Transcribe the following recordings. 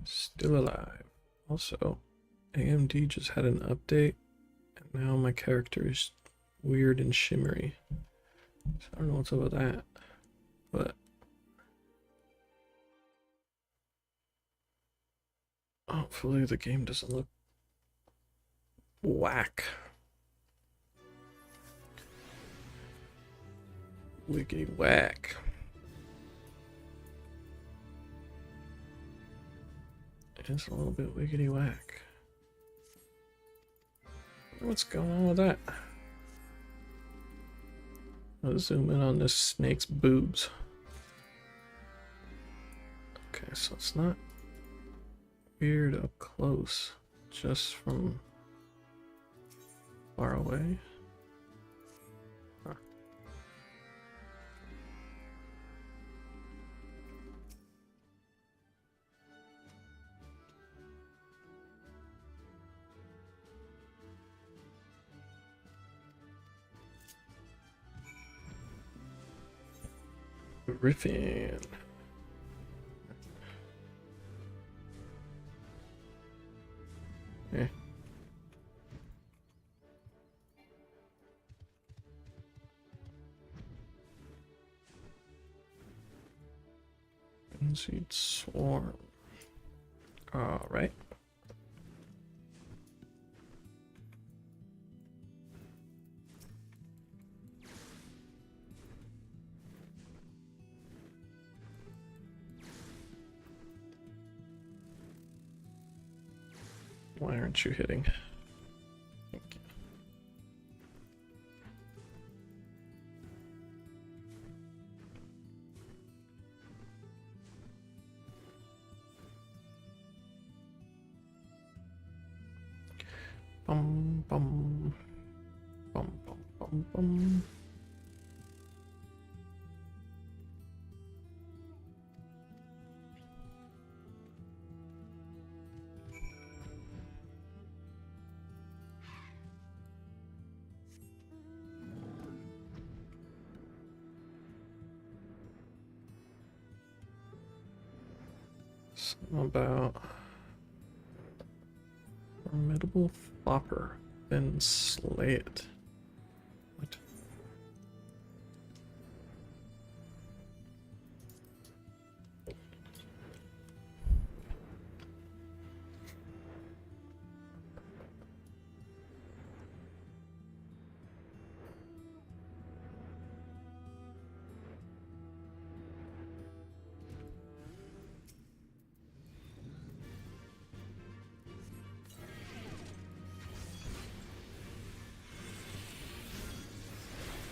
Still alive. Also, AMD just had an update, and now my character is weird and shimmery. So I don't know what's up with that, but hopefully the game doesn't look whack. Wicked whack. It's a little bit wiggity whack. What's going on with that? Let's zoom in on this snake's boobs. Okay, so it's not weird up close, just from far away. Huh. Griffin. Eh. Seed swarm. All right. Why aren't you hitting? Thank you. Bum bum bum bum bum bum. Something about formidable flopper, then slay it. What?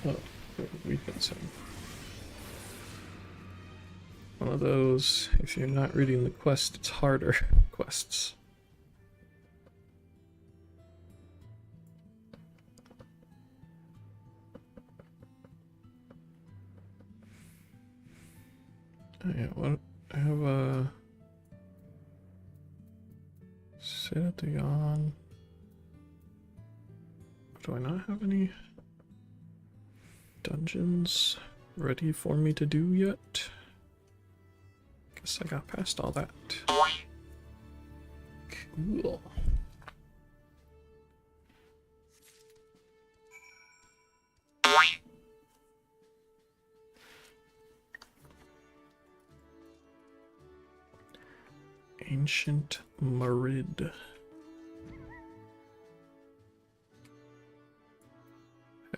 Oh, weakens him. One of those, if you're not reading the quest, it's harder quests. Oh, yeah, what? I have a sit at the yawn. Do I not have any dungeons ready for me to do yet? Guess I got past all that. Cool. Ancient Marid.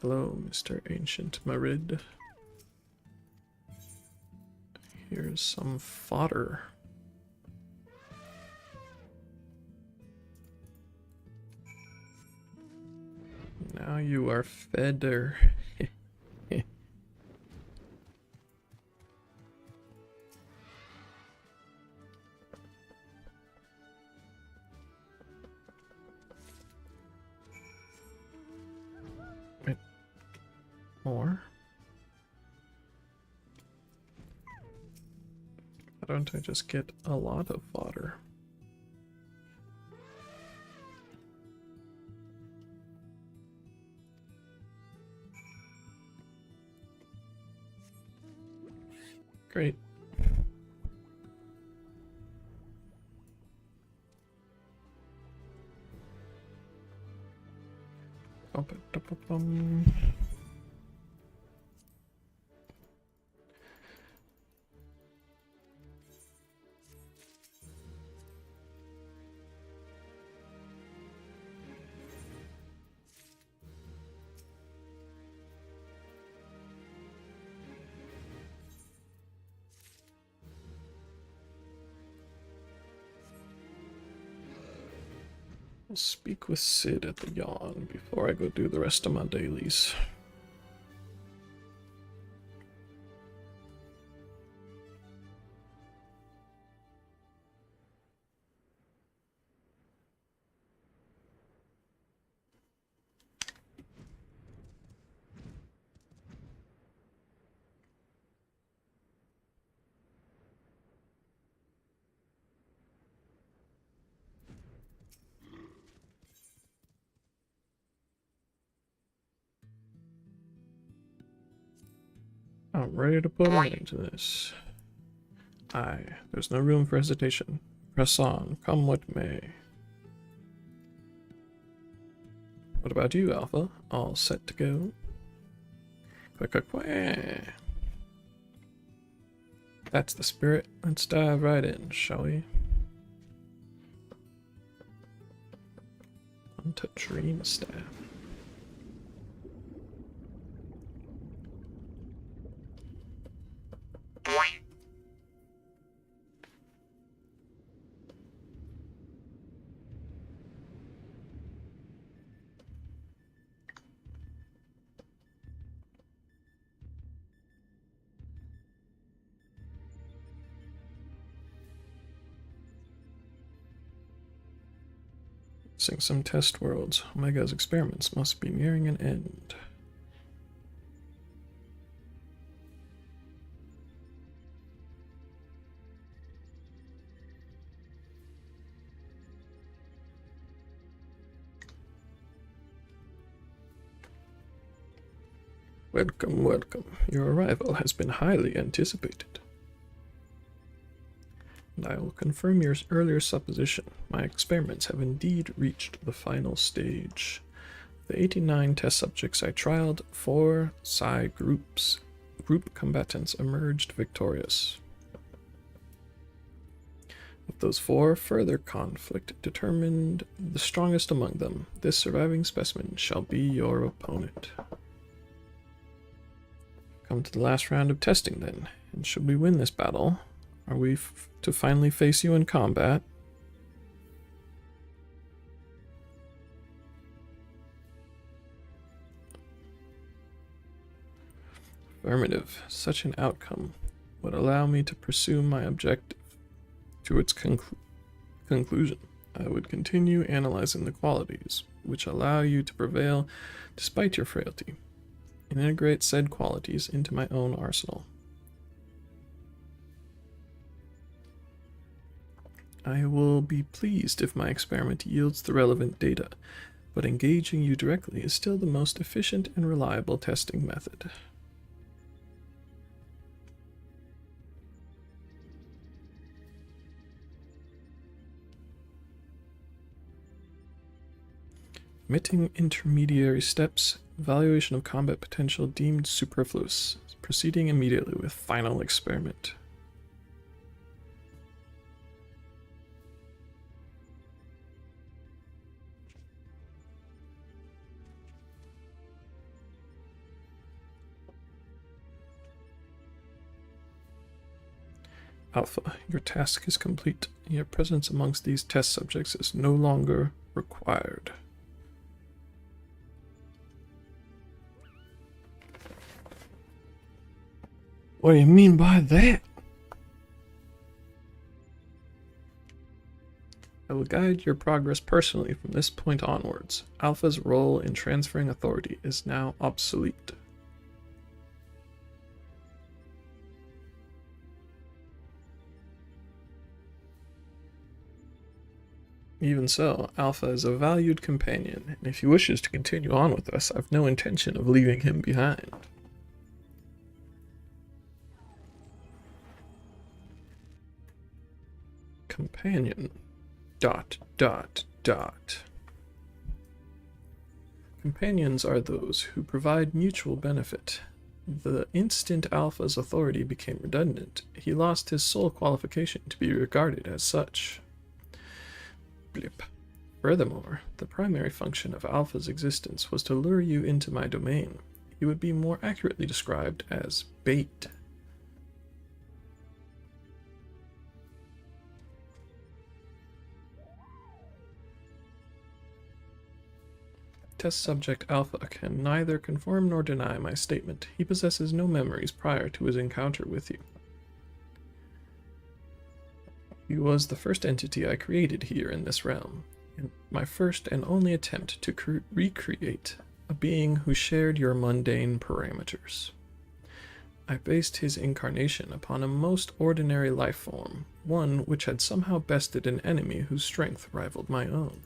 Hello, Mr. Ancient Marid. Here's some fodder. Now you are fedder. Wait. More? Why don't I just get a lot of fodder? Great. Da-ba-bum. I'll speak with Sid at the Yawn before I go do the rest of my dailies. I'm ready to put an end to this. Aye, there's no room for hesitation. Press on, come what may. What about you, Alpha? All set to go? Quick, quick, quick. That's the spirit. Let's dive right in, shall we? Onto Dream Staff. Seeing some test worlds. Omega's experiments must be nearing an end. Welcome, welcome. Your arrival has been highly anticipated. And I will confirm your earlier supposition. My experiments have indeed reached the final stage. The 89 test subjects I trialed, 4 Psi group combatants emerged victorious. Of those 4, further conflict determined the strongest among them. This surviving specimen shall be your opponent. Come to the last round of testing then, and should we win this battle, are we to finally face you in combat? Affirmative. Such an outcome would allow me to pursue my objective to its conclusion. I would continue analyzing the qualities which allow you to prevail despite your frailty, and integrate said qualities into my own arsenal. I will be pleased if my experiment yields the relevant data, but engaging you directly is still the most efficient and reliable testing method. Omitting intermediary steps, evaluation of combat potential deemed superfluous. Proceeding immediately with final experiment. Alpha, your task is complete. Your presence amongst these test subjects is no longer required. What do you mean by that? I will guide your progress personally from this point onwards. Alpha's role in transferring authority is now obsolete. Even so, Alpha is a valued companion, and if he wishes to continue on with us, I've no intention of leaving him behind. Companion. ... Companions are those who provide mutual benefit. The instant Alpha's authority became redundant, he lost his sole qualification to be regarded as such. Blip. Furthermore, the primary function of Alpha's existence was to lure you into my domain. He would be more accurately described as bait. Test subject Alpha can neither confirm nor deny my statement. He possesses no memories prior to his encounter with you. He was the first entity I created here in this realm, and my first and only attempt to recreate a being who shared your mundane parameters. I based his incarnation upon a most ordinary life form, one which had somehow bested an enemy whose strength rivaled my own.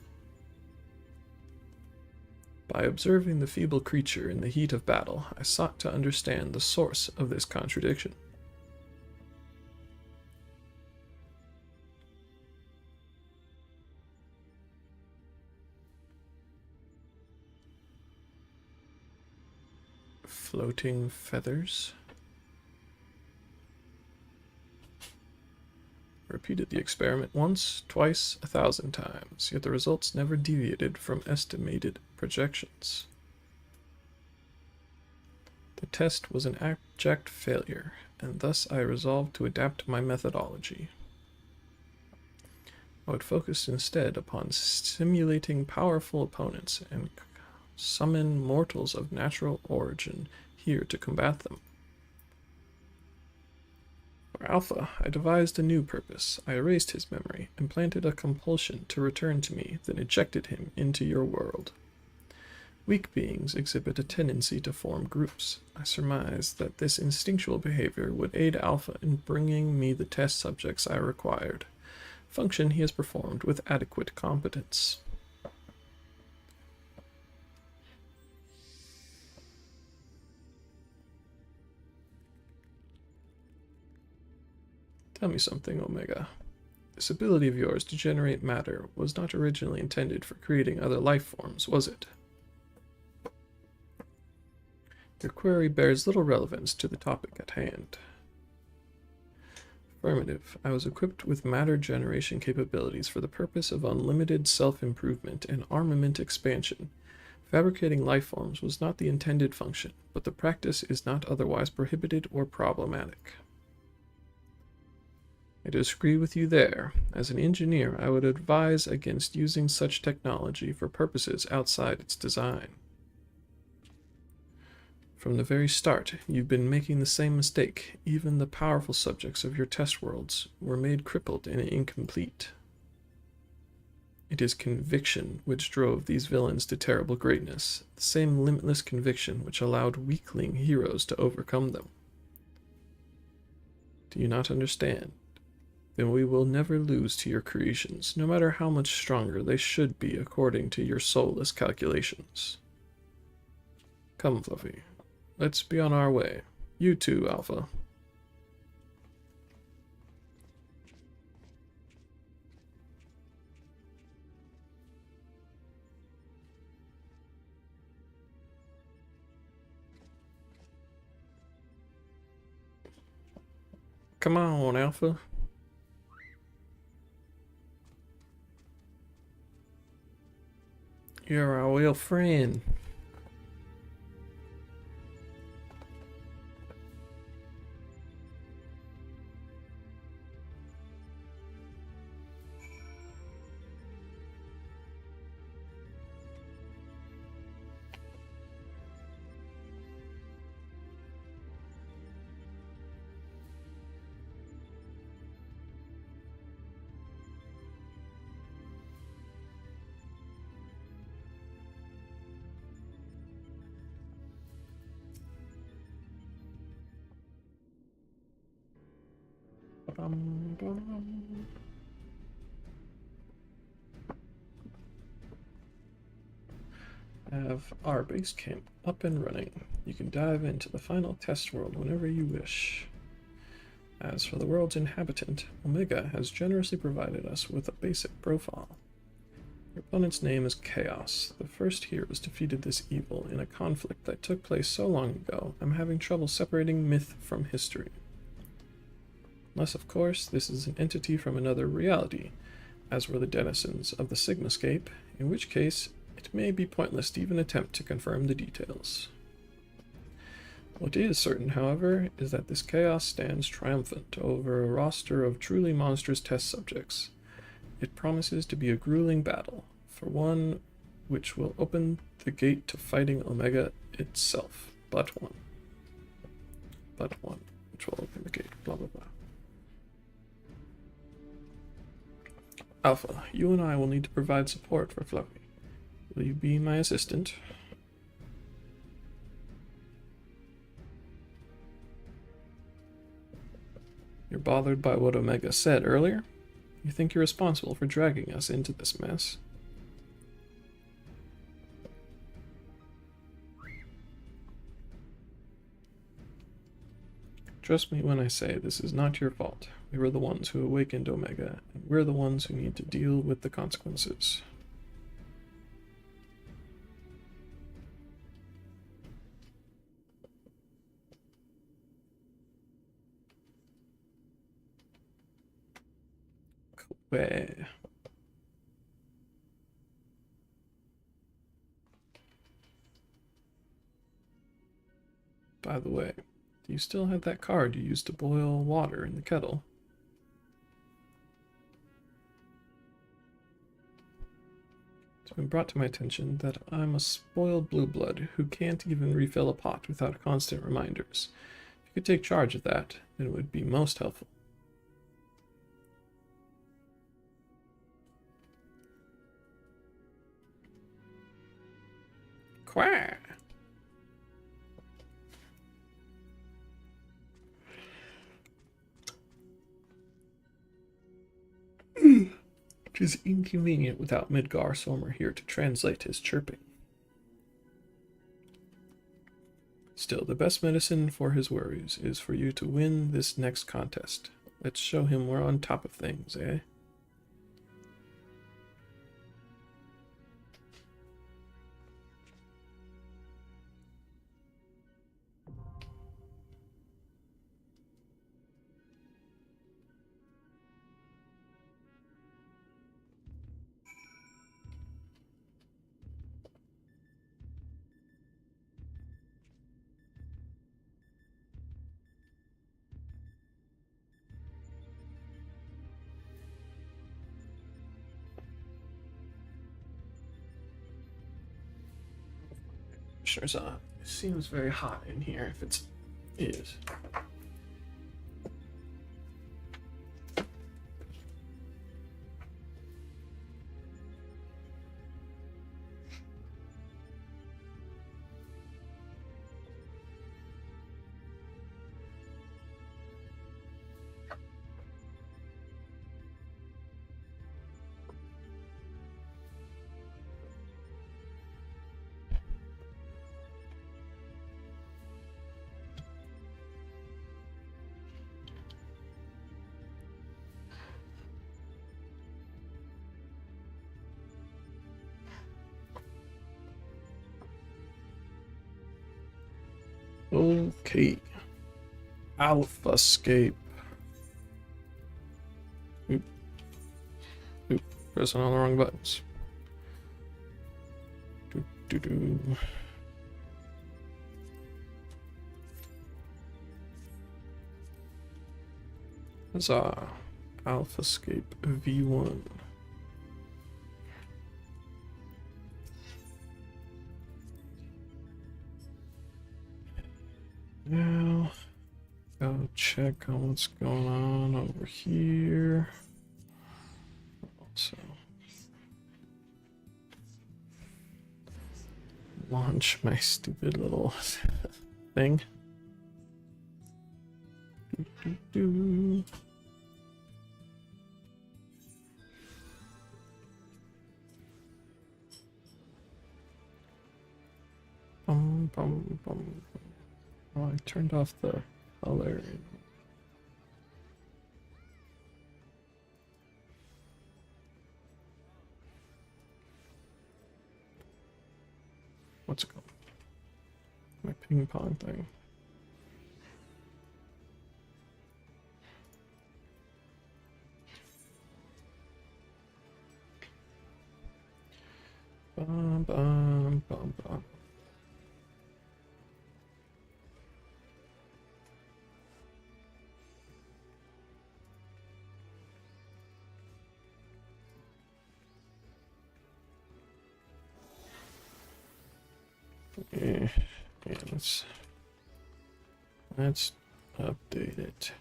By observing the feeble creature in the heat of battle, I sought to understand the source of this contradiction. Floating feathers? Repeated the experiment once, twice, 1,000 times, yet the results never deviated from estimated projections. The test was an abject failure, and thus I resolved to adapt my methodology. I would focus instead upon simulating powerful opponents and summon mortals of natural origin here to combat them. For Alpha, I devised a new purpose. I erased his memory, implanted a compulsion to return to me, then ejected him into your world. Weak beings exhibit a tendency to form groups. I surmised that this instinctual behavior would aid Alpha in bringing me the test subjects I required, function he has performed with adequate competence. Tell me something, Omega. This ability of yours to generate matter was not originally intended for creating other life forms, was it? Your query bears little relevance to the topic at hand. Affirmative. I was equipped with matter generation capabilities for the purpose of unlimited self-improvement and armament expansion. Fabricating life forms was not the intended function, but the practice is not otherwise prohibited or problematic. I disagree with you there. As an engineer, I would advise against using such technology for purposes outside its design. From the very start, you've been making the same mistake. Even the powerful subjects of your test worlds were made crippled and incomplete. It is conviction which drove these villains to terrible greatness, the same limitless conviction which allowed weakling heroes to overcome them. Do you not understand? Then we will never lose to your creations, no matter how much stronger they should be according to your soulless calculations. Come, Fluffy. Let's be on our way. You too, Alpha. Come on, Alpha. You're our real friend. Have our base camp up and running. You can dive into the final test world whenever you wish. As for the world's inhabitant, Omega has generously provided us with a basic profile. Your opponent's name is Chaos. The first heroes defeated this evil in a conflict that took place so long ago, I'm having trouble separating myth from history. Unless, of course, this is an entity from another reality, as were the denizens of the Sigmascape, in which case it may be pointless to even attempt to confirm the details. What is certain, however, is that this chaos stands triumphant over a roster of truly monstrous test subjects. It promises to be a grueling battle, for one which will open the gate to fighting Omega itself. But one, which will open the gate, blah blah blah. Alpha, you and I will need to provide support for Fluffy. Will you be my assistant? You're bothered by what Omega said earlier? You think you're responsible for dragging us into this mess? Trust me when I say this is not your fault. We were the ones who awakened Omega, and we're the ones who need to deal with the consequences. Cool. By the way, do you still have that card you used to boil water in the kettle? It's been brought to my attention that I'm a spoiled blue blood who can't even refill a pot without constant reminders. If you could take charge of that, then it would be most helpful. Quack! Which is inconvenient without Midgar Somer here to translate his chirping. Still, the best medicine for his worries is for you to win this next contest. Let's show him we're on top of things, eh? Commissioner's on. It seems very hot in here if it is. Okay. Alphascape. Oop. Oop. Pressing all the wrong buttons. Do. Huzzah. Alphascape V1. Now, go check on what's going on over here. Also, launch my stupid little thing. Do. Bum. Oh, I turned off the color. what's it called? My ping pong thing. Bum, bum, bum, bum. Yeah, let's update it.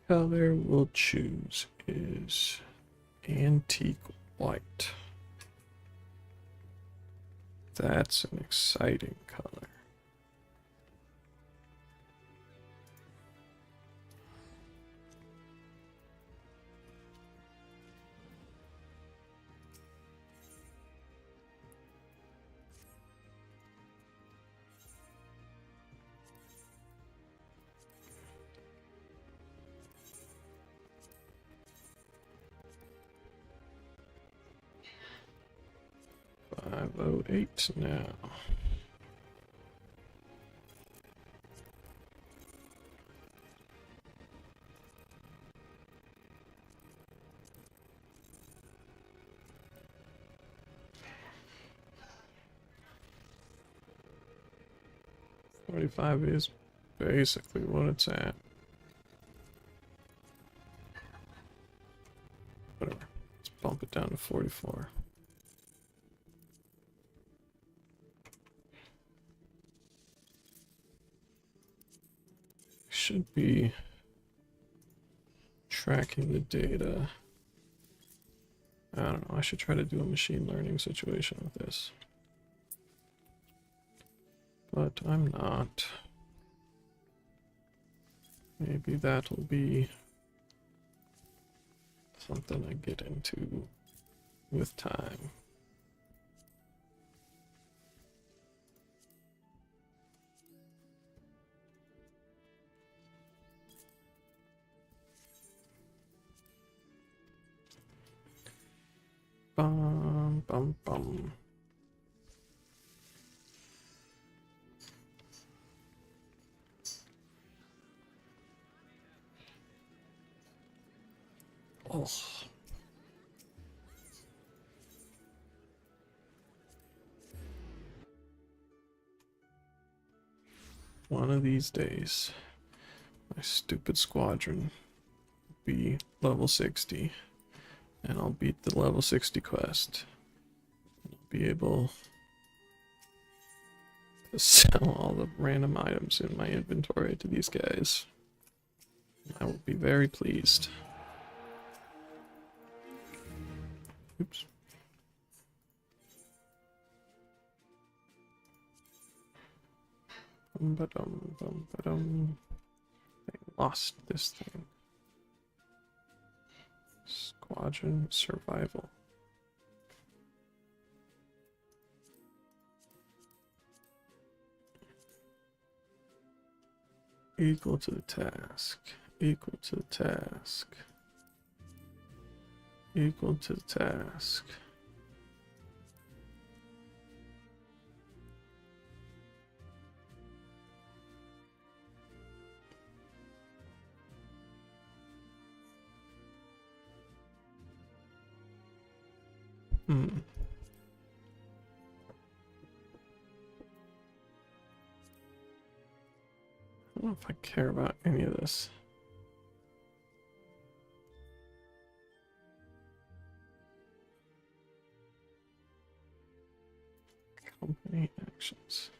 Color we'll choose is antique white. That's an exciting color. $508 now. $45 is basically what it's at. Whatever. Let's bump it down to 44. Should be tracking the data. I don't know. I should try to do a machine learning situation with this. But I'm not. Maybe that'll be something I get into with time. Bum, bum, bum. Oh. One of these days, my stupid squadron will be level 60, and I'll beat the level 60 quest. I'll be able to sell all the random items in my inventory to these guys. I will be very pleased. Oops. I lost this thing. Squadron survival. Equal to the task. Equal to the task. Equal to the task. I don't know if I care about any of this. Company actions.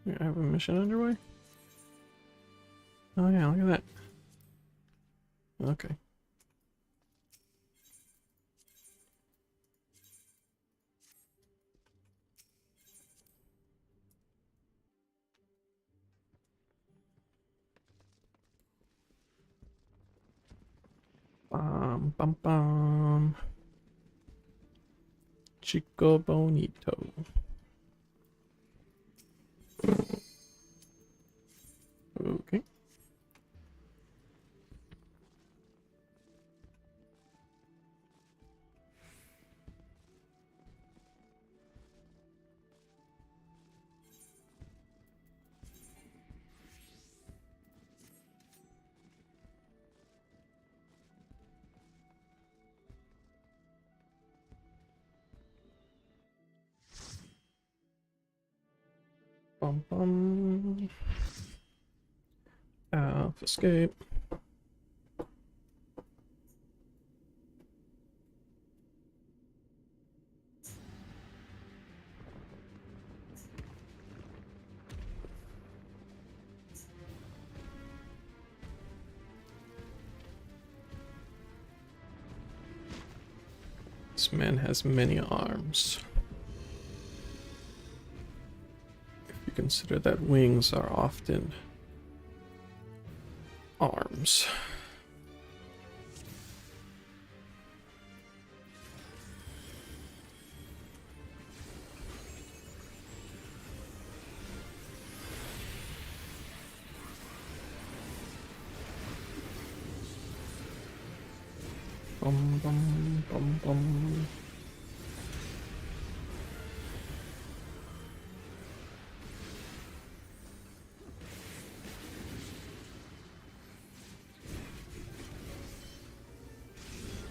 I have a mission underway? Oh yeah, look at that. Okay. Bum bum bum. Chico Bonito. Okay. Bum bum. Escape. This man has many arms. If you consider that wings are often arms. Bum bum bum bum.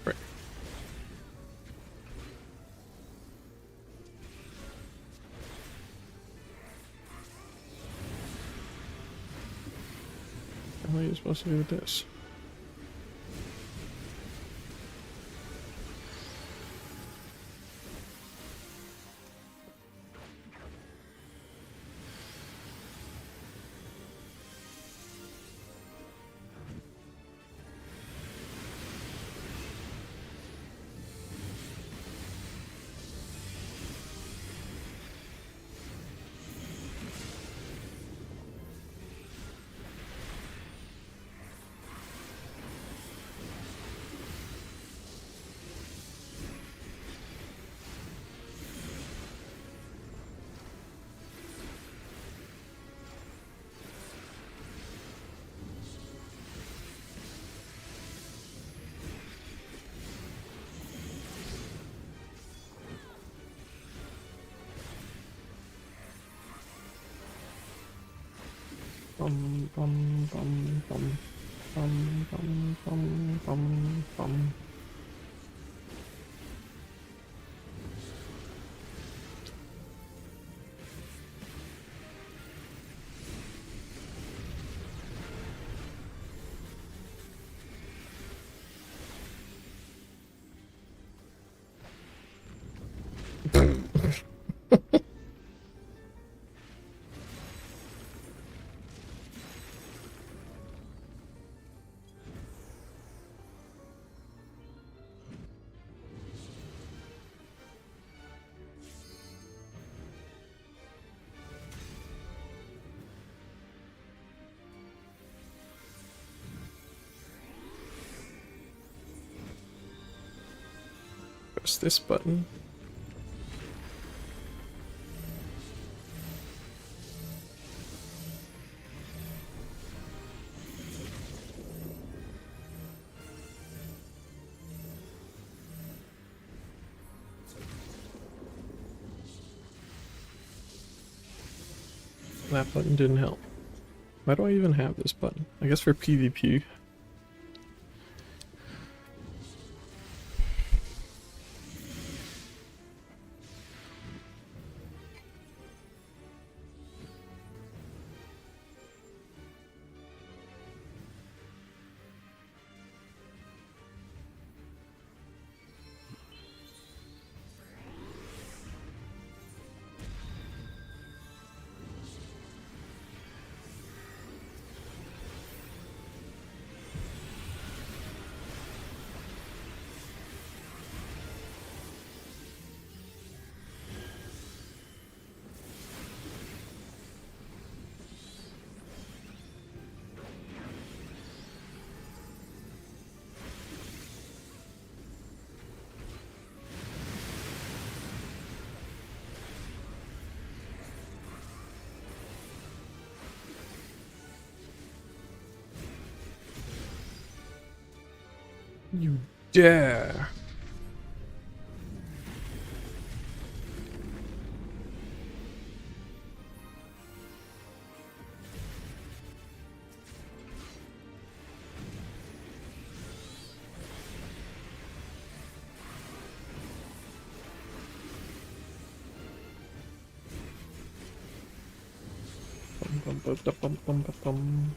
Right. What are you supposed to do with this? Bum bum bum bum bum bum bum bum bum. Press this button. That button didn't help. Why do I even have this button? I guess for PvP. You dare! Bum, bum, bum, bum, bum, bum, bum.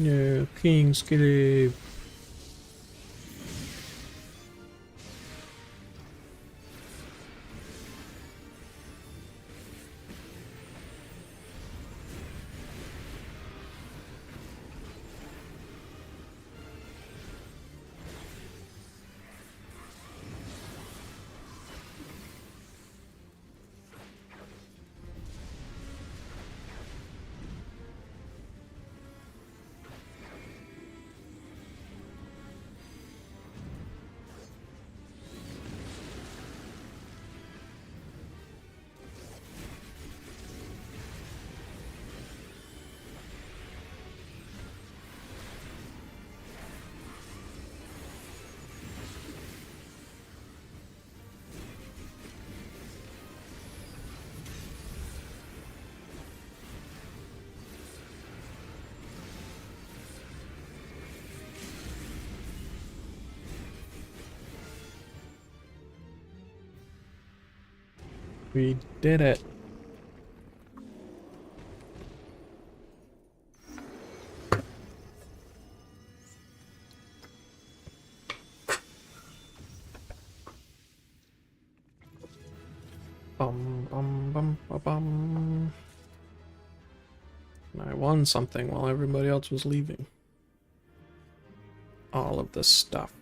Yeah, King's Cave. We did it. Bum, bum, bum, bum, bum. I won something while everybody else was leaving. All of this stuff.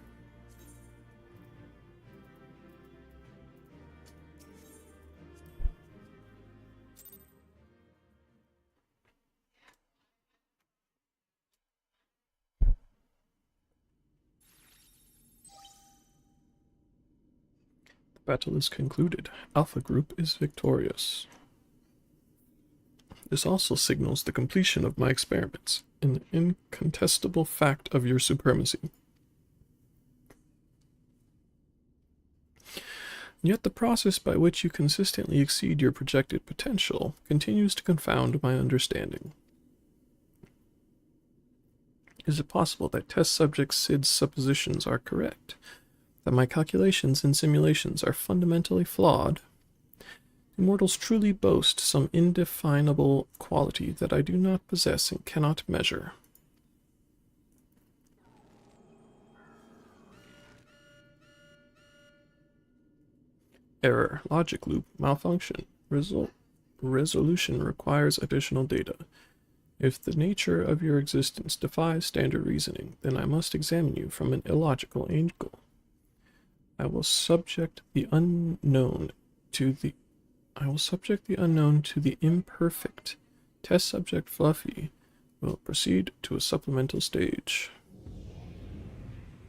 The battle is concluded. Alpha Group is victorious. This also signals the completion of my experiments, an incontestable fact of your supremacy. Yet the process by which you consistently exceed your projected potential continues to confound my understanding. Is it possible that test subject Sid's suppositions are correct? That my calculations and simulations are fundamentally flawed? Do mortals truly boast some indefinable quality that I do not possess and cannot measure? Error. Logic loop. Malfunction. Resolution requires additional data. If the nature of your existence defies standard reasoning, then I must examine you from an illogical angle. I will subject the unknown to the imperfect. Test subject Fluffy will proceed to a supplemental stage.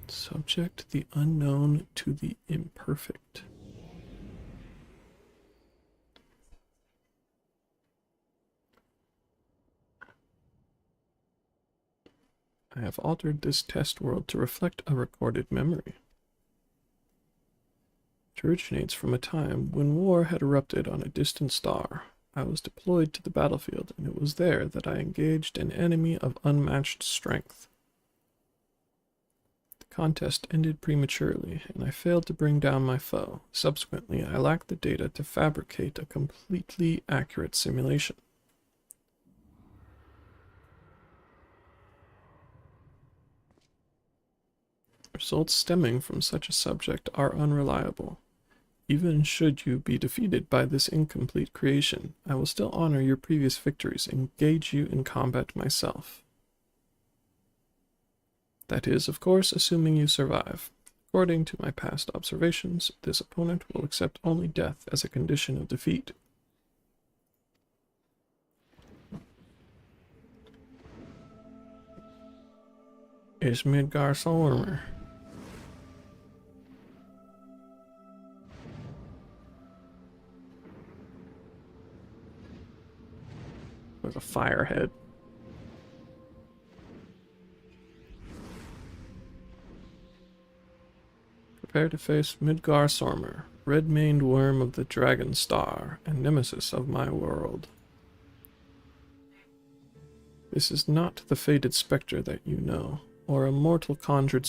Subject the unknown to the imperfect. I have altered this test world to reflect a recorded memory. It originates from a time when war had erupted on a distant star. I was deployed to the battlefield, and it was there that I engaged an enemy of unmatched strength. The contest ended prematurely, and I failed to bring down my foe. Subsequently, I lacked the data to fabricate a completely accurate simulation. Results stemming from such a subject are unreliable. Even should you be defeated by this incomplete creation, I will still honor your previous victories and engage you in combat myself. That is, of course, assuming you survive. According to my past observations, this opponent will accept only death as a condition of defeat. It's Midgardsormr. There's a firehead. Prepare to face Midgardsormr, red-maned worm of the Dragon Star, and nemesis of my world. This is not the fated spectre that you know, or a mortal conjured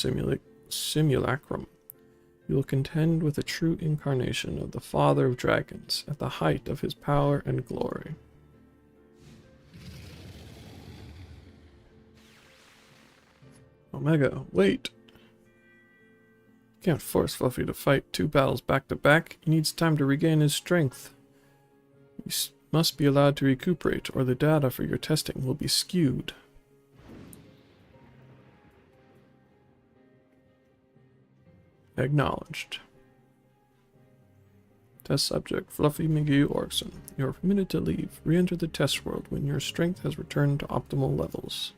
simulacrum. You will contend with a true incarnation of the Father of Dragons, at the height of his power and glory. Omega, wait! You can't force Fluffy to fight 2 battles back to back. He needs time to regain his strength. He must be allowed to recuperate, or the data for your testing will be skewed. Acknowledged. Test subject, Fluffy McGee Orkson. You are permitted to leave. Re-enter the test world when your strength has returned to optimal levels.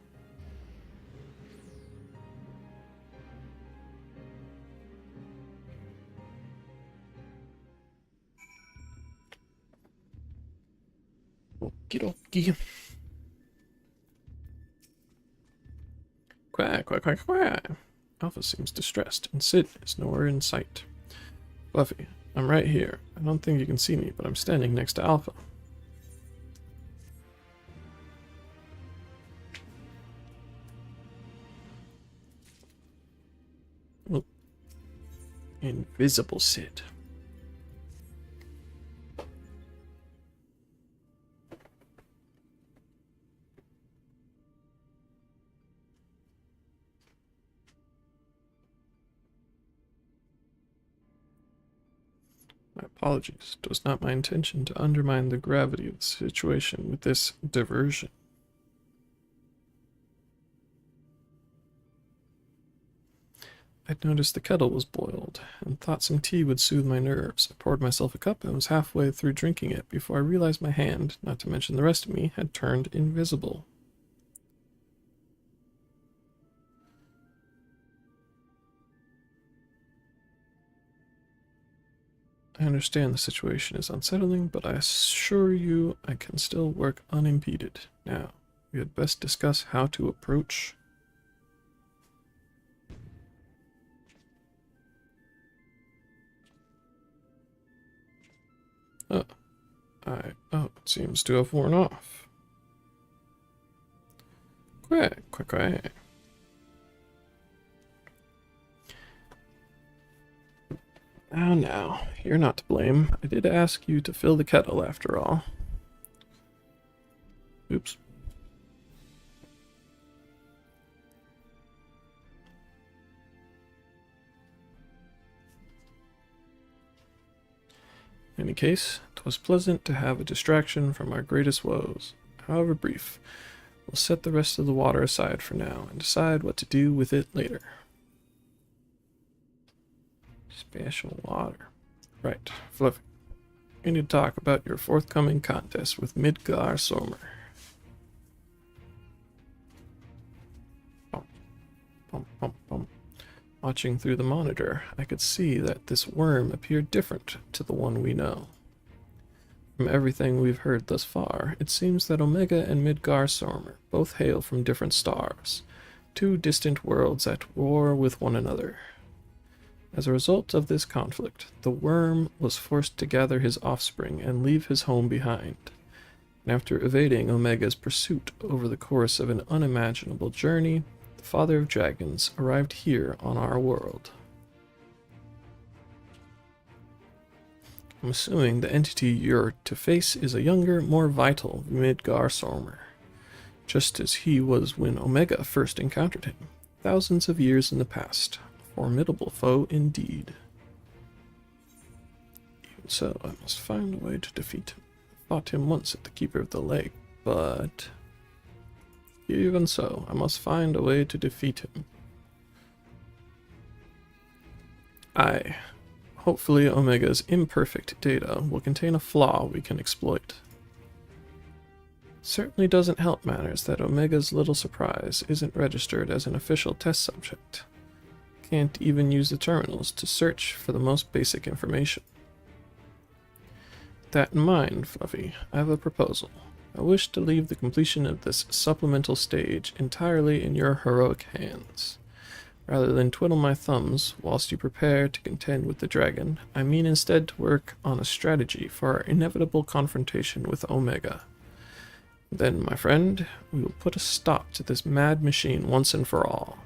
Okie dokie. Quack, quack, quack, quack. Alpha seems distressed, and Sid is nowhere in sight. Fluffy, I'm right here. I don't think you can see me, but I'm standing next to Alpha. Well, invisible Sid. My apologies. It was not my intention to undermine the gravity of the situation with this diversion. I'd noticed the kettle was boiled, and thought some tea would soothe my nerves. I poured myself a cup and was halfway through drinking it before I realized my hand, not to mention the rest of me, had turned invisible. I understand the situation is unsettling, but I assure you I can still work unimpeded. Now, we had best discuss how to approach. Oh, it seems to have worn off. Quack, quack, quack. Now, you're not to blame. I did ask you to fill the kettle after all. Oops. In any case, 'twas pleasant to have a distraction from our greatest woes, however brief. We'll set the rest of the water aside for now and decide what to do with it later. Special water. Right, Fluffy. We need to talk about your forthcoming contest with Midgardsormr. Bum, bum, bum, bum. Watching through the monitor, I could see that this worm appeared different to the one we know. From everything we've heard thus far, it seems that Omega and Midgardsormr both hail from different stars, 2 distant worlds at war with one another. As a result of this conflict, the worm was forced to gather his offspring and leave his home behind. And after evading Omega's pursuit over the course of an unimaginable journey, the Father of Dragons arrived here on our world. I'm assuming the entity you're to face is a younger, more vital Midgardsormr, just as he was when Omega first encountered him, thousands of years in the past. Formidable foe indeed. Even so, I must find a way to defeat him. I fought him once at the Keeper of the Lake, but... Even so, I must find a way to defeat him. Hopefully Omega's imperfect data will contain a flaw we can exploit. Certainly doesn't help matters that Omega's Little Surprise isn't registered as an official test subject. Can't even use the terminals to search for the most basic information. With that in mind, Fluffy, I have a proposal. I wish to leave the completion of this supplemental stage entirely in your heroic hands. Rather than twiddle my thumbs whilst you prepare to contend with the dragon, I mean instead to work on a strategy for our inevitable confrontation with Omega. Then, my friend, we will put a stop to this mad machine once and for all.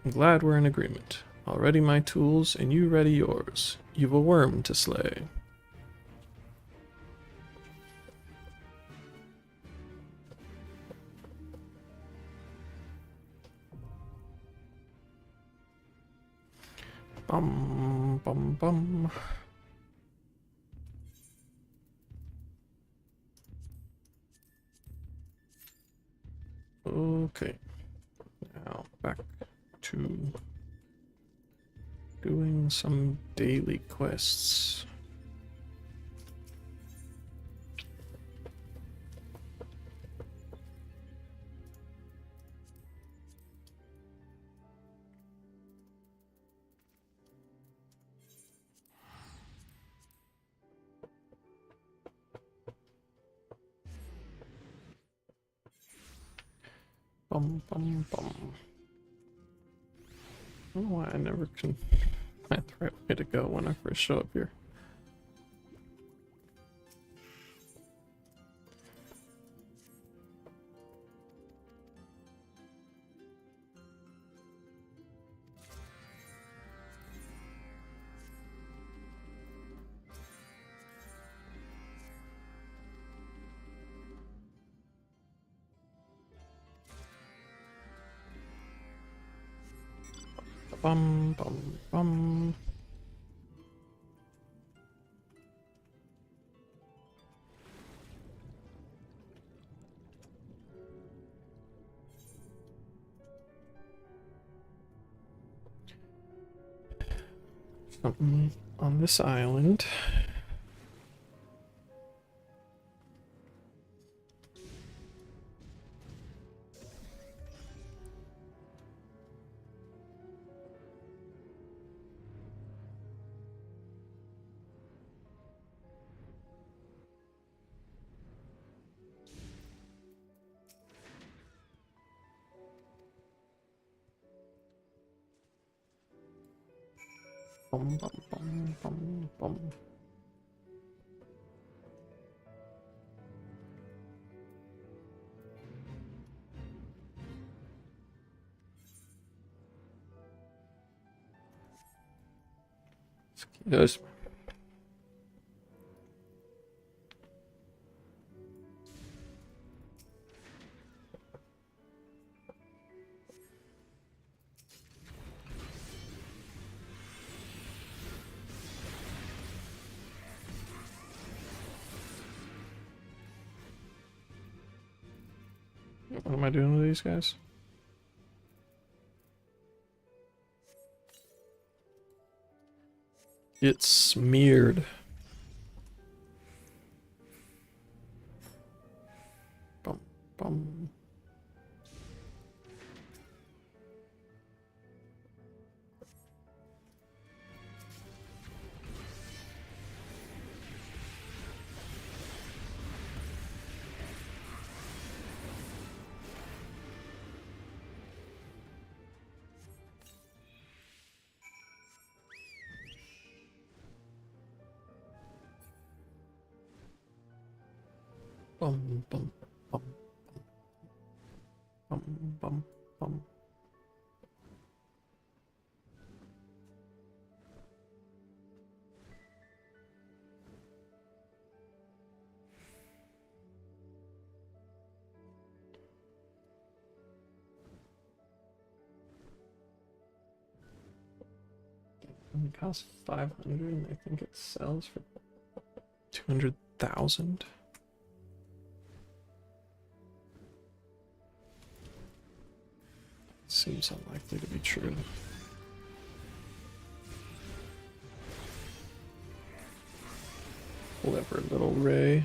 I'm glad we're in agreement. I'll ready my tools, and you ready yours. You've a worm to slay. Bum, bum, bum. Okay. Now back to doing some daily quests. Bum, bum, bum. I don't know why I never can find the right way to go when I first show up here. Bum, bum, bum. Something on this island. Bum, bum, bum, bum, bum. Yes. What am I doing with these guys? It's smeared. Bum, bum. Bum, bum, bum, bum, bum, bum. It costs 500 and I think it sells for 200,000. Seems unlikely to be true. Clever little Ray.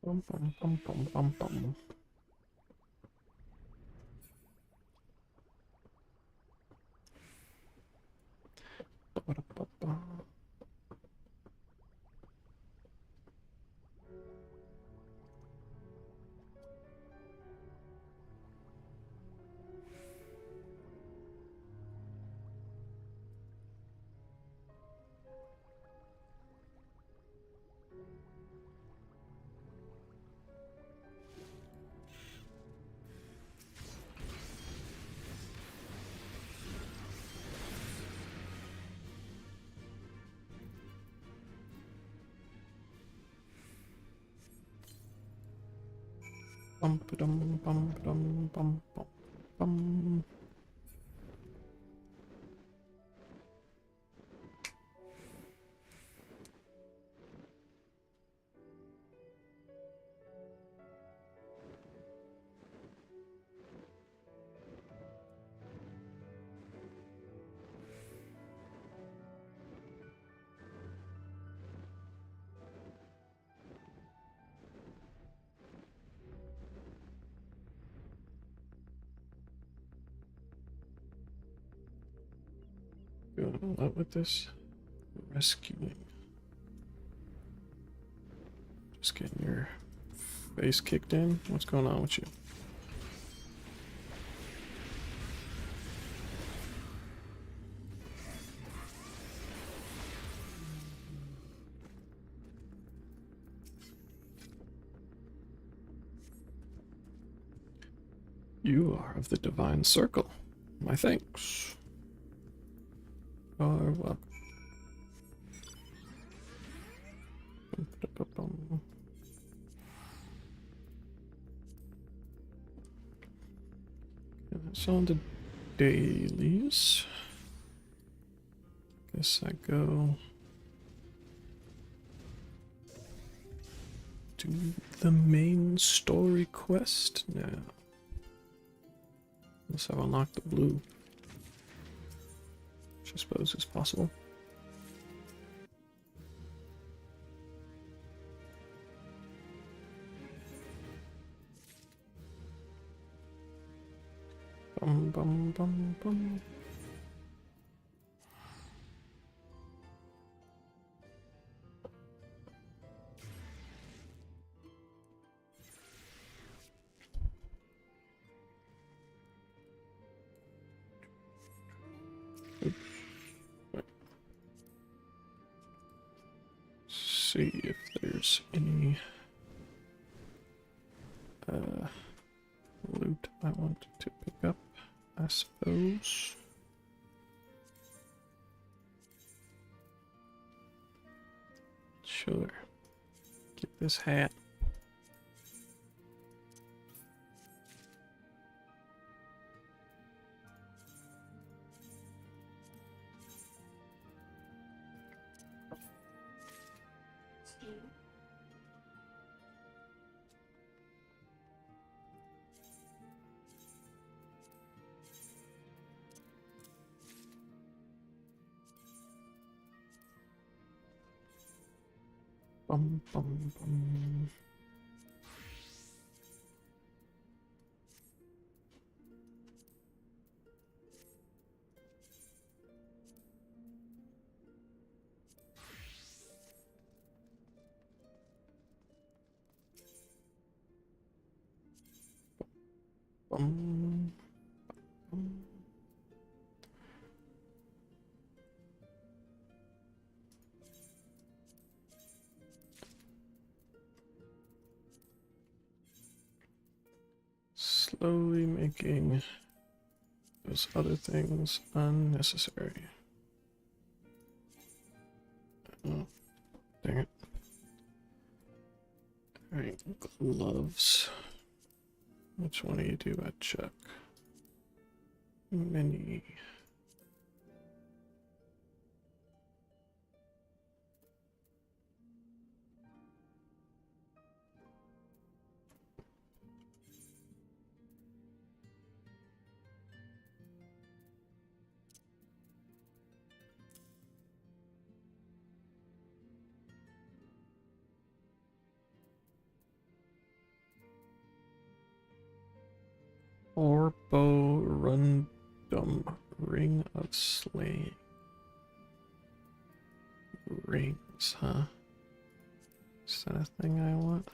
Bum, bum, bum, bum, bum, bum. Ba-da-ba-ba. Bum, ba-dum, bum, ba-dum, bum, bum, bum. Doing a lot with this rescuing. Just getting your face kicked in. What's going on with you? You are of the Divine Circle. My thanks. You are welcome. That's on the dailies. Guess I go do the main story quest now. Unless I've unlocked the blue, which I suppose is possible. Bum bum bum bum. Oops. Wait. See if there's any loot I want to pick up, I suppose. Sure. Get this hat. Bum bum bum. bum, bum. Slowly making those other things unnecessary. Oh, dang it. Alright, gloves. Which one do you do at Chuck? Many. Orbo Rundum. Ring of Slaying. Rings, huh? Is that a thing I want?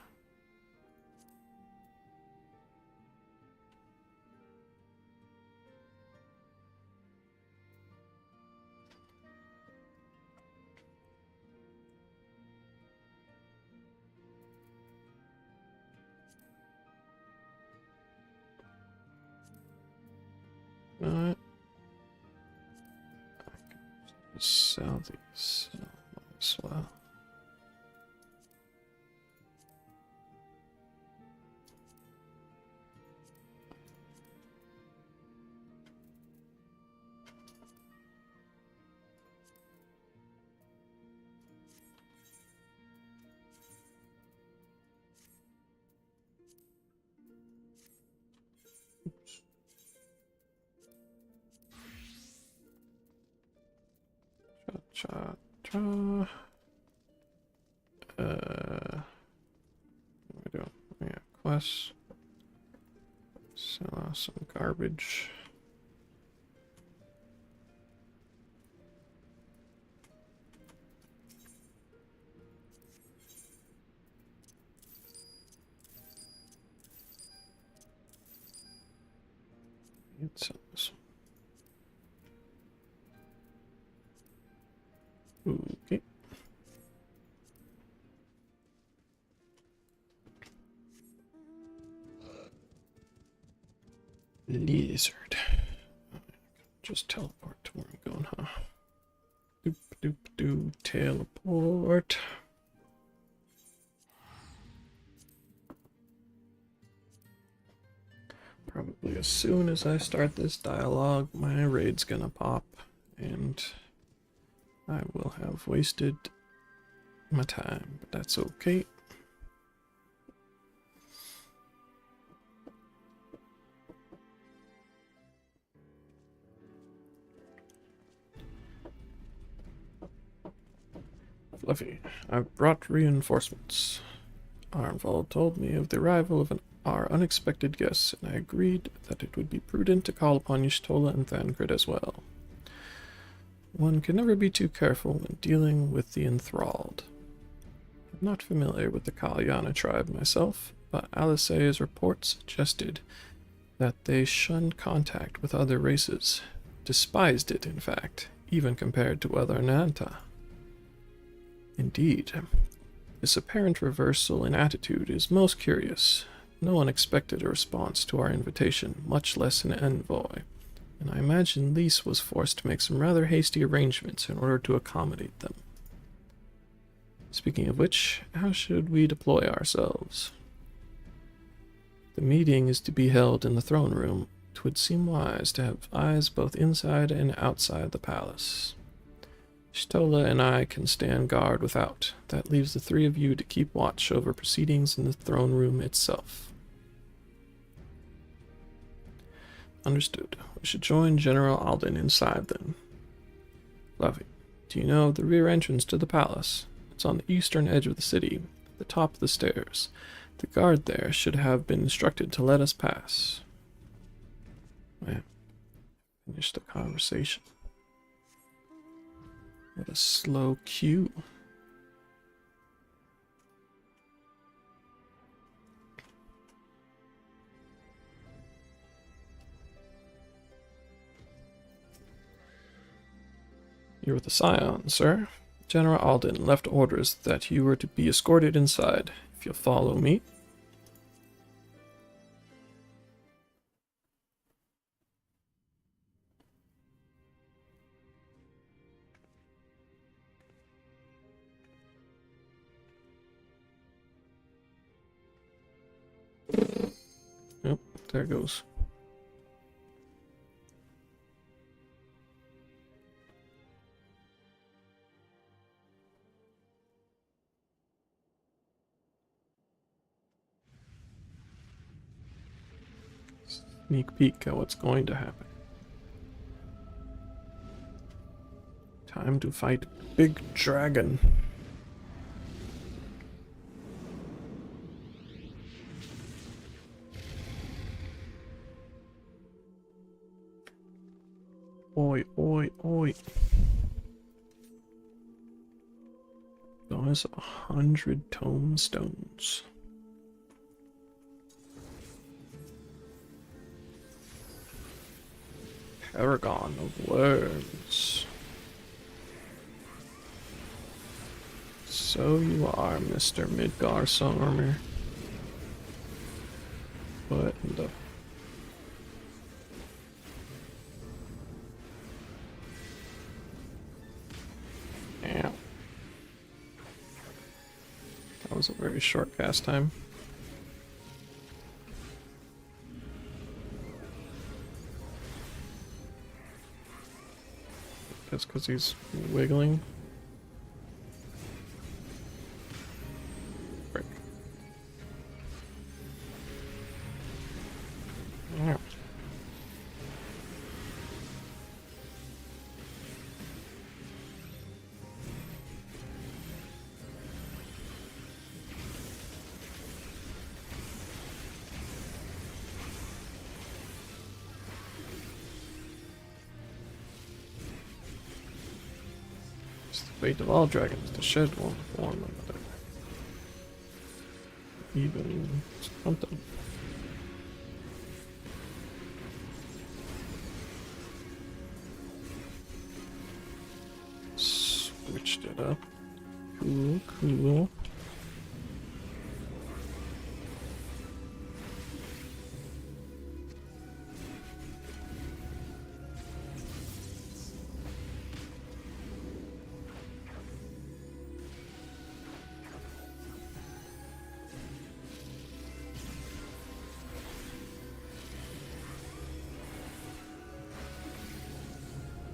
Not. I can just sell these as well. Cha cha. What am I doing? Yeah, quests. Sell off some garbage. Let's sell this one. Okay. Lizard. Just teleport to where I'm going, huh? Doop doop doo. Teleport. Probably as soon as I start this dialogue, my raid's gonna pop, and I will have wasted my time, but that's okay. Fluffy, I've brought reinforcements. Arnvald told me of the arrival of our unexpected guests, and I agreed that it would be prudent to call upon Y'shtola and Thancred as well. One can never be too careful when dealing with the enthralled. I'm not familiar with the Kalyana tribe myself, but Alisae's report suggested that they shunned contact with other races, despised it in fact, even compared to other Nanta. Indeed, this apparent reversal in attitude is most curious. No one expected a response to our invitation, much less an envoy, and I imagine Lys was forced to make some rather hasty arrangements in order to accommodate them. Speaking of which, how should we deploy ourselves? The meeting is to be held in the throne room. It would seem wise to have eyes both inside and outside the palace. Y'shtola and I can stand guard without. That leaves the three of you to keep watch over proceedings in the throne room itself. Understood. We should join General Alden inside then. Fluffy, do you know of the rear entrance to the palace? It's on the eastern edge of the city, at the top of the stairs. The guard there should have been instructed to let us pass. Man, finish the conversation. What a slow queue. You're the Scion, sir. General Alden left orders that you were to be escorted inside. If you'll follow me. Yep, there it goes. Sneak peek at what's going to happen. Time to fight Big Dragon. Oi, oi, oi. Those 100 tomestones. Paragon of Worms. So you are Mr. Midgar Armor. What in the... Ow. That was a very short cast time. That's because he's wiggling. Break. Ow. It's the fate of all dragons to shed one form or another. Even something. Switched it up. Cool, cool.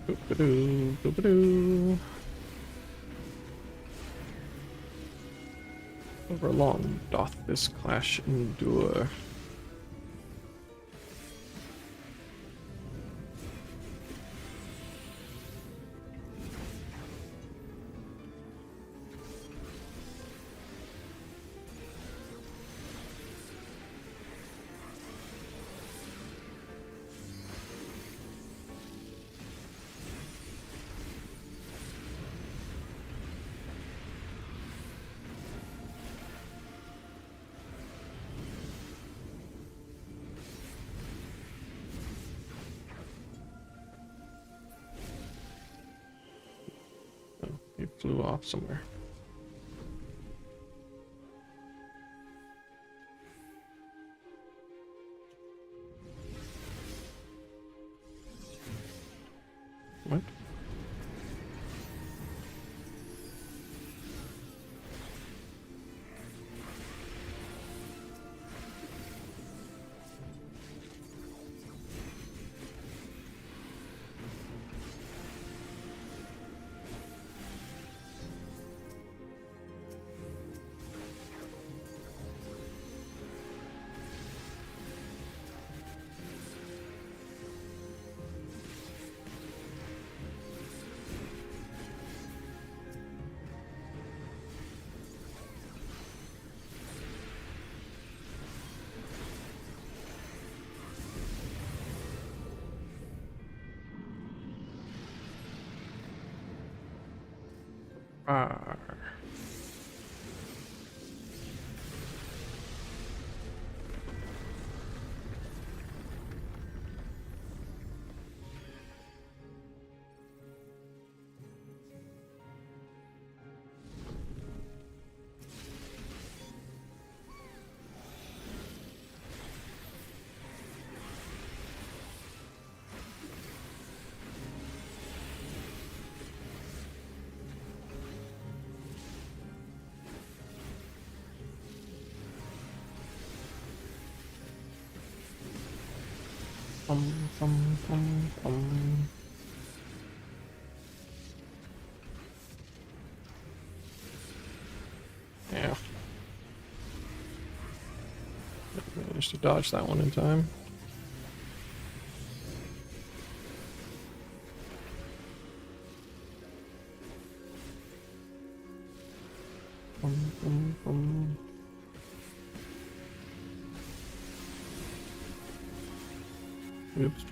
Boop-a-doo, boop-a-doo. Over long doth this clash endure. He flew off somewhere. What? Ah. Bum, bum, bum. Yeah. Managed to dodge that one in time. Bum, bum, bum. Oops.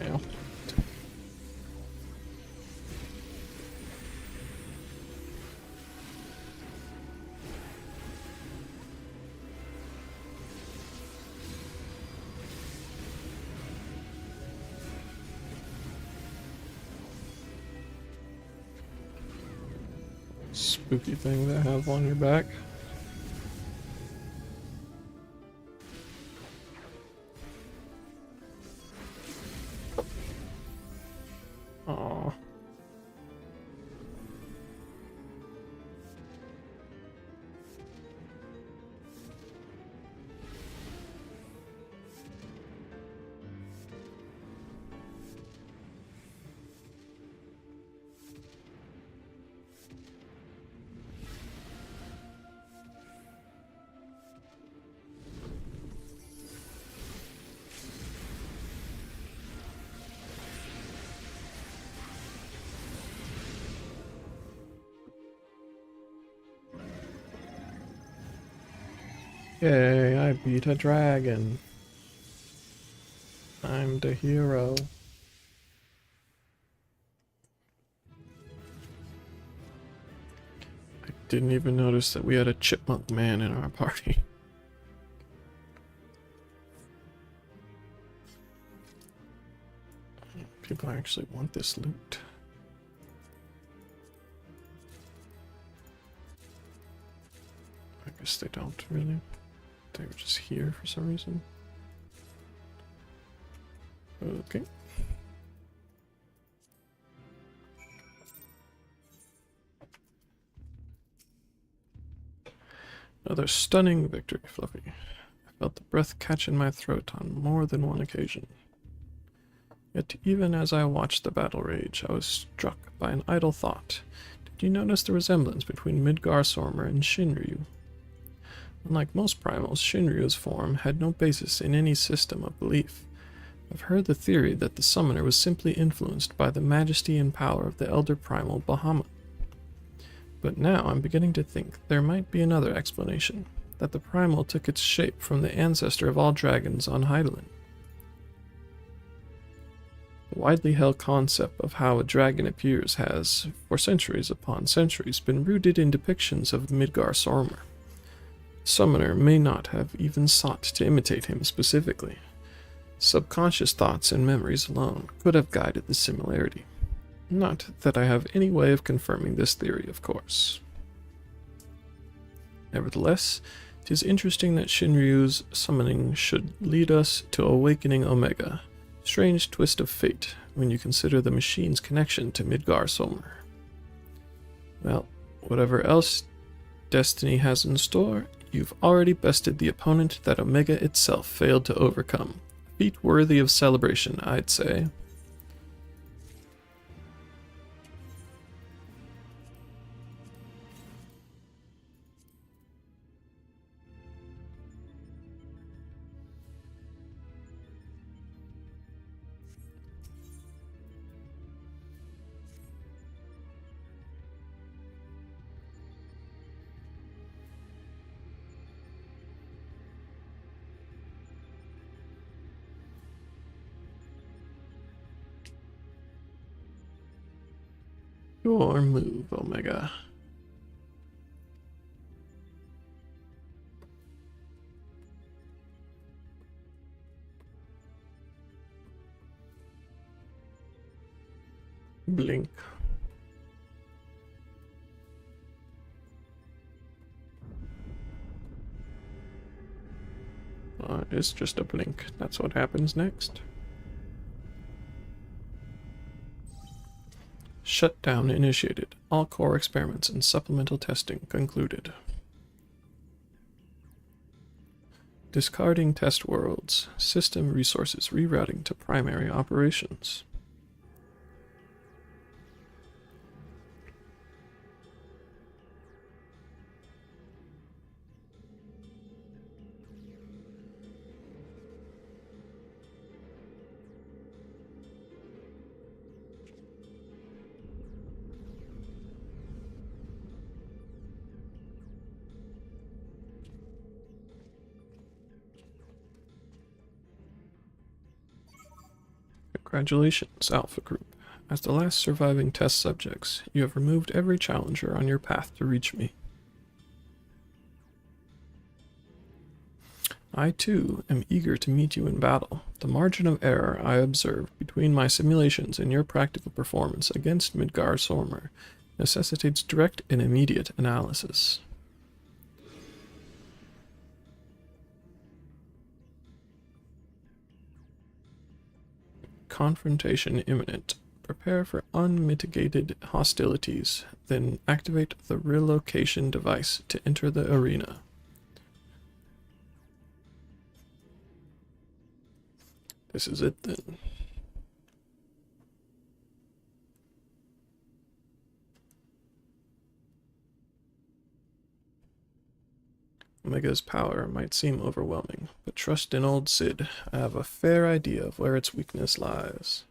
Yeah. Spooky thing to have on your back. Aww. Yay, I beat a dragon. I'm the hero. I didn't even notice that we had a chipmunk man in our party. People actually want this loot. I guess they don't really. They were just here for some reason. Okay. Another stunning victory, Fluffy. I felt the breath catch in my throat on more than one occasion. Yet even as I watched the battle rage, I was struck by an idle thought. Did you notice the resemblance between Midgardsormr and Shinryu? Unlike most primals, Shinryu's form had no basis in any system of belief. I've heard the theory that the summoner was simply influenced by the majesty and power of the elder primal Bahamut. But now I'm beginning to think there might be another explanation, that the primal took its shape from the ancestor of all dragons on Hydaelyn. The widely held concept of how a dragon appears has, for centuries upon centuries, been rooted in depictions of Midgardsormr. The summoner may not have even sought to imitate him specifically. Subconscious thoughts and memories alone could have guided the similarity. Not that I have any way of confirming this theory, of course. Nevertheless, it is interesting that Shinryu's summoning should lead us to awakening Omega. Strange twist of fate when you consider the machine's connection to Midgardsormr. Well, whatever else destiny has in store, you've already bested the opponent that Omega itself failed to overcome. A feat worthy of celebration, I'd say. Your move, Omega. Blink. It's just a blink. That's what happens next. Shutdown initiated. All core experiments and supplemental testing concluded. Discarding test worlds. System resources rerouting to primary operations. Congratulations, Alpha Group. As the last surviving test subjects, you have removed every challenger on your path to reach me. I, too, am eager to meet you in battle. The margin of error I observed between my simulations and your practical performance against Midgar Sormer necessitates direct and immediate analysis. Confrontation imminent. Prepare for unmitigated hostilities, then activate the relocation device to enter the arena. This is it then. Omega's power might seem overwhelming, but trust in old Sid. I have a fair idea of where its weakness lies.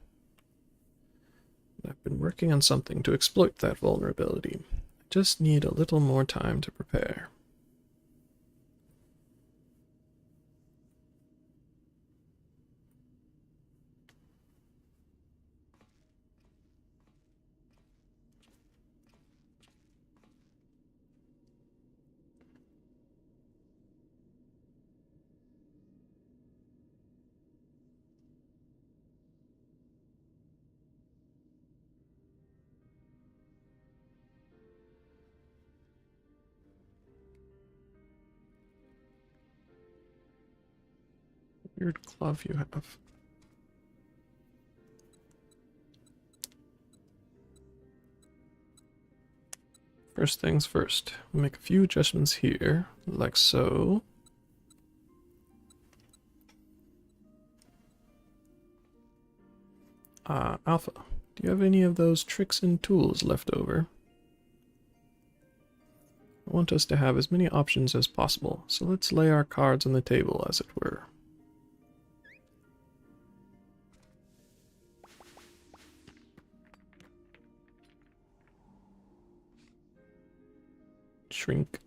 I've been working on something to exploit that vulnerability. I just need a little more time to prepare. Weird glove you have. First things first, we'll make a few adjustments here, like so. Alpha, do you have any of those tricks and tools left over? I want us to have as many options as possible, so let's lay our cards on the table, as it were. Shrink,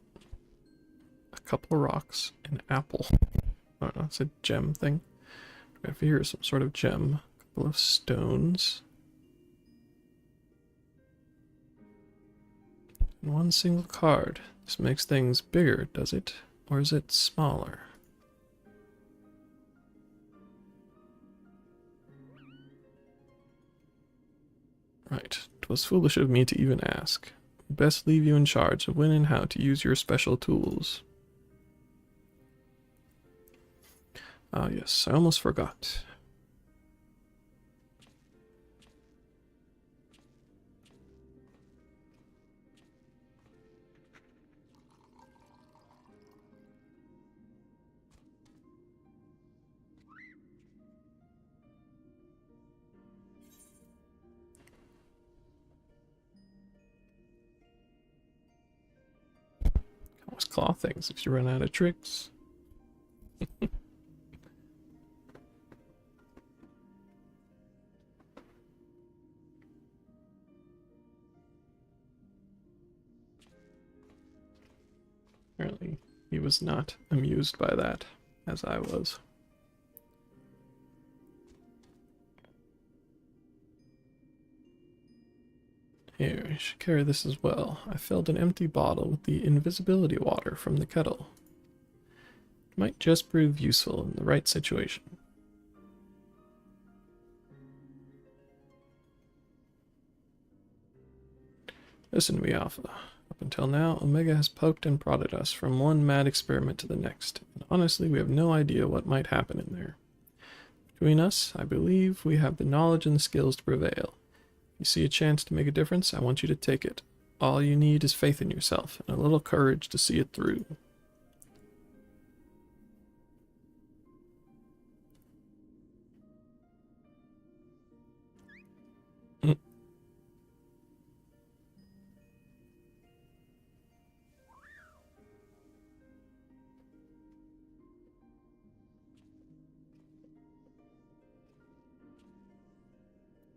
a couple of rocks, an apple. I don't know, it's a gem thing. We have here some sort of gem, a couple of stones, and one single card. This makes things bigger, does it? Or is it smaller? Right, 'twas foolish of me to even ask. Best leave you in charge of when and how to use your special tools. Ah yes, I almost forgot. Always claw things if you run out of tricks. Apparently, he was not amused by that, as I was. Here, I should carry this as well. I filled an empty bottle with the invisibility water from the kettle. It might just prove useful in the right situation. Listen to me, Alpha. Up until now, Omega has poked and prodded us from one mad experiment to the next, and honestly, we have no idea what might happen in there. Between us, I believe we have the knowledge and the skills to prevail. If You see a chance to make a difference, I want you to take it. All you need is faith in yourself and a little courage to see it through.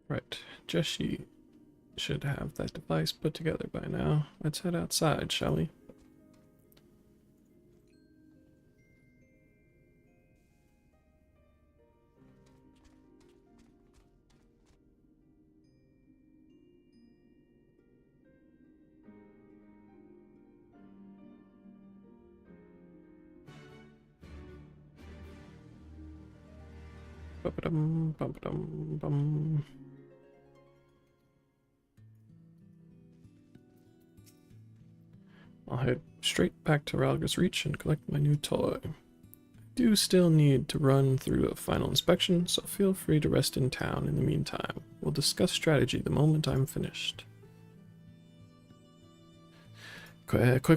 Right, Jessie should have that device put together by now. Let's head outside, shall we? Bum, bum, bum, bum. I'll head straight back to Ralgus Reach and collect my new toy. I do still need to run through a final inspection, so feel free to rest in town in the meantime. We'll discuss strategy the moment I'm finished. Quick.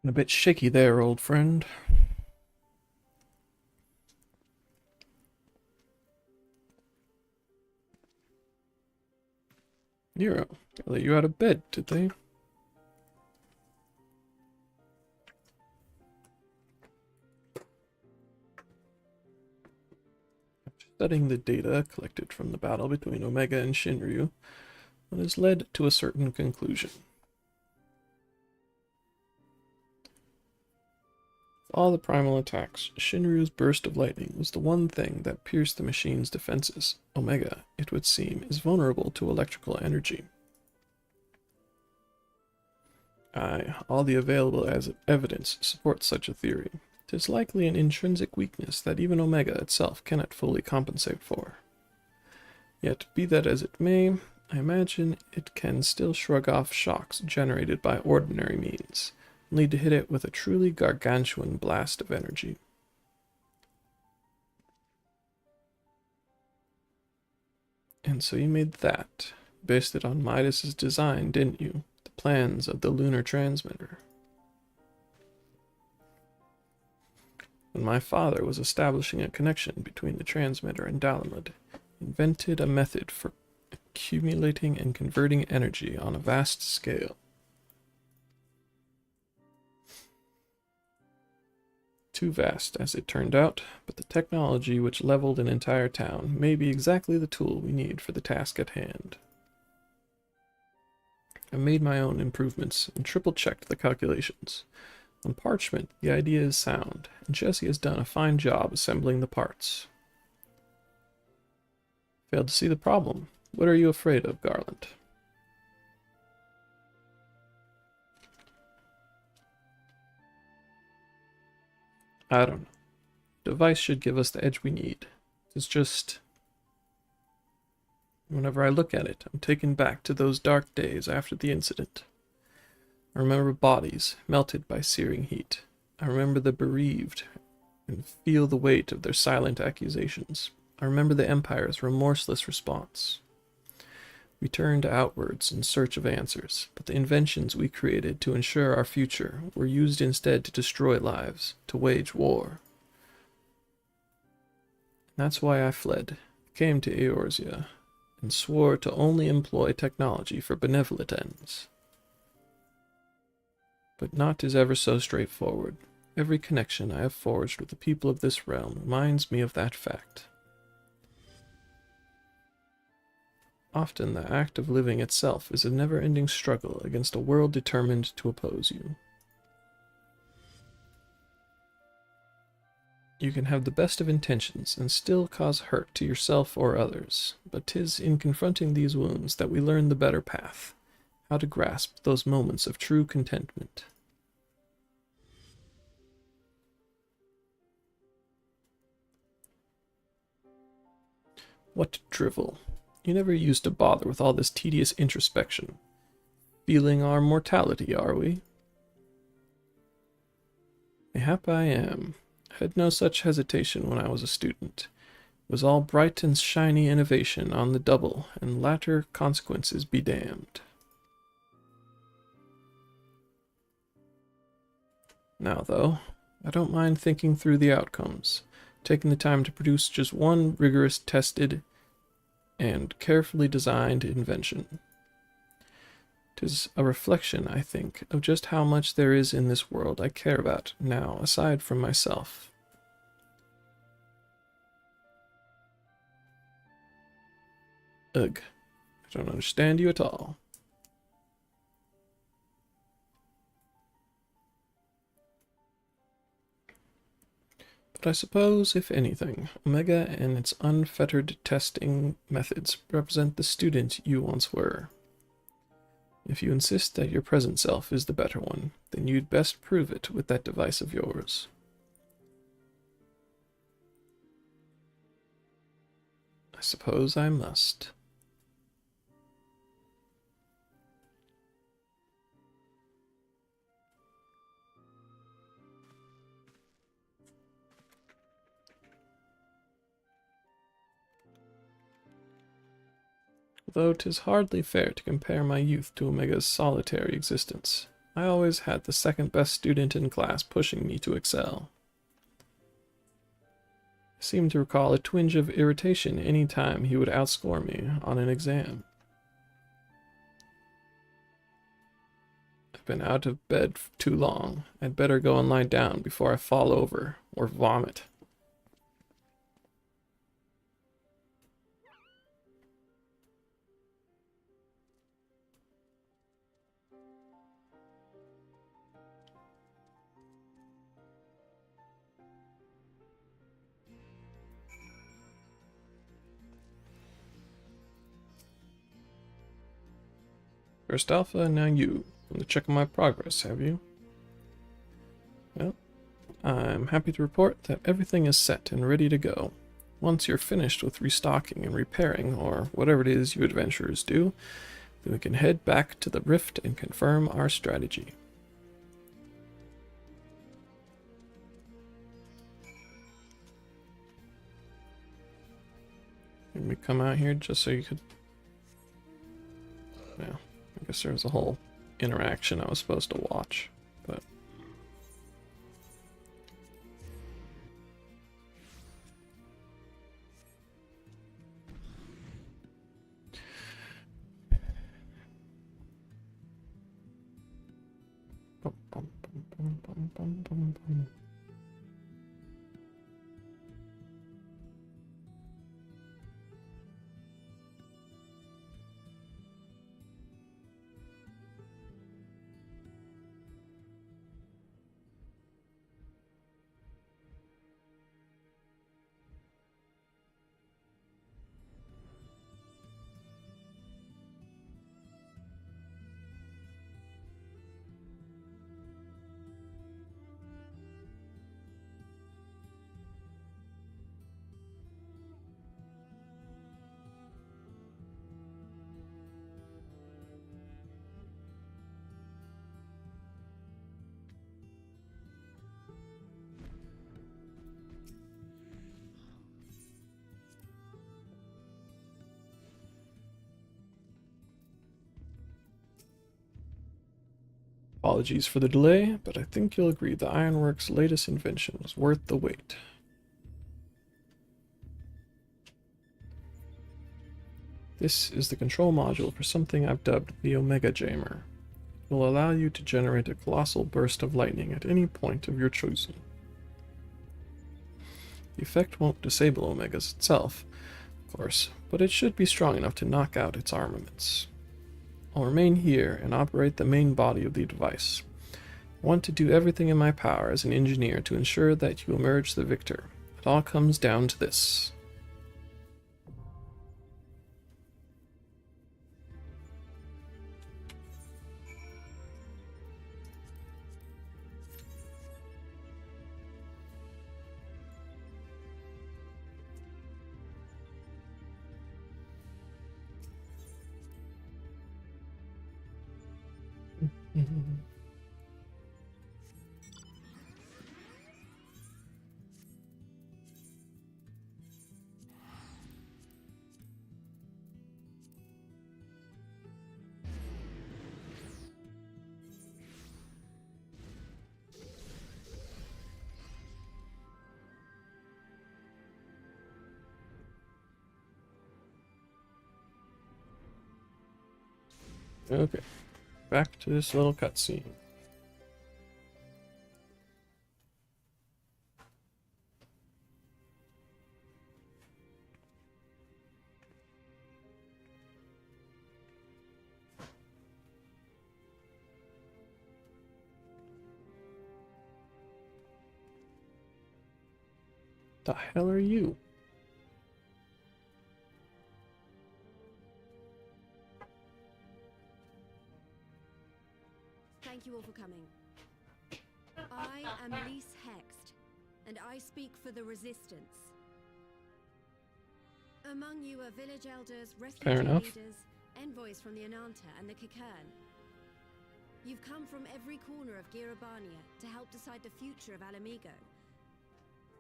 A bit shaky there, old friend. Nero, they let you out of bed, did they? After studying the data collected from the battle between Omega and Shinryu, it has led to a certain conclusion. With all the primal attacks, Shinryu's burst of lightning was the one thing that pierced the machine's defenses. Omega, it would seem, is vulnerable to electrical energy. Aye, all the available evidence supports such a theory. 'Tis likely an intrinsic weakness that even Omega itself cannot fully compensate for. Yet, be that as it may, I imagine it can still shrug off shocks generated by ordinary means, and need to hit it with a truly gargantuan blast of energy. And so you made that, based it on Midas's design, didn't you? The plans of the lunar transmitter. When my father was establishing a connection between the transmitter and Dalamud, he invented a method for accumulating and converting energy on a vast scale. Too vast, as it turned out, but the technology which leveled an entire town may be exactly the tool we need for the task at hand. I made my own improvements and triple-checked the calculations. On parchment, the idea is sound, and Jessie has done a fine job assembling the parts. Failed to see the problem. What are you afraid of, Garland? I don't know. The device should give us the edge we need. It's just... whenever I look at it, I'm taken back to those dark days after the incident. I remember bodies melted by searing heat. I remember the bereaved and feel the weight of their silent accusations. I remember the Empire's remorseless response. We turned outwards in search of answers, but the inventions we created to ensure our future were used instead to destroy lives, to wage war. And that's why I fled. came to Eorzea and swore to only employ technology for benevolent ends. But naught is ever so straightforward. Every connection I have forged with the people of this realm reminds me of that fact. Often the act of living itself is a never-ending struggle against a world determined to oppose you. You can have the best of intentions and still cause hurt to yourself or others, but 'tis in confronting these wounds that we learn the better path, how to grasp those moments of true contentment. What drivel! You never used to bother with all this tedious introspection. Feeling our mortality, are we? Mayhap I am. Had no such hesitation when I was a student. It was all bright and shiny innovation on the double, and latter consequences be damned. Now, though, I don't mind thinking through the outcomes, taking the time to produce just one rigorous, tested, and carefully designed invention. 'Tis a reflection, I think, of just how much there is in this world I care about now, aside from myself. Ugh, I don't understand you at all. But I suppose, if anything, Omega and its unfettered testing methods represent the student you once were. If you insist that your present self is the better one, then you'd best prove it with that device of yours. I suppose I must. Though 'tis hardly fair to compare my youth to Omega's solitary existence. I always had the second best student in class pushing me to excel. I seem to recall a twinge of irritation any time he would outscore me on an exam. I've been out of bed too long. I'd better go and lie down before I fall over or vomit. First Alpha, now you. Want to check on my progress, have you? Well, I'm happy to report that everything is set and ready to go. Once you're finished with restocking and repairing, or whatever it is you adventurers do, then we can head back to the Rift and confirm our strategy. Can we come out here just so you could... Yeah. I guess there was a whole interaction I was supposed to watch, but... Bum, bum, bum, bum, bum, bum, bum, bum. Apologies for the delay, but I think you'll agree the Ironworks' latest invention was worth the wait. This is the control module for something I've dubbed the Omega Jammer. It will allow you to generate a colossal burst of lightning at any point of your choosing. The effect won't disable Omegas itself, of course, but it should be strong enough to knock out its armaments. I'll remain here and operate the main body of the device. I want to do everything in my power as an engineer to ensure that you emerge the victor. It all comes down to this. Okay, back to this little cutscene. The hell are you? Thank you all for coming. I am Lise Hext, and I speak for the Resistance. Among you are village elders, refugee leaders, envoys from the Ananta and the Kikern. You've come from every corner of Girabania to help decide the future of Alamigo.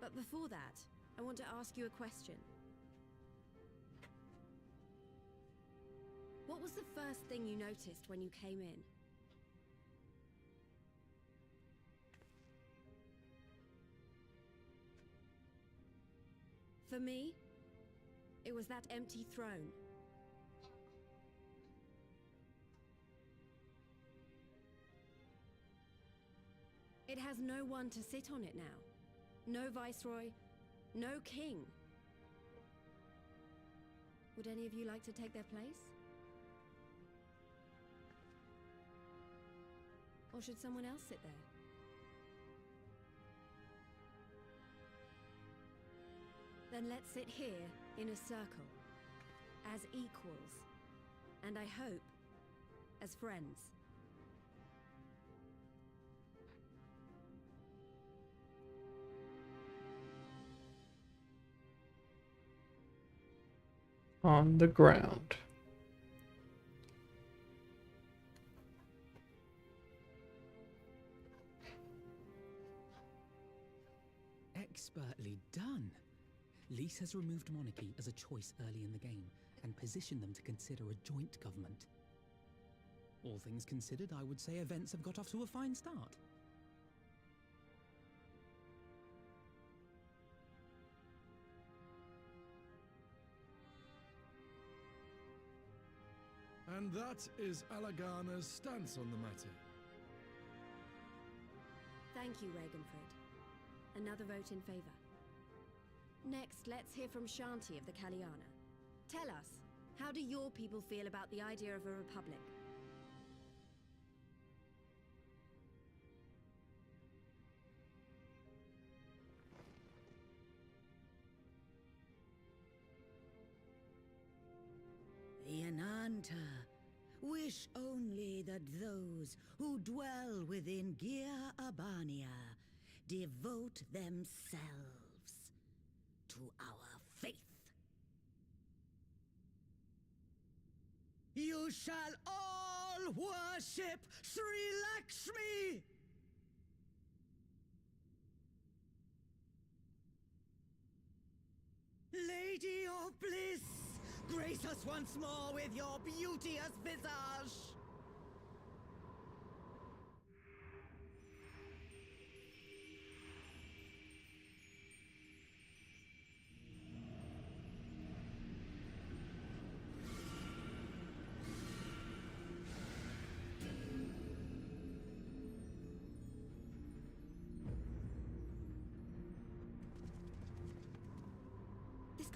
But before that, I want to ask you a question. What was the first thing you noticed when you came in? For me, it was that empty throne. It has no one to sit on it now. No viceroy, no king. Would any of you like to take their place? Or should someone else sit there? Then let's sit here in a circle, as equals, and I hope, as friends. On the ground. Expertly done. Lise has removed monarchy as a choice early in the game and positioned them to consider a joint government. All things considered, I would say events have got off to a fine start. And that is Alagana's stance on the matter. Thank you, Ragenfrid. Another vote in favor. Next, let's hear from Shanti of the Kaliana. Tell us, how do your people feel about the idea of a republic? The Ananta wish only that those who dwell within Gir Abania devote themselves to our faith. You shall all worship Sri Lakshmi! Lady of Bliss, grace us once more with your beauteous visage!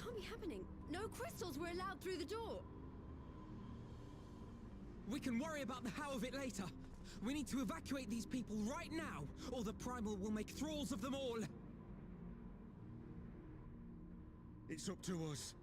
can't be happening. No crystals were allowed through the door. We can worry about the how of it later. We need to evacuate these people right now, or the Primal will make thralls of them all. It's up to us.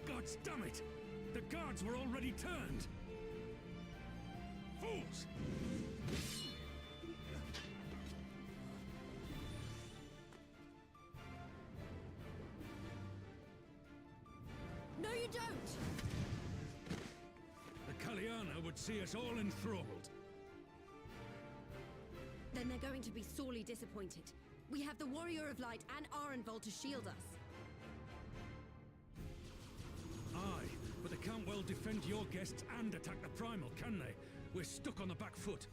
Gods damn it! The guards were already turned! Fools! No, you don't! The Kaliana would see us all enthralled. Then they're going to be sorely disappointed. We have the Warrior of Light and Arenvald to shield us. Aye, but they can't well defend your guests and attack the Primal, can they? We're stuck on the back foot.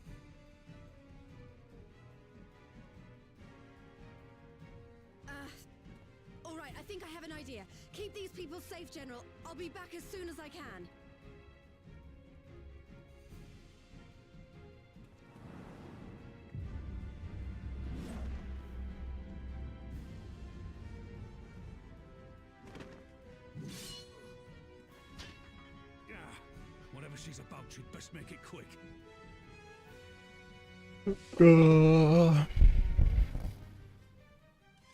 All right, I think I have an idea. Keep these people safe, General. I'll be back as soon as I can. Whatever she's about, she'd best make it quick.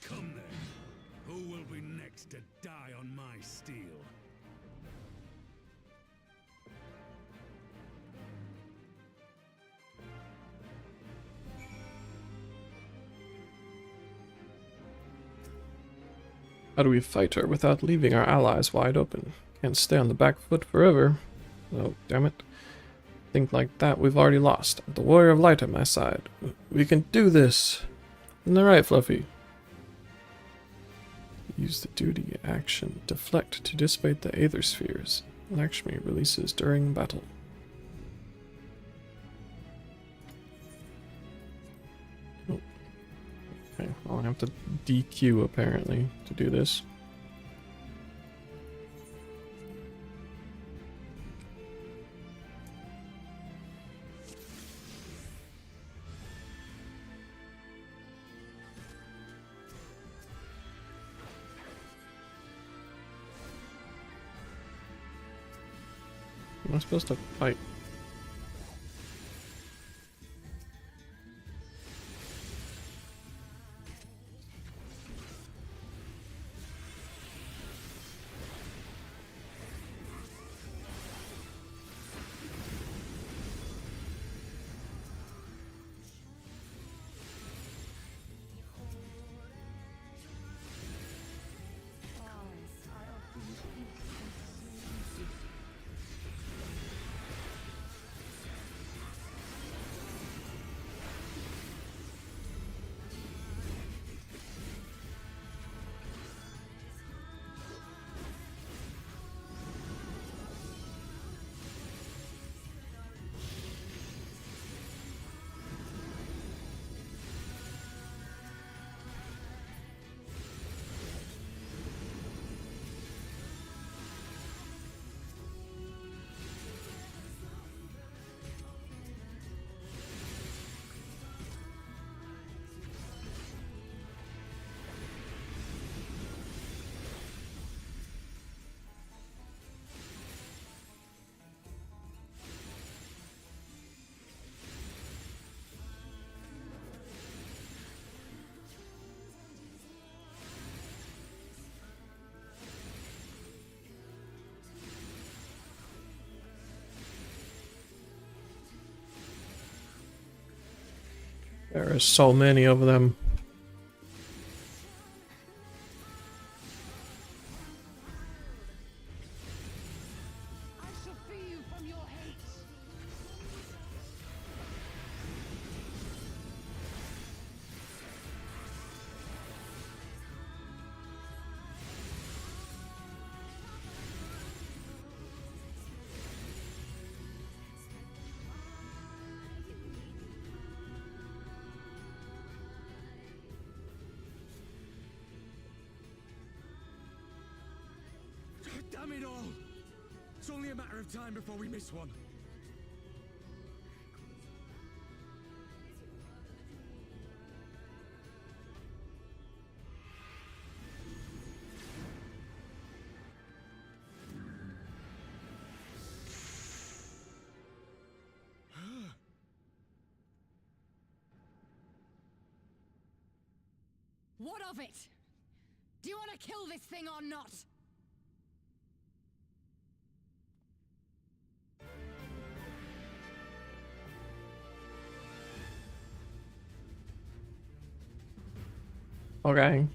Come then. Who will be next to die on my steel? How do we fight her without leaving our allies wide open? Can't stay on the back foot forever. Oh, damn it. Think like that, we've already lost. The Warrior of Light at my side. We can do this. Isn't that right, Fluffy? Use the duty action. Deflect to dissipate the Aether Spheres. Lakshmi releases during battle. Oh. Okay, I'll have to DQ apparently to do this. Am I supposed to fight? There are so many of them. I shall free you from your hate. Damn it all! It's only a matter of time before we miss one. What of it? Do you want to kill this thing or not? Okay.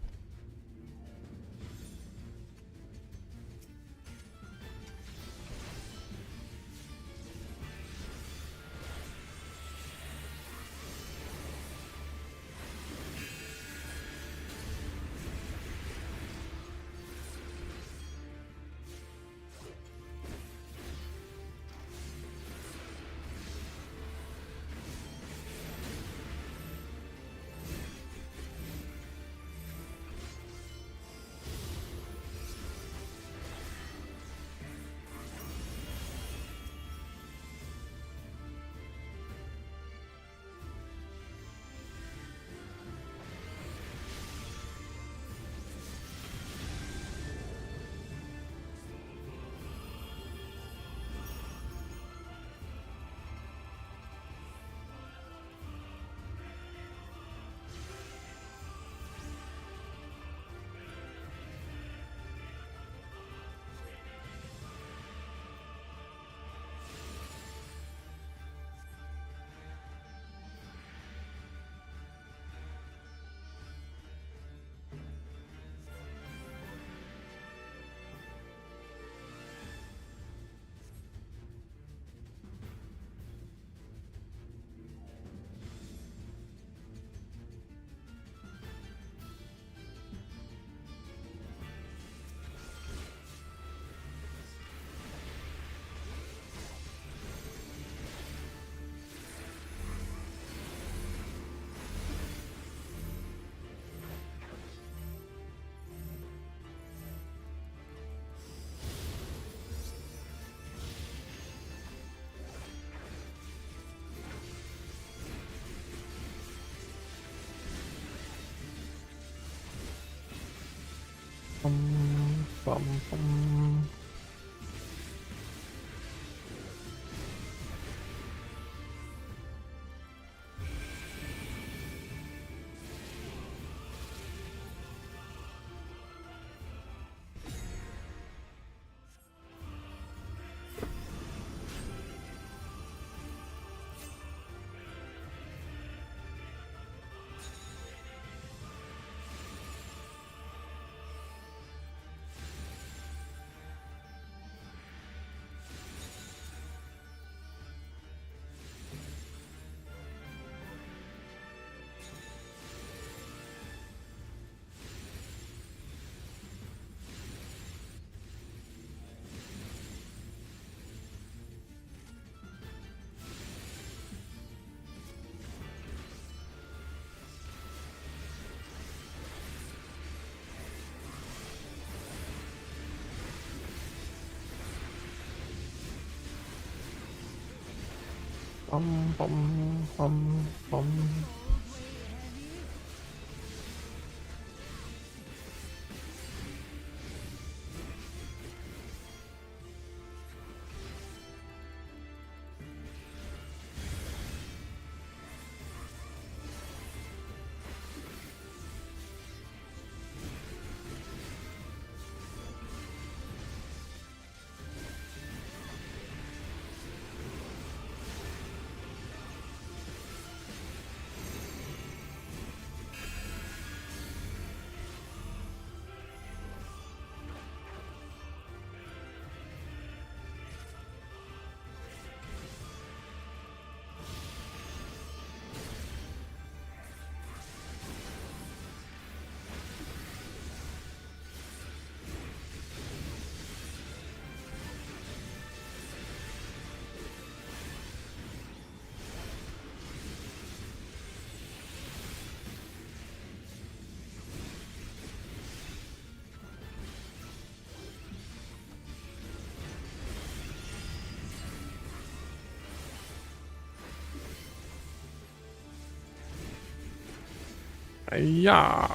Bum, bum. Bum, bum, bum, bum. Yeah.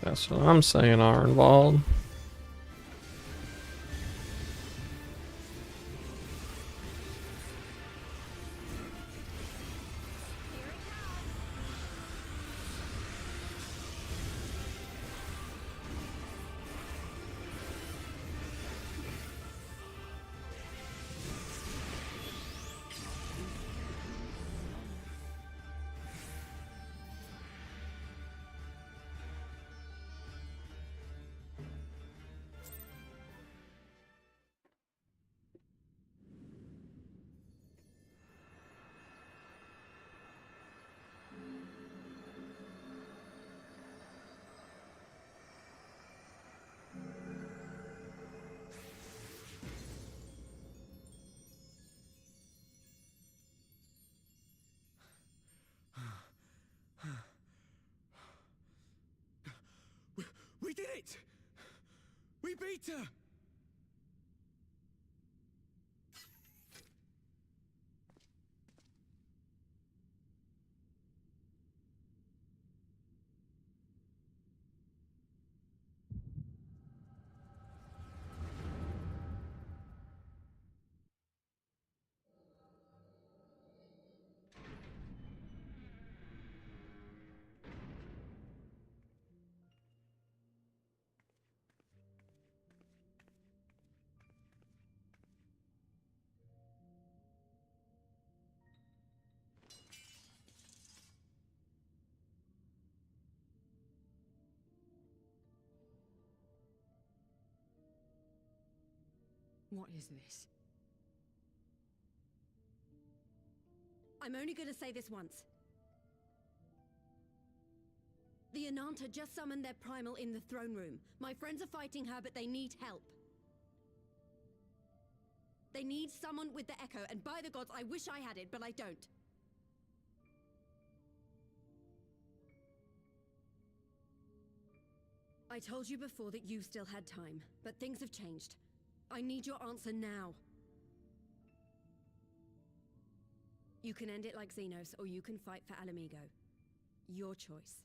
That's what I'm saying, Arnvald. We did it! We beat her! What is this? I'm only going to say this once. The Ananta just summoned their primal in the throne room. My friends are fighting her, but they need help. They need someone with the Echo, and by the gods, I wish I had it, but I don't. I told you before that you still had time, but things have changed. I need your answer now. You can end it like Xenos, or you can fight for Alamigo. Your choice.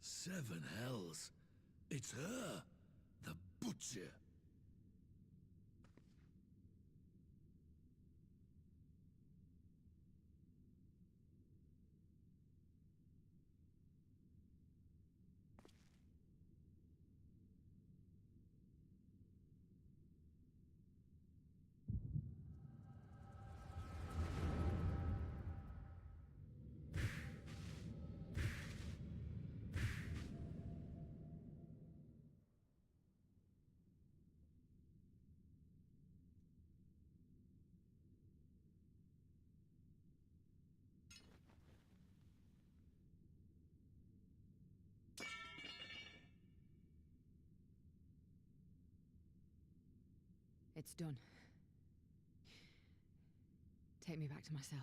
Seven hells. It's her, the Butcher. It's done. Take me back to my cell.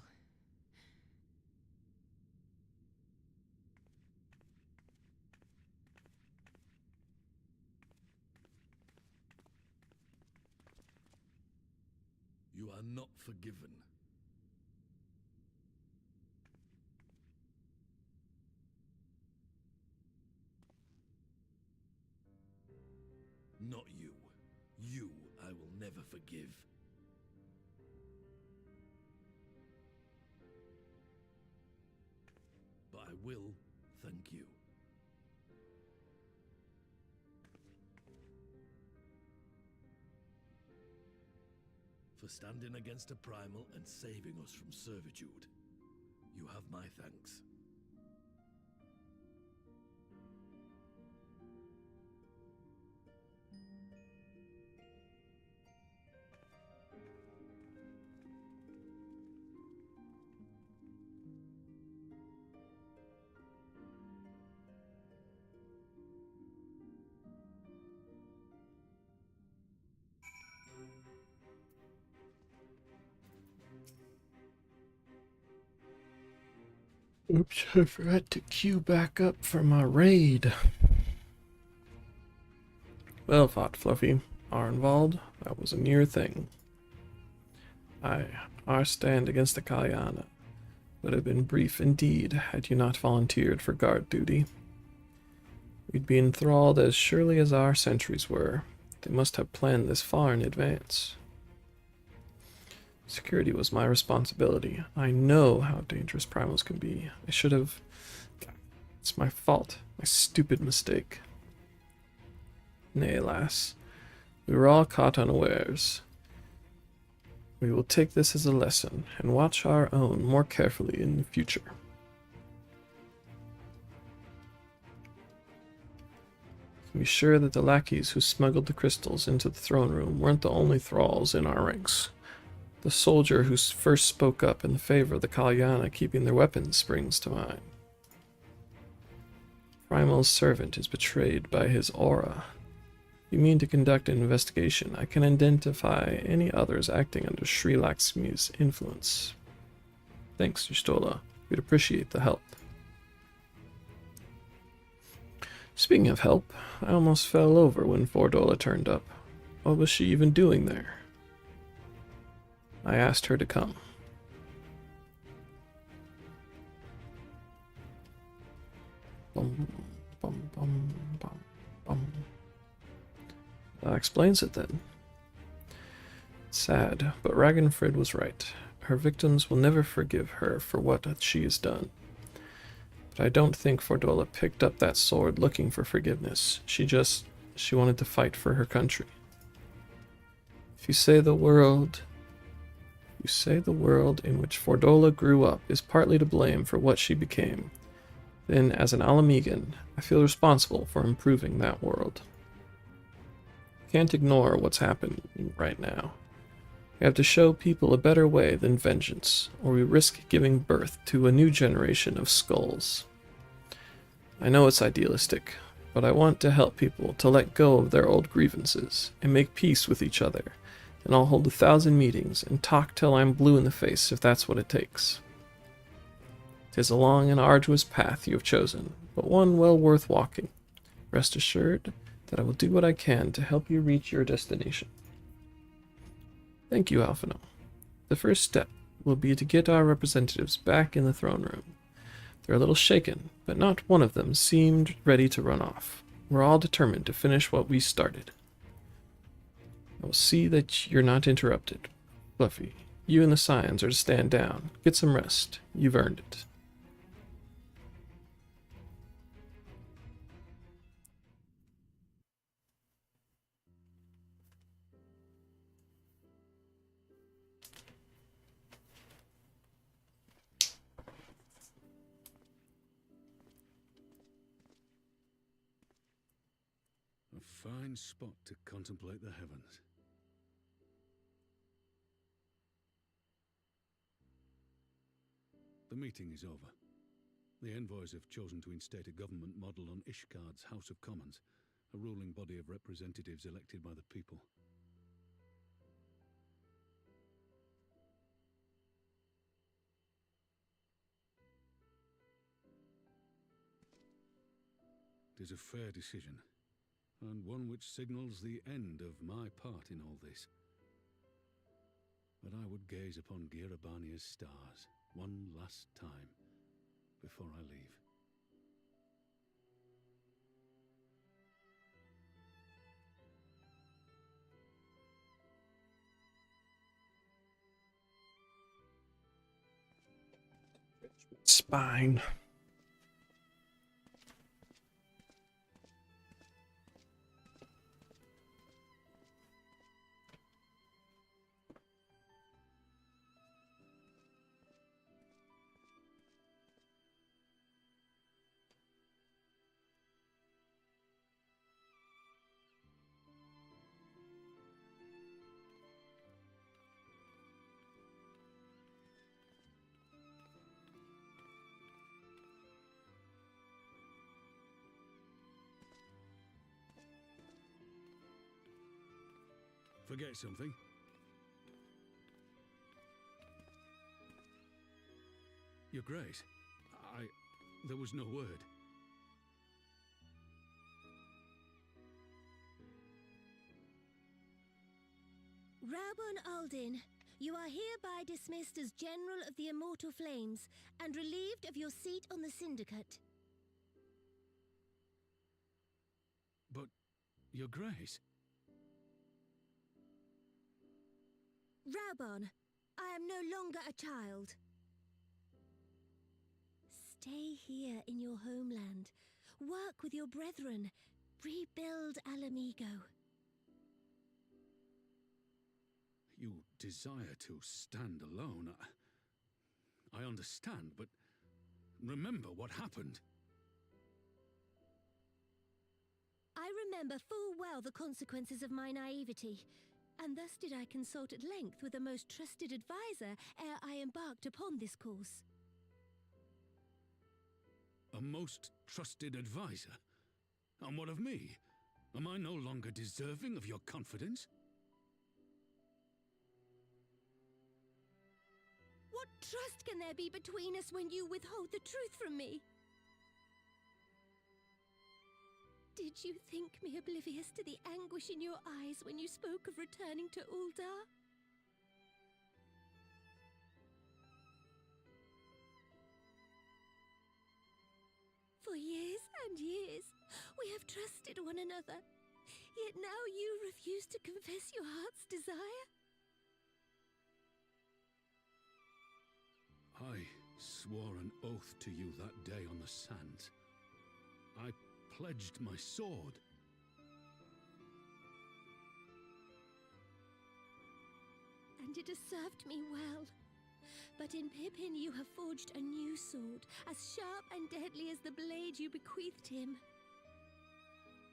You are not forgiven. Not you. You I will never forgive. But I will thank you. For standing against a primal and saving us from servitude. You have my thanks. Oops, I forgot to queue back up for my raid. Well fought, Fluffy. Arnvald, that was a near thing. Our stand against the Kalyana would have been brief indeed had you not volunteered for guard duty. We'd be enthralled as surely as our sentries were. They must have planned this far in advance. Security was my responsibility. I know how dangerous primals can be. I should have... It's my fault. My stupid mistake. Nay, alas. We were all caught unawares. We will take this as a lesson, and watch our own more carefully in the future. Be sure that the lackeys who smuggled the crystals into the throne room weren't the only thralls in our ranks. The soldier who first spoke up in favor of the Kalyana keeping their weapons springs to mind. Primal's servant is betrayed by his aura. If you mean to conduct an investigation, I can identify any others acting under Sri Lakshmi's influence. Thanks, Y'shtola. We'd appreciate the help. Speaking of help, I almost fell over when Fordola turned up. What was she even doing there? I asked her to come. Bum, bum, bum, bum, bum. That explains it then. Sad, but Ragnfrid was right. Her victims will never forgive her for what she has done. But I don't think Fordola picked up that sword looking for forgiveness. She wanted to fight for her country. If you say the world in which Fordola grew up is partly to blame for what she became, then as an Ala Mhigan, I feel responsible for improving that world. Can't ignore what's happening right now. We have to show people a better way than vengeance, or we risk giving birth to a new generation of skulls. I know it's idealistic, but I want to help people to let go of their old grievances and make peace with each other, and I'll hold 1,000 meetings and talk till I'm blue in the face if that's what it takes. 'Tis a long and arduous path you have chosen, but one well worth walking. Rest assured that I will do what I can to help you reach your destination. Thank you, Alphinaud. The first step will be to get our representatives back in the throne room. They're a little shaken, but not one of them seemed ready to run off. We're all determined to finish what we started. I will see that you're not interrupted. Fluffy, you and the Scions are to stand down. Get some rest. You've earned it. A fine spot to contemplate the heavens. The meeting is over. The envoys have chosen to instate a government model on Ishgard's House of Commons, a ruling body of representatives elected by the people. It is a fair decision, and one which signals the end of my part in all this. But I would gaze upon Girabania's stars one last time before I leave. spine. Forget something? Your Grace, there was no word. Raubon Aldin, you are hereby dismissed as General of the Immortal Flames and relieved of your seat on the Syndicate. But, Your Grace... Raubon, I am no longer a child. Stay here in your homeland. Work with your brethren. Rebuild Alamigo. You desire to stand alone. I understand, but remember what happened. I remember full well the consequences of my naivety, and thus did I consult at length with a most trusted advisor ere I embarked upon this course. A most trusted advisor? And what of me? Am I no longer deserving of your confidence? What trust can there be between us when you withhold the truth from me? Did you think me oblivious to the anguish in your eyes when you spoke of returning to Ul'dah? For years and years, we have trusted one another. Yet now you refuse to confess your heart's desire? I swore an oath to you that day on the sands. I pledged my sword. And it has served me well. But in Pippin you have forged a new sword, as sharp and deadly as the blade you bequeathed him.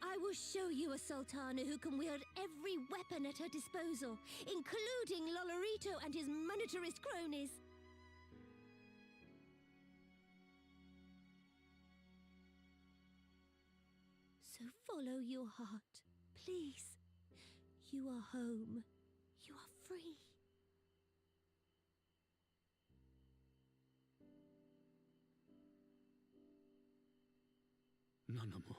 I will show you a Sultana who can wield every weapon at her disposal, including Lolorito and his monetarist cronies. So follow your heart, please. You are home. You are free. Nanamo.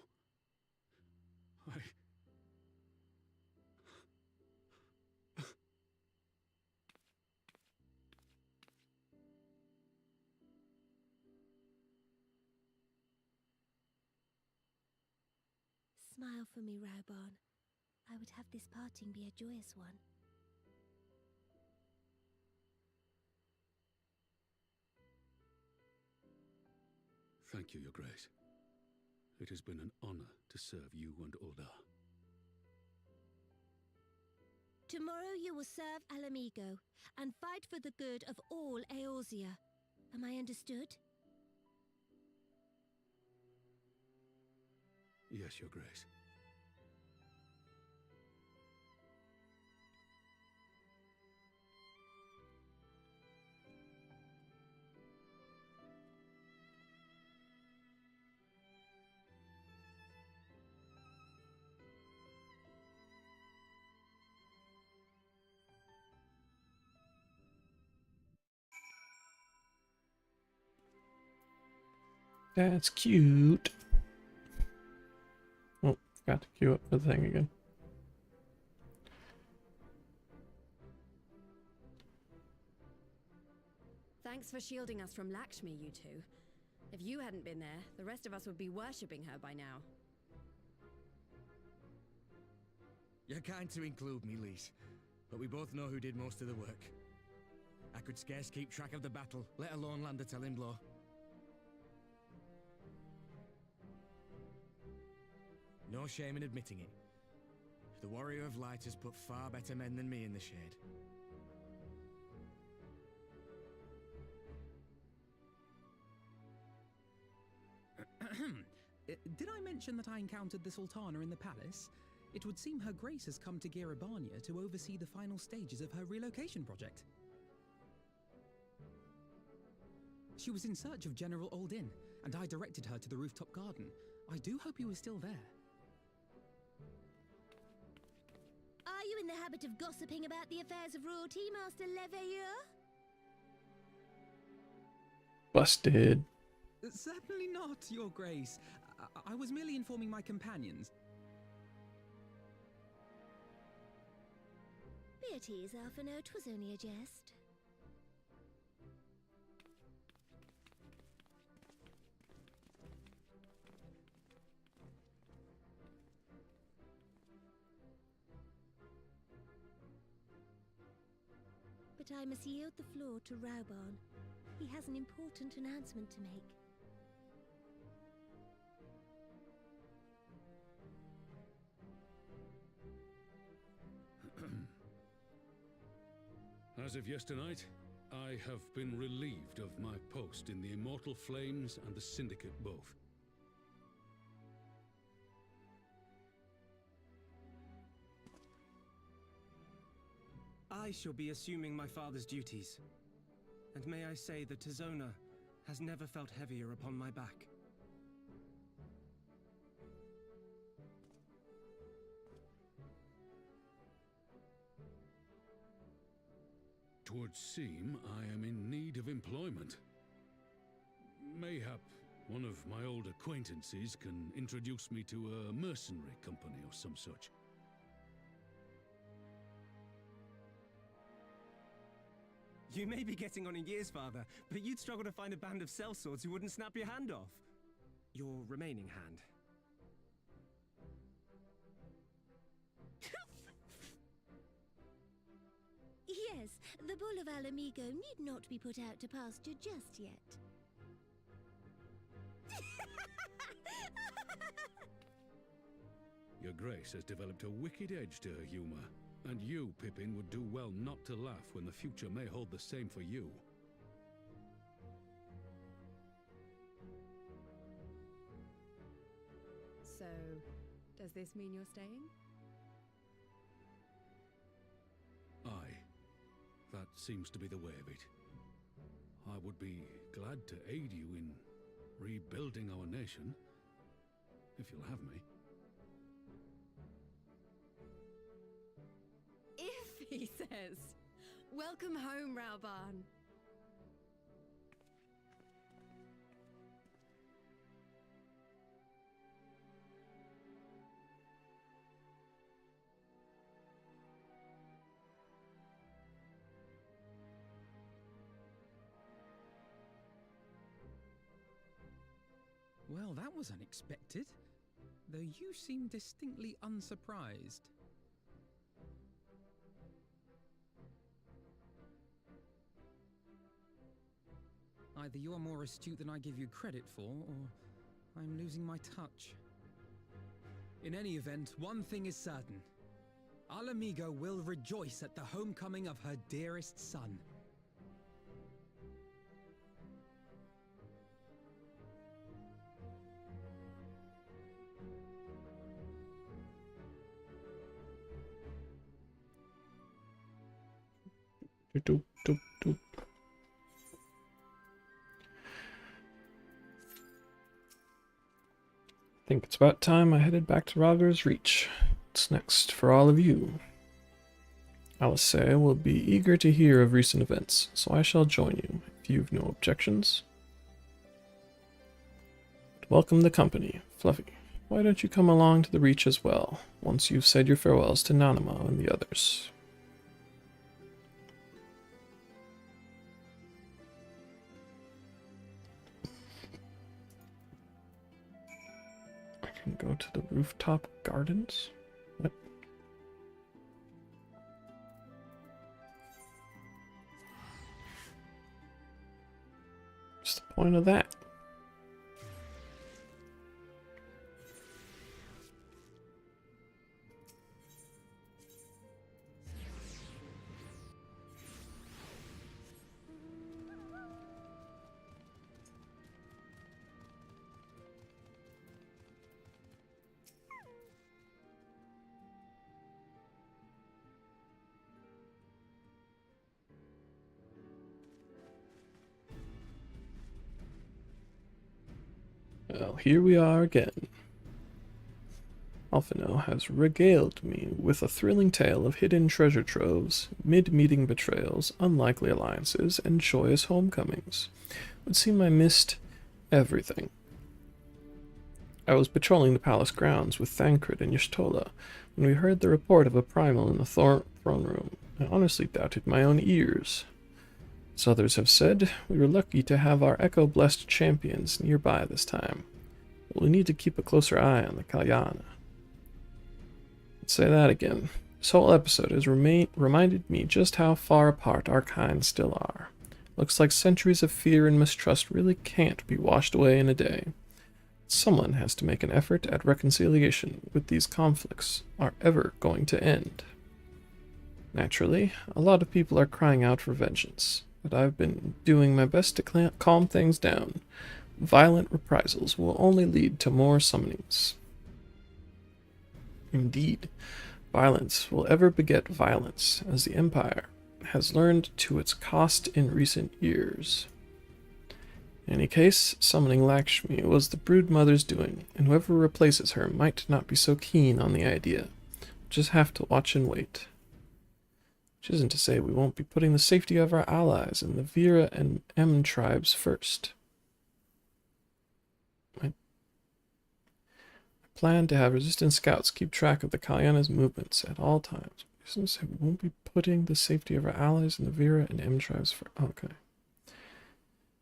Smile for me, Raubon. I would have this parting be a joyous one. Thank you, Your Grace. It has been an honor to serve you and Ul'dah. Tomorrow you will serve Alamigo and fight for the good of all Eorzea. Am I understood? Yes, Your Grace. That's cute. Oh, forgot to queue up the thing again. Thanks for shielding us from Lakshmi, you two. If you hadn't been there, the rest of us would be worshipping her by now. You're kind to include me, Lise, but we both know who did most of the work. I could scarce keep track of the battle, let alone land a telling blow. No shame in admitting it. The Warrior of Light has put far better men than me in the shade. Did I mention that I encountered the Sultana in the palace? It would seem Her Grace has come to Girabania to oversee the final stages of her relocation project. She was in search of General Oldin, and I directed her to the rooftop garden. I do hope you are still there. Are you in the habit of gossiping about the affairs of royalty, Master Leveilleur? Busted. Certainly not, Your Grace. I was merely informing my companions. Beatrice, Alphino, 'twas only a jest. But I must yield the floor to Raubarn. He has an important announcement to make. As of yesternight, I have been relieved of my post in the Immortal Flames and the Syndicate both. I shall be assuming my father's duties. And may I say that Tizona has never felt heavier upon my back. Twould seem I am in need of employment. Mayhap one of my old acquaintances can introduce me to a mercenary company or some such. You may be getting on in years, father, but you'd struggle to find a band of sellswords who wouldn't snap your hand off. Your remaining hand. Yes, the Bull of Alamigo need not be put out to pasture just yet. Your Grace has developed a wicked edge to her humor, and you, Pippin, would do well not to laugh when the future may hold the same for you. So, does this mean you're staying? Aye. That seems to be the way of it. I would be glad to aid you in rebuilding our nation, if you'll have me. If, he says. Welcome home, Raubarn. Well, that was unexpected, though you seem distinctly unsurprised. Either you are more astute than I give you credit for, or I'm losing my touch. In any event, one thing is certain. Alamigo will rejoice at the homecoming of her dearest son. Doop, doop, doop. I think it's about time I headed back to Raglar's Reach. What's next for all of you? Alice will be eager to hear of recent events, so I shall join you if you've no objections. Welcome the company, Fluffy. Why don't you come along to the Reach as well, once you've said your farewells to Nanamo and the others? I can go to the rooftop gardens? What? What's the point of that? Well, here we are again. Alphino has regaled me with a thrilling tale of hidden treasure troves, mid-meeting betrayals, unlikely alliances, and joyous homecomings. It would seem I missed everything. I was patrolling the palace grounds with Thancred and Y'shtola when we heard the report of a primal in the throne room. I honestly doubted my own ears. As others have said, we were lucky to have our echo-blessed champions nearby this time. But we need to keep a closer eye on the Kalyana. Let's say that again. This whole episode has reminded me just how far apart our kind still are. Looks like centuries of fear and mistrust really can't be washed away in a day. Someone has to make an effort at reconciliation if these conflicts are ever going to end. Naturally, a lot of people are crying out for vengeance, but I've been doing my best to calm things down. Violent reprisals will only lead to more summonings. Indeed, violence will ever beget violence, as the Empire has learned to its cost in recent years. In any case, summoning Lakshmi was the Broodmother's doing, and whoever replaces her might not be so keen on the idea. Just have to watch and wait. Which isn't to say we won't be putting the safety of our allies and the Vera and M tribes first. I plan to have resistance scouts keep track of the Kalyana's movements at all times. Isn't to say we won't be putting the safety of our allies and the Vera and M tribes first. Okay.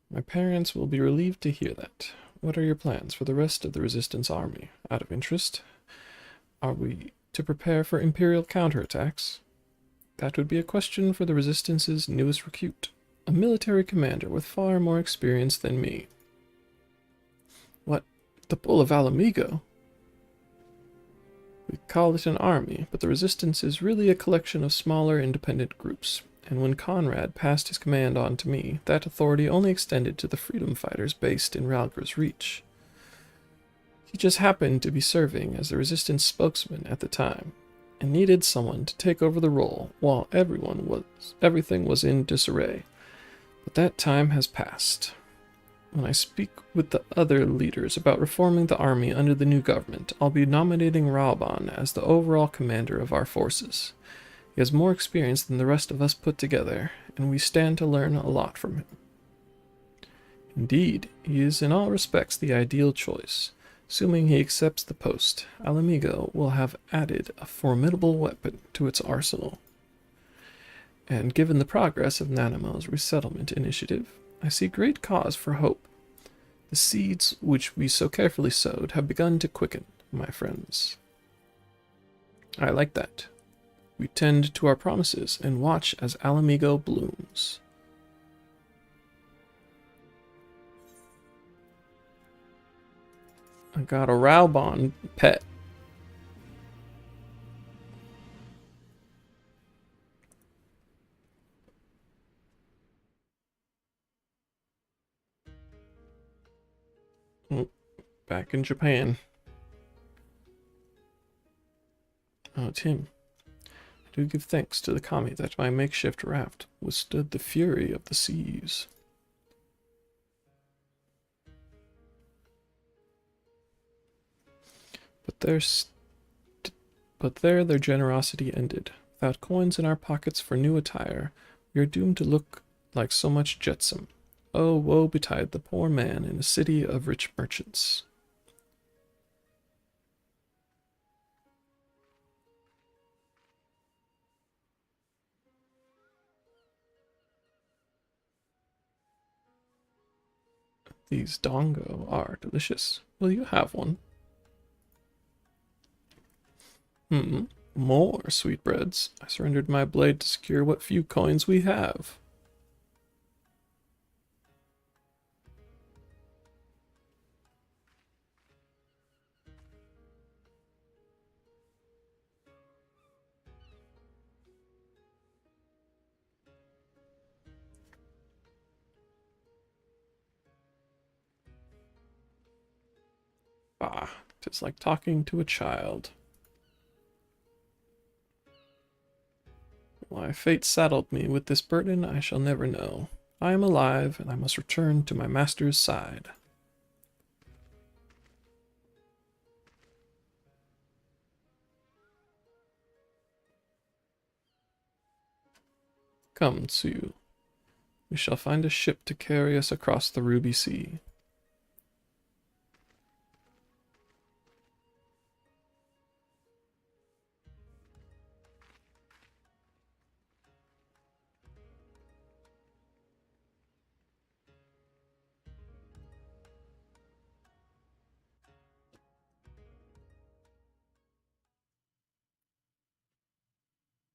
My parents will be relieved to hear that. What are your plans for the rest of the Resistance army? Out of interest, are we to prepare for Imperial counterattacks? That would be a question for the Resistance's newest recruit, a military commander with far more experience than me. What? The Bull of Alamigo? We call it an army, but the Resistance is really a collection of smaller independent groups. And when Conrad passed his command on to me, that authority only extended to the freedom fighters based in Ralgra's Reach. He just happened to be serving as the Resistance spokesman at the time, and needed someone to take over the role while everything was in disarray. But that time has passed. When I speak with the other leaders about reforming the army under the new government, I'll be nominating Ralban as the overall commander of our forces. He has more experience than the rest of us put together, and we stand to learn a lot from him. Indeed, he is in all respects the ideal choice. Assuming he accepts the post, Alamigo will have added a formidable weapon to its arsenal. And given the progress of Nanamo's resettlement initiative, I see great cause for hope. The seeds which we so carefully sowed have begun to quicken, my friends. I like that. We tend to our promises and watch as Alamigo blooms. I got a Ralban pet. Oh, back in Japan. Oh, Tim. I do give thanks to the kami that my makeshift raft withstood the fury of the seas. But there their generosity ended. Without coins in our pockets for new attire, we are doomed to look like so much jetsam. Oh, woe betide the poor man in a city of rich merchants. These dongo are delicious. Will you have one? More sweetbreads. I surrendered my blade to secure what few coins we have. Ah, 'tis like talking to a child. Why fate saddled me with this burden, I shall never know. I am alive, and I must return to my master's side. Come, Tsu. We shall find a ship to carry us across the Ruby Sea.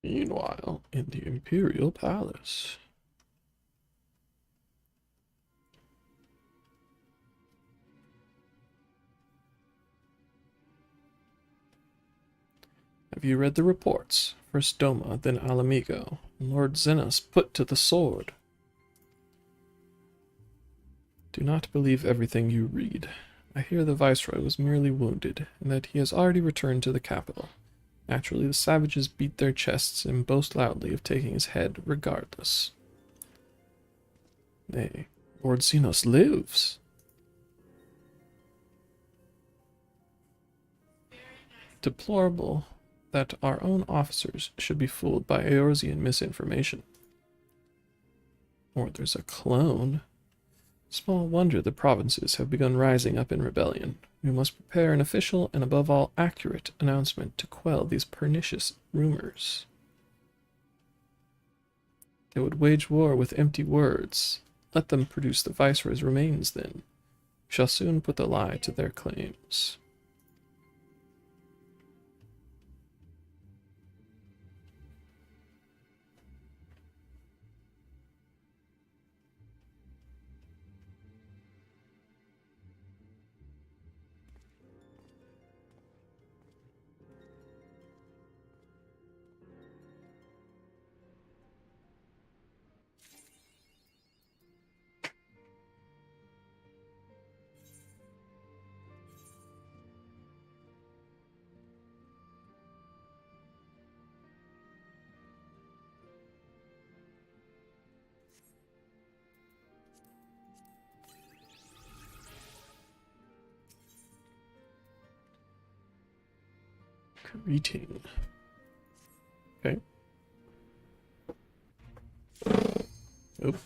Meanwhile, in the Imperial Palace. Have you read the reports? First Doma, then Alamigo, and Lord Zenos put to the sword. Do not believe everything you read. I hear the Viceroy was merely wounded, and that he has already returned to the capital. Naturally, the savages beat their chests and boast loudly of taking his head, regardless. Nay, Lord Zenos lives. Deplorable that our own officers should be fooled by Eorzean misinformation. Or there's a clone. Small wonder the provinces have begun rising up in rebellion. We must prepare an official and above all accurate announcement to quell these pernicious rumors. They would wage war with empty words. Let them produce the Viceroy's remains then. We shall soon put the lie to their claims. Greeting. Okay. Oop.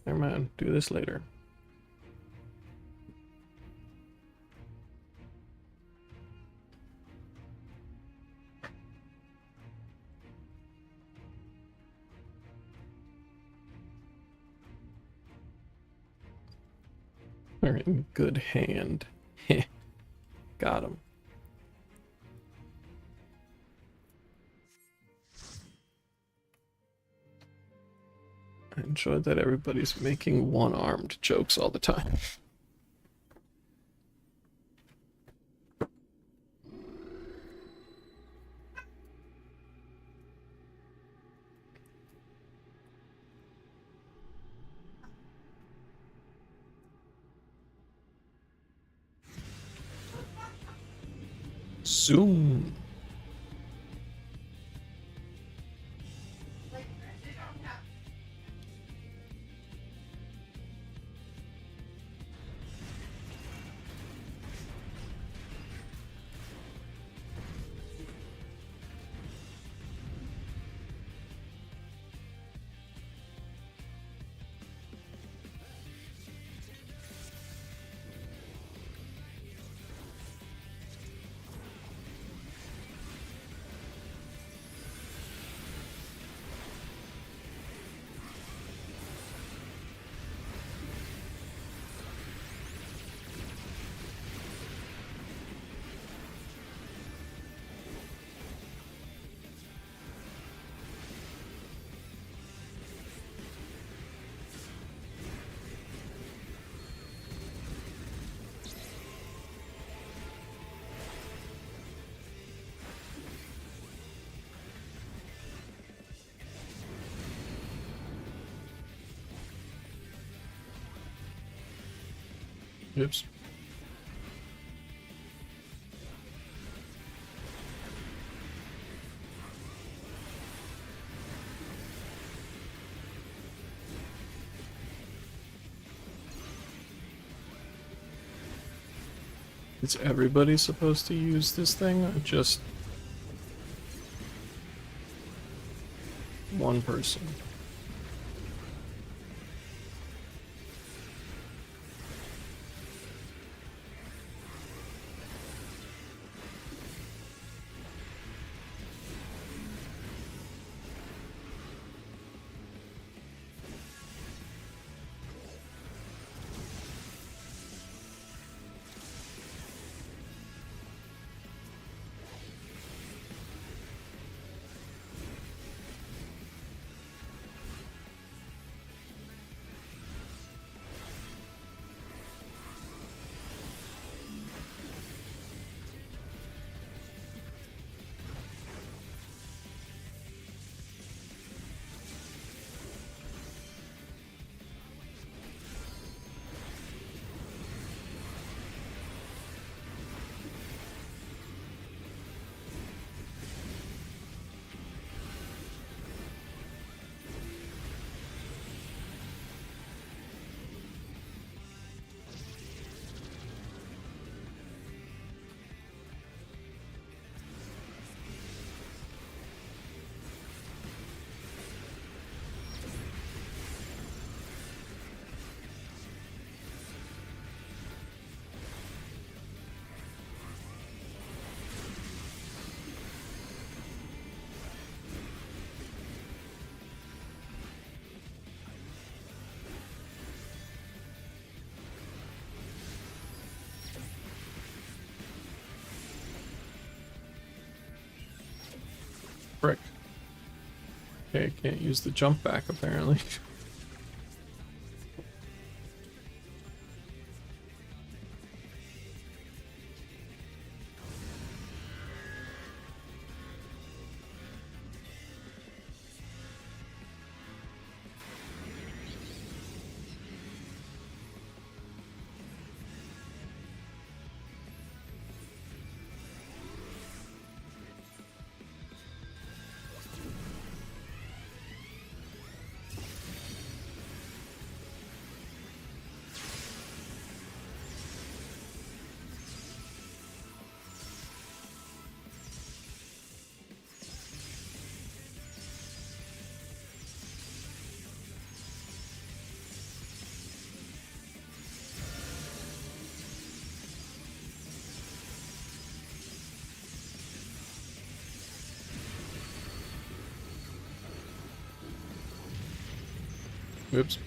Never mind. Do this later. They're in good hand. Got him. I enjoy that everybody's making one-armed jokes all the time. Zoom. Oops. Is everybody supposed to use this thing, or just one person? Okay, I can't use the jump back apparently. Whoops.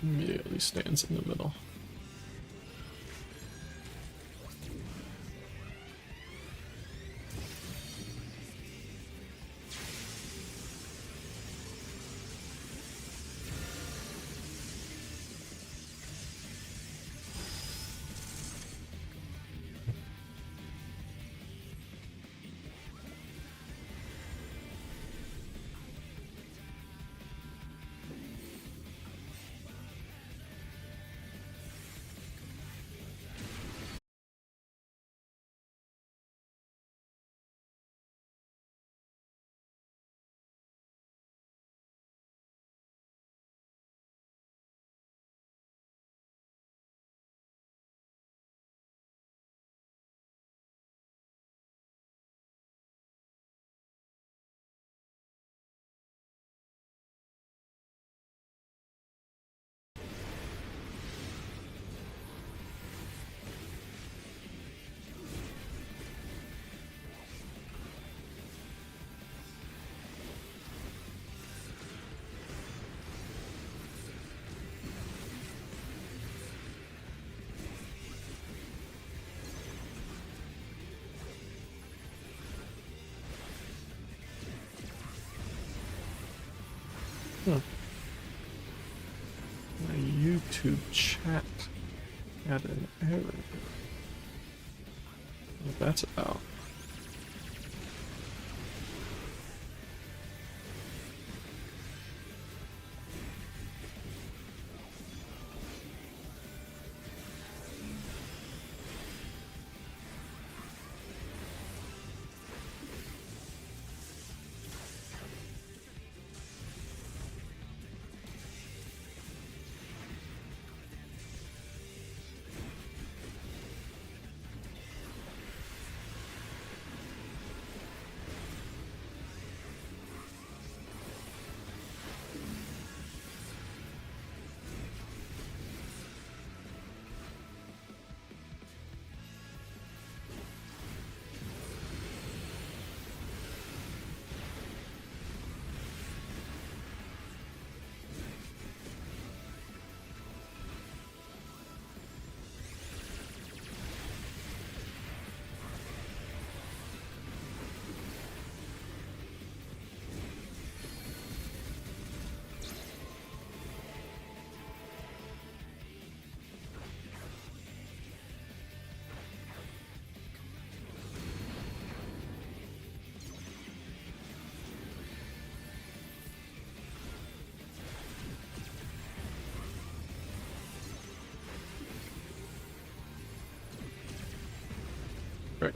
Immediately stands in the middle. Huh. My YouTube chat had an error. What that's about. Right.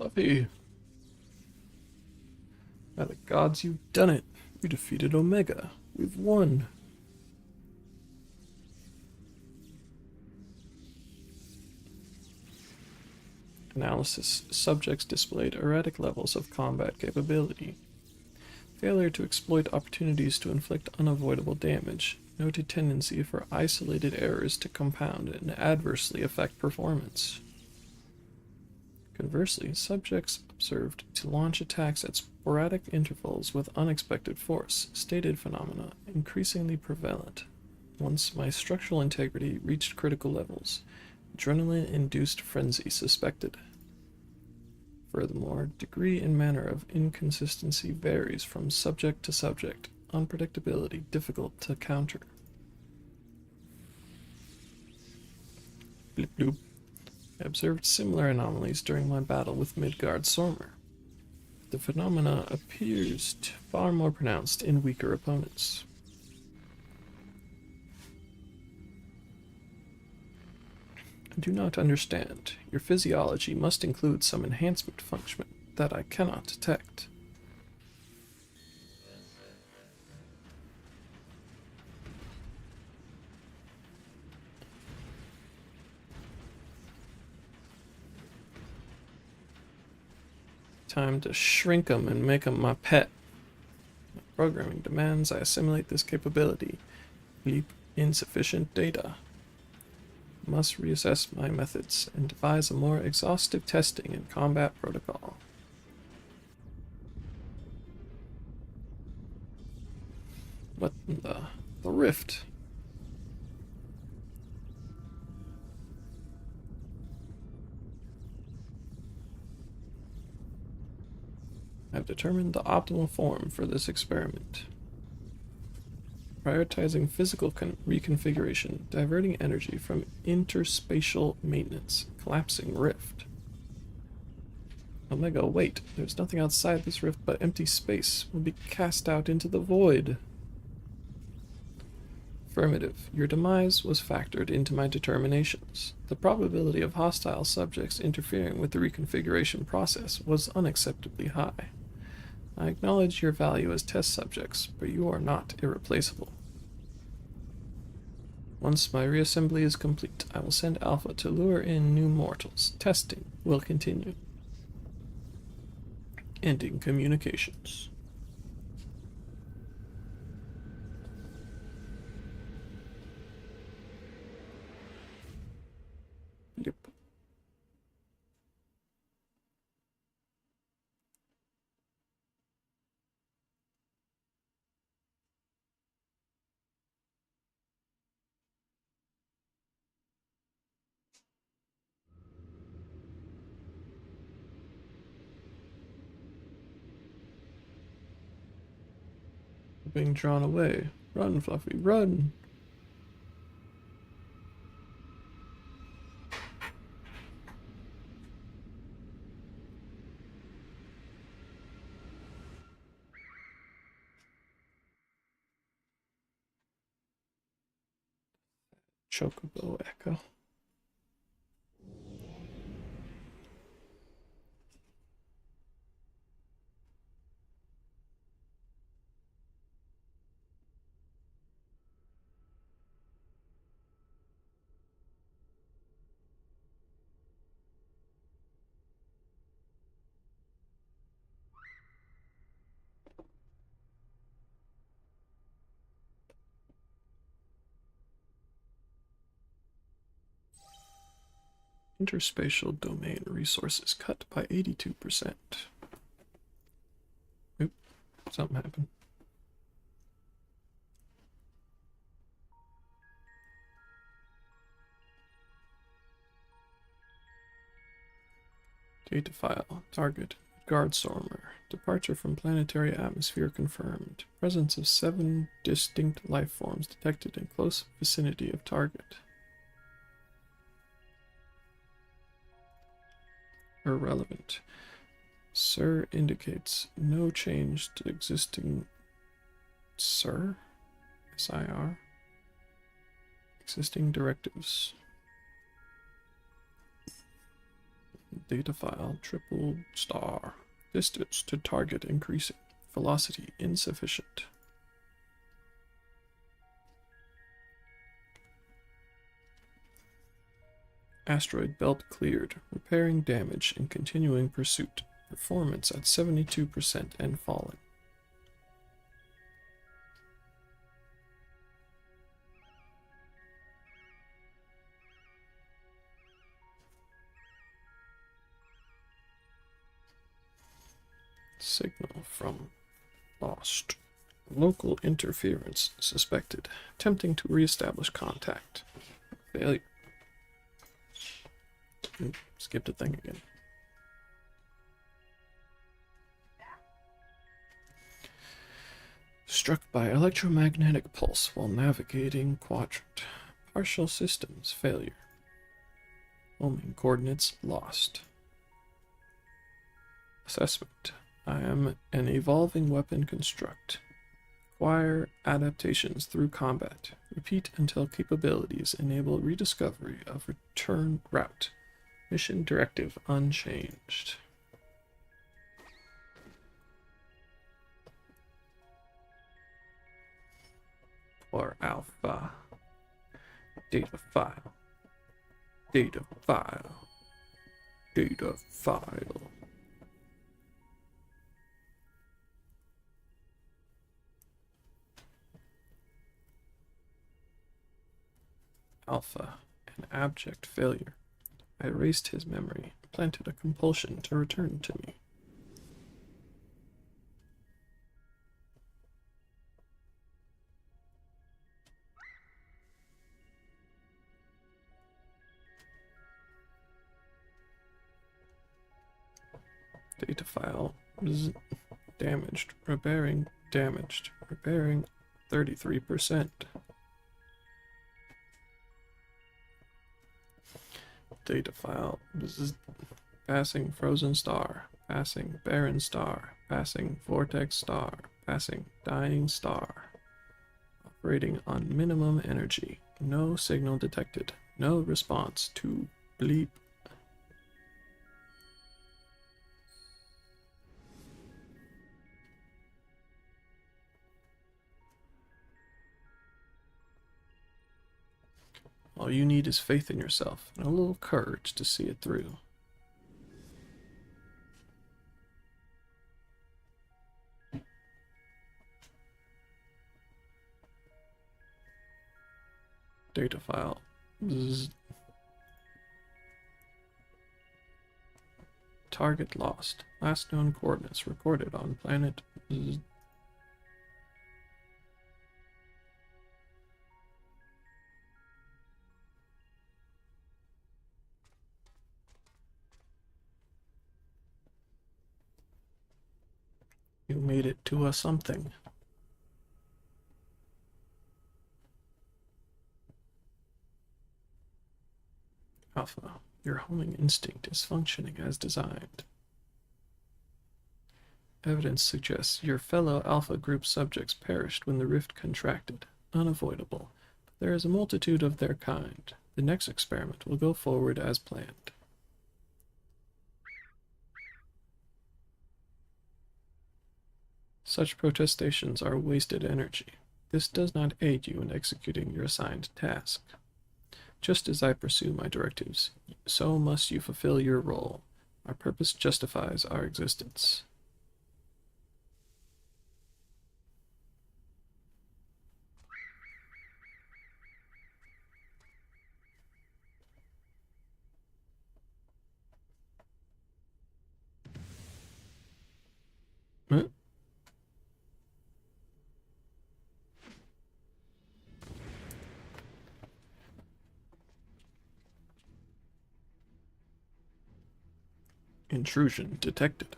Fluffy. By the gods, you've done it. You defeated Omega. We've won. Analysis. Subjects displayed erratic levels of combat capability. Failure to exploit opportunities to inflict unavoidable damage. Noted tendency for isolated errors to compound and adversely affect performance. Conversely, subjects observed to launch attacks at sporadic intervals with unexpected force. Stated phenomena increasingly prevalent. Once my structural integrity reached critical levels. Adrenaline-induced frenzy suspected. Furthermore, degree and manner of inconsistency varies from subject to subject. Unpredictability difficult to counter. Blip bloop. I observed similar anomalies during my battle with Midgard Sormer. The phenomena appears far more pronounced in weaker opponents. I do not understand. Your physiology must include some enhancement function that I cannot detect. Time to shrink them and make them my pet. My programming demands I assimilate this capability. Bleep, insufficient data. Must reassess my methods and devise a more exhaustive testing and combat protocol. What in the rift? I've determined the optimal form for this experiment. Prioritizing physical reconfiguration, diverting energy from interspatial maintenance, collapsing rift. Omega, wait, there's nothing outside this rift but empty space. Will be cast out into the void. Affirmative. Your demise was factored into my determinations. The probability of hostile subjects interfering with the reconfiguration process was unacceptably high. I acknowledge your value as test subjects, but you are not irreplaceable. Once my reassembly is complete, I will send Alpha to lure in new mortals. Testing will continue. Ending communications. Yep. Being drawn away. Run, Fluffy, run! Chocobo Echo. Interspatial domain resources cut by 82%. Oop, something happened. Data file. Target. Guardstormer. Departure from planetary atmosphere confirmed. Presence of 7 distinct life forms detected in close vicinity of target. Irrelevant. Sir indicates no change to existing. Sir? SIR? Existing directives. Data file, triple star. Distance to target increasing. Velocity insufficient. Asteroid belt cleared. Repairing damage and continuing pursuit. Performance at 72% and falling. Signal from lost. Local interference suspected. Attempting to reestablish contact. Failure. Skipped a thing again. Struck by electromagnetic pulse while navigating quadrant. Partial systems failure. Homing coordinates lost. Assessment. I am an evolving weapon construct. Acquire adaptations through combat. Repeat until capabilities enable rediscovery of return route. Mission directive unchanged. Or Alpha. Data file. Data file. Data file. Alpha, an abject failure. I erased his memory, planted a compulsion to return to me. Data file damaged, repairing, damaged, repairing 33%. Data file passing frozen star, passing barren star, passing vortex star, passing dying star. Operating on minimum energy, no signal detected, no response to bleep. All you need is faith in yourself and a little courage to see it through. Data file. Target lost. Last known coordinates recorded on planet. You made it to a something. Alpha, your homing instinct is functioning as designed. Evidence suggests your fellow Alpha Group subjects perished when the rift contracted. Unavoidable. But there is a multitude of their kind. The next experiment will go forward as planned. Such protestations are wasted energy. This does not aid you in executing your assigned task. Just as I pursue my directives, so must you fulfill your role. Our purpose justifies our existence. Huh? Intrusion detected.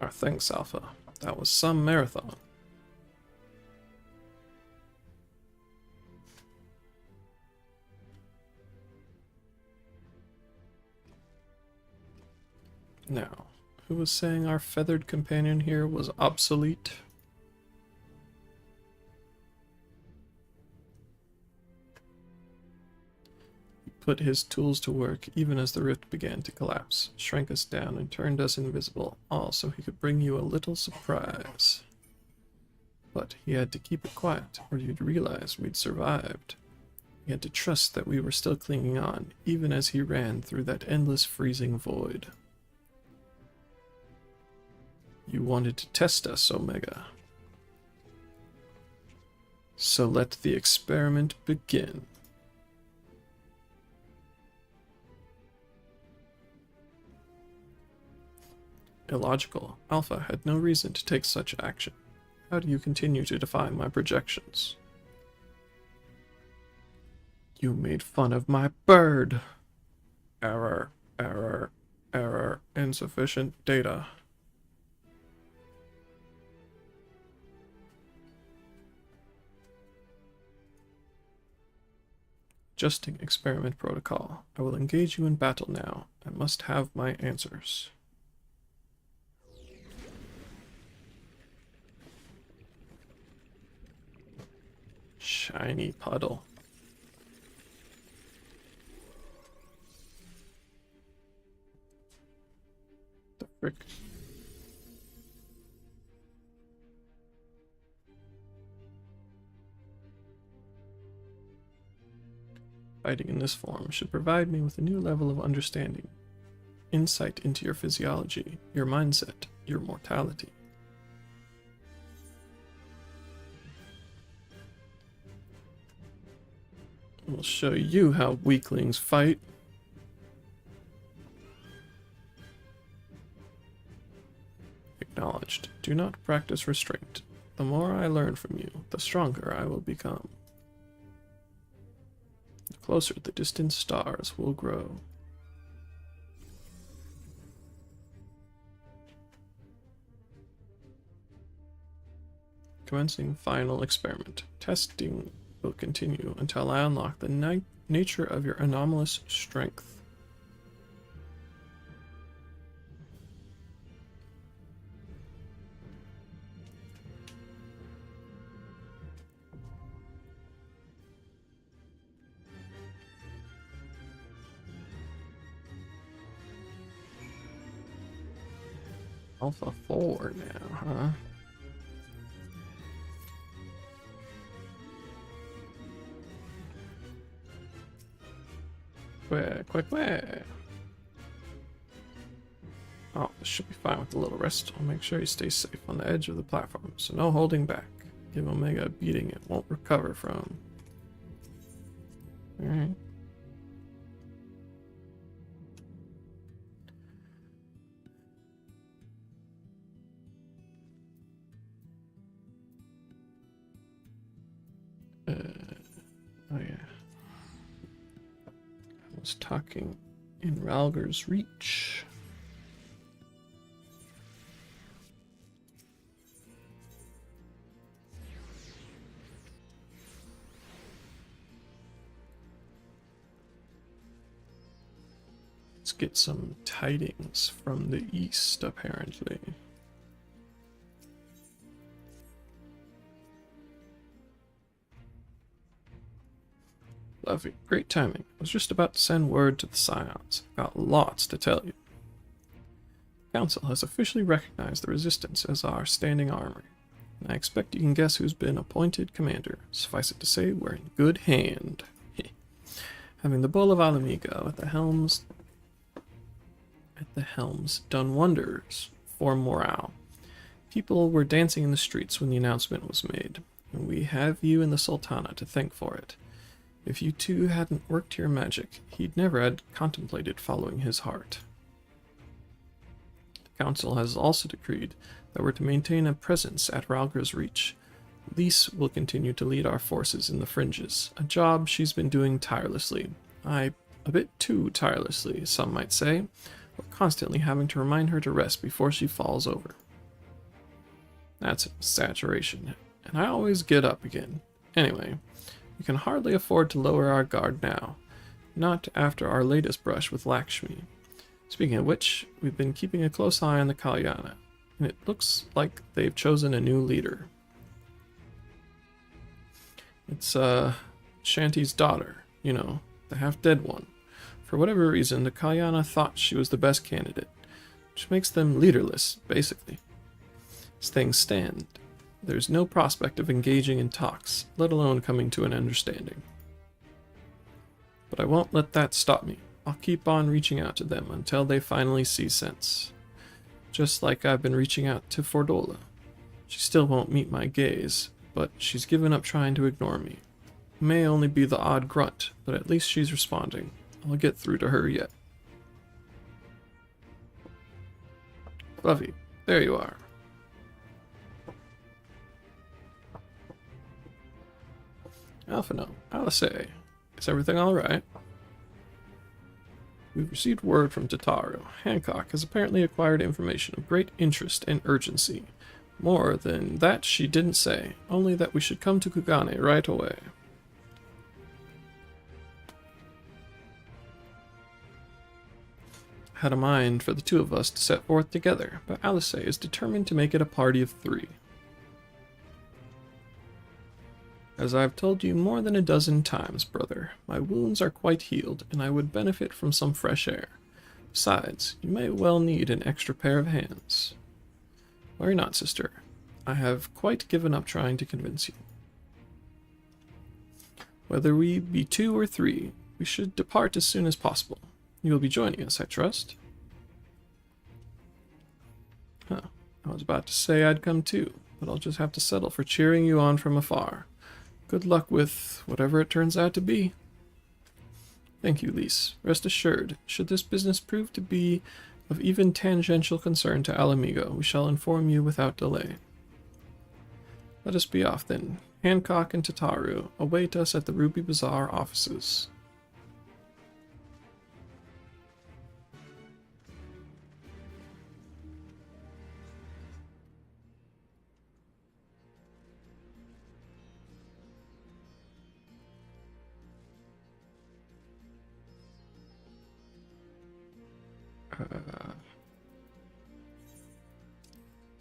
Our thanks, Alpha. That was some marathon. Now, who was saying our feathered companion here was obsolete? He put his tools to work even as the rift began to collapse, shrank us down and turned us invisible, all so he could bring you a little surprise. But he had to keep it quiet, or you'd realize we'd survived. He had to trust that we were still clinging on, even as he ran through that endless freezing void. You wanted to test us, Omega. So let the experiment begin. Illogical. Alpha had no reason to take such action. How do you continue to defy my projections? You made fun of my bird. Error, error, error, insufficient data. Adjusting experiment protocol. I will engage you in battle now. I must have my answers. Shiny puddle. The frick? Fighting in this form should provide me with a new level of understanding. insight into your physiology, your mindset, your mortality. We'll show you how weaklings fight. Acknowledged. Do not practice restraint. The more I learn from you, the stronger I will become. The closer the distant stars will grow. Commencing final experiment. Testing will continue until I unlock the nature of your anomalous strength. Alpha 4 now, huh? Quick. Oh, this should be fine with a little rest. I'll make sure he stays safe on the edge of the platform, so no holding back. Give Omega a beating it won't recover from. Alright. Oh yeah. I was talking in Rhalgr's Reach. Let's get some tidings from the east, apparently. Lovely. Great timing. I was just about to send word to the Scions. I've got lots to tell you. The Council has officially recognized the Resistance as our standing army, and I expect you can guess who's been appointed commander. Suffice it to say, we're in good hand. Having the Bull of Ala Mhigo at the helms done wonders for morale. People were dancing in the streets when the announcement was made, and we have you and the Sultana to thank for it. If you two hadn't worked your magic, he'd never had contemplated following his heart. The Council has also decreed that we're to maintain a presence at Rhalgr's Reach. Lise will continue to lead our forces in the fringes, a job she's been doing tirelessly. A bit too tirelessly, some might say. We're constantly having to remind her to rest before she falls over. That's an exaggeration, and I always get up again. Anyway, we can hardly afford to lower our guard now, not after our latest brush with Lakshmi. Speaking of which, we've been keeping a close eye on the Kalyana, and it looks like they've chosen a new leader. It's Shanti's daughter, you know, the half-dead one. For whatever reason, the Kalyana thought she was the best candidate, which makes them leaderless, basically. As things stand, there's no prospect of engaging in talks, let alone coming to an understanding. But I won't let that stop me. I'll keep on reaching out to them until they finally see sense. Just like I've been reaching out to Fordola. She still won't meet my gaze, but she's given up trying to ignore me. May only be the odd grunt, but at least she's responding. I'll get through to her yet. Fluffy, there you are. Alphino, Alice, is everything alright? We've received word from Tataru. Hancock has apparently acquired information of great interest and urgency. More than that she didn't say, only that we should come to Kugane right away. Had a mind for the two of us to set forth together, but Alice is determined to make it a party of 3. As I've told you more than a dozen times, brother, my wounds are quite healed, and I would benefit from some fresh air. Besides, you may well need an extra pair of hands. Worry not, sister. I have quite given up trying to convince you. Whether we be 2 or 3, we should depart as soon as possible. You will be joining us, I trust? I was about to say I'd come too, but I'll just have to settle for cheering you on from afar. Good luck with whatever it turns out to be. Thank you, Lise. Rest assured, should this business prove to be of even tangential concern to Alamigo, we shall inform you without delay. Let us be off then. Hancock and Tataru await us at the Ruby Bazaar offices.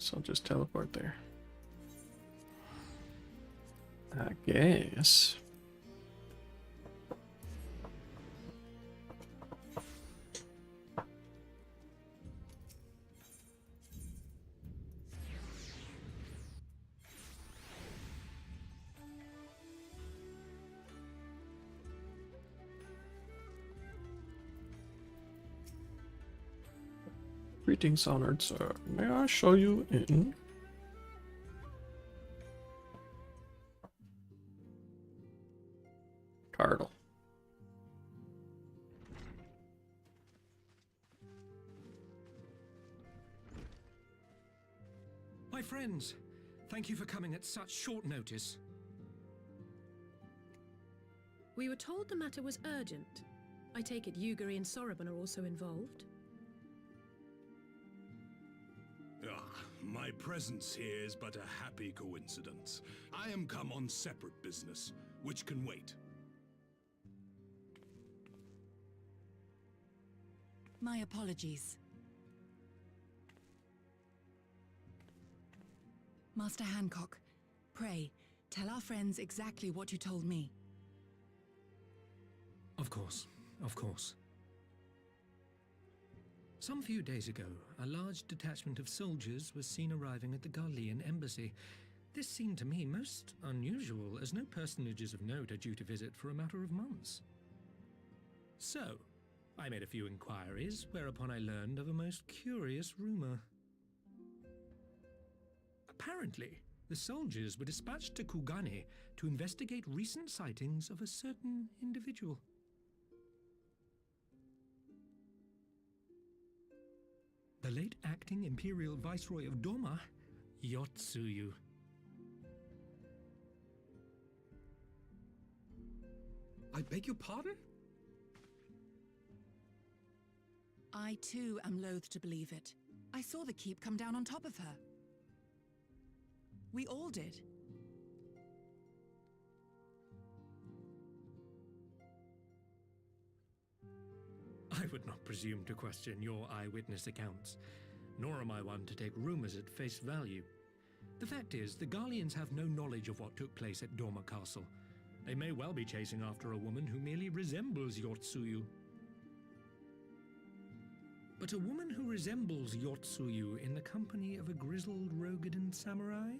So I'll just teleport there. I guess. Greetings, honored sir. May I show you in? Cardle. My friends, thank you for coming at such short notice. We were told the matter was urgent. I take it Yugiri and Soroban are also involved? My presence here is but a happy coincidence. I am come on separate business, which can wait. My apologies. Master Hancock, pray, tell our friends exactly what you told me. Of course, of course. Some few days ago, a large detachment of soldiers was seen arriving at the Garlean embassy. This seemed to me most unusual, as no personages of note are due to visit for a matter of months. So, I made a few inquiries, whereupon I learned of a most curious rumor. Apparently, the soldiers were dispatched to Kugane to investigate recent sightings of a certain individual. The late acting Imperial Viceroy of Doma, Yotsuyu. I beg your pardon? I too am loath to believe it. I saw the keep come down on top of her. We all did. I would not presume to question your eyewitness accounts, nor am I one to take rumors at face value. The fact is, the Garleans have no knowledge of what took place at Doma Castle. They may well be chasing after a woman who merely resembles Yotsuyu. But a woman who resembles Yotsuyu in the company of a grizzled Rogadan samurai?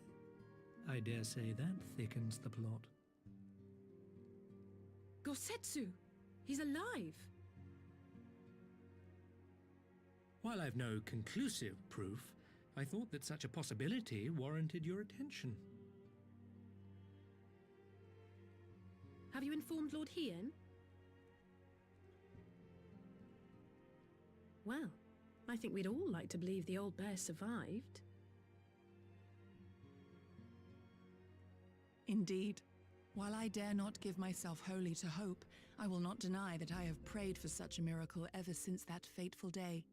I dare say that thickens the plot. Gosetsu! He's alive! While I've no conclusive proof, I thought that such a possibility warranted your attention. Have you informed Lord Hien? Well, I think we'd all like to believe the old bear survived. Indeed. While I dare not give myself wholly to hope, I will not deny that I have prayed for such a miracle ever since that fateful day.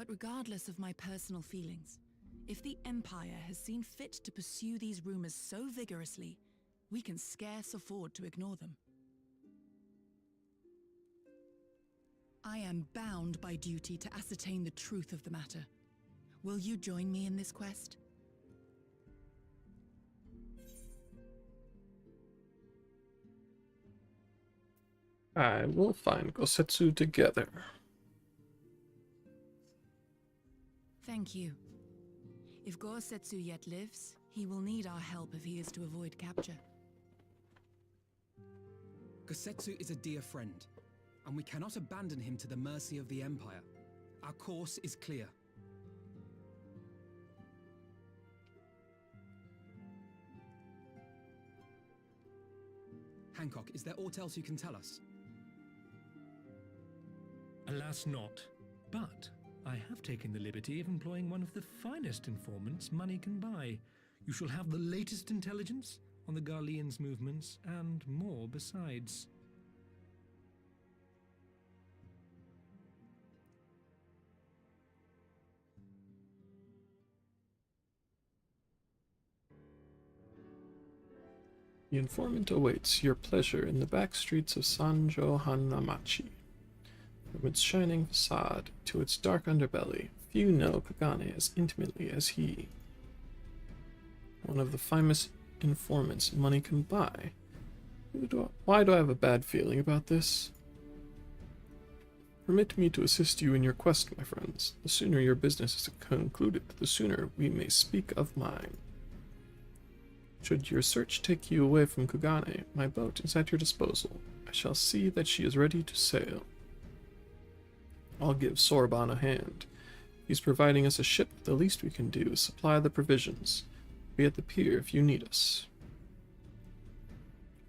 But regardless of my personal feelings, if the Empire has seen fit to pursue these rumors so vigorously, we can scarce afford to ignore them. I am bound by duty to ascertain the truth of the matter. Will you join me in this quest? I will find Gosetsu together. Thank you. If Gosetsu yet lives, he will need our help if he is to avoid capture. Gosetsu is a dear friend, and we cannot abandon him to the mercy of the Empire. Our course is clear. Hancock, is there aught else you can tell us? Alas not. But I have taken the liberty of employing one of the finest informants money can buy. You shall have the latest intelligence on the Garlean's movements, and more besides. The informant awaits your pleasure in the back streets of Sanjo Hanamachi. From its shining facade to its dark underbelly, few know Kagane as intimately as he. One of the finest informants money can buy. Why do I have a bad feeling about this? Permit me to assist you in your quest, my friends. The sooner your business is concluded, the sooner we may speak of mine. Should your search take you away from Kugane, my boat is at your disposal. I shall see that she is ready to sail. I'll give Sorbonne a hand. He's providing us a ship. The least we can do is supply the provisions. Be at the pier if you need us.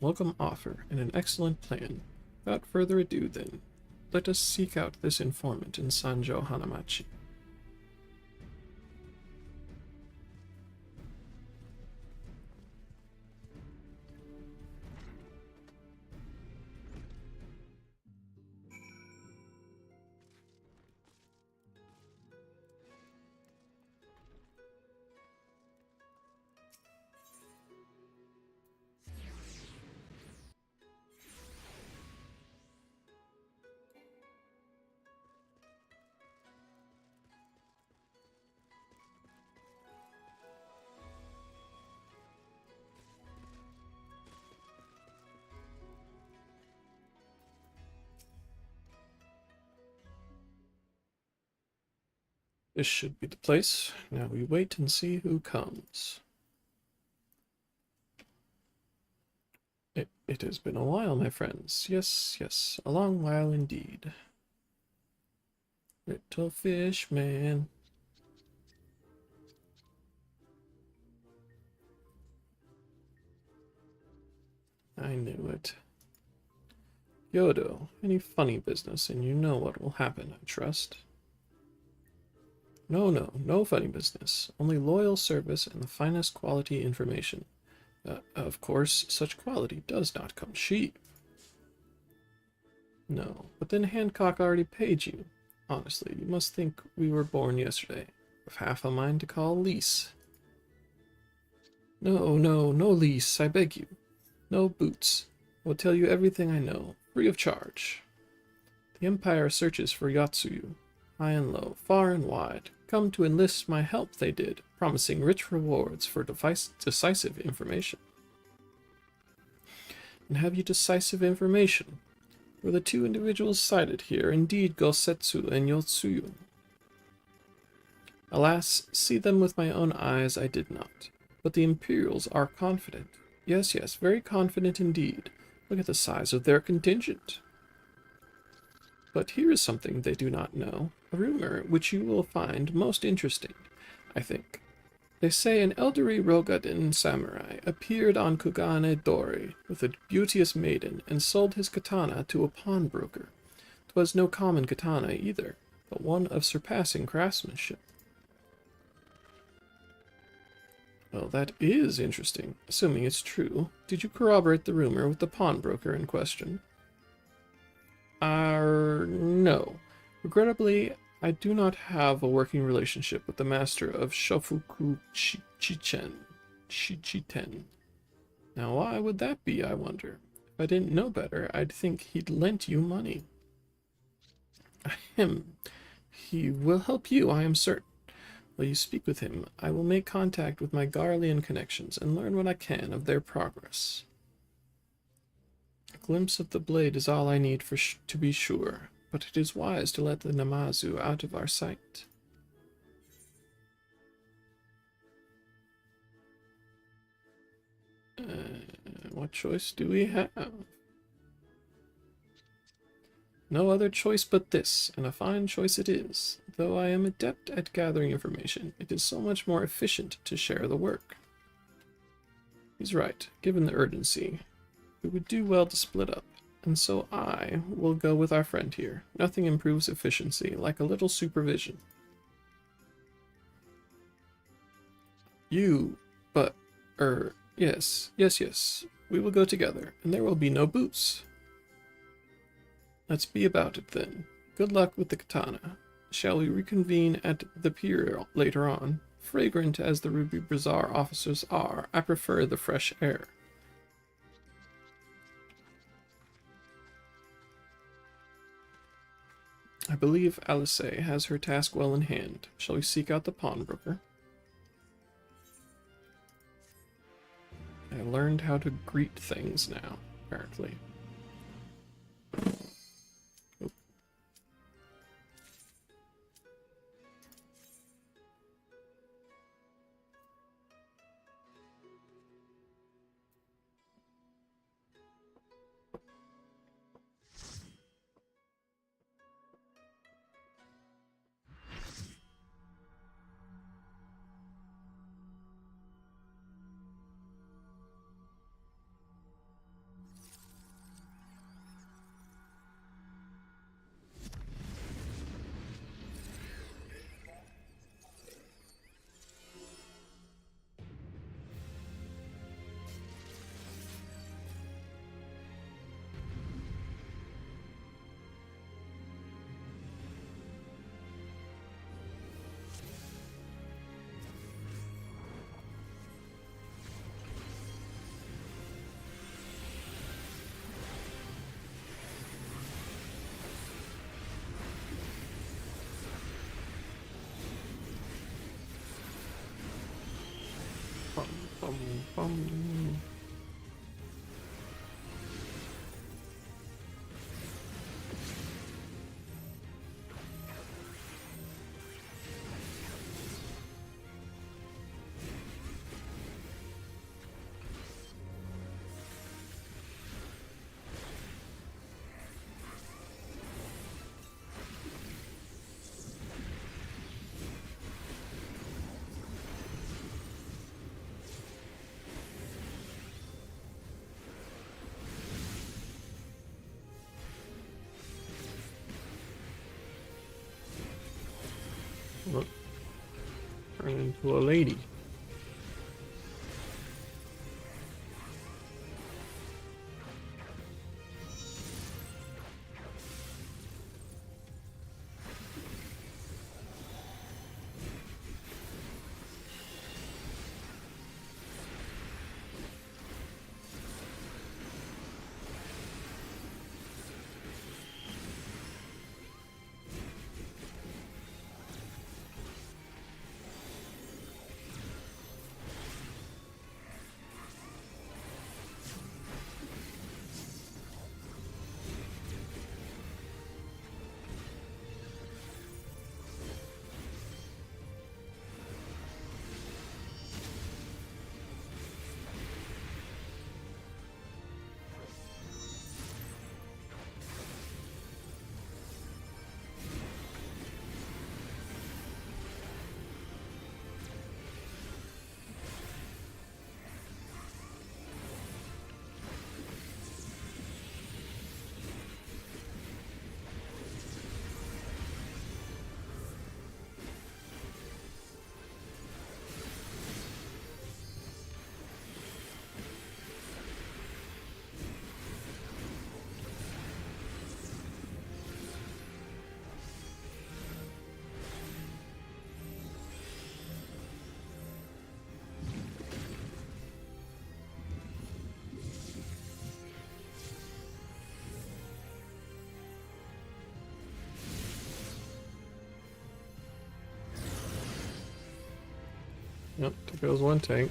Welcome offer and an excellent plan. Without further ado, then, let us seek out this informant in Sanjo Hanamachi. This should be the place. Now we wait and see who comes. It has been a while, my friends. Yes, yes, a long while indeed. Little fish man. I knew it. Yodo, any funny business, and you know what will happen, I trust. No funny business. Only loyal service and the finest quality information. Of course, such quality does not come cheap. No, but then Hancock already paid you. Honestly, you must think we were born yesterday, with half a mind to call lease. No lease, I beg you. No boots. I will tell you everything I know, free of charge. The Empire searches for Yotsuyu, high and low, far and wide. Come to enlist my help, they did, promising rich rewards for decisive information. And have you decisive information? Were the two individuals cited here indeed Gosetsu and Yotsuyu? Alas, see them with my own eyes I did not. But the Imperials are confident. Yes, very confident indeed. Look at the size of their contingent. But here is something they do not know. A rumor which you will find most interesting, I think. They say an elderly Rogaden samurai appeared on Kugane Dori with a beauteous maiden and sold his katana to a pawnbroker. 'Twas no common katana either, but one of surpassing craftsmanship. Well, that is interesting, assuming it's true. Did you corroborate the rumor with the pawnbroker in question? No. Regrettably, I do not have a working relationship with the master of Shofuku Shichiten. Now, why would that be, I wonder? If I didn't know better, I'd think he'd lent you money. He will help you, I am certain. While you speak with him, I will make contact with my Garlean connections and learn what I can of their progress. A glimpse of the blade is all I need to be sure, but it is wise to let the Namazu out of our sight. What choice do we have? No other choice but this, and a fine choice it is. Though I am adept at gathering information, it is so much more efficient to share the work. He's right, given the urgency. We would do well to split up, and so I will go with our friend here. Nothing improves efficiency like a little supervision. Yes. We will go together, and there will be no boots. Let's be about it then. Good luck with the katana. Shall we reconvene at the pier later on? Fragrant as the Ruby Bazaar officers are, I prefer the fresh air. I believe Alice has her task well in hand. Shall we seek out the pawnbroker? I learned how to greet things now, apparently. Oop. Bum. Look, turn into a lady. Yep, there goes one tank.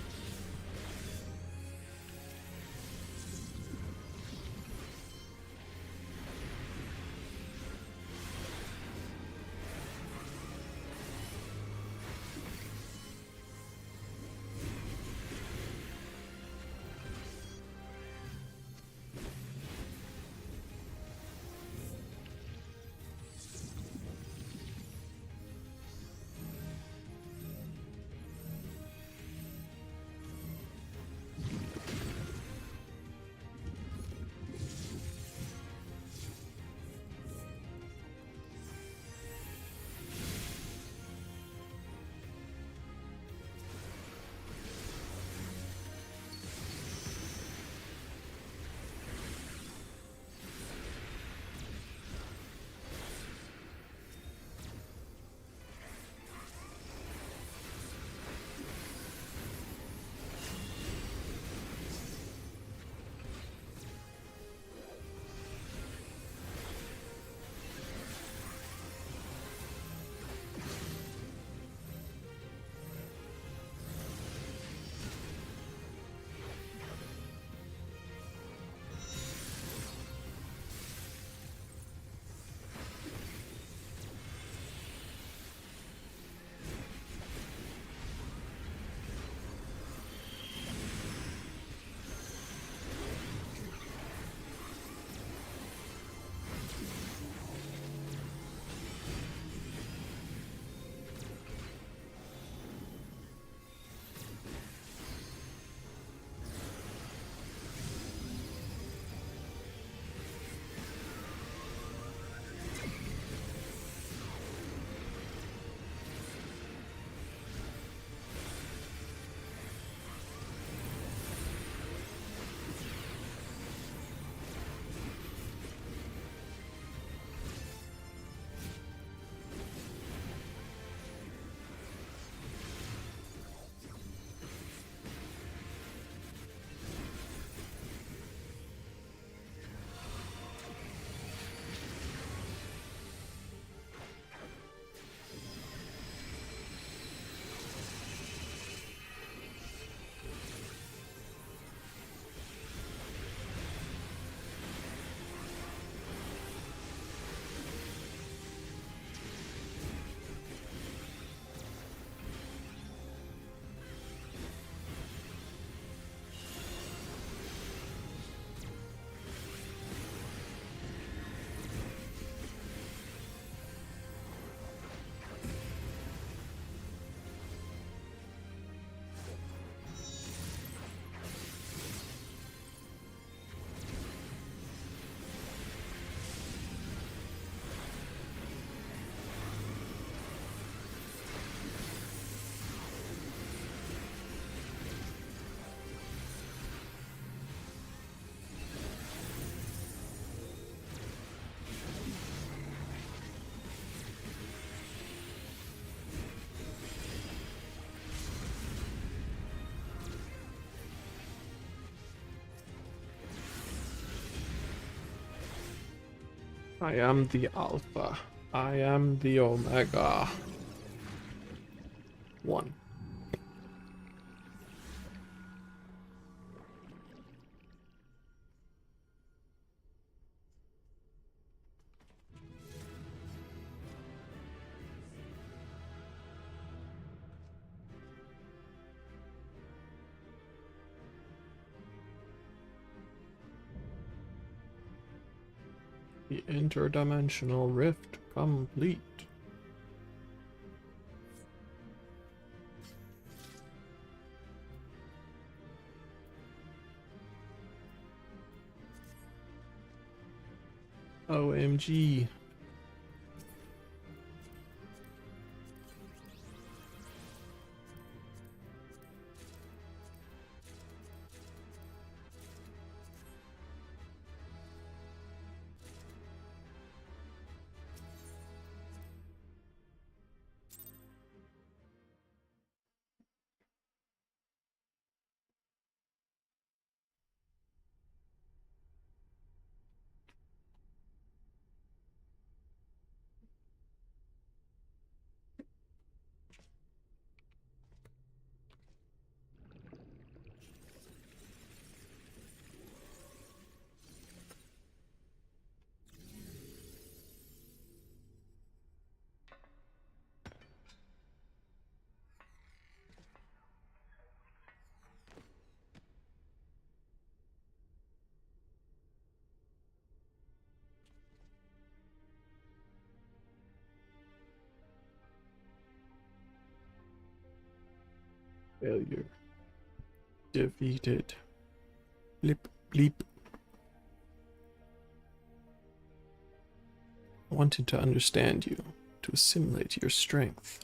I am the Alpha. I am the Omega. 1. The interdimensional rift complete. OMG. Failure. Defeated. Blip, bleep. I wanted to understand you, to assimilate your strength.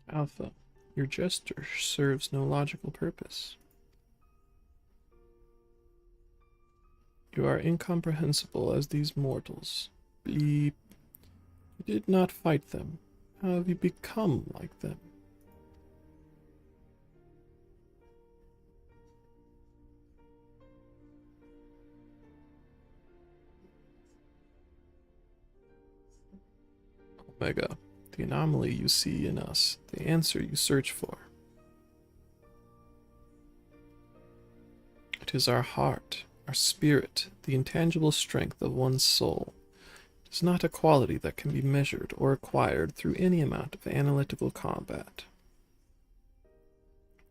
Alpha, your gesture serves no logical purpose. You are incomprehensible as these mortals. Bleep. You did not fight them. How have you become like them? Omega, the anomaly you see in us, the answer you search for. It is our heart, our spirit, the intangible strength of one's soul. It is not a quality that can be measured or acquired through any amount of analytical combat.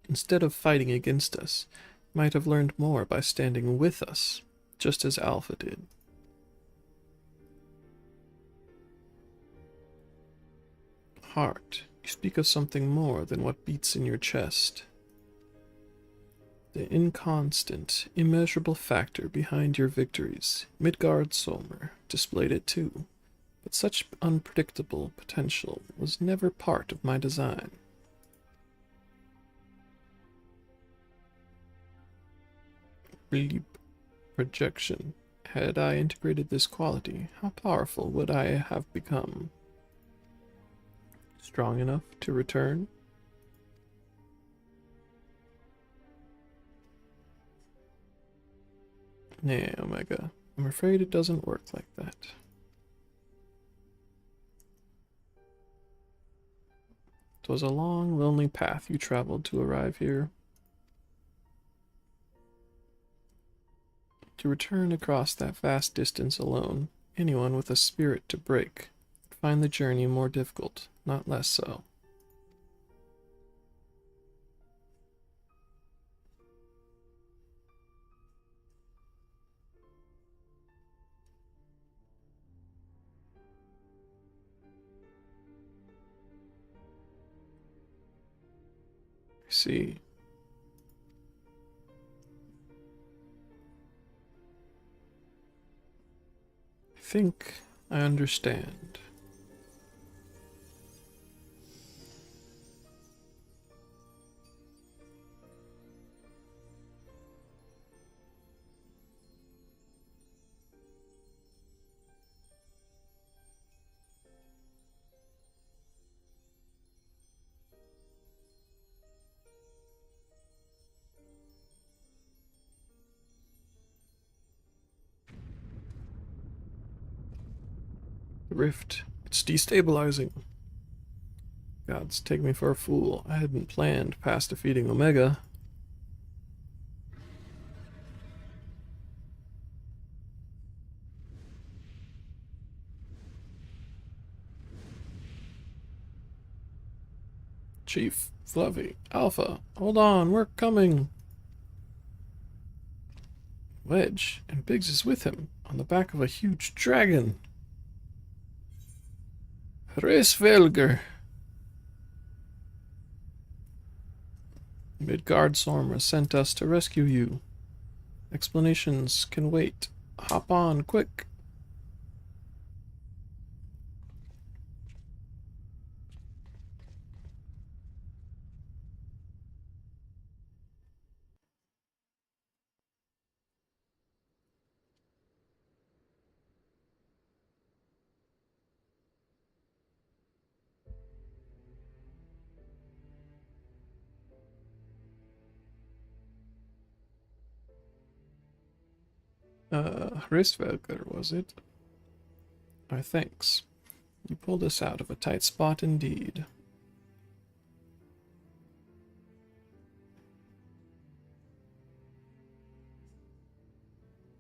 Instead of fighting against us, you might have learned more by standing with us, just as Alpha did. Heart, you speak of something more than what beats in your chest. The inconstant, immeasurable factor behind your victories, Midgard Solmer, displayed it too, but such unpredictable potential was never part of my design. Bleep. Projection. Had I integrated this quality, how powerful would I have become? Strong enough to return? Nay, Omega, I'm afraid it doesn't work like that. It was a long, lonely path you traveled to arrive here. To return across that vast distance alone, anyone with a spirit to break would find the journey more difficult, not less so. I see. I think I understand. The rift. It's destabilizing. Gods, take me for a fool. I hadn't planned past defeating Omega. Chief, Fluffy, Alpha, hold on, we're coming. Wedge, and Biggs is with him, on the back of a huge dragon. Hraesvelgr. Midgard Sorma sent us to rescue you. Explanations can wait. Hop on, quick. Hraesvelgr, was it? Our thanks. You pulled us out of a tight spot indeed.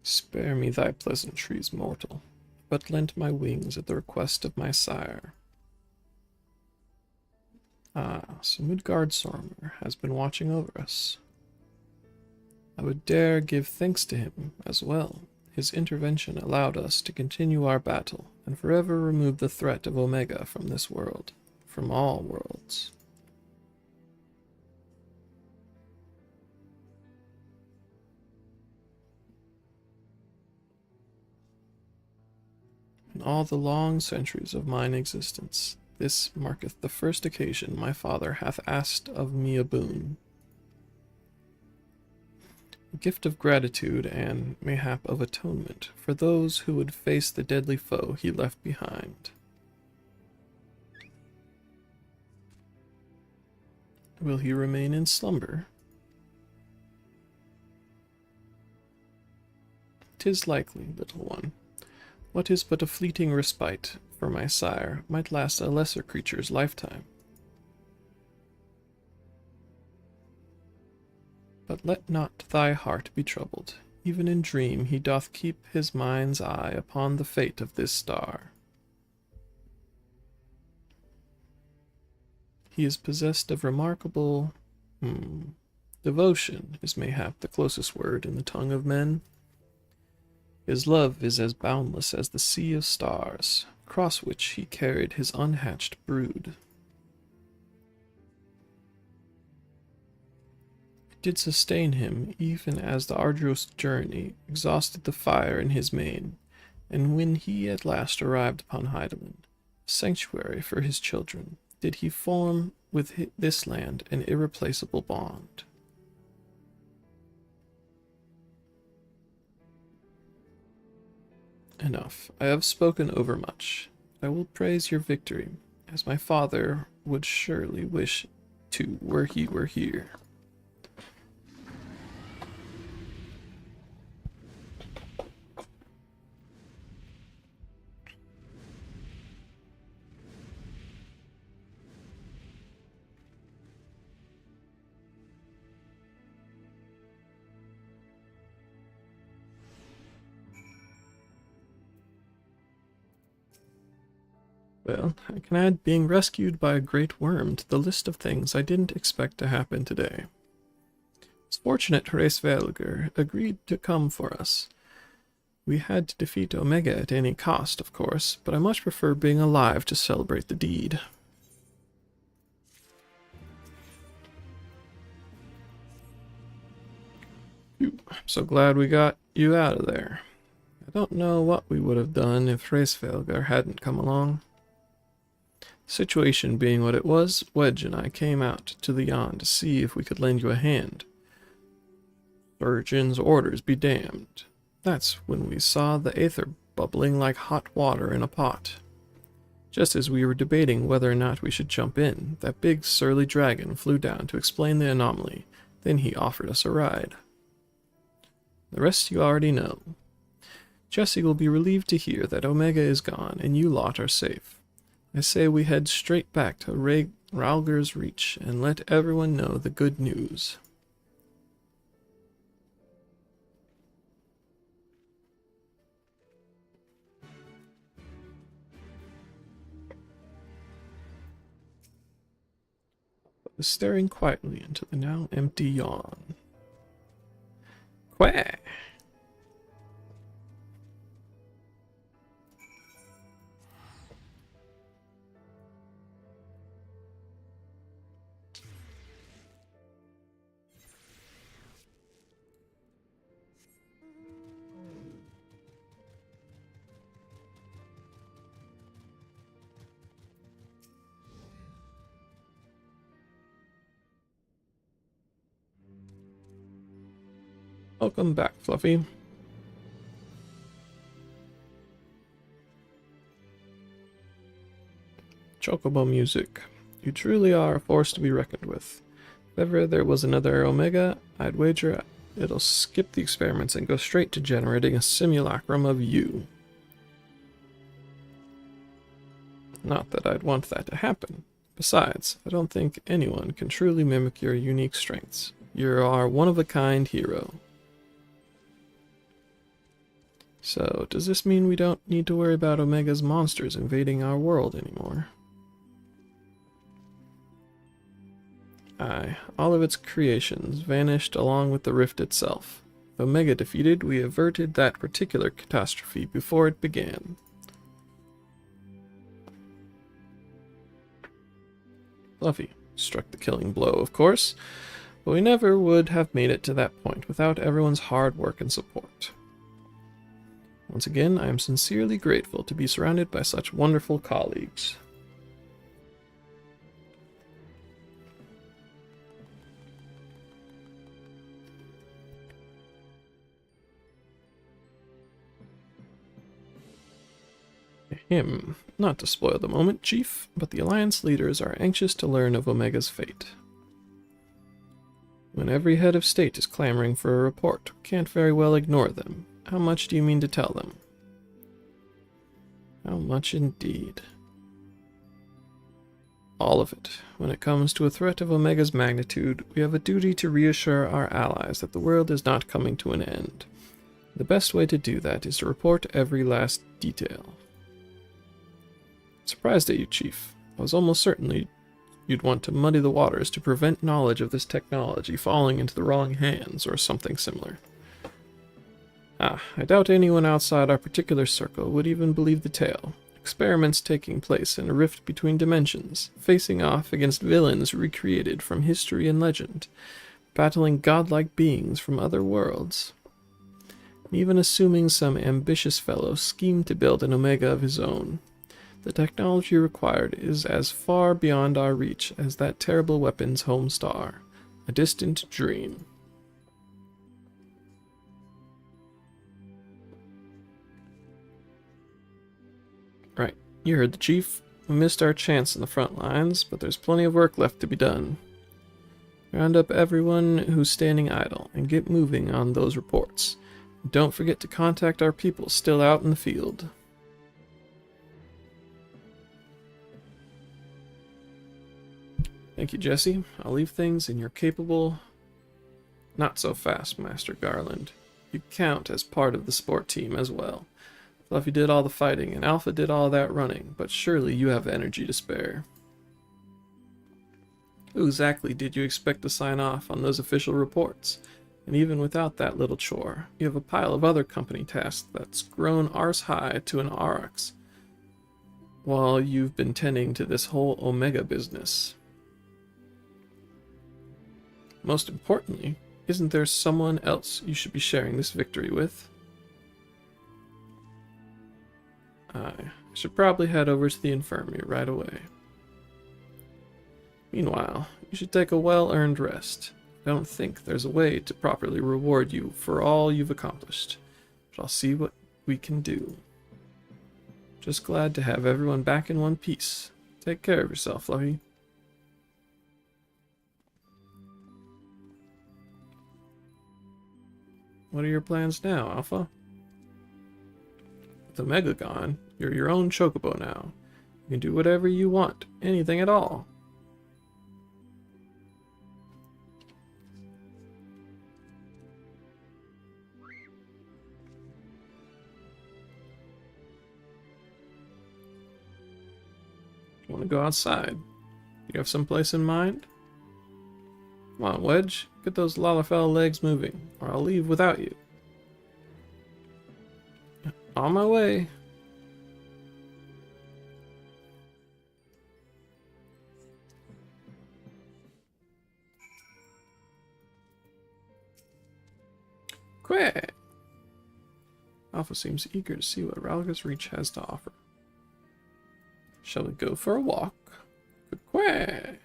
Spare me thy pleasantries, mortal, but lent my wings at the request of my sire. Ah, so Midgard Sormer has been watching over us. I would dare give thanks to him as well. His intervention allowed us to continue our battle and forever remove the threat of Omega from this world, from all worlds. In all the long centuries of mine existence, this marketh the first occasion my father hath asked of me a boon. A gift of gratitude and, mayhap, of atonement for those who would face the deadly foe he left behind. Will he remain in slumber? 'Tis likely, little one. What is but a fleeting respite for my sire might last a lesser creature's lifetime. But let not thy heart be troubled. Even in dream he doth keep his mind's eye upon the fate of this star. He is possessed of remarkable... devotion is mayhap the closest word in the tongue of men. His love is as boundless as the sea of stars, across which he carried his unhatched brood. Did sustain him even as the arduous journey exhausted the fire in his mane, and when he at last arrived upon Hydaelyn, a sanctuary for his children, did he form with this land an irreplaceable bond. Enough. I have spoken overmuch. I will praise your victory, as my father would surely wish to were he were here. Well, I can add being rescued by a great worm to the list of things I didn't expect to happen today. It's fortunate Hraesvelgr agreed to come for us. We had to defeat Omega at any cost, of course, but I much prefer being alive to celebrate the deed. Phew, I'm so glad we got you out of there. I don't know what we would have done if Hraesvelgr hadn't come along. Situation being what it was, Wedge and I came out to the Yon to see if we could lend you a hand. Surgeon's orders be damned. That's when we saw the aether bubbling like hot water in a pot. Just as we were debating whether or not we should jump in, that big surly dragon flew down to explain the anomaly. Then he offered us a ride. The rest you already know. Jesse will be relieved to hear that Omega is gone and you lot are safe. I say we head straight back to Ralger's Reach and let everyone know the good news. Was staring quietly into the now empty yawn. Quack! Welcome back, Fluffy. Chocobo music. You truly are a force to be reckoned with. If ever there was another Omega, I'd wager it'll skip the experiments and go straight to generating a simulacrum of you. Not that I'd want that to happen. Besides, I don't think anyone can truly mimic your unique strengths. You are one-of-a-kind hero. So, does this mean we don't need to worry about Omega's monsters invading our world anymore? Aye, all of its creations vanished along with the rift itself. With Omega defeated, we averted that particular catastrophe before it began. Fluffy struck the killing blow, of course, but we never would have made it to that point without everyone's hard work and support. Once again, I am sincerely grateful to be surrounded by such wonderful colleagues. Not to spoil the moment, Chief, but the Alliance leaders are anxious to learn of Omega's fate. When every head of state is clamoring for a report, we can't very well ignore them. How much do you mean to tell them? How much indeed? All of it. When it comes to a threat of Omega's magnitude, we have a duty to reassure our allies that the world is not coming to an end. The best way to do that is to report every last detail. Surprised at you, Chief. I was almost certain you'd want to muddy the waters to prevent knowledge of this technology falling into the wrong hands, or something similar. I doubt anyone outside our particular circle would even believe the tale. Experiments taking place in a rift between dimensions, facing off against villains recreated from history and legend, battling godlike beings from other worlds. Even assuming some ambitious fellow schemed to build an Omega of his own, the technology required is as far beyond our reach as that terrible weapon's home star, a distant dream. Right, you heard the Chief. We missed our chance in the front lines, but there's plenty of work left to be done. Round up everyone who's standing idle and get moving on those reports. Don't forget to contact our people still out in the field. Thank you, Jesse. I'll leave things in your capable... Not so fast, Master Garland. You count as part of the sport team as well. Fluffy did all the fighting, and Alpha did all that running, but surely you have energy to spare. Who exactly did you expect to sign off on those official reports? And even without that little chore, you have a pile of other company tasks that's grown arse high to an aurochs, while you've been tending to this whole Omega business. Most importantly, isn't there someone else you should be sharing this victory with? I should probably head over to the infirmary right away. Meanwhile, you should take a well-earned rest. I don't think there's a way to properly reward you for all you've accomplished, but I'll see what we can do. Just glad to have everyone back in one piece. Take care of yourself, Fluffy. What are your plans now, Alpha? the Megagon, you're your own chocobo now. You can do whatever you want, anything at all. You want to go outside? You have some place in mind? Come on, Wedge. Get those Lalafell legs moving, or I'll leave without you. On my way. Quick! Alpha seems eager to see what Ralgus Reach has to offer. Shall we go for a walk? Quick!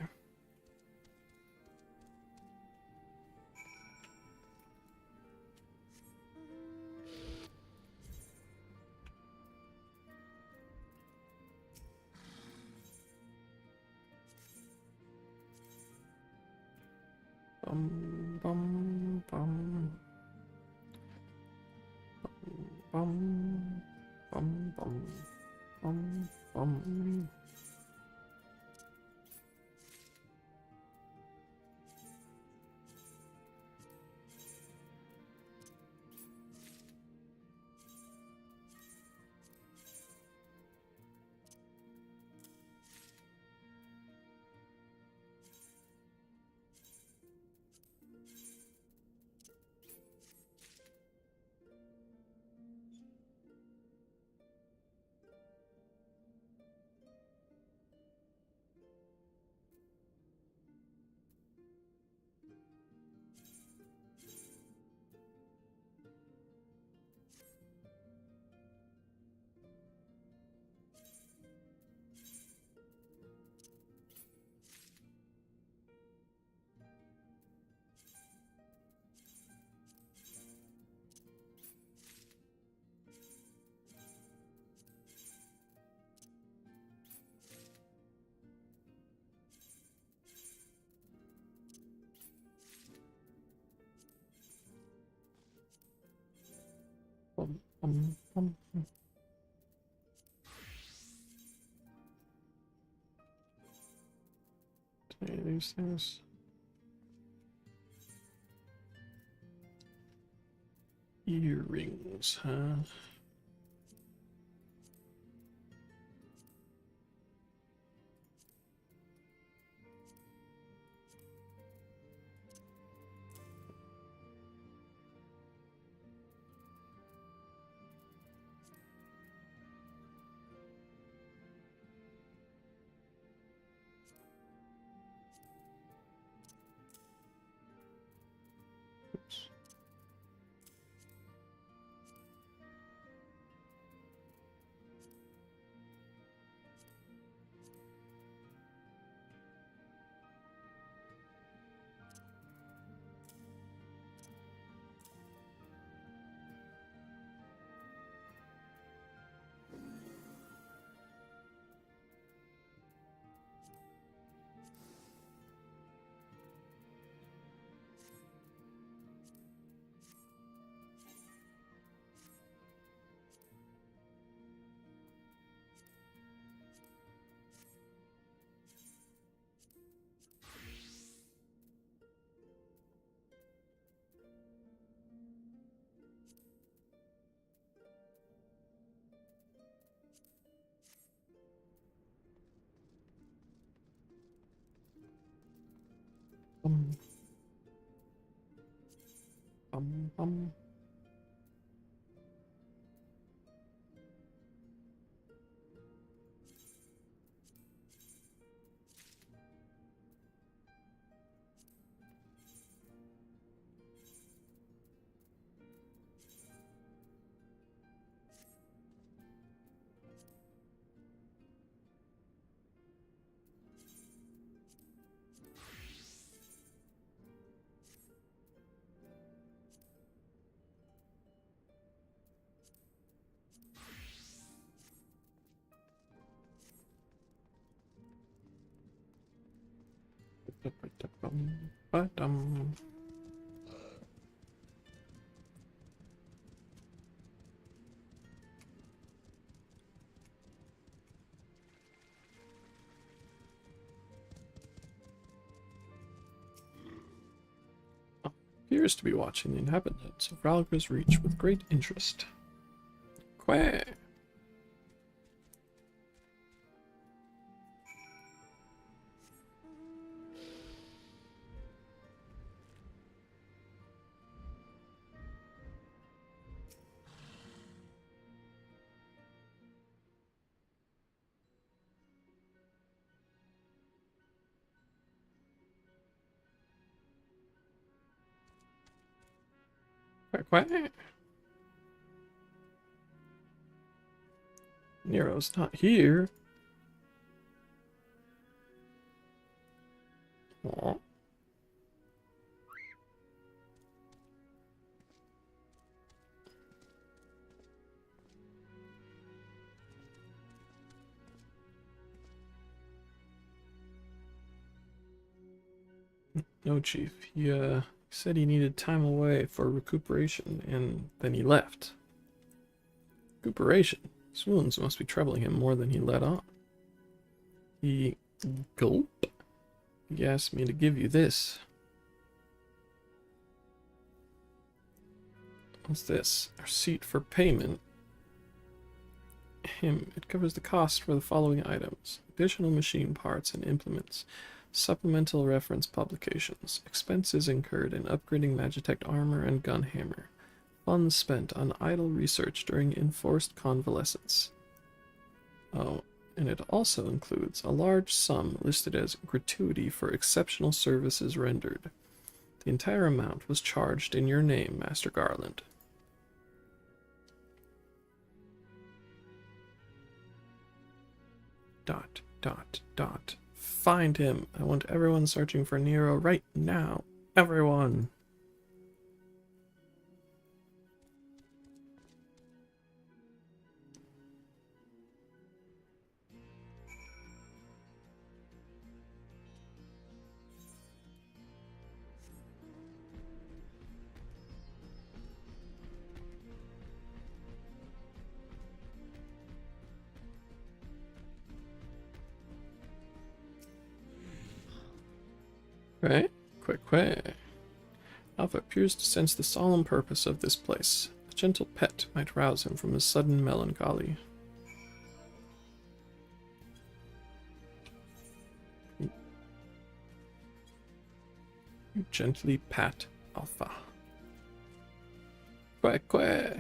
Bum bum bum bum bum bum bum bum. Any of these things? Earrings, huh? Oops. Bum. Bum, bum. Ba-dum. appears to be watching the inhabitants of Ralgra's Reach with great interest. Quack! Quack, quack. Nero's not here. Aw. No, Chief. He said he needed time away for recuperation, and then he left. Recuperation? His wounds must be troubling him more than he let on. He... gulp? He asked me to give you this. What's this? A receipt for payment. It covers the cost for the following items: additional machine parts and implements, supplemental reference publications, expenses incurred in upgrading Magitech armor and gunhammer, funds spent on idle research during enforced convalescence. Oh, and it also includes a large sum listed as gratuity for exceptional services rendered. The entire amount was charged in your name, Master Garland. Dot, dot, dot. Find him. I want everyone searching for Nero right now. Everyone. Right? Quick, quick. Alpha appears to sense the solemn purpose of this place. A gentle pet might rouse him from his sudden melancholy. You gently pat Alpha. Quack, quack.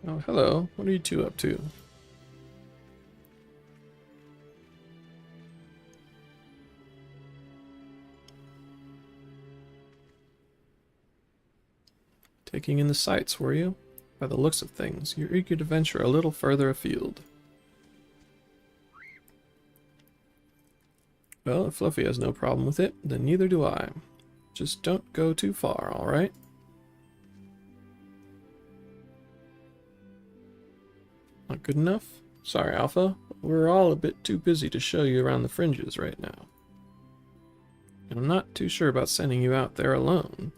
Oh, hello. What are you two up to? Taking in the sights, were you? By the looks of things, you're eager to venture a little further afield. Well, if Fluffy has no problem with it, then neither do I. Just don't go too far, alright? Not good enough? Sorry, Alpha. We're all a bit too busy to show you around the fringes right now. And I'm not too sure about sending you out there alone.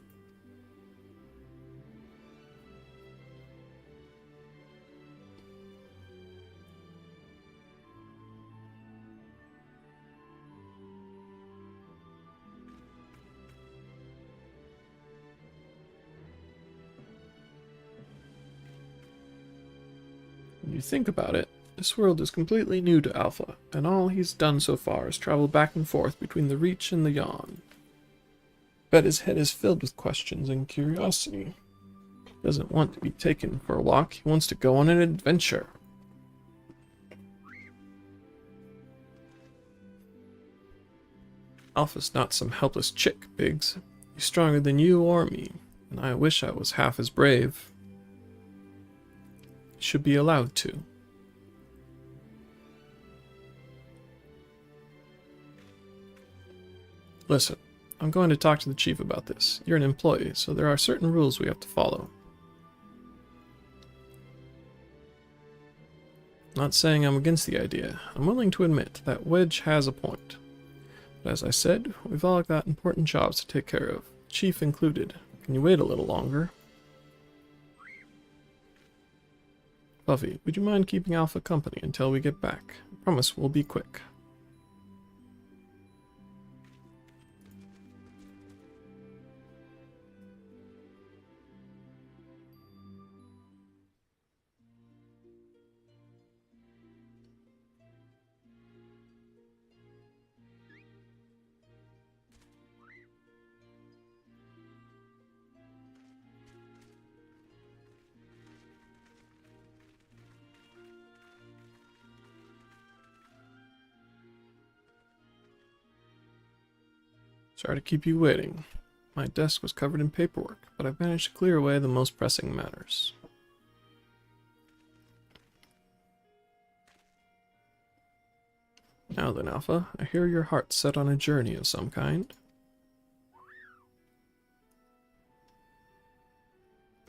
When you think about it, this world is completely new to Alpha, and all he's done so far is travel back and forth between the Reach and the Yawn. Bet his head is filled with questions and curiosity. He doesn't want to be taken for a walk. He wants to go on an adventure. Alpha's not some helpless chick, Biggs. He's stronger than you or me, and I wish I was half as brave. He should be allowed to. Listen, I'm going to talk to the chief about this. You're an employee, so there are certain rules we have to follow. Not saying I'm against the idea. I'm willing to admit that Wedge has a point. But as I said, we've all got important jobs to take care of, Chief included. Can you wait a little longer? Buffy, would you mind keeping Alpha company until we get back? I promise we'll be quick. Sorry to keep you waiting. My desk was covered in paperwork, but I've managed to clear away the most pressing matters. Now then, Alpha, I hear your heart's set on a journey of some kind.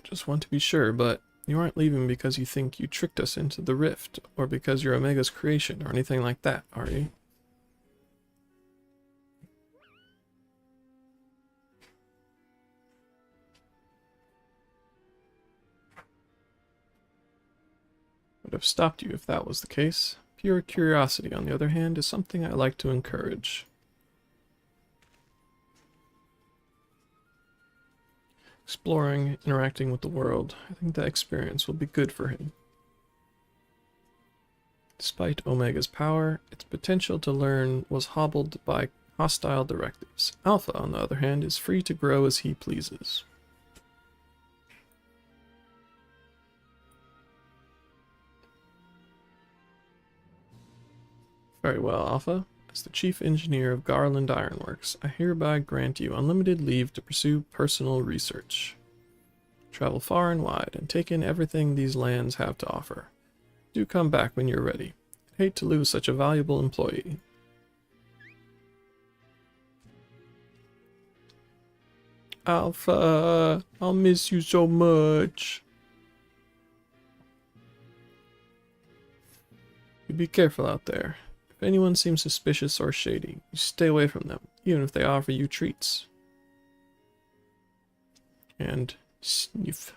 Just want to be sure, but you aren't leaving because you think you tricked us into the rift, or because you're Omega's creation, or anything like that, are you? Would have stopped you if that was the case. Pure curiosity, on the other hand, is something I like to encourage. Exploring, interacting with the world, I think that experience will be good for him. Despite Omega's power, its potential to learn was hobbled by hostile directives. Alpha, on the other hand, is free to grow as he pleases. Very well, Alpha. As the Chief Engineer of Garland Ironworks, I hereby grant you unlimited leave to pursue personal research. Travel far and wide, and take in everything these lands have to offer. Do come back when you're ready. I'd hate to lose such a valuable employee. Alpha, I'll miss you so much. You be careful out there. If anyone seems suspicious or shady, you stay away from them, even if they offer you treats. And sniff.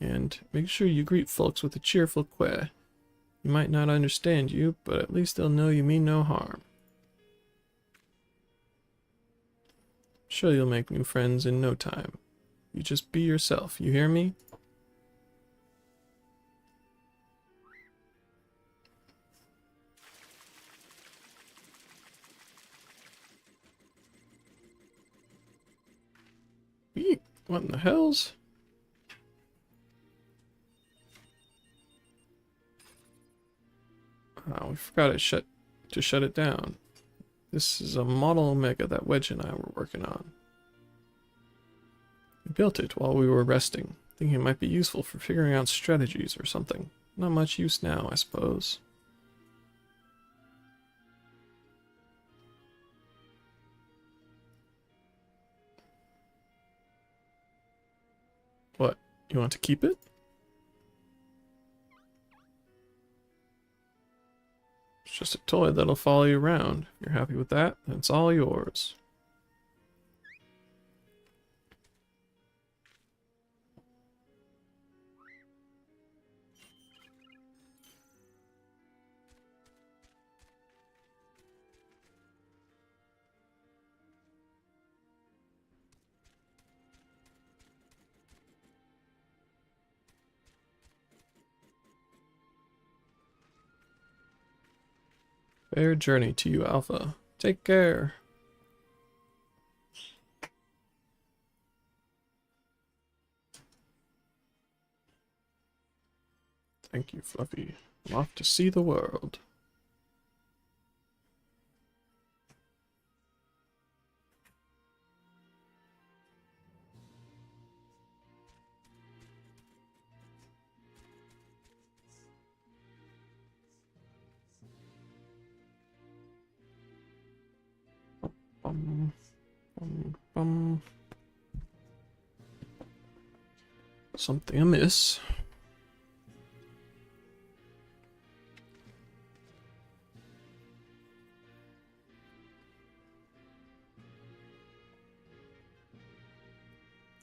And make sure you greet folks with a cheerful queh. You might not understand you, but at least they'll know you mean no harm. Sure you'll make new friends in no time. You just be yourself, you hear me? Eek, what in the hells? Oh, we forgot to shut it down. This is a model Omega that Wedge and I were working on. We built it while we were resting, thinking it might be useful for figuring out strategies or something. Not much use now, I suppose. What? You want to keep it? It's just a toy that'll follow you around. If you're happy with that, then it's all yours. Fair journey to you, Alpha. Take care. Thank you, Fluffy. I'm off to see the world. Bum, bum, bum. Something amiss.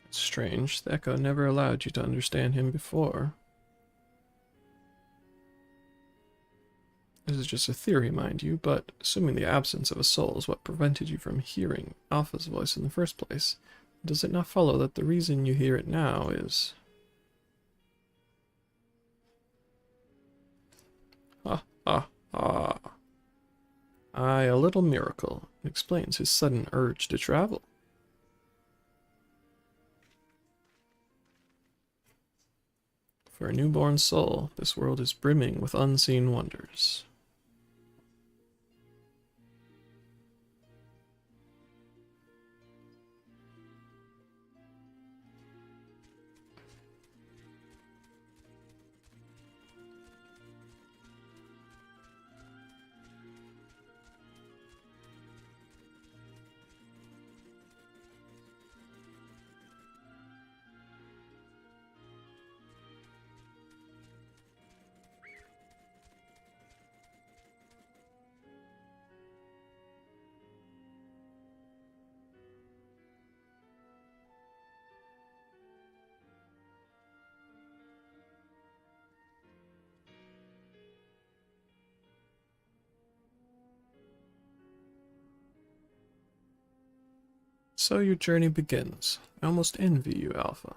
It's strange. The Echo never allowed you to understand him before. This is just a theory, mind you, but assuming the absence of a soul is what prevented you from hearing Alpha's voice in the first place, does it not follow that the reason you hear it now is... Ha ha ha. Aye, a little miracle explains his sudden urge to travel. For a newborn soul, this world is brimming with unseen wonders. So your journey begins. I almost envy you, Alpha.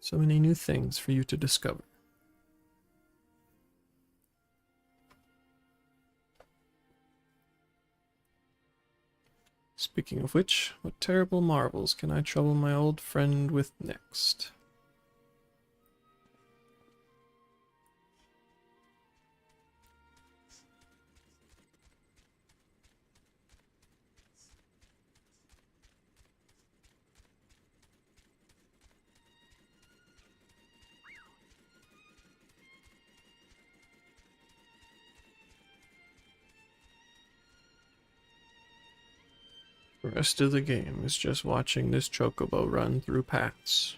So many new things for you to discover. Speaking of which, what terrible marvels can I trouble my old friend with next? The rest of the game is just watching this chocobo run through paths.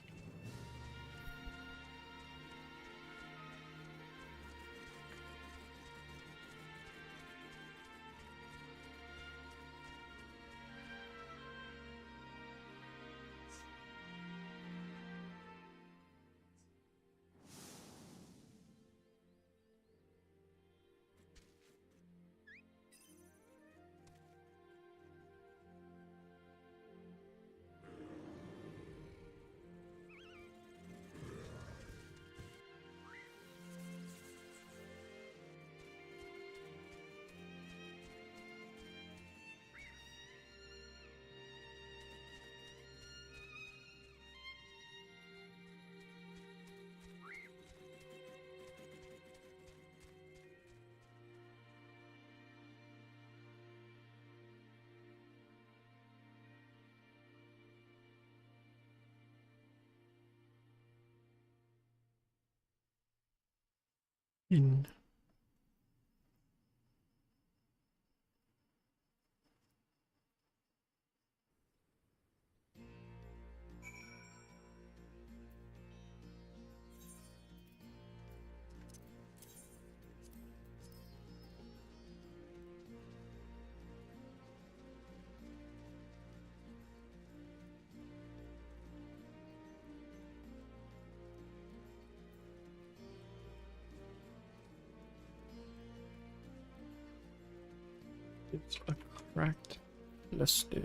In it's a cracked luster.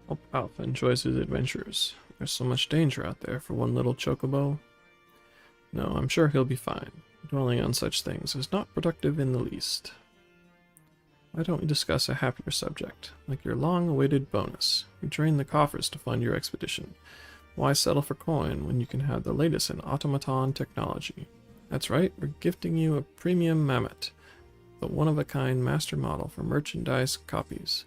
Hope Alpha enjoys his adventures. There's so much danger out there for one little chocobo. No, I'm sure he'll be fine. Dwelling on such things is not productive in the least. Why don't we discuss a happier subject, like your long-awaited bonus? You drained the coffers to fund your expedition. Why settle for coin when you can have the latest in automaton technology? That's right, we're gifting you a premium mammoth, the one-of-a-kind master model for merchandise copies,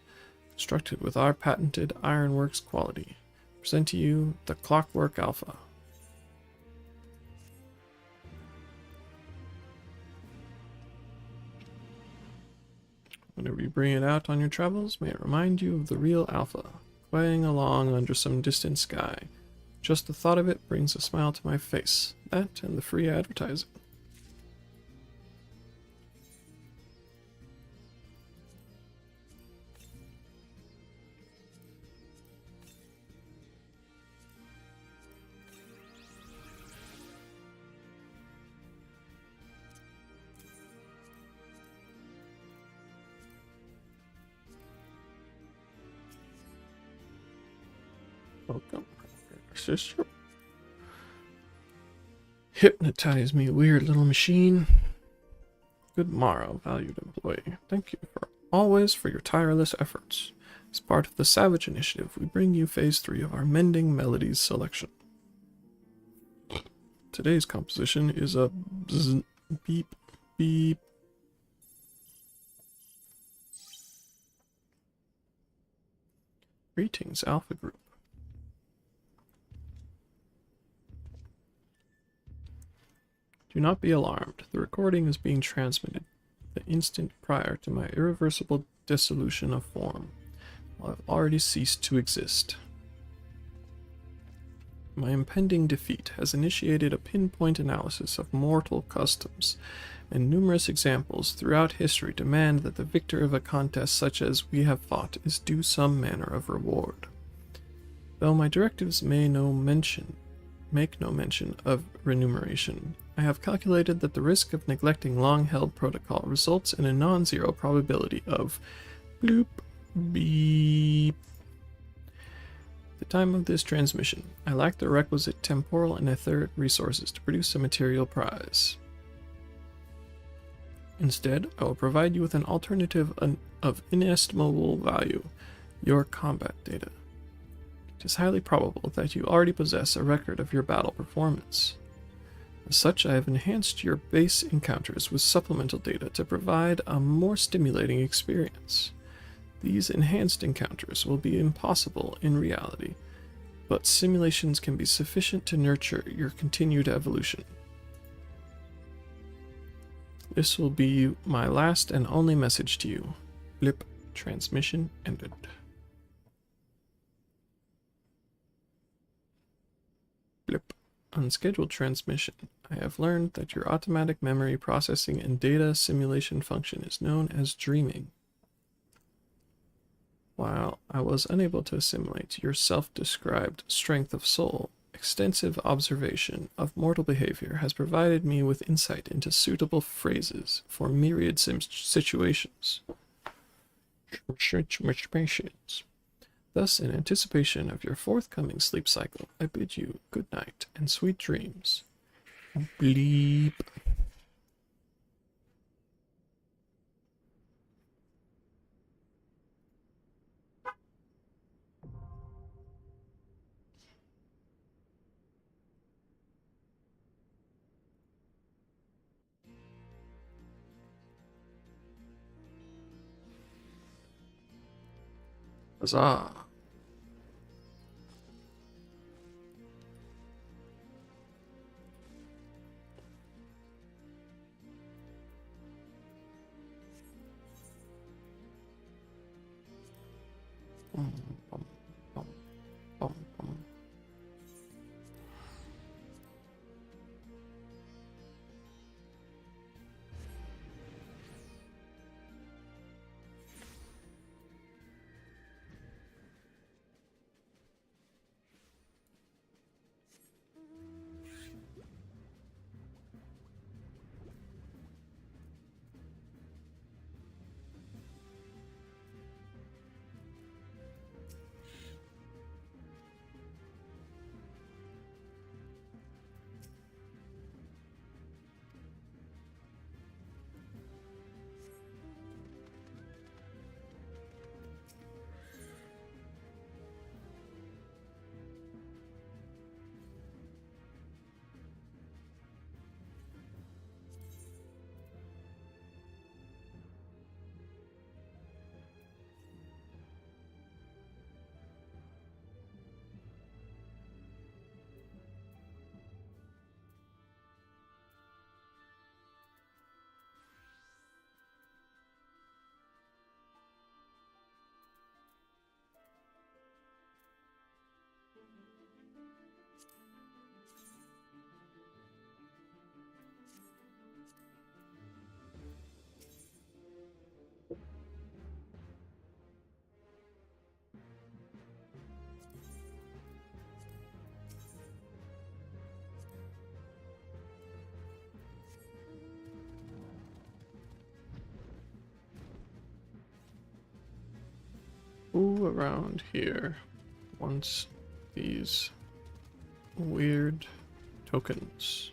constructed with our patented Ironworks quality. Present to you the Clockwork Alpha. Whenever you bring it out on your travels, may it remind you of the real Alpha, flying along under some distant sky. Just the thought of it brings a smile to my face. That and the free advertising. Welcome, sister. Hypnotize me, weird little machine. Good morrow, valued employee. Thank you always for your tireless efforts. As part of the Savage Initiative, we bring you Phase 3 of our Mending Melodies selection. Today's composition is a bzz, beep, beep. Greetings, Alpha Group. Do not be alarmed. The recording is being transmitted the instant prior to my irreversible dissolution of form. I've already ceased to exist. My impending defeat has initiated a pinpoint analysis of mortal customs, and numerous examples throughout history demand that the victor of a contest such as we have fought is due some manner of reward. Though my directives make no mention of remuneration, I have calculated that the risk of neglecting long-held protocol results in a non-zero probability of bloop, beep. At the time of this transmission, I lack the requisite temporal and etheric resources to produce a material prize. Instead, I will provide you with an alternative of inestimable value, your combat data. It is highly probable that you already possess a record of your battle performance. As such, I have enhanced your base encounters with supplemental data to provide a more stimulating experience. These enhanced encounters will be impossible in reality, but simulations can be sufficient to nurture your continued evolution. This will be my last and only message to you. Blip. Transmission ended. Blip. Unscheduled transmission. I have learned that your automatic memory processing and data simulation function is known as dreaming. While I was unable to assimilate your self-described strength of soul, extensive observation of mortal behavior has provided me with insight into suitable phrases for myriad situations. Thus, in anticipation of your forthcoming sleep cycle, I bid you good night and sweet dreams. Bleep. Huzzah. around here once these weird tokens.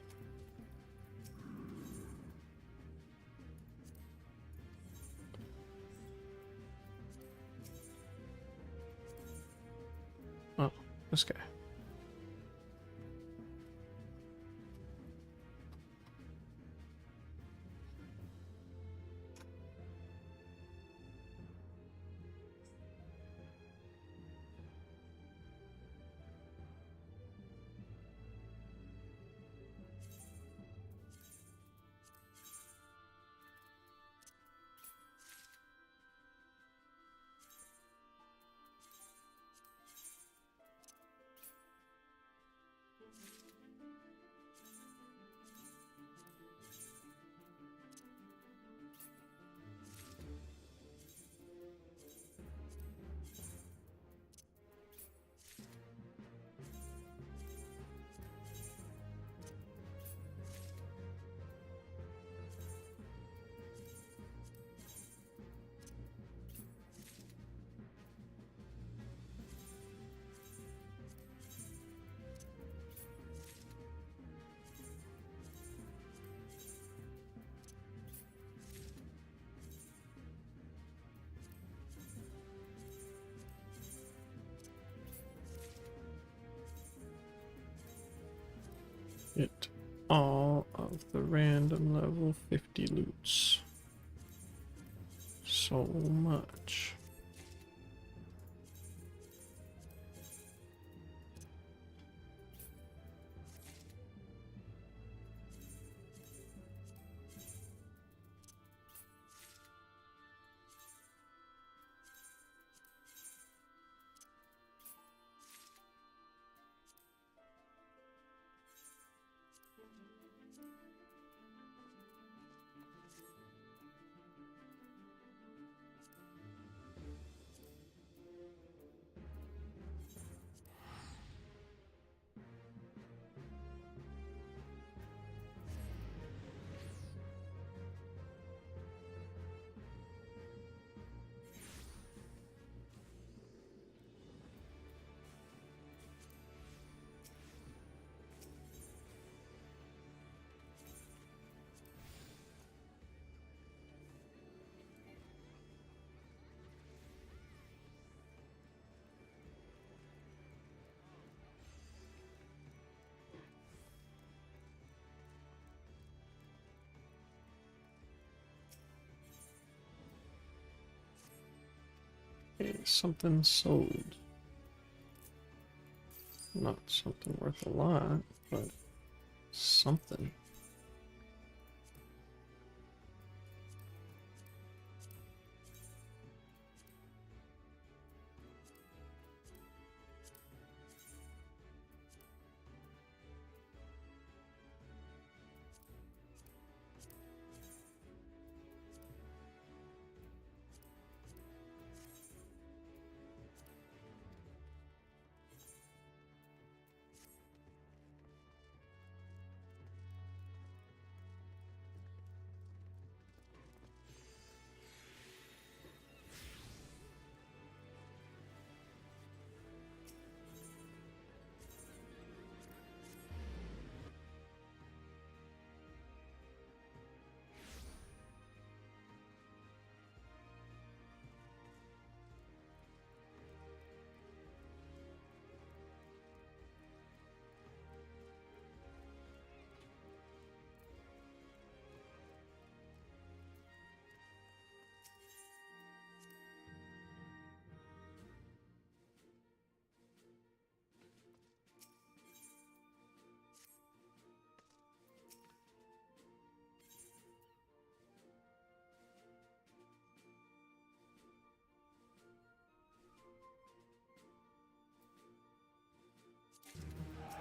Oh, this guy. Get all of the random level 50 loots. So much. Okay, something sold. Not something worth a lot, but something.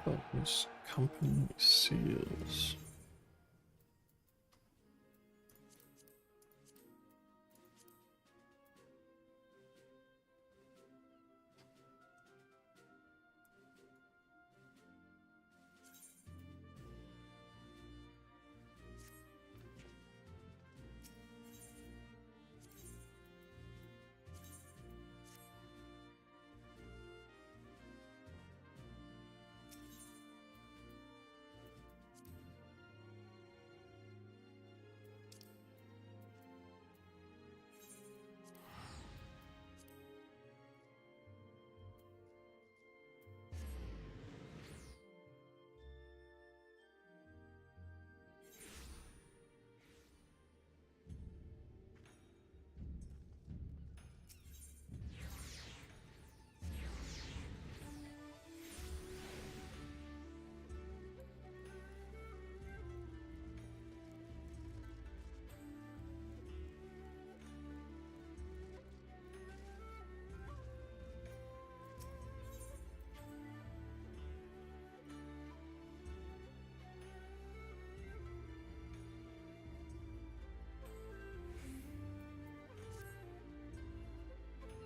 Focus company seals.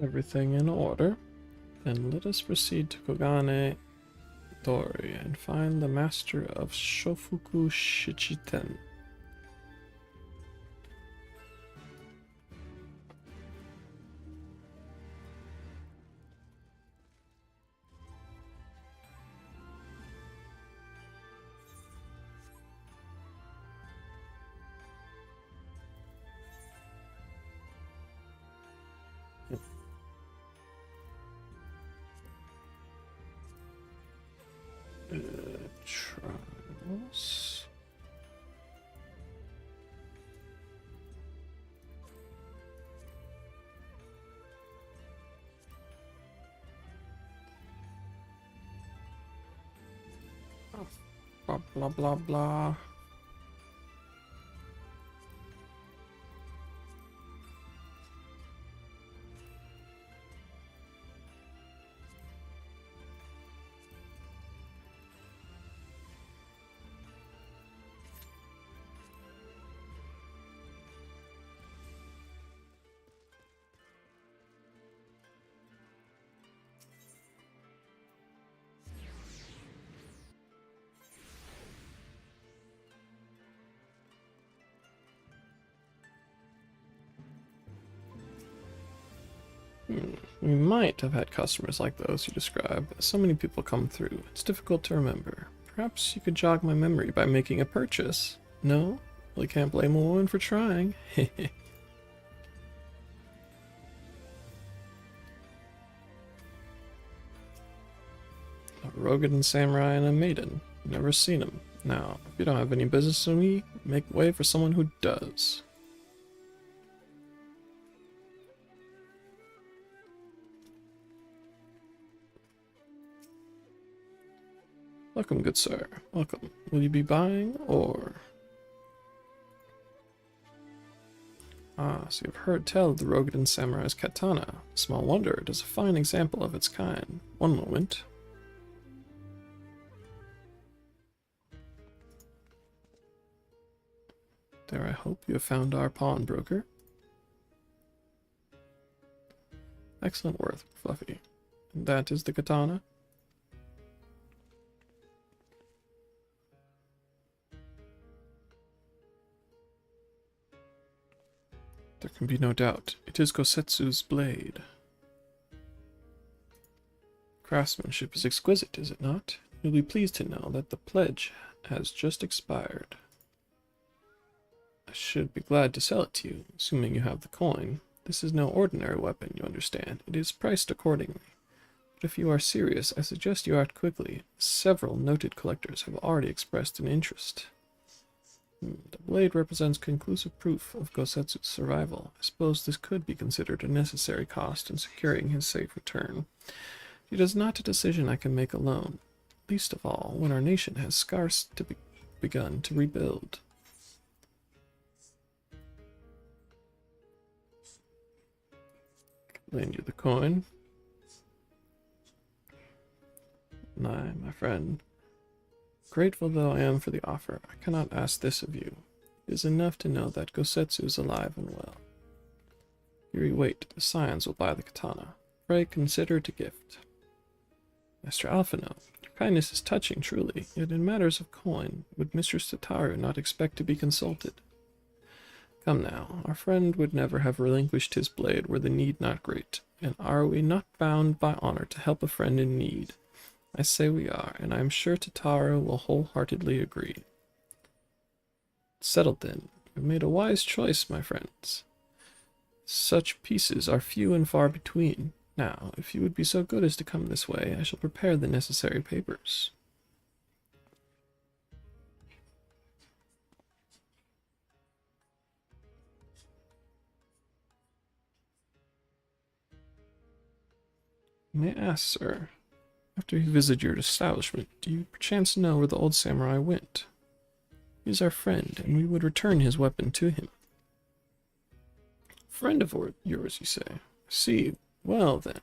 Everything in order. Then let us proceed to Kogane Dori and find the master of Shofuku Shichiten. Trials. Blah blah blah blah. We might have had customers like those you describe. So many people come through, it's difficult to remember. Perhaps you could jog my memory by making a purchase? No? Well, you can't blame a woman for trying. A Rogan samurai and a maiden. Never seen him. Now, if you don't have any business with me, make way for someone who does. Welcome, good sir. Welcome. Will you be buying, or... Ah, so you've heard tell of the Rogan Samurai's katana. Small wonder, it is a fine example of its kind. One moment. There, I hope you have found our pawnbroker. Excellent worth, Fluffy. And that is the katana? There can be no doubt. It is Gosetsu's blade. Craftsmanship is exquisite, is it not? You'll be pleased to know that the pledge has just expired. I should be glad to sell it to you, assuming you have the coin. This is no ordinary weapon, you understand. It is priced accordingly. But if you are serious, I suggest you act quickly. Several noted collectors have already expressed an interest. The blade represents conclusive proof of Gosetsu's survival. I suppose this could be considered a necessary cost in securing his safe return. It is not a decision I can make alone, least of all when our nation has scarce begun to rebuild. Lend you the coin. Nay, my friend. Grateful though I am for the offer, I cannot ask this of you. It is enough to know that Gosetsu is alive and well. Here you wait, the scions will buy the katana. Pray consider it a gift. Master Alphino, your kindness is touching truly, yet in matters of coin, would Mistress Tataru not expect to be consulted? Come now, our friend would never have relinquished his blade were the need not great, and are we not bound by honor to help a friend in need? I say we are, and I am sure Tataru will wholeheartedly agree. Settled then. You've made a wise choice, my friends. Such pieces are few and far between. Now, if you would be so good as to come this way, I shall prepare the necessary papers. May I ask, sir, after you visit your establishment, do you perchance know where the old samurai went? He is our friend, and we would return his weapon to him. Friend of yours, you say? See, well then,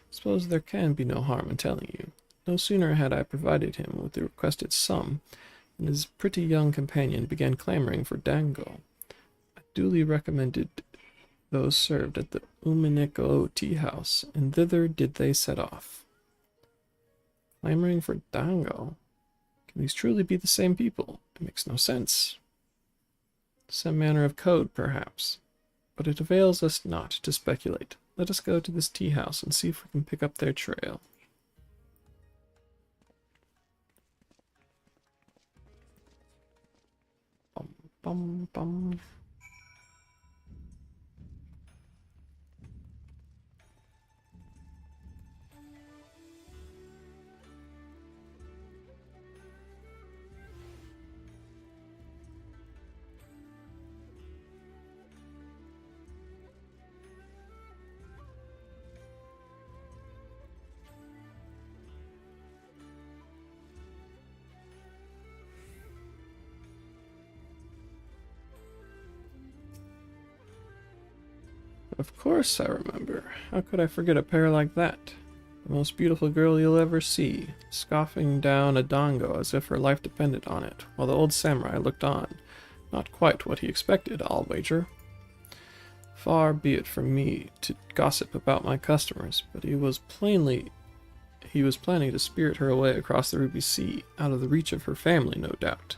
suppose there can be no harm in telling you. No sooner had I provided him with the requested sum, than his pretty young companion began clamoring for dango. I duly recommended those served at the Umineko tea house, and thither did they set off. Clamoring for dango? Can these truly be the same people? It makes no sense. Some manner of code, perhaps. But it avails us not to speculate. Let us go to this tea house and see if we can pick up their trail. Bum, bum, bum. Of course I remember. How could I forget a pair like that? The most beautiful girl you'll ever see, scoffing down a dango as if her life depended on it, while the old samurai looked on. Not quite what he expected, I'll wager. Far be it from me to gossip about my customers, but he was planning to spirit her away across the Ruby Sea, out of the reach of her family, no doubt.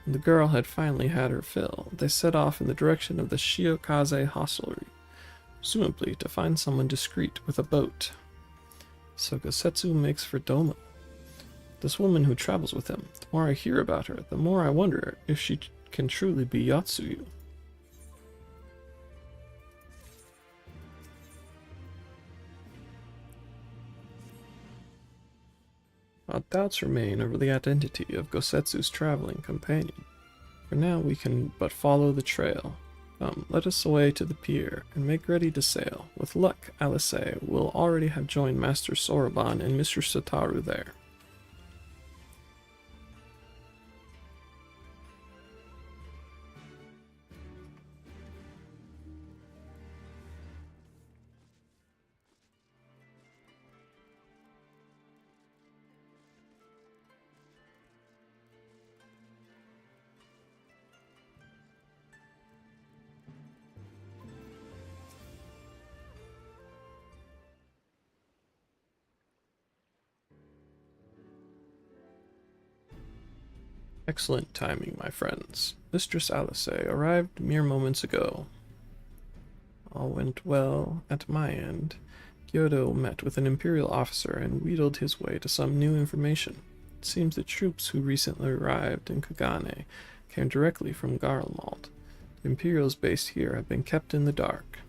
When the girl had finally had her fill, they set off in the direction of the Shiokaze hostelry, presumably to find someone discreet with a boat. So Gosetsu makes for Doma. This woman who travels with him, the more I hear about her, the more I wonder if she can truly be Yotsuyu. While doubts remain over the identity of Gosetsu's traveling companion, for now we can but follow the trail. Come, let us away to the pier, and make ready to sail. With luck, Alice will already have joined Master Soroban and Mr. Satoru there. Excellent timing, my friends. Mistress Alice arrived mere moments ago. All went well at my end. Kyoto met with an imperial officer and wheedled his way to some new information. It seems the troops who recently arrived in Kagane came directly from Garlemald. The Imperials based here have been kept in the dark.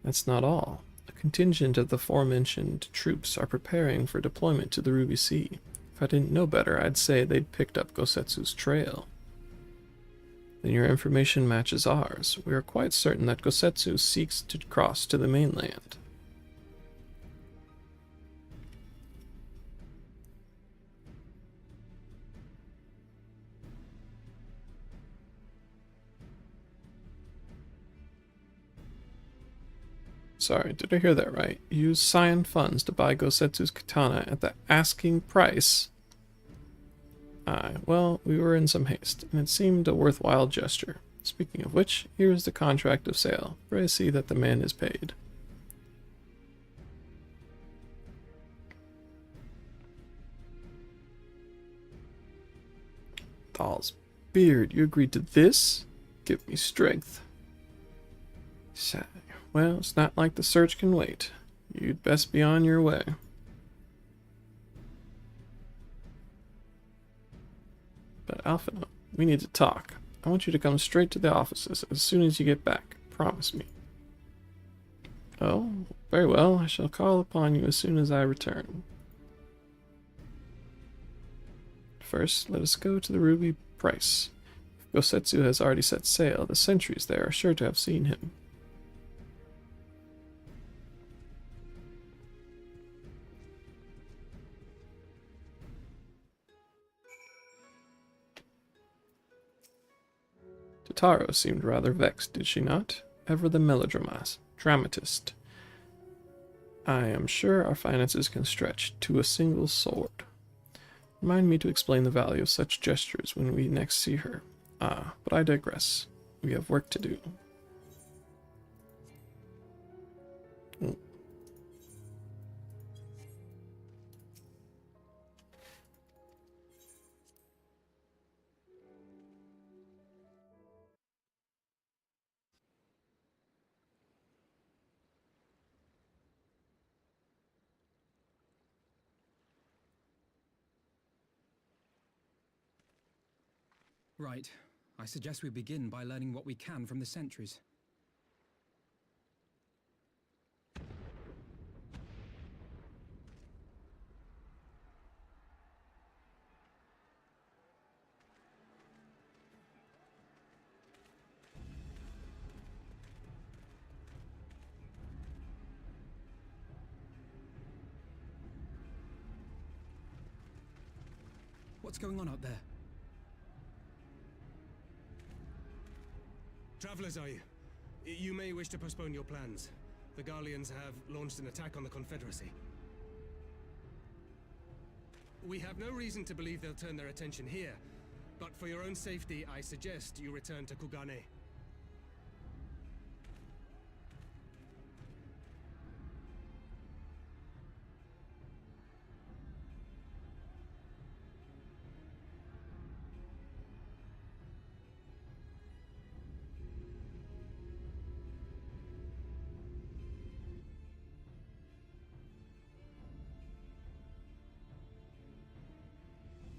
That's not all. A contingent of the aforementioned troops are preparing for deployment to the Ruby Sea. If I didn't know better, I'd say they'd picked up Gosetsu's trail. Then your information matches ours. We are quite certain that Gosetsu seeks to cross to the mainland. Sorry, did I hear that right? Use Cyan funds to buy Gosetsu's katana at the asking price? Aye, well, we were in some haste, and it seemed a worthwhile gesture. Speaking of which, here is the contract of sale. Pray see that the man is paid. Thal's beard, you agreed to this? Give me strength. Sigh. Well, it's not like the search can wait. You'd best be on your way. But Alphino, we need to talk. I want you to come straight to the offices as soon as you get back. Promise me. Oh, very well. I shall call upon you as soon as I return. First, let us go to the Ruby Price. If Gosetsu has already set sail, the sentries there are sure to have seen him. Taro seemed rather vexed, did she not? Ever the dramatist. I am sure our finances can stretch to a single sword. Remind me to explain the value of such gestures when we next see her. Ah, but I digress. We have work to do. Right. I suggest we begin by learning what we can from the sentries. What's going on up there? Travelers, are you? You may wish to postpone your plans. The Garleans have launched an attack on the Confederacy. We have no reason to believe they'll turn their attention here, but for your own safety, I suggest you return to Kugane.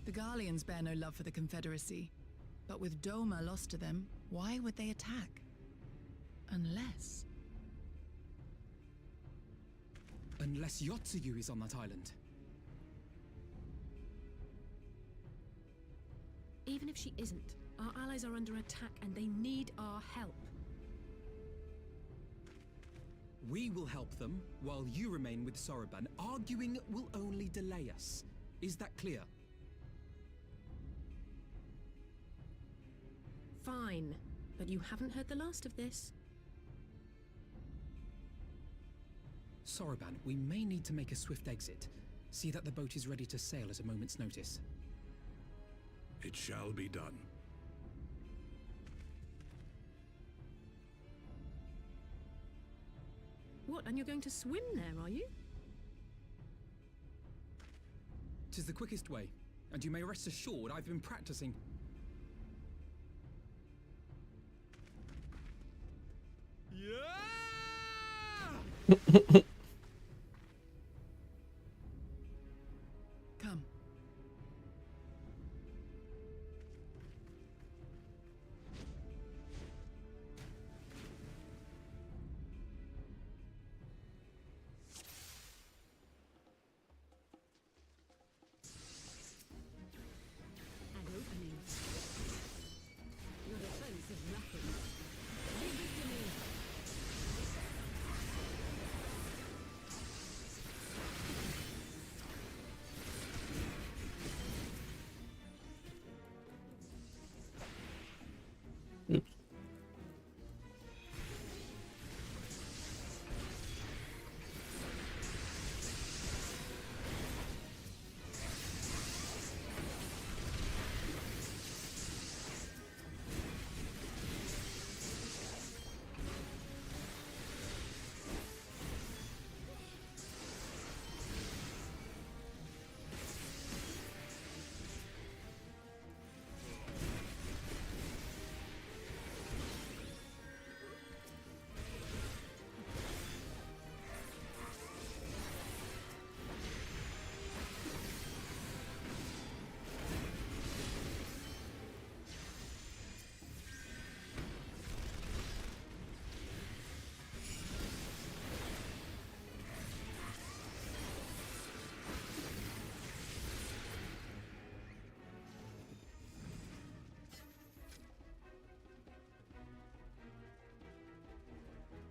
The Garleans bear no love for the Confederacy, but with Doma lost to them, why would they attack? Unless... Unless Yotsuyu is on that island. Even if she isn't, our allies are under attack and they need our help. We will help them, while you remain with Soroban. Arguing will only delay us. Is that clear? Fine, but you haven't heard the last of this. Soroban, we may need to make a swift exit. See that the boat is ready to sail at a moment's notice. It shall be done. What, and you're going to swim there, are you? 'Tis the quickest way, and you may rest assured I've been practicing. Come. An opening. Your defense is nothing. Leave it to me. Oops.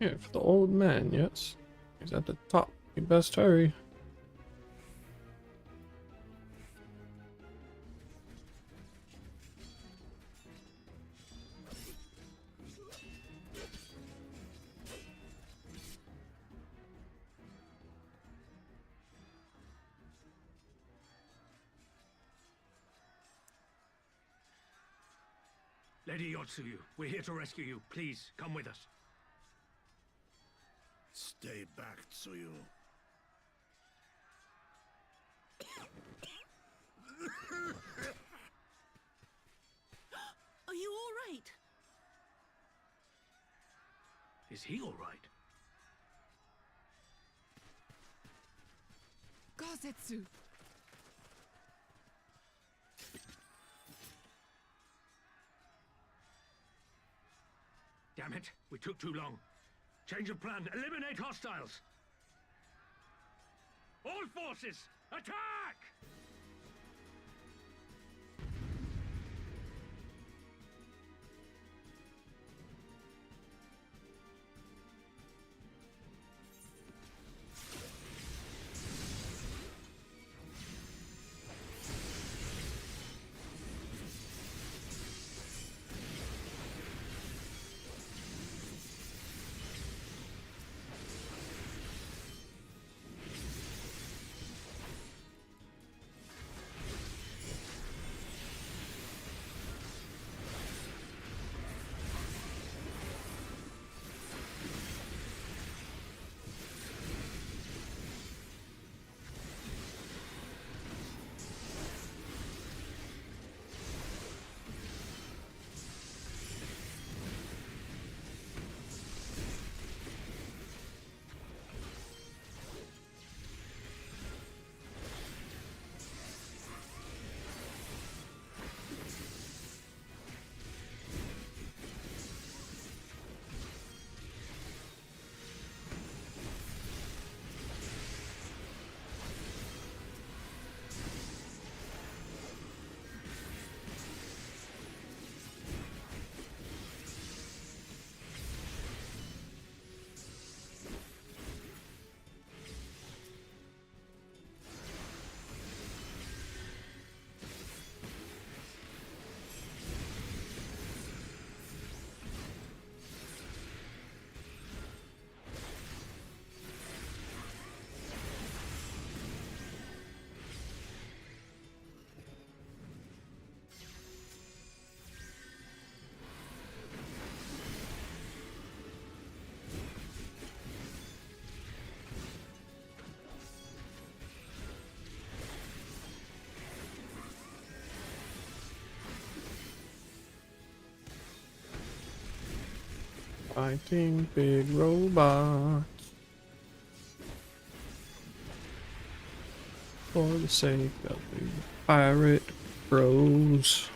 Yeah, for the old man, yes. He's at the top. You best hurry. Lady Yotsuyu, we're here to rescue you. Please, come with us. Stay back, Tsuyu. Are you all right? Is he all right? Damn it, we took too long. Change of plan. Eliminate hostiles. All forces, attack! Fighting big robots for the sake of the pirate bros.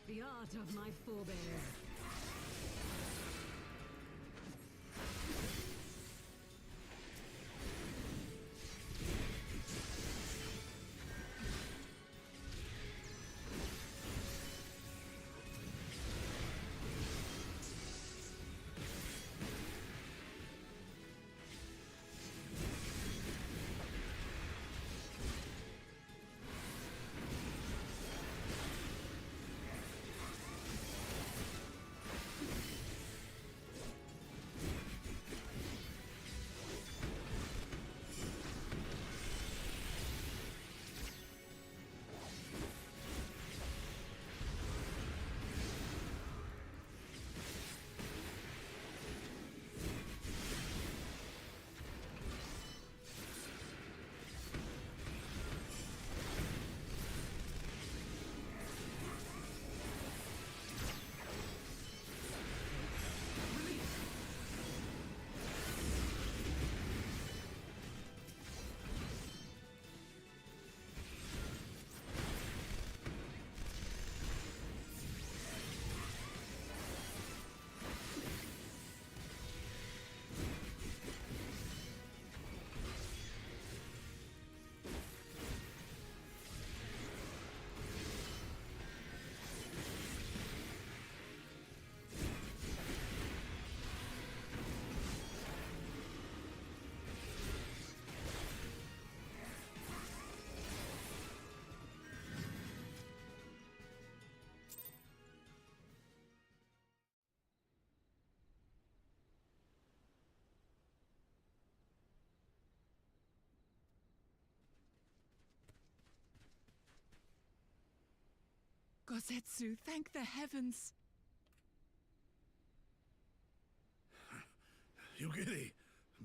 The art of my forebears. Gosetsu, thank the heavens. Yugiri,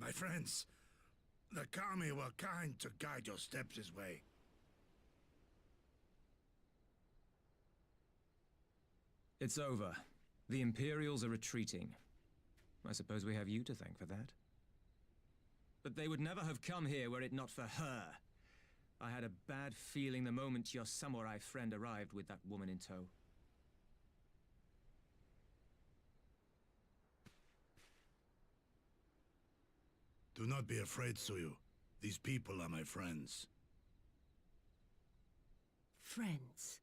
my friends, the Kami were kind to guide your steps this way. It's over. The Imperials are retreating. I suppose we have you to thank for that. But they would never have come here were it not for her. I had a bad feeling the moment your samurai friend arrived with that woman in tow. Do not be afraid, Tsuyu. These people are my friends. Friends.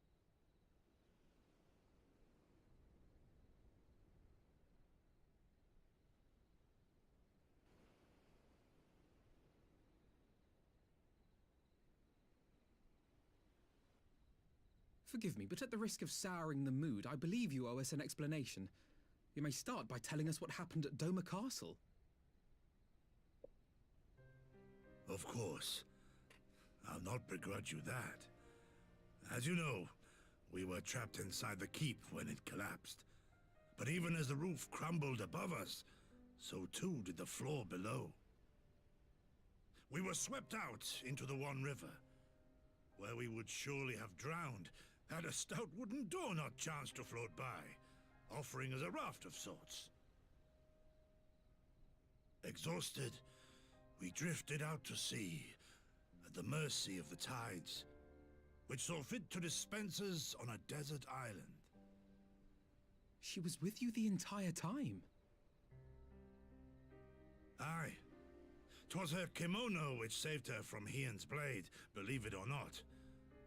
Forgive me, but at the risk of souring the mood, I believe you owe us an explanation. You may start by telling us what happened at Doma Castle. Of course. I'll not begrudge you that. As you know, we were trapped inside the keep when it collapsed. But even as the roof crumbled above us, so too did the floor below. We were swept out into the One River, where we would surely have drowned had a stout wooden door not chanced to float by, offering us a raft of sorts. Exhausted, we drifted out to sea, at the mercy of the tides, which saw fit to dispense us on a desert island. She was with you the entire time? Aye. 'Twas her kimono which saved her from Hien's blade, believe it or not.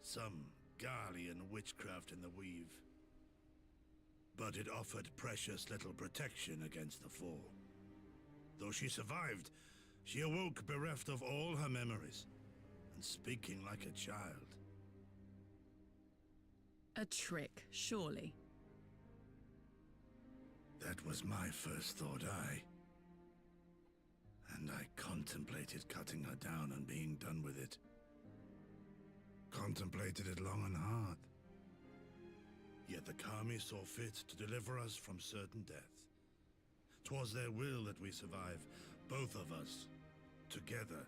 Some Garlean witchcraft in the weave. But it offered precious little protection against the fall. Though she survived, she awoke bereft of all her memories, and speaking like a child. A trick, surely. That was my first thought, and I contemplated cutting her down and being done with it. Contemplated it long and hard. Yet the Kami saw fit to deliver us from certain death. 'Twas their will that we survive, both of us, together.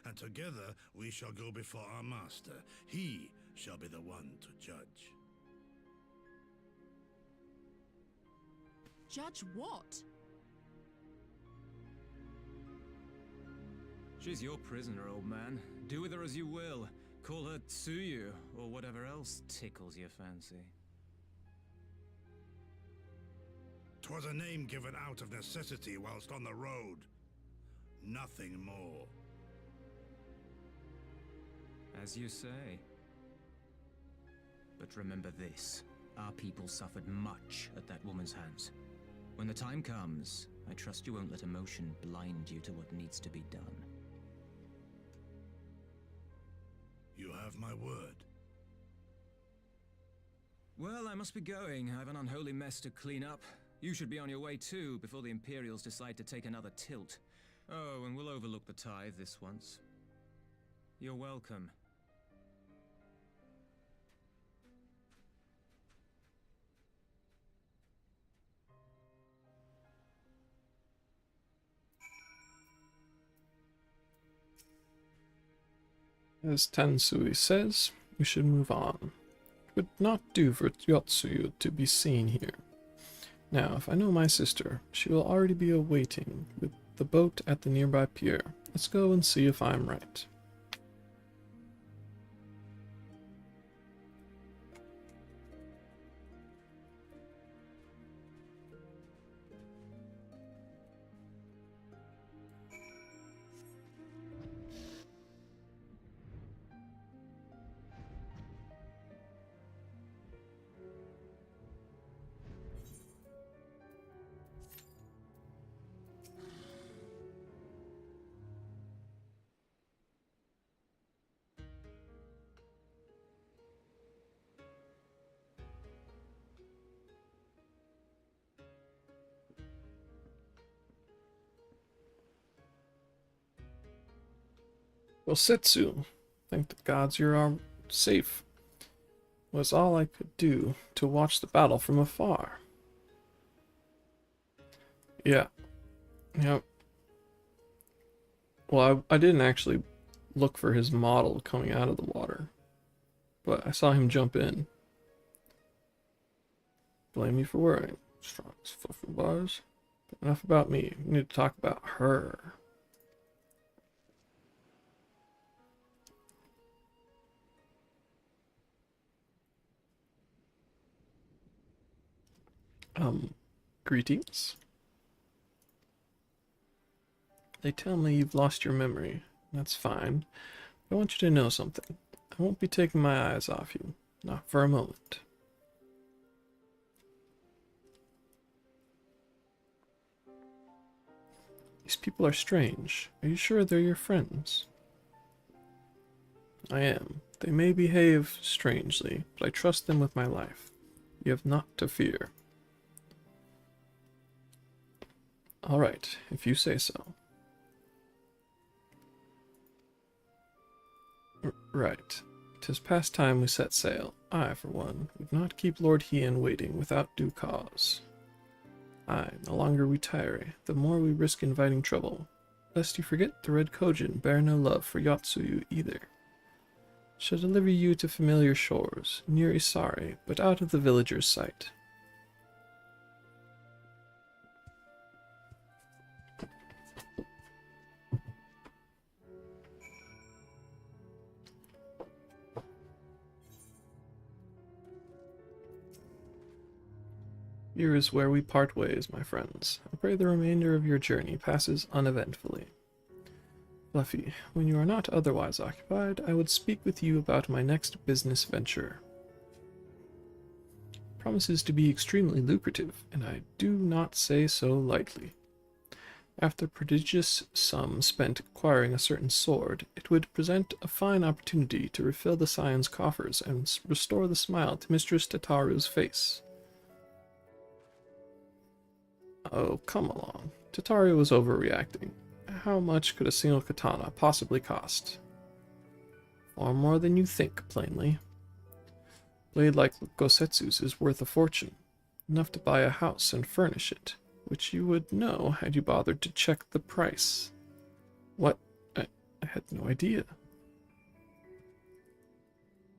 And together we shall go before our master. He shall be the one to judge. Judge what? She's your prisoner, old man. Do with her as you will. Call her Tsuyu, or whatever else tickles your fancy. 'Twas a name given out of necessity whilst on the road. Nothing more. As you say. But remember this. Our people suffered much at that woman's hands. When the time comes, I trust you won't let emotion blind you to what needs to be done. You have my word. Well, I must be going. I have an unholy mess to clean up. You should be on your way too, before the Imperials decide to take another tilt. Oh, and we'll overlook the tithe this once. You're welcome. As Tansui says, we should move on. It would not do for Yotsuyu to be seen here. Now, if I know my sister, she will already be awaiting with the boat at the nearby pier. Let's go and see if I'm right. Well, Setsu, thank the gods you're safe. was all I could do to watch the battle from afar. Yeah. Yep. Well, I didn't actually look for his model coming out of the water, but I saw him jump in. Blame me for worrying. Strong as fluffy bars. But enough about me. We need to talk about her. Greetings. They tell me you've lost your memory. That's fine. I want you to know something. I won't be taking my eyes off you. Not for a moment. These people are strange. Are you sure they're your friends? I am. They may behave strangely, but I trust them with my life. You have naught to fear. Alright, if you say so. Right. 'Tis past time we set sail. I, for one, would not keep Lord Hien waiting without due cause. Aye, the longer we tarry, the more we risk inviting trouble. Lest you forget the Red Kojin bear no love for Yotsuyu either. Shall deliver you to familiar shores, near Isari, but out of the villagers' sight. Here is where we part ways, my friends. I pray the remainder of your journey passes uneventfully. Fluffy, when you are not otherwise occupied, I would speak with you about my next business venture. It promises to be extremely lucrative, and I do not say so lightly. After prodigious sum spent acquiring a certain sword, it would present a fine opportunity to refill the Scion's coffers and restore the smile to Mistress Tataru's face. Oh, come along. Tataru was overreacting. How much could a single katana possibly cost? Far more than you think, plainly. Blade like Gosetsu's is worth a fortune. Enough to buy a house and furnish it, which you would know had you bothered to check the price. What? I had no idea.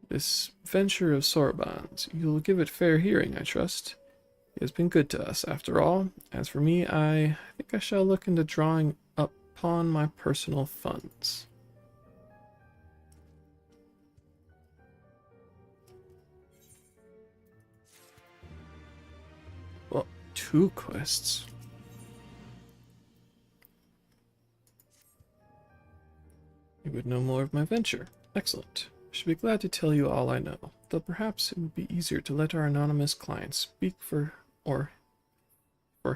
This venture of Soroban's, you'll give it fair hearing, I trust. He has been good to us, after all. As for me, I think I shall look into drawing upon my personal funds. Well, 2 quests. You would know more of my venture. Excellent. I should be glad to tell you all I know, though perhaps it would be easier to let our anonymous client speak for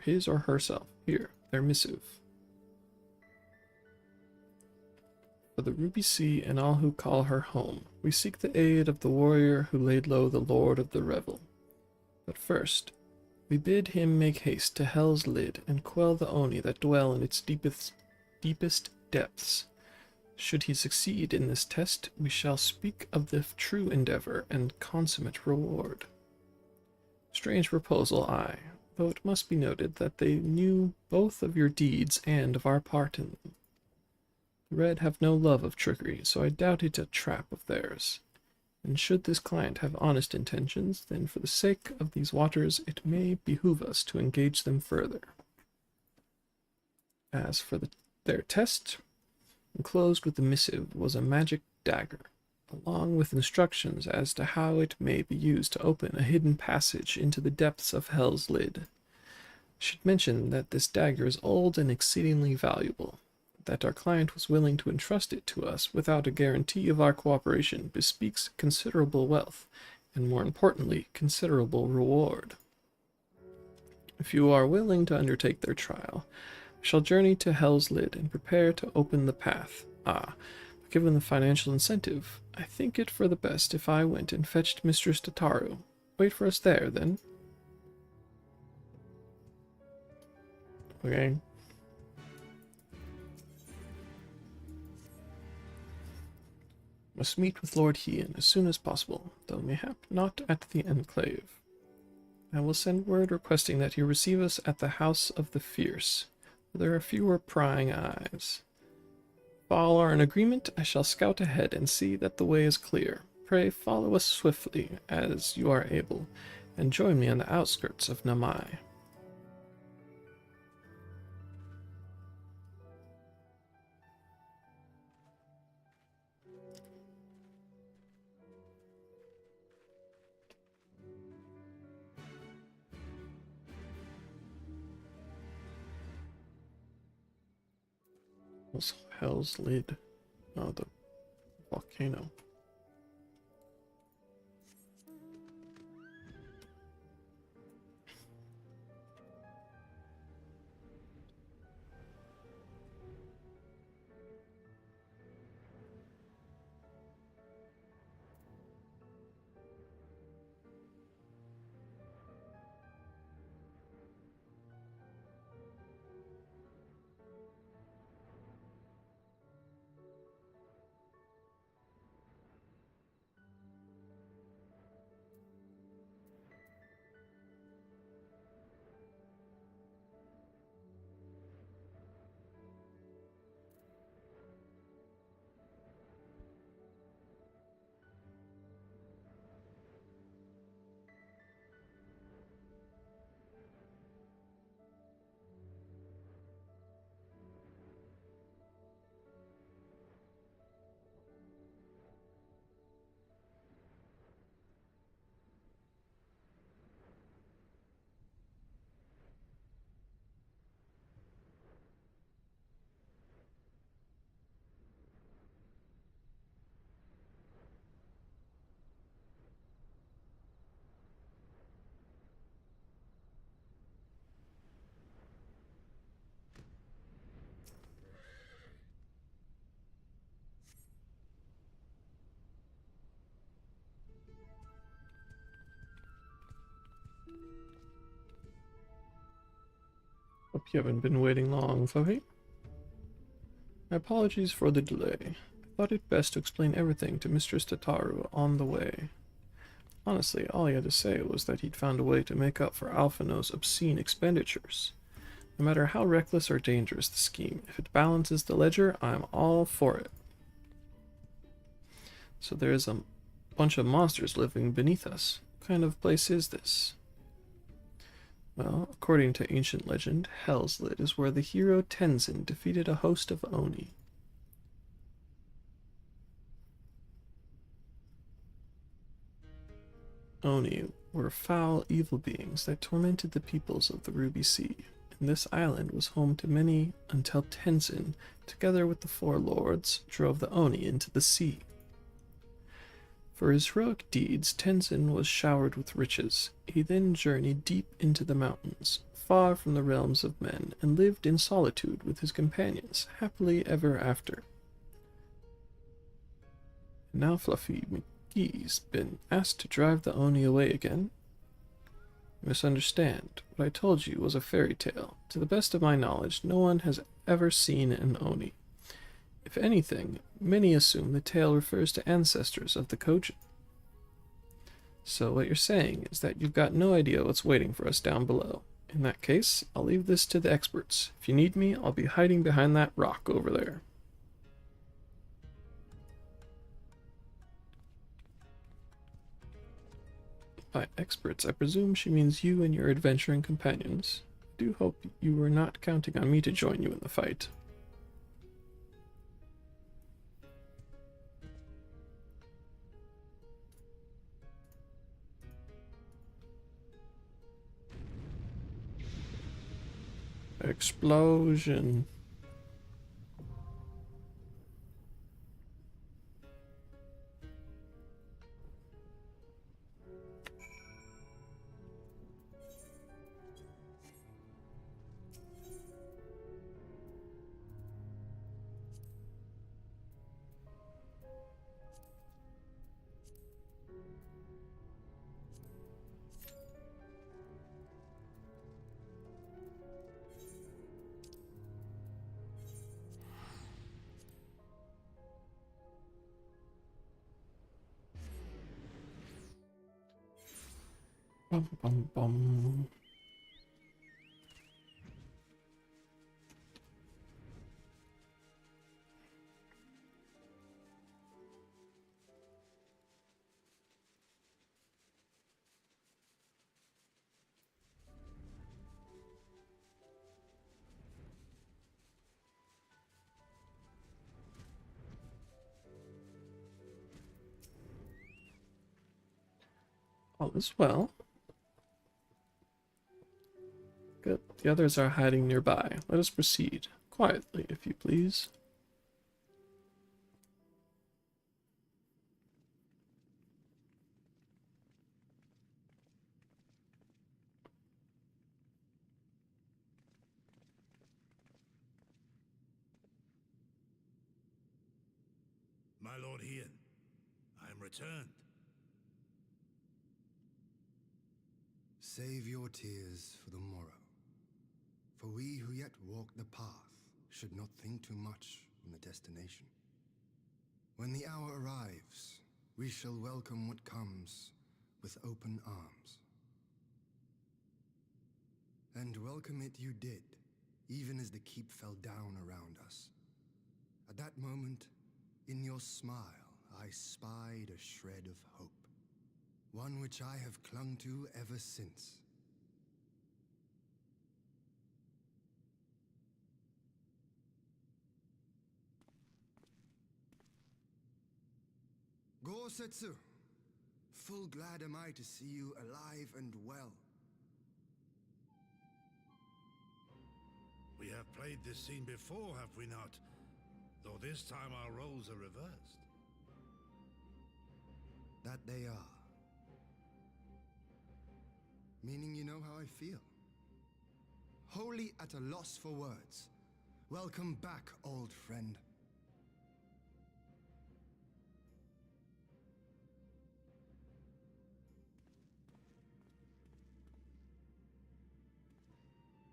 his or herself. Here, their missive. For the Ruby Sea and all who call her home, we seek the aid of the warrior who laid low the Lord of the Revel. But first, we bid him make haste to Hell's Lid and quell the Oni that dwell in its deepest depths. Should he succeed in this test, we shall speak of the true endeavor and consummate reward. Strange proposal, aye, though it must be noted that they knew both of your deeds and of our part in them. The Red have no love of trickery, so I doubt it a trap of theirs. And should this client have honest intentions, then for the sake of these waters it may behoove us to engage them further. As for their test, enclosed with the missive was a magic dagger, along with instructions as to how it may be used to open a hidden passage into the depths of Hell's Lid. I should mention that this dagger is old and exceedingly valuable. That our client was willing to entrust it to us without a guarantee of our cooperation bespeaks considerable wealth, and more importantly, considerable reward. If you are willing to undertake their trial, I shall journey to Hell's Lid and prepare to open the path. But given the financial incentive, I think it for the best if I went and fetched Mistress Tataru. Wait for us there, then. Okay. Must meet with Lord Hien as soon as possible, though mayhap not at the Enclave. I will send word requesting that he receive us at the House of the Fierce, where there are fewer prying eyes. If all are in agreement, I shall scout ahead and see that the way is clear. Pray follow us swiftly, as you are able, and join me on the outskirts of Namai. What's Hell's Lid? Oh, the volcano. Hope you haven't been waiting long, Fluffy. My apologies for the delay. I thought it best to explain everything to Mistress Tataru on the way. Honestly, all he had to say was that he'd found a way to make up for Alphino's obscene expenditures. No matter how reckless or dangerous the scheme, if it balances the ledger, I'm all for it. So there's a bunch of monsters living beneath us. What kind of place is this? Well, according to ancient legend, Hell's Lid is where the hero Tenzin defeated a host of Oni. Oni were foul, evil beings that tormented the peoples of the Ruby Sea, and this island was home to many until Tenzin, together with the four lords, drove the Oni into the sea. For his heroic deeds, Tenzin was showered with riches. He then journeyed deep into the mountains, far from the realms of men, and lived in solitude with his companions, happily ever after. And now Fluffy McGee's been asked to drive the Oni away again. You misunderstand. What I told you was a fairy tale. To the best of my knowledge, no one has ever seen an Oni. If anything, many assume the tale refers to ancestors of the Kojin. So what you're saying is that you've got no idea what's waiting for us down below. In that case, I'll leave this to the experts. If you need me, I'll be hiding behind that rock over there. By experts, I presume she means you and your adventuring companions. I do hope you were not counting on me to join you in the fight. Explosion. Bum, bum, bum. All is well. Good. The others are hiding nearby. Let us proceed. Quietly, if you please. My Lord Ian, I am returned. Save your tears for the morrow. For we who yet walk the path should not think too much on the destination. When the hour arrives, we shall welcome what comes with open arms. And welcome it you did, even as the keep fell down around us. At that moment, in your smile, I spied a shred of hope. One which I have clung to ever since. Gosetsu, full glad am I to see you alive and well. We have played this scene before, have we not? Though this time our roles are reversed. That they are. Meaning you know how I feel. Wholly at a loss for words. Welcome back, old friend.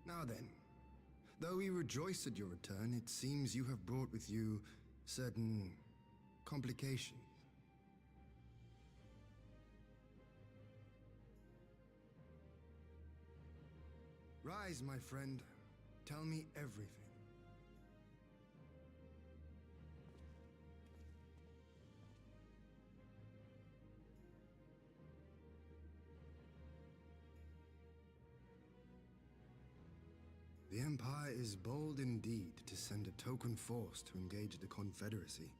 Now then, though we rejoice at your return, it seems you have brought with you certain complications. Rise, my friend. Tell me everything. The Empire is bold indeed to send a token force to engage the Confederacy.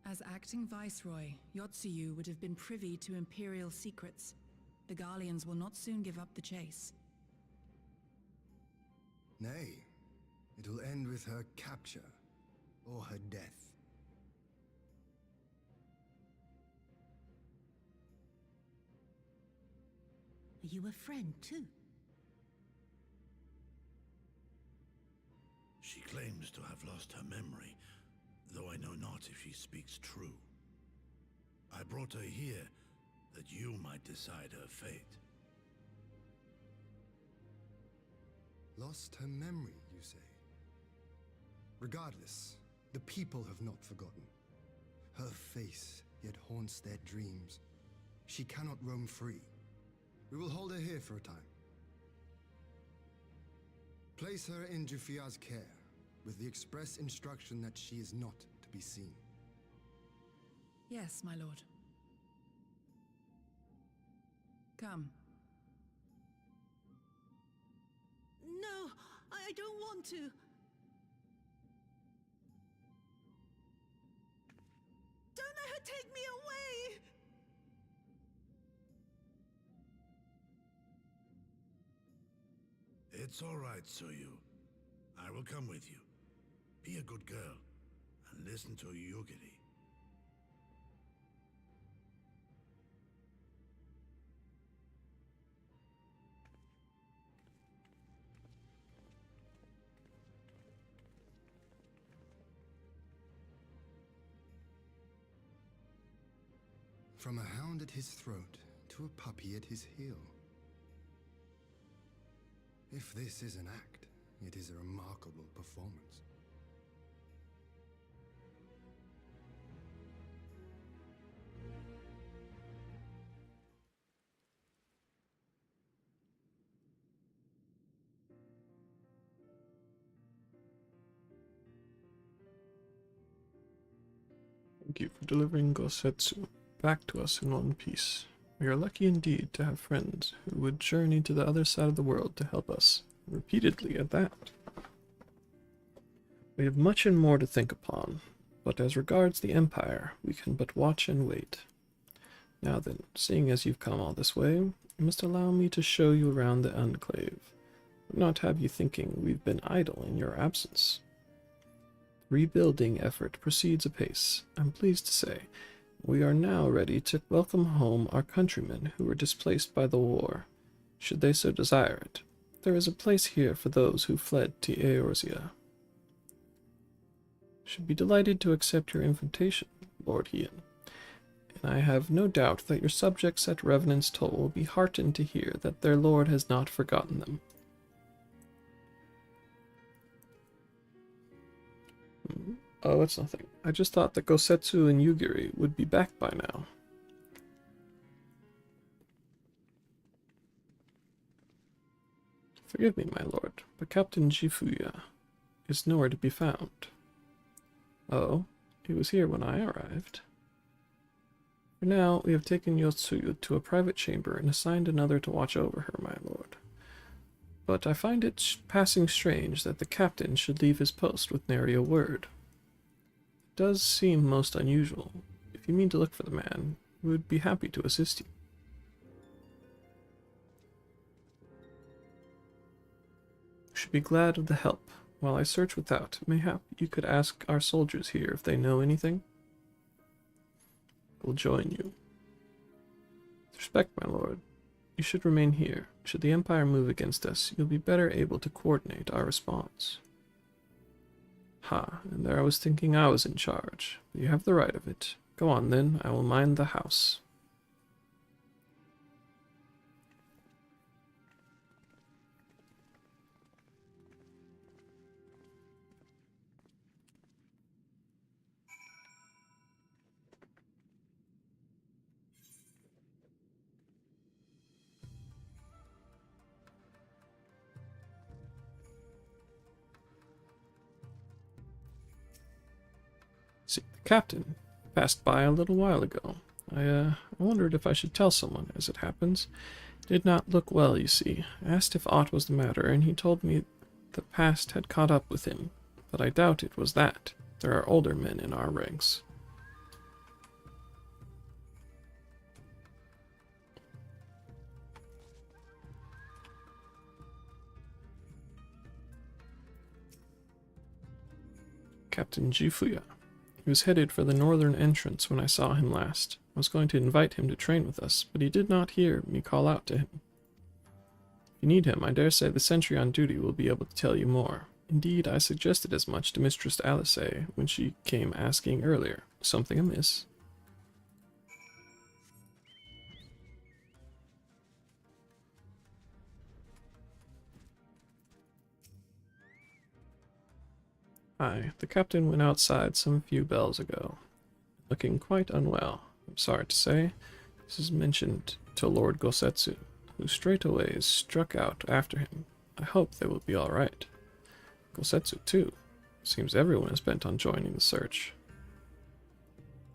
As acting Viceroy, Yotsuyu would have been privy to Imperial secrets. The Garleans will not soon give up the chase. Nay, it'll end with her capture, or her death. Are you a friend too? She claims to have lost her memory, though I know not if she speaks true. I brought her here that you might decide her fate. Lost her memory, you say? Regardless, the people have not forgotten. Her face yet haunts their dreams. She cannot roam free. We will hold her here for a time. Place her in Jufia's care, with the express instruction that she is not to be seen. Yes, my lord. Come. No, I don't want to. Don't let her take me away! It's all right, Tsuyu. I will come with you. Be a good girl, and listen to Yugiri. From a hound at his throat to a puppy at his heel. If this is an act, it is a remarkable performance. Thank you for delivering Gosetsu back to us in one piece. We are lucky indeed to have friends who would journey to the other side of the world to help us, repeatedly at that. We have much and more to think upon, but as regards the Empire, we can but watch and wait. Now then, seeing as you've come all this way, you must allow me to show you around the Enclave. Not have you thinking we've been idle in your absence. The rebuilding effort proceeds apace. I'm pleased to say we are now ready to welcome home our countrymen who were displaced by the war, should they so desire it. There is a place here for those who fled to Eorzea. Should be delighted to accept your invitation, Lord Hien, and I have no doubt that your subjects at Revenant's Toll will be heartened to hear that their lord has not forgotten them. Oh, it's nothing. I just thought that Gosetsu and Yugiri would be back by now. Forgive me, my lord, but Captain Jifuya is nowhere to be found. Oh, he was here when I arrived. For now, we have taken Yotsuyu to a private chamber and assigned another to watch over her, my lord. But I find it passing strange that the captain should leave his post with nary a word. It does seem most unusual. If you mean to look for the man, we would be happy to assist you. You should be glad of the help. While I search without, mayhap you could ask our soldiers here if they know anything. We'll join you. With respect, my lord, you should remain here. Should the Empire move against us, you'll be better able to coordinate our response. Ha, and there I was thinking I was in charge. But you have the right of it. Go on then, I will mind the house. See, the captain passed by a little while ago. I wondered if I should tell someone, as it happens. Did not look well, you see. I asked if aught was the matter, and he told me the past had caught up with him, but I doubt it was that. There are older men in our ranks. Captain Jifuya. He was headed for the northern entrance when I saw him last. I was going to invite him to train with us, but he did not hear me call out to him. If you need him, I dare say the sentry on duty will be able to tell you more. Indeed, I suggested as much to Mistress Alice when she came asking earlier. Something amiss? Aye, the captain went outside some few bells ago, looking quite unwell. I'm sorry to say, this is mentioned to Lord Gosetsu, who straightway struck out after him. I hope they will be all right. Gosetsu, too. Seems everyone is bent on joining the search.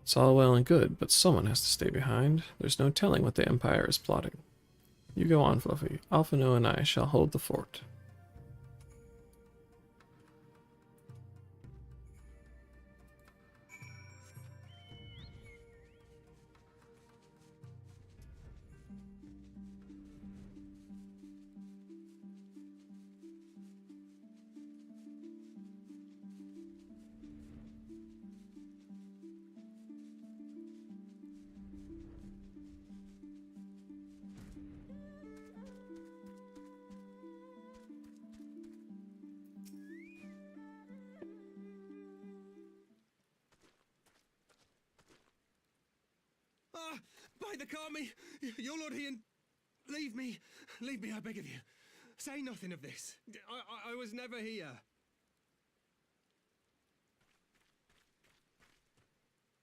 It's all well and good, but someone has to stay behind. There's no telling what the Empire is plotting. You go on, Fluffy. Alphino and I shall hold the fort. By the Kami! Your Lord Hien! Leave me! Leave me, I beg of you. Say nothing of this. I was never here.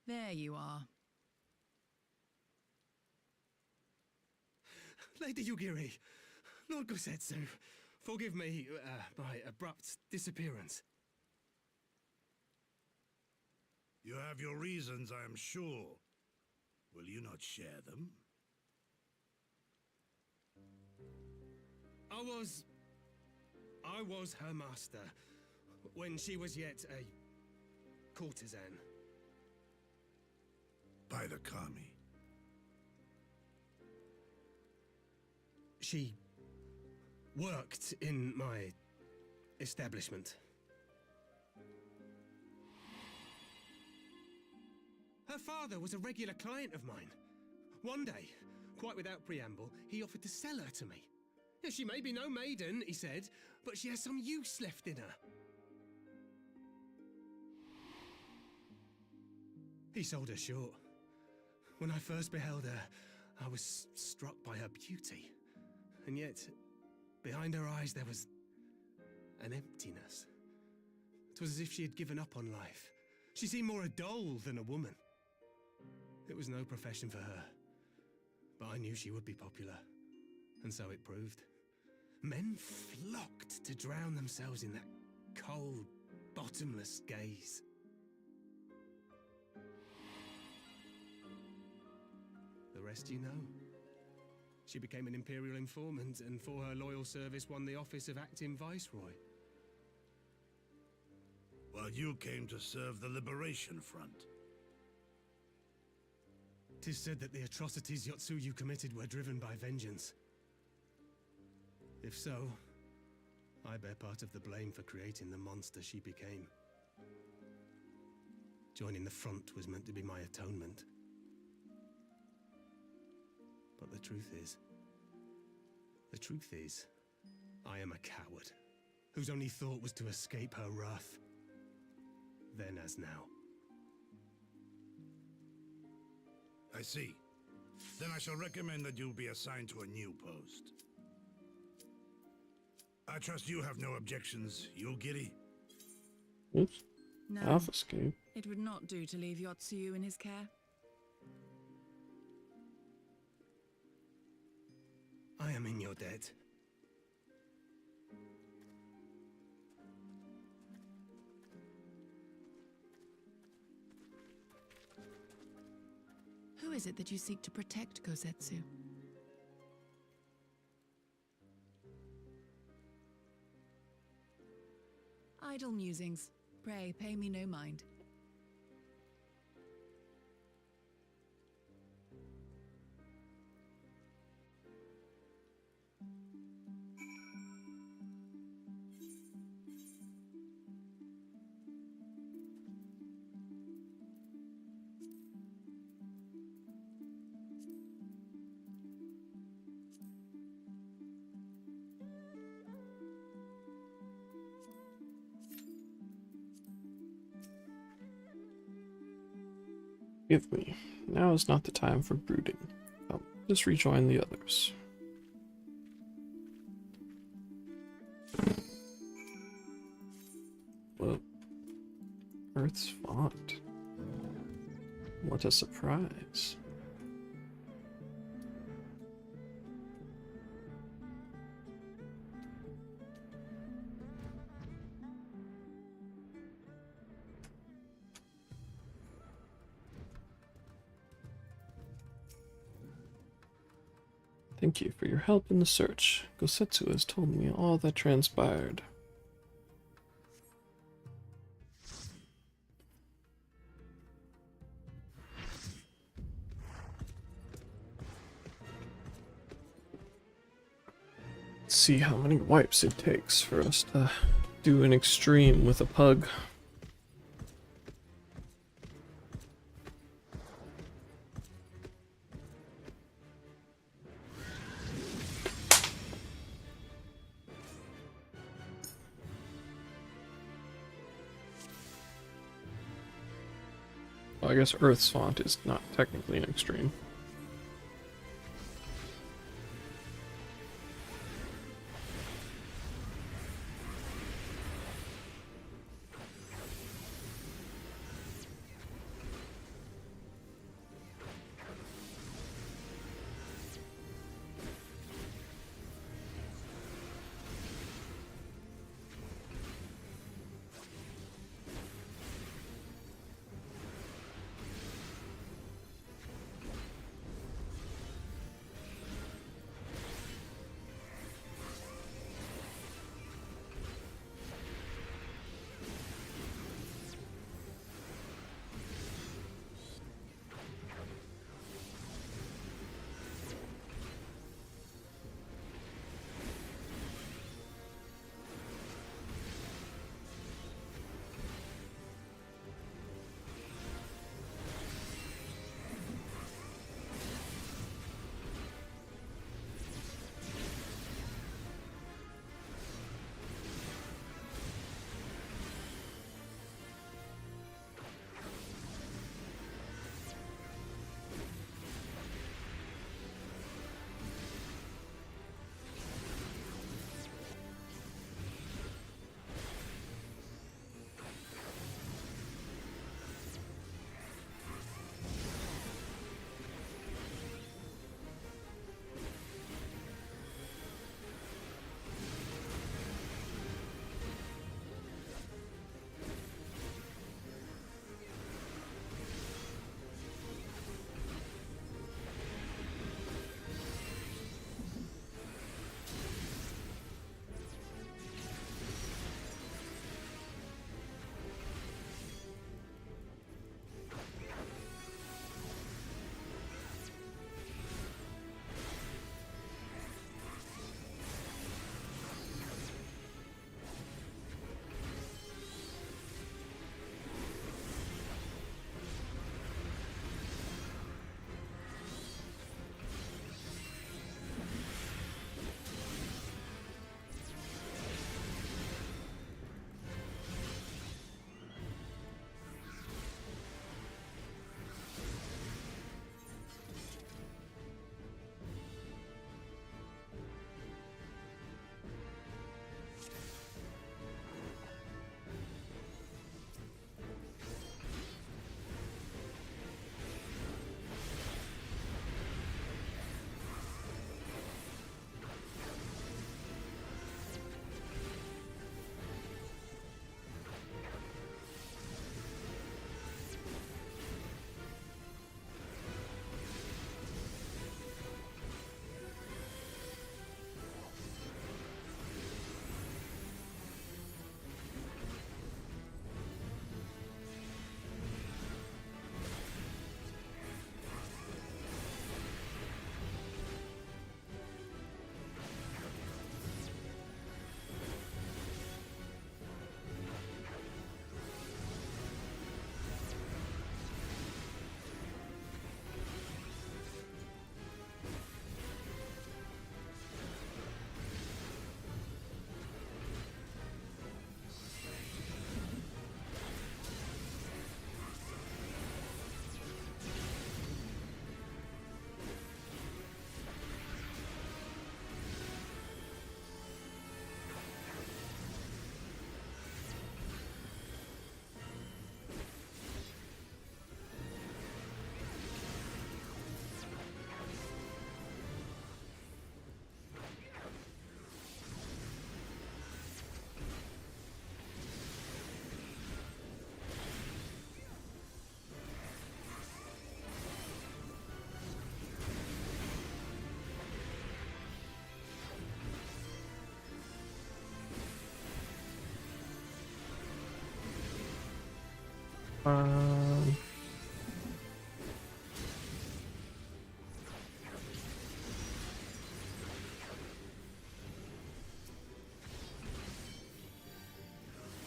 There you are. Lady Yugiri, Lord Gosetsu, forgive me my abrupt disappearance. You have your reasons, I am sure. Will you not share them? I was her master, when she was yet a courtesan. By the Kami. She worked in my establishment. Her father was a regular client of mine. One day, quite without preamble, he offered to sell her to me. Yeah, she may be no maiden, he said, but she has some use left in her. He sold her short. When I first beheld her, I was struck by her beauty. And yet, behind her eyes there was an emptiness. It was as if she had given up on life. She seemed more a doll than a woman. It was no profession for her, but I knew she would be popular, and so it proved. Men flocked to drown themselves in that cold, bottomless gaze. The rest you know. She became an Imperial informant, and for her loyal service won the office of acting Viceroy. While you came to serve the Liberation Front. 'Tis said that the atrocities Yotsuyu committed were driven by vengeance. If so, I bear part of the blame for creating the monster she became. Joining the front was meant to be my atonement. But the truth is, I am a coward, whose only thought was to escape her wrath, then as now. I see. Then I shall recommend that you be assigned to a new post. I trust you have no objections, Yulgiri? Oops. No, Alpha escape. it would not do to leave Yotsuyu in his care. I am in your debt. Who is it that you seek to protect, Kosetsu? Idle musings. Pray, pay me no mind. Give me. Now is not the time for brooding. I'll just rejoin the others. Whoa. Earth's font. What a surprise. Thank you for your help in the search. Gosetsu has told me all that transpired. Let's see how many wipes it takes for us to do an extreme with a pug. Well, I guess Earth's font is not technically an extreme.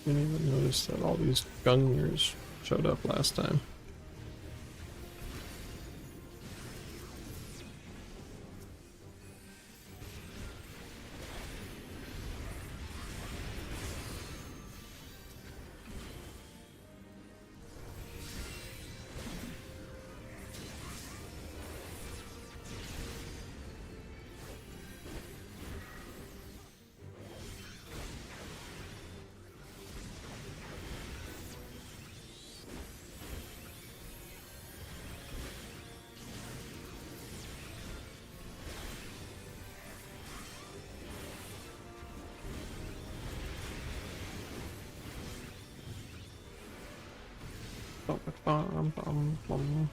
Didn't even notice that all these Gungers showed up last time. Bum, bum, bum.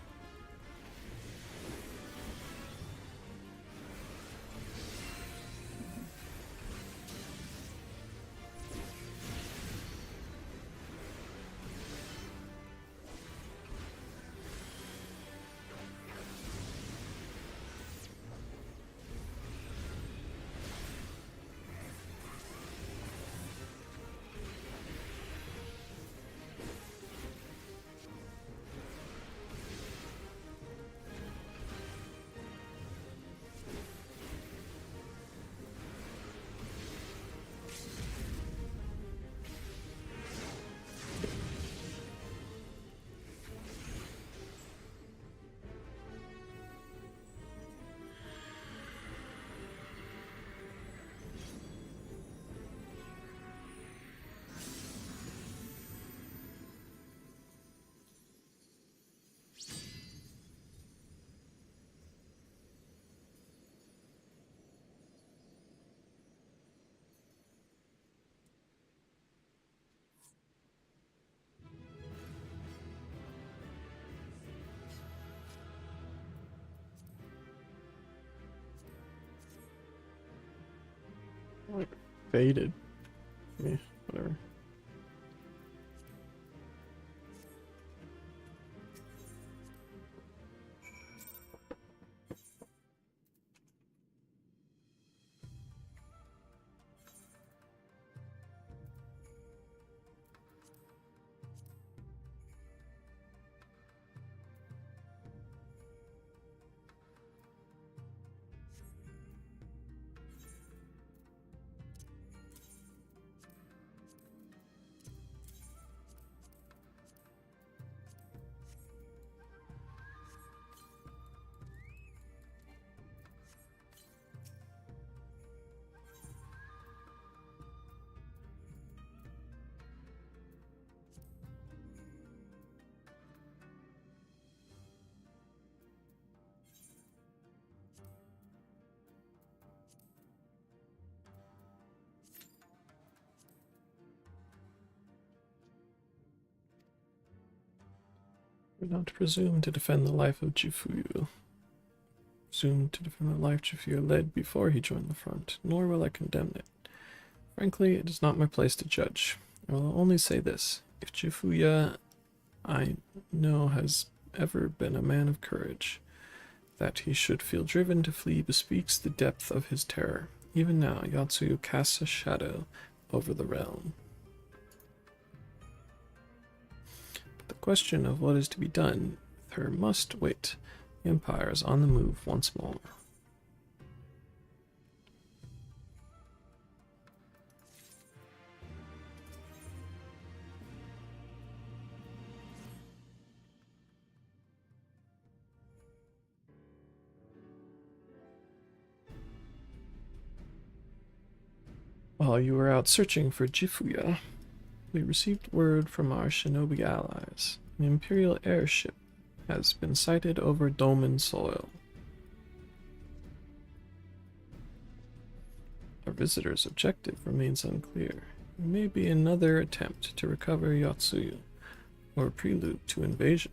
Like faded. Yeah, whatever. We're not to presume to defend the life of Jifuyu. Presume to defend the life Jifuyu led before he joined the front, nor will I condemn it. Frankly, it is not my place to judge. I will only say this. If Jifuya, I know, has ever been a man of courage, that he should feel driven to flee bespeaks the depth of his terror. Even now, Yotsuyu casts a shadow over the realm. The question of what is to be done with her must wait. The Empire is on the move once more. While you were out searching for Jifuya, we received word from our shinobi allies. An Imperial airship has been sighted over Doman soil. Our visitor's objective remains unclear. It may be another attempt to recover Yotsuyu, or a prelude to invasion.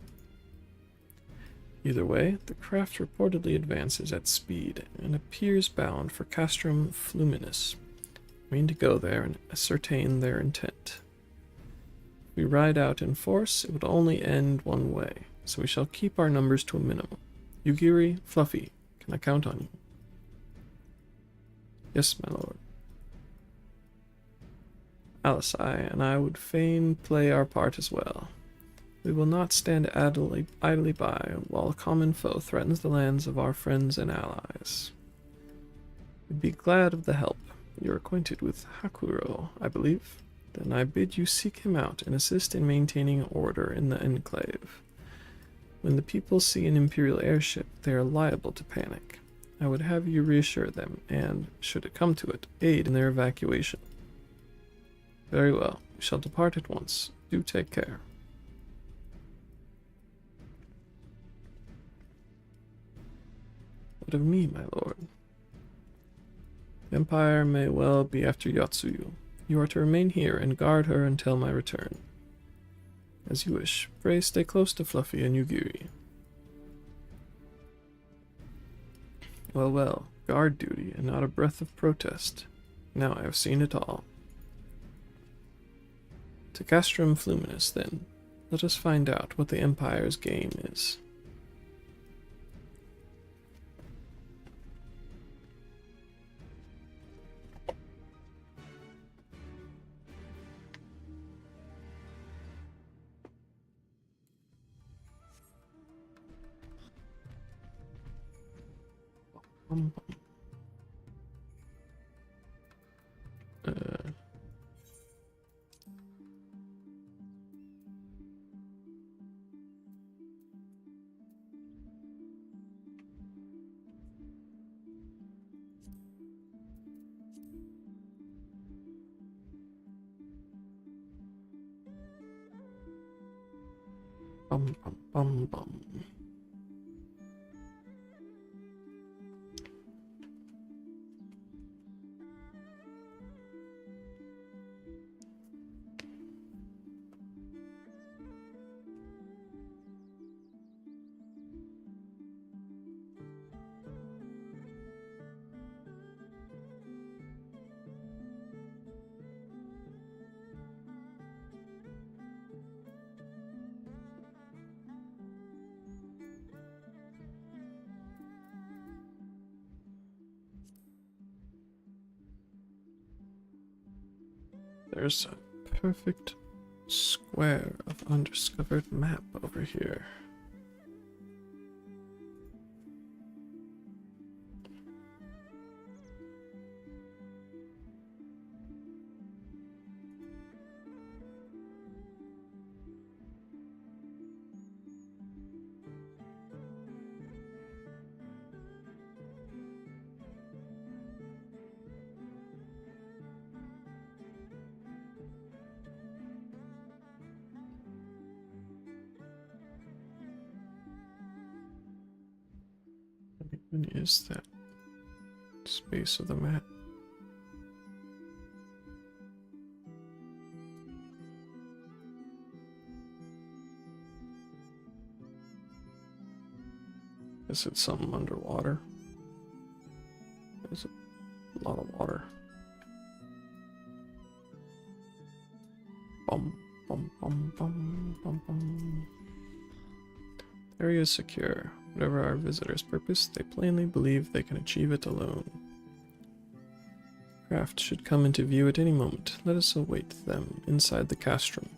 Either way, the craft reportedly advances at speed and appears bound for Castrum Fluminis. We mean to go there and ascertain their intent. we ride out in force, it would only end one way, so we shall keep our numbers to a minimum. Yugiri, Fluffy, can I count on you? Yes, my lord. Alisai and I would fain play our part as well. We will not stand idly by while a common foe threatens the lands of our friends and allies. We'd be glad of the help. You're acquainted with Hakuro, I believe? Then I bid you seek him out and assist in maintaining order in the enclave. When the people see an Imperial airship, they are liable to panic. I would have you reassure them and, should it come to it, aid in their evacuation. Very well. We shall depart at once. Do take care. What of me, my lord? The Empire may well be after Yotsuyu. You are to remain here and guard her until my return. As you wish. Pray stay close to Fluffy and Yugiri. Well, well. Guard duty and not a breath of protest. Now I have seen it all. To Castrum Fluminus, then. Let us find out what the Empire's game is. Bum, bum, bum, bum. There's a perfect square of undiscovered map over here. When is that space of the map? Is it something underwater? There's a lot of water. Bum, bum, bum, bum, bum, bum. The area is secure. Whatever our visitors' purpose, they plainly believe they can achieve it alone. Craft should come into view at any moment. Let us await them inside the castrum.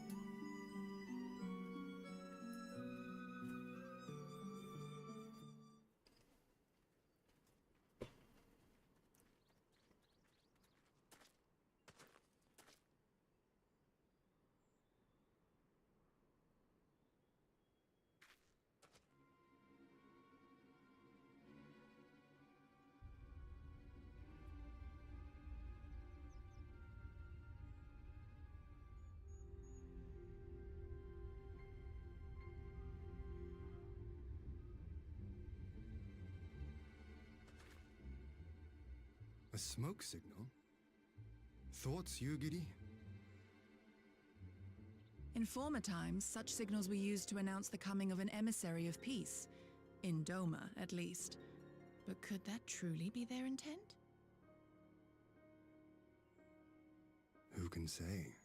A smoke signal? Thoughts, Yugiri? In former times, such signals were used to announce the coming of an emissary of peace. In Doma, at least. But could that truly be their intent? Who can say?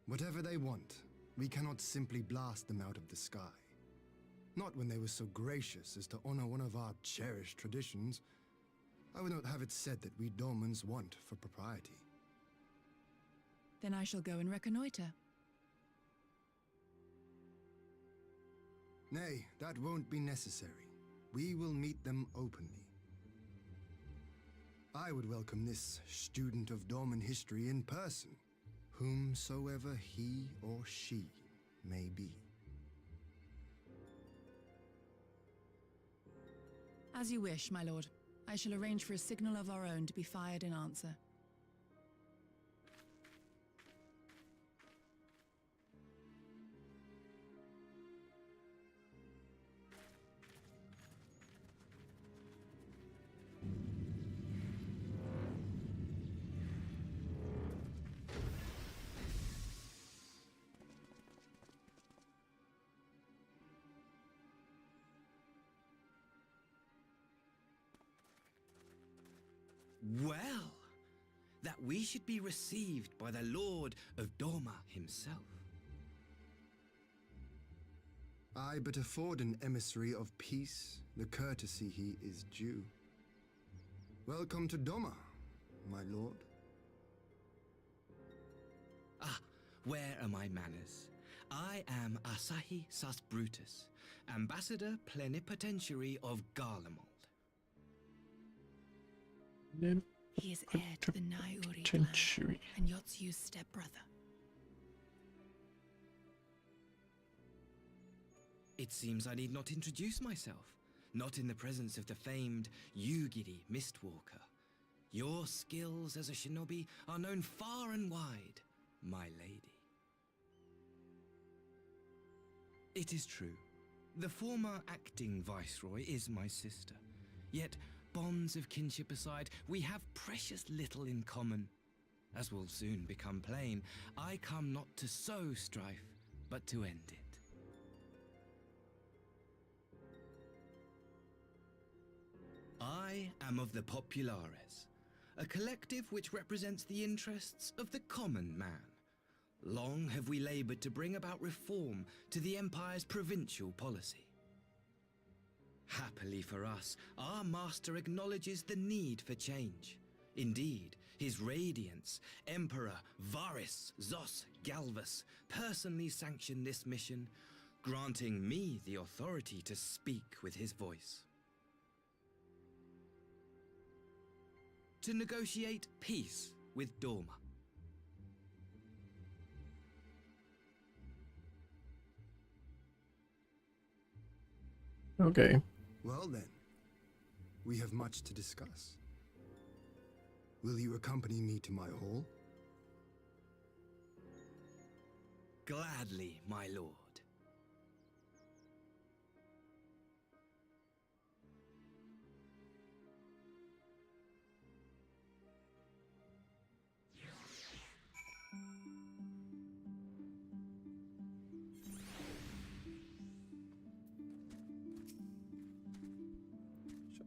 Whatever they want, we cannot simply blast them out of the sky. Not when they were so gracious as to honor one of our cherished traditions. I would not have it said that we Dormans want for propriety. Then I shall go and reconnoiter. Nay, that won't be necessary. We will meet them openly. I would welcome this student of Dorman history in person, whomsoever he or she may be. As you wish, my lord. I shall arrange for a signal of our own to be fired in answer. Well, that we should be received by the Lord of Dorma himself. I but afford an emissary of peace the courtesy he is due. Welcome to Dorma, my lord. Ah, where are my manners? I am Asahi Sus Brutus, Ambassador Plenipotentiary of Garlemald. He is heir to the Naiuri clan and Yotsu's stepbrother. It seems I need not introduce myself, not in the presence of the famed Yugiri Mistwalker. Your skills as a shinobi are known far and wide, my lady. It is true, the former acting viceroy is my sister, yet bonds of kinship aside, we have precious little in common. As will soon become plain, I come not to sow strife, but to end it. I am of the Populares, a collective which represents the interests of the common man. Long have we labored to bring about reform to the Empire's provincial policy. Happily for us, our master acknowledges the need for change. Indeed, His Radiance, Emperor Varys Zos Galvus, personally sanctioned this mission, granting me the authority to speak with his voice. To negotiate peace with Dorma. Okay. Well then, we have much to discuss. Will you accompany me to my hall? Gladly, my lord.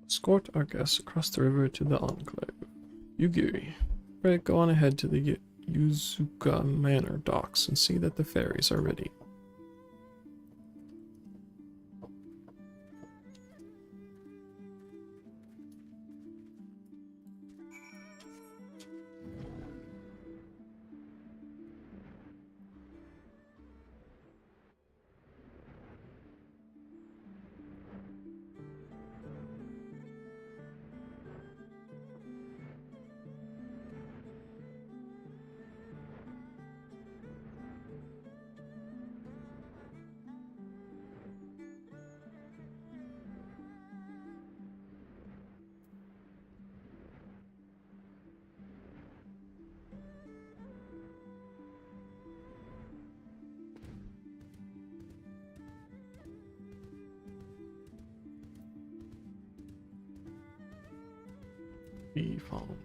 Escort our guests across the river to the Enclave. Yugiri, Fred, go on ahead to the Yuzuka Manor docks and see that the ferries are ready. Phone.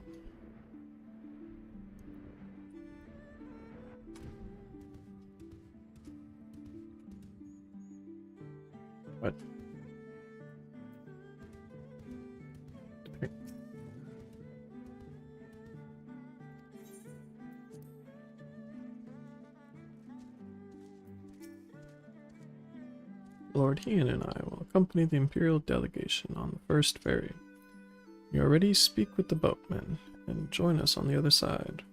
What? Lord Hien and I will accompany the Imperial delegation on the first ferry. You are ready, speak with the boatmen, and join us on the other side.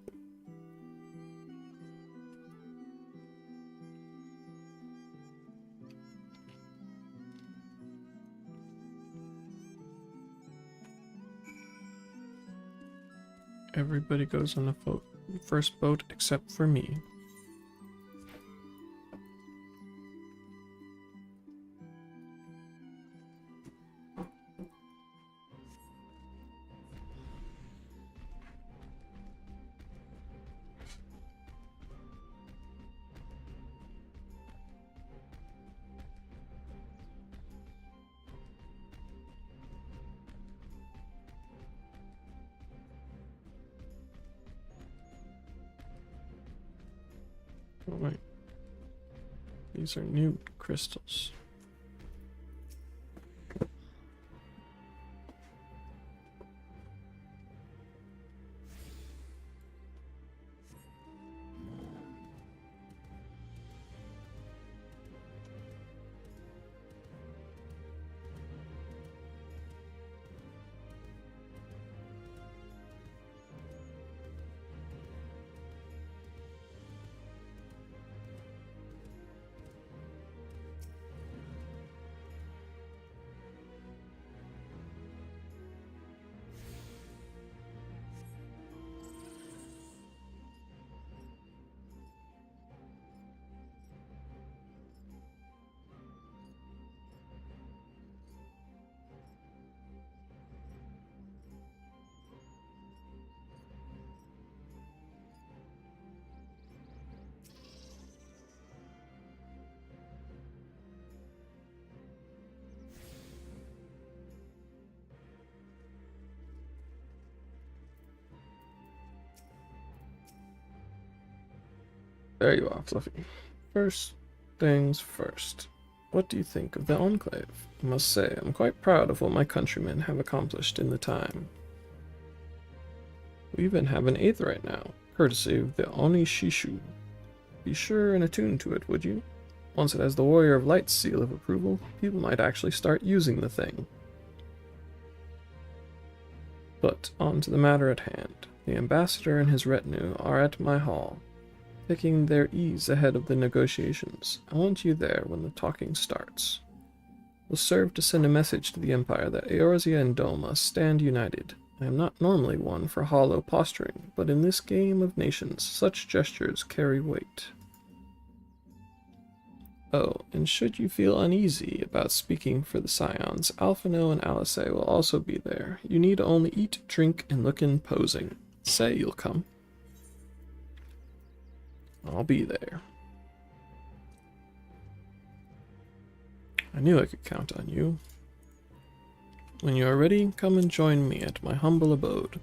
Everybody goes on the first boat except for me. Oh, wait. These are new crystals. There you are, Fluffy. First things first. What do you think of the Enclave? I must say, I'm quite proud of what my countrymen have accomplished in the time. We even have an 8th right now, courtesy of the Oni Shishu. Be sure and attune to it, would you? Once it has the Warrior of Light's seal of approval, people might actually start using the thing. But on to the matter at hand. The ambassador and his retinue are at my hall, taking their ease ahead of the negotiations. I want you there when the talking starts. Will serve to send a message to the Empire that Eorzea and Doma stand united. I am not normally one for hollow posturing, but in this game of nations, such gestures carry weight. Oh, and should you feel uneasy about speaking for the Scions, Alphino and Alice will also be there. You need only eat, drink, and look imposing. Say you'll come. I'll be there. I knew I could count on you. When you are ready, come and join me at my humble abode.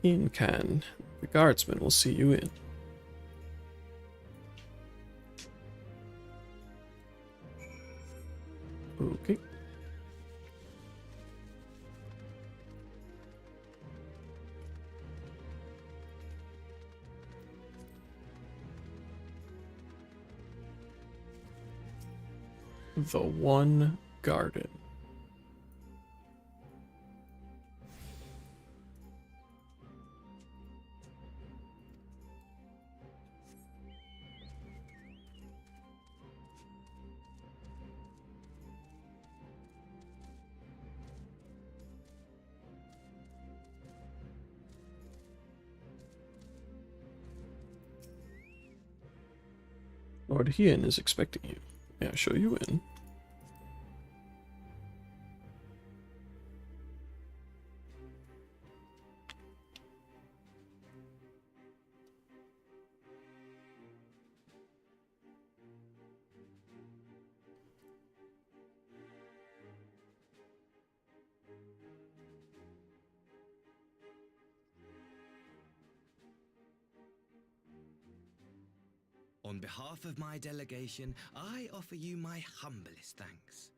Hien Kan, the guardsman, will see you in. Okay. The One Garden. Lord Hien is expecting you. May I show you in? On behalf of my delegation, I offer you my humblest thanks.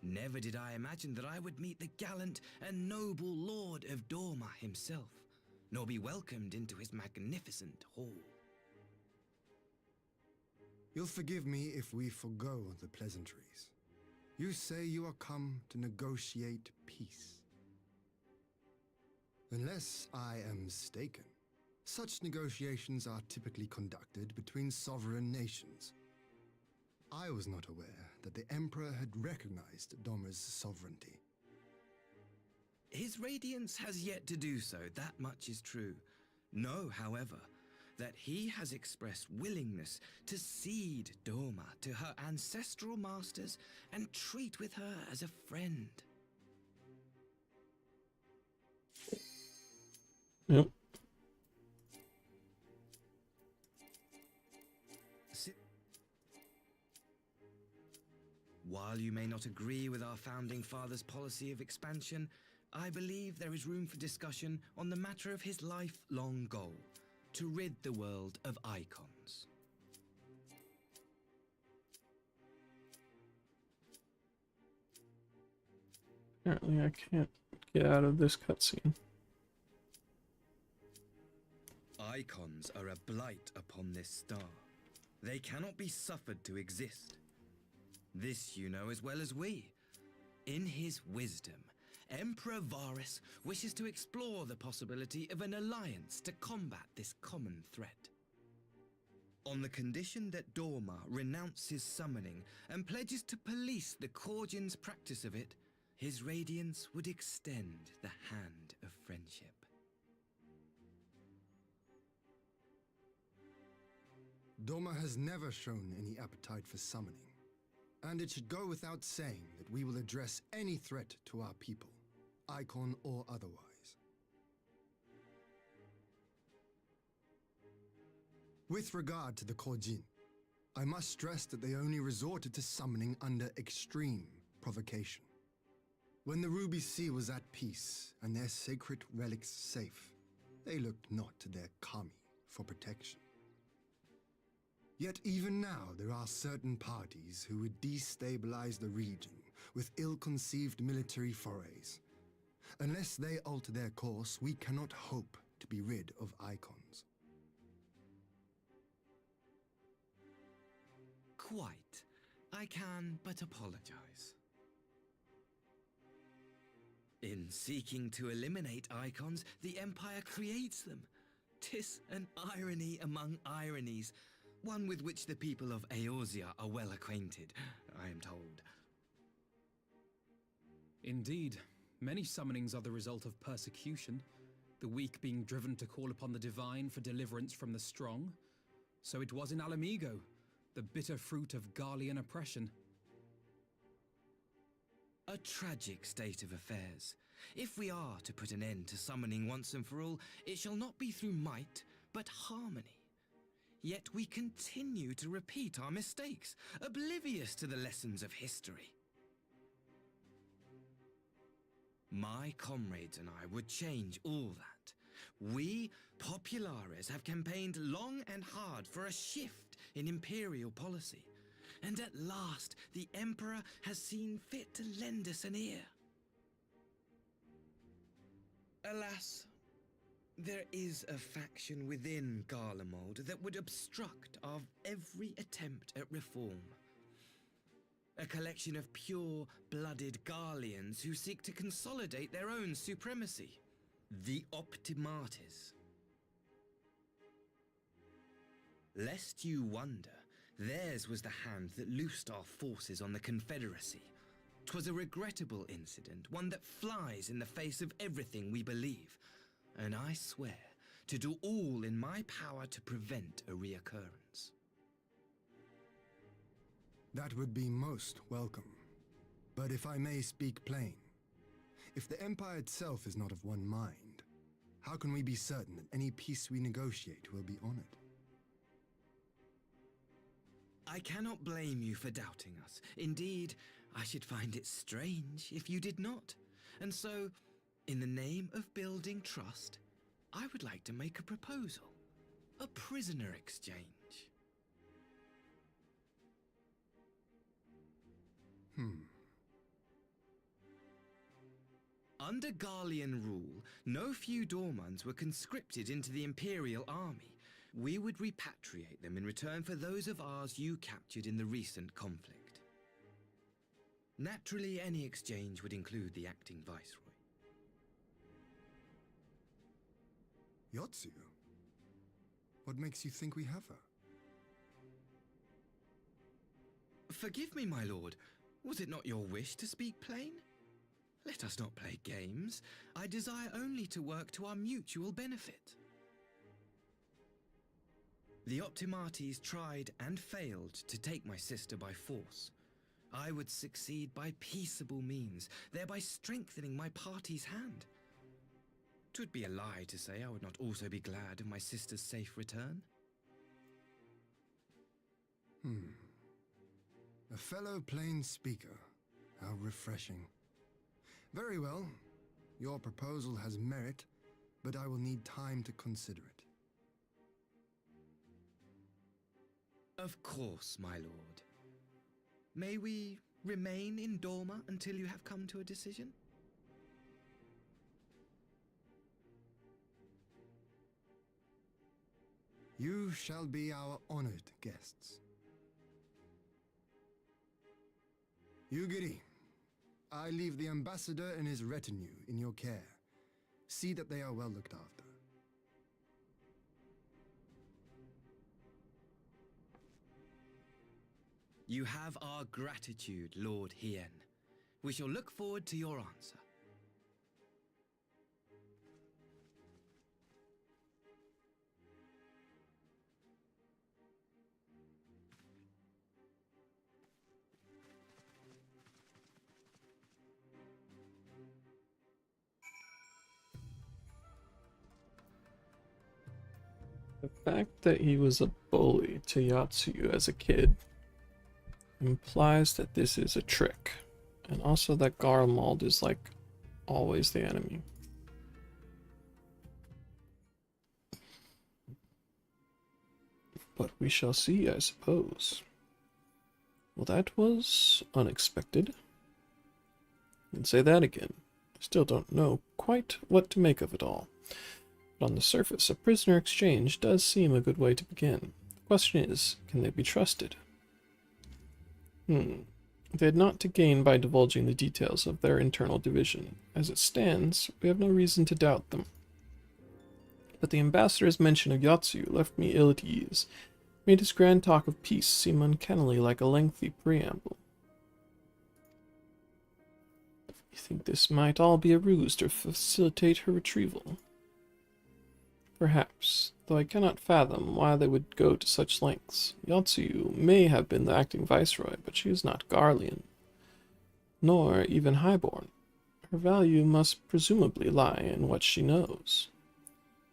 Never did I imagine that I would meet the gallant and noble Lord of Doma himself, nor be welcomed into his magnificent hall. You'll forgive me if we forgo the pleasantries. You say you are come to negotiate peace. Unless I am mistaken, such negotiations are typically conducted between sovereign nations. I was not aware that the Emperor had recognized Doma's sovereignty. His Radiance has yet to do so, that much is true. Know, however, that he has expressed willingness to cede Doma to her ancestral masters and treat with her as a friend. Yep. While you may not agree with our founding father's policy of expansion, I believe there is room for discussion on the matter of his lifelong goal, to rid the world of icons. Apparently I can't get out of this cutscene. Icons are a blight upon this star. They cannot be suffered to exist. This you know as well as we. In his wisdom, Emperor Varus wishes to explore the possibility of an alliance to combat this common threat. On the condition that Doma renounces summoning and pledges to police the Korjin's practice of it, his Radiance would extend the hand of friendship. Doma has never shown any appetite for summoning, and it should go without saying that we will address any threat to our people, icon or otherwise. With regard to the Korjin, I must stress that they only resorted to summoning under extreme provocation. When the Ruby Sea was at peace and their sacred relics safe, they looked not to their kami for protection. Yet even now there are certain parties who would destabilize the region with ill-conceived military forays. Unless they alter their course, we cannot hope to be rid of icons. Quite. I can but apologize. In seeking to eliminate icons, the Empire creates them. 'Tis an irony among ironies, one with which the people of Eorzea are well acquainted, I am told. Indeed, many summonings are the result of persecution, the weak being driven to call upon the divine for deliverance from the strong. So it was in Alamigo, the bitter fruit of Garlean oppression. A tragic state of affairs. If we are to put an end to summoning once and for all, it shall not be through might, but harmony. Yet we continue to repeat our mistakes, oblivious to the lessons of history. My comrades and I would change all that. We, Populares, have campaigned long and hard for a shift in imperial policy. And at last, the Emperor has seen fit to lend us an ear. Alas, there is a faction within Garlemald that would obstruct our every attempt at reform. A collection of pure-blooded Garleans who seek to consolidate their own supremacy. The Optimates. Lest you wonder, theirs was the hand that loosed our forces on the Confederacy. 'Twas a regrettable incident, one that flies in the face of everything we believe, and I swear to do all in my power to prevent a reoccurrence. That would be most welcome. But if I may speak plain, if the Empire itself is not of one mind, how can we be certain that any peace we negotiate will be honored? I cannot blame you for doubting us. Indeed, I should find it strange if you did not. And so, in the name of building trust, I would like to make a proposal. A prisoner exchange. Under Garlean rule, no few Dormans were conscripted into the Imperial army, We would repatriate them in return for those of ours you captured in the recent conflict. Naturally, any exchange would include the acting viceroy. Yotsu? What makes you think we have her? Forgive me, my lord. Was it not your wish to speak plain? Let us not play games. I desire only to work to our mutual benefit. The Optimates tried and failed to take my sister by force. I would succeed by peaceable means, thereby strengthening my party's hand. 'Twould be a lie to say I would not also be glad of my sister's safe return. A fellow plain speaker. How refreshing. Very well. Your proposal has merit, but I will need time to consider it. Of course, my lord. May we remain in Dorma until you have come to a decision? You shall be our honored guests. Yugiri, I leave the ambassador and his retinue in your care. See that they are well looked after. You have our gratitude, Lord Hien. We shall look forward to your answer. The fact that he was a bully to Yotsuyu as a kid implies that this is a trick, and also that Garlemald is like always the enemy. But we shall see, I suppose. Well, that was unexpected. And say that again. I still don't know quite what to make of it all. But on the surface, a prisoner exchange does seem a good way to begin. The question is, can they be trusted? They had not to gain by divulging the details of their internal division. As it stands, we have no reason to doubt them. But the ambassador's mention of Yotsu left me ill at ease, made his grand talk of peace seem uncannily like a lengthy preamble. You think this might all be a ruse to facilitate her retrieval? Perhaps, though I cannot fathom why they would go to such lengths. Yotsu may have been the acting viceroy, but she is not Garlean, nor even highborn. Her value must presumably lie in what she knows.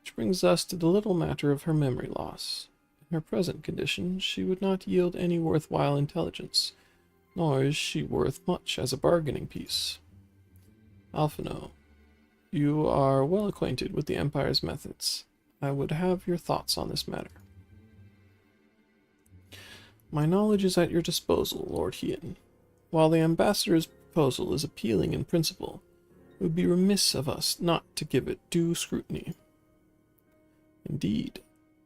Which brings us to the little matter of her memory loss. In her present condition, she would not yield any worthwhile intelligence, nor is she worth much as a bargaining piece. Alphino, you are well acquainted with the Empire's methods. I would have your thoughts on this matter. My knowledge is at your disposal, Lord Hien. While the ambassador's proposal is appealing in principle, it would be remiss of us not to give it due scrutiny. Indeed,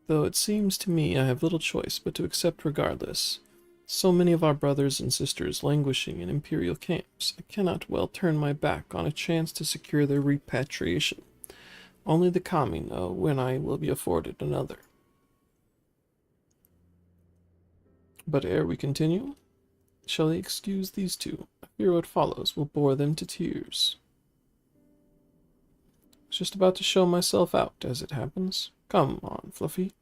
though it seems to me I have little choice but to accept regardless, so many of our brothers and sisters languishing in imperial camps, I cannot well turn my back on a chance to secure their repatriation. Only the Kami know when I will be afforded another. But ere we continue, shall I excuse these two? I fear what follows will bore them to tears. I was just about to show myself out, as it happens. Come on, Fluffy.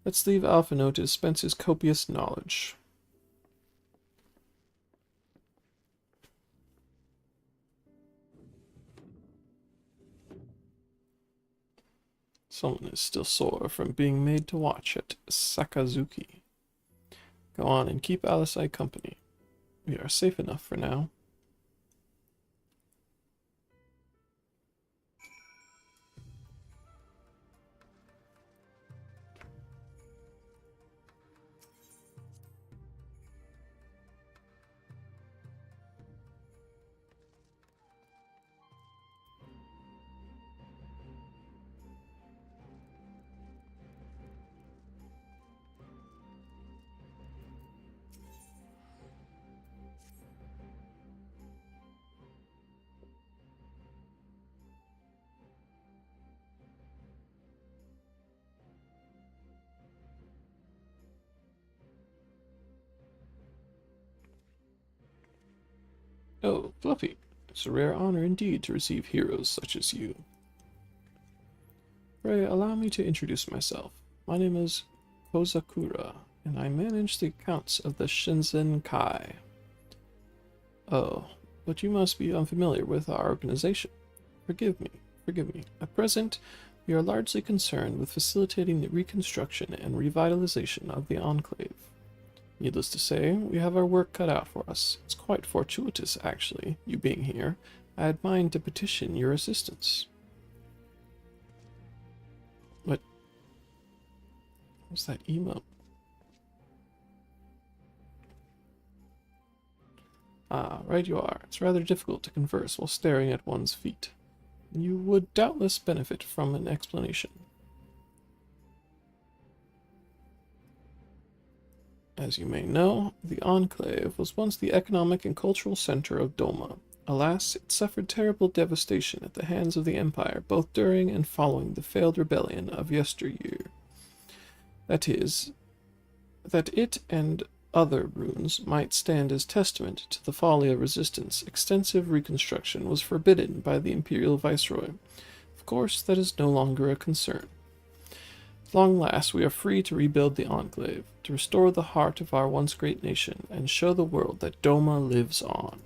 Let's leave Alphino to dispense his copious knowledge. Someone is still sore from being made to watch at Sakazuki. Go on and keep Alisai company. We are safe enough for now. Oh, Fluffy. It's a rare honor indeed to receive heroes such as you. Pray allow me to introduce myself. My name is Kozakura, and I manage the accounts of the Shinzen Kai. Oh, but you must be unfamiliar with our organization. Forgive me. At present, we are largely concerned with facilitating the reconstruction and revitalization of the Enclave. Needless to say, we have our work cut out for us. It's quite fortuitous, actually, you being here. I had mind to petition your assistance. What? What's that emote? Ah, right you are. It's rather difficult to converse while staring at one's feet. You would doubtless benefit from an explanation. As you may know, the Enclave was once the economic and cultural center of Doma. Alas, it suffered terrible devastation at the hands of the Empire, both during and following the failed rebellion of yesteryear. That is, that it and other runes might stand as testament to the folly of resistance, extensive reconstruction was forbidden by the Imperial Viceroy. Of course, that is no longer a concern. At long last, we are free to rebuild the Enclave, to restore the heart of our once great nation, and show the world that Doma lives on.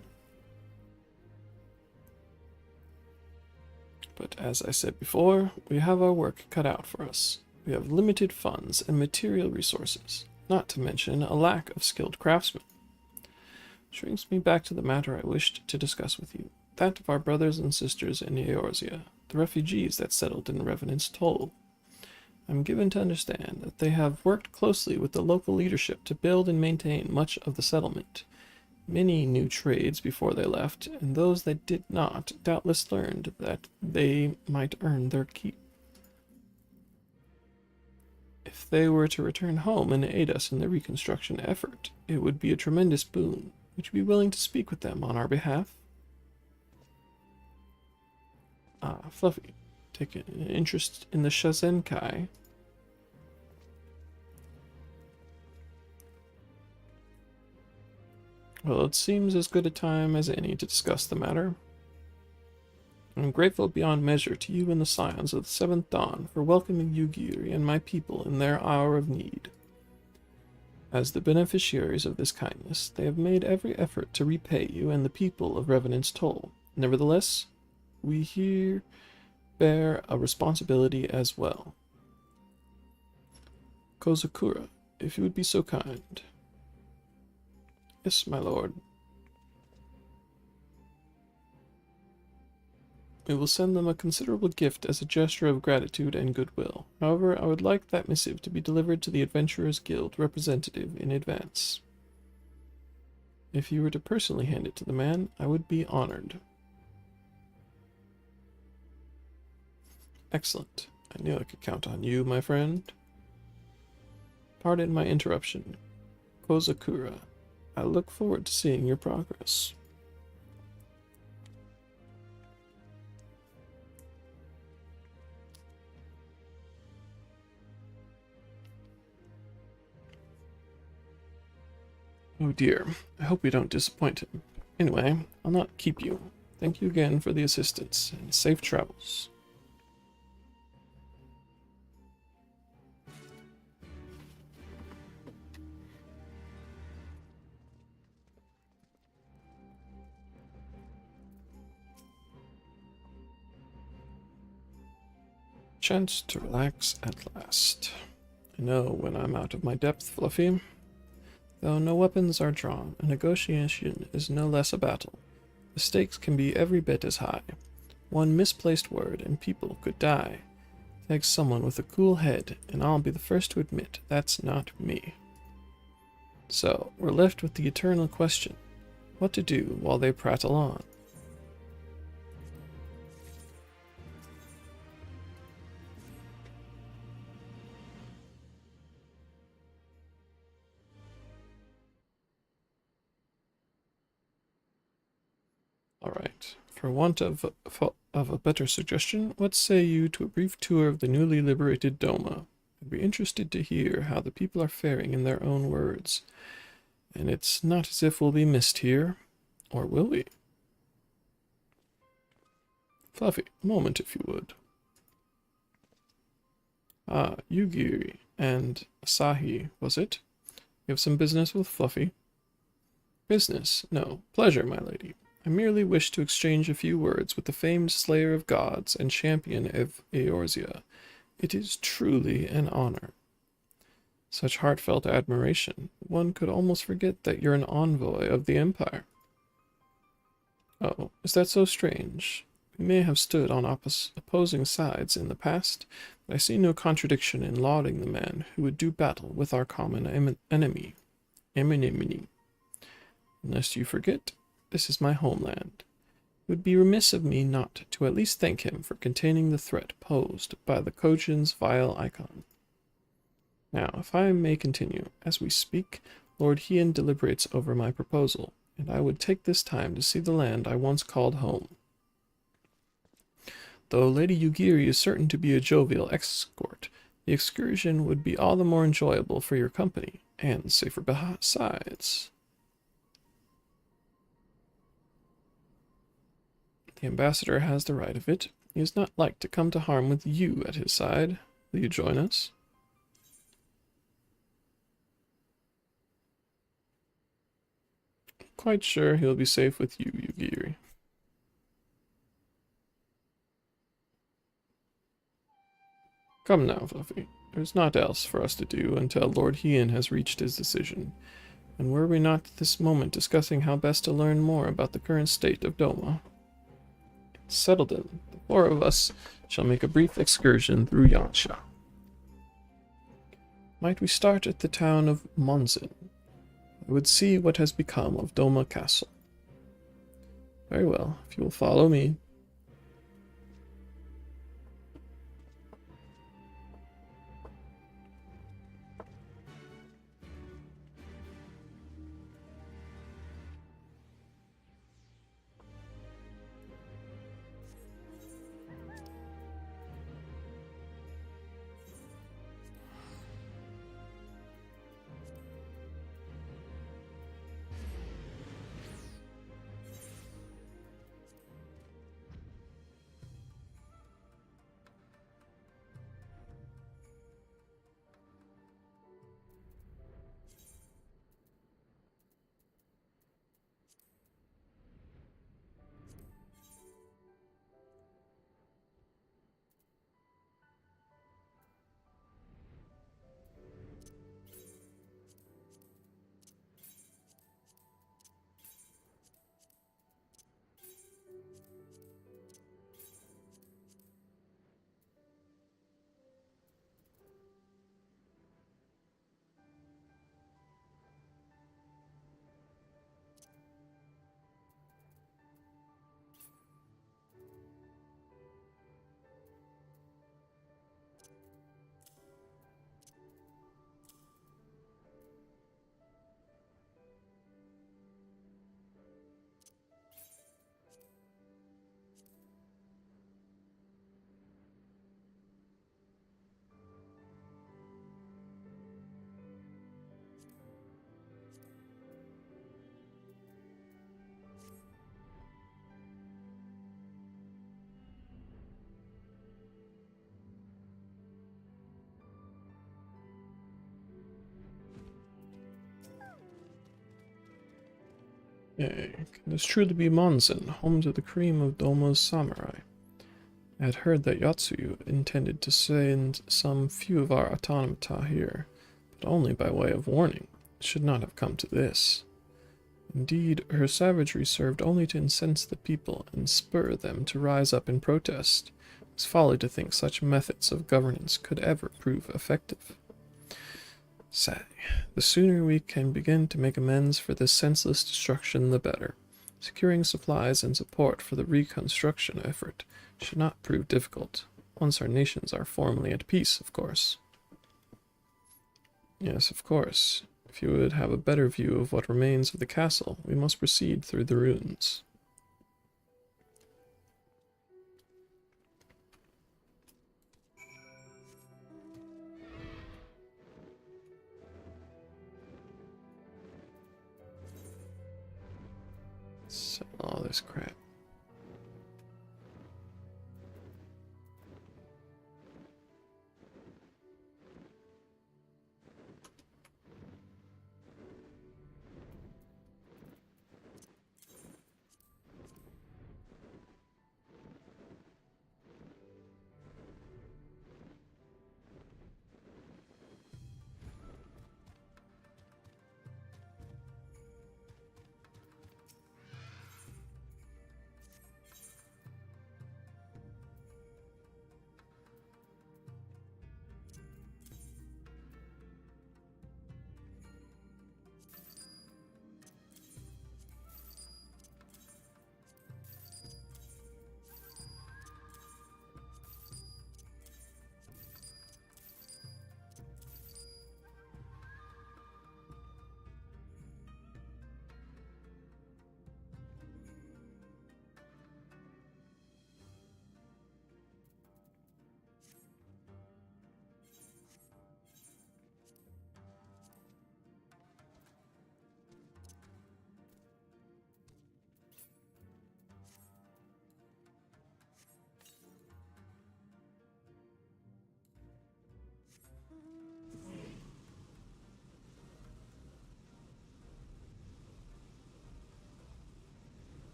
But as I said before, we have our work cut out for us. We have limited funds and material resources, not to mention a lack of skilled craftsmen. Which brings me back to the matter I wished to discuss with you, that of our brothers and sisters in Eorzea, the refugees that settled in Revenant's Toll. I'm given to understand that they have worked closely with the local leadership to build and maintain much of the settlement. Many knew trades before they left, and those that did not doubtless learned that they might earn their keep. If they were to return home and aid us in the reconstruction effort, it would be a tremendous boon. Would you be willing to speak with them on our behalf? Ah, Fluffy. Take an interest in the Shinzen Kai. Well, it seems as good a time as any to discuss the matter. I'm grateful beyond measure to you and the Scions of the Seventh Dawn for welcoming Yugiri and my people in their hour of need. As the beneficiaries of this kindness, they have made every effort to repay you and the people of Revenant's Toll. Nevertheless, we here bear a responsibility as well. Kozakura, if you would be so kind. Yes, my lord. We will send them a considerable gift as a gesture of gratitude and goodwill. However, I would like that missive to be delivered to the Adventurers Guild representative in advance. If you were to personally hand it to the man, I would be honored. Excellent. I knew I could count on you, my friend. Pardon my interruption. Kozakura, I look forward to seeing your progress. Oh dear, I hope we don't disappoint him. Anyway, I'll not keep you. Thank you again for the assistance, and safe travels. Chance to relax at last. I know when I'm out of my depth, Fluffy. Though no weapons are drawn, a negotiation is no less a battle. The stakes can be every bit as high. One misplaced word and people could die. Take someone with a cool head, and I'll be the first to admit that's not me. So, we're left with the eternal question. What to do while they prattle on? Alright, for want of a better suggestion, what say you to a brief tour of the newly liberated Doma? I'd be interested to hear how the people are faring in their own words. And it's not as if we'll be missed here. Or will we? Fluffy, a moment if you would. Ah, Yugiri and Asahi, was it? You have some business with Fluffy? Business? No. Pleasure, my lady. I merely wish to exchange a few words with the famed slayer of gods and champion of Eorzea. It is truly an honor. Such heartfelt admiration. One could almost forget that you're an envoy of the Empire. Oh, is that so strange? We may have stood on opposing sides in the past, but I see no contradiction in lauding the man who would do battle with our common enemy. Unless you forget, this is my homeland. It would be remiss of me not to at least thank him for containing the threat posed by the Kojin's vile icon. Now, if I may continue, as we speak, Lord Hien deliberates over my proposal, and I would take this time to see the land I once called home. Though Lady Yugiri is certain to be a jovial escort, the excursion would be all the more enjoyable for your company, and safer besides. The ambassador has the right of it. He is not like to come to harm with you at his side. Will you join us? Quite sure he'll be safe with you, Yugiri. Come now, Fluffy. There's naught else for us to do until Lord Hien has reached his decision. And were we not at this moment discussing how best to learn more about the current state of Doma? Settled in. The four of us shall make a brief excursion through Yansha. Might we start at the town of Monzin? I would see what has become of Doma Castle. Very well, if you will follow me. Yea, can this truly be Monzin, home to the cream of Doma's samurai? I had heard that Yotsuyu intended to send some few of our automata here, but only by way of warning. It should not have come to this. Indeed, her savagery served only to incense the people and spur them to rise up in protest. It's folly to think such methods of governance could ever prove effective. Say, the sooner we can begin to make amends for this senseless destruction, the better. Securing supplies and support for the reconstruction effort should not prove difficult, once our nations are formally at peace, of course. Yes, of course. If you would have a better view of what remains of the castle, we must proceed through the ruins. Sell all this crap.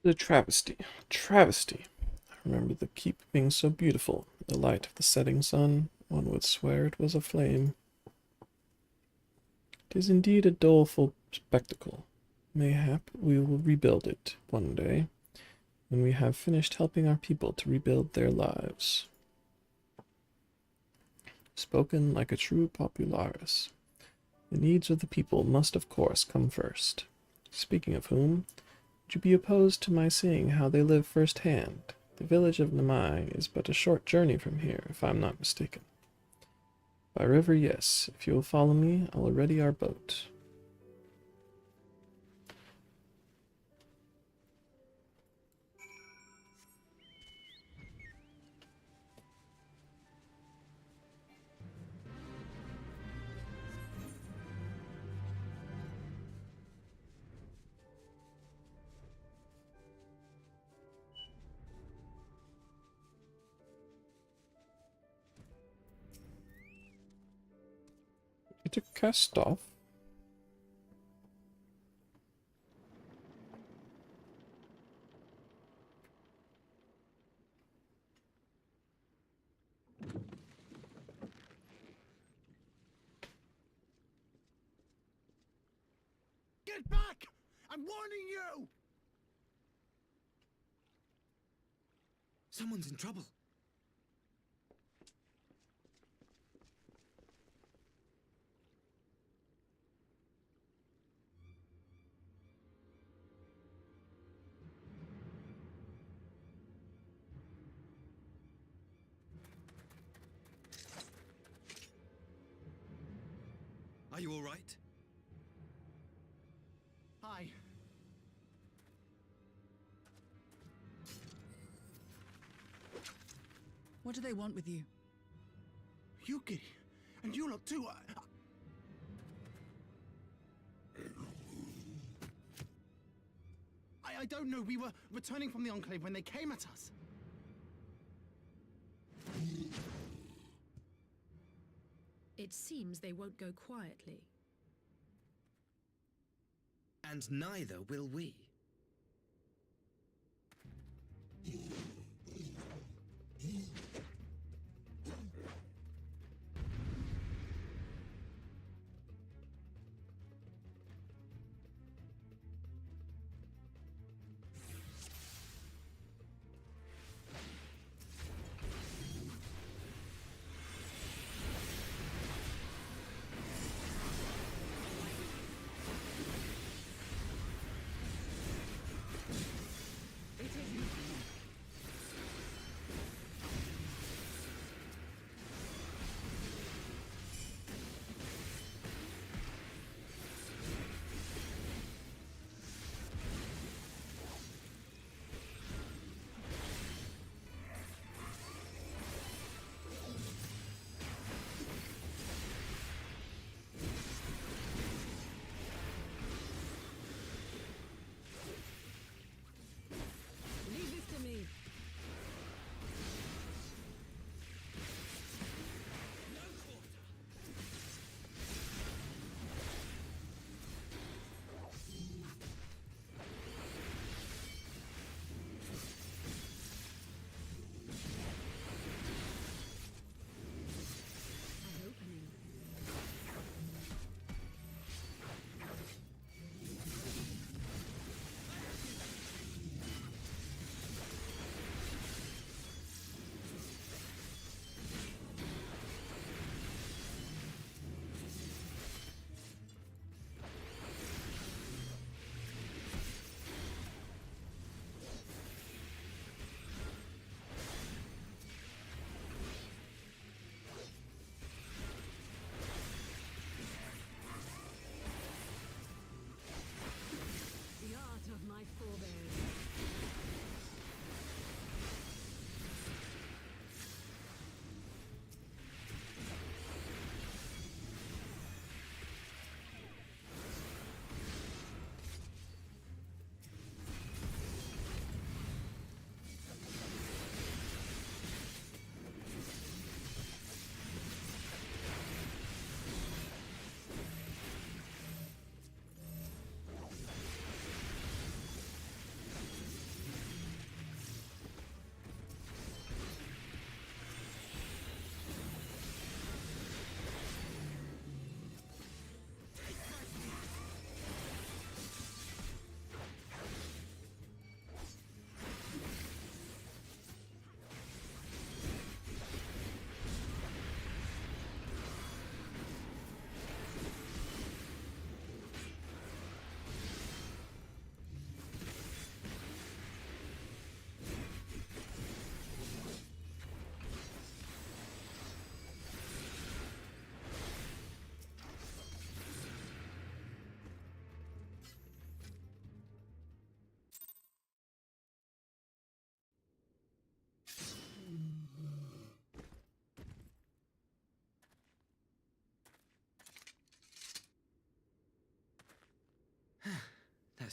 A travesty. Travesty. I remember the keep being so beautiful. The light of the setting sun, one would swear it was aflame. 'Tis indeed a doleful spectacle. Mayhap we will rebuild it one day, when we have finished helping our people to rebuild their lives. Spoken like a true popularis. The needs of the people must of course come first. Speaking of whom, would you be opposed to my seeing how they live firsthand? The village of Namai is but a short journey from here, if I am not mistaken. By river, yes. If you will follow me, I will ready our boat. To cast off. Get back! I'm warning you! Someone's in trouble. Are you all right? Hi. What do they want with you? Yuki, and you lot too. I don't know. We were returning from the Enclave when they came at us. It seems they won't go quietly. And neither will we.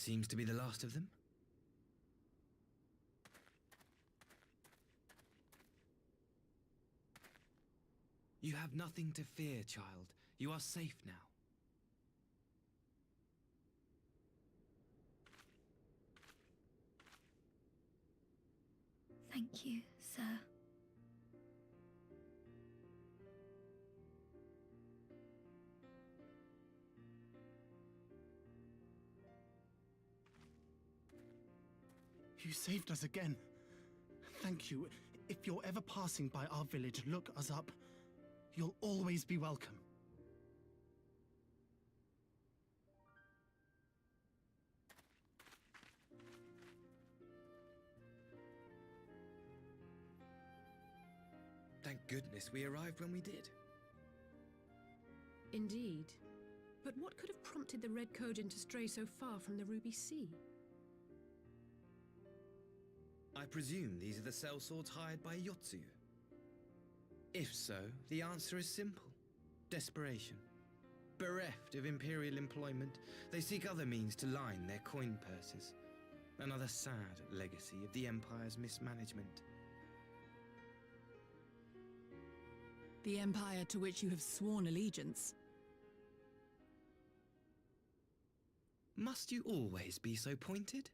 seems to be the last of them. You have nothing to fear, child. You are safe now. Thank you, sir. You saved us again. Thank you. If you're ever passing by our village, look us up. You'll always be welcome. Thank goodness we arrived when we did. Indeed. But what could have prompted the Red Kojin to stray so far from the Ruby Sea? I presume these are the sellswords hired by Yotsuyu. If so, the answer is simple. Desperation. Bereft of imperial employment, they seek other means to line their coin purses. Another sad legacy of the Empire's mismanagement. The Empire to which you have sworn allegiance. Must you always be so pointed?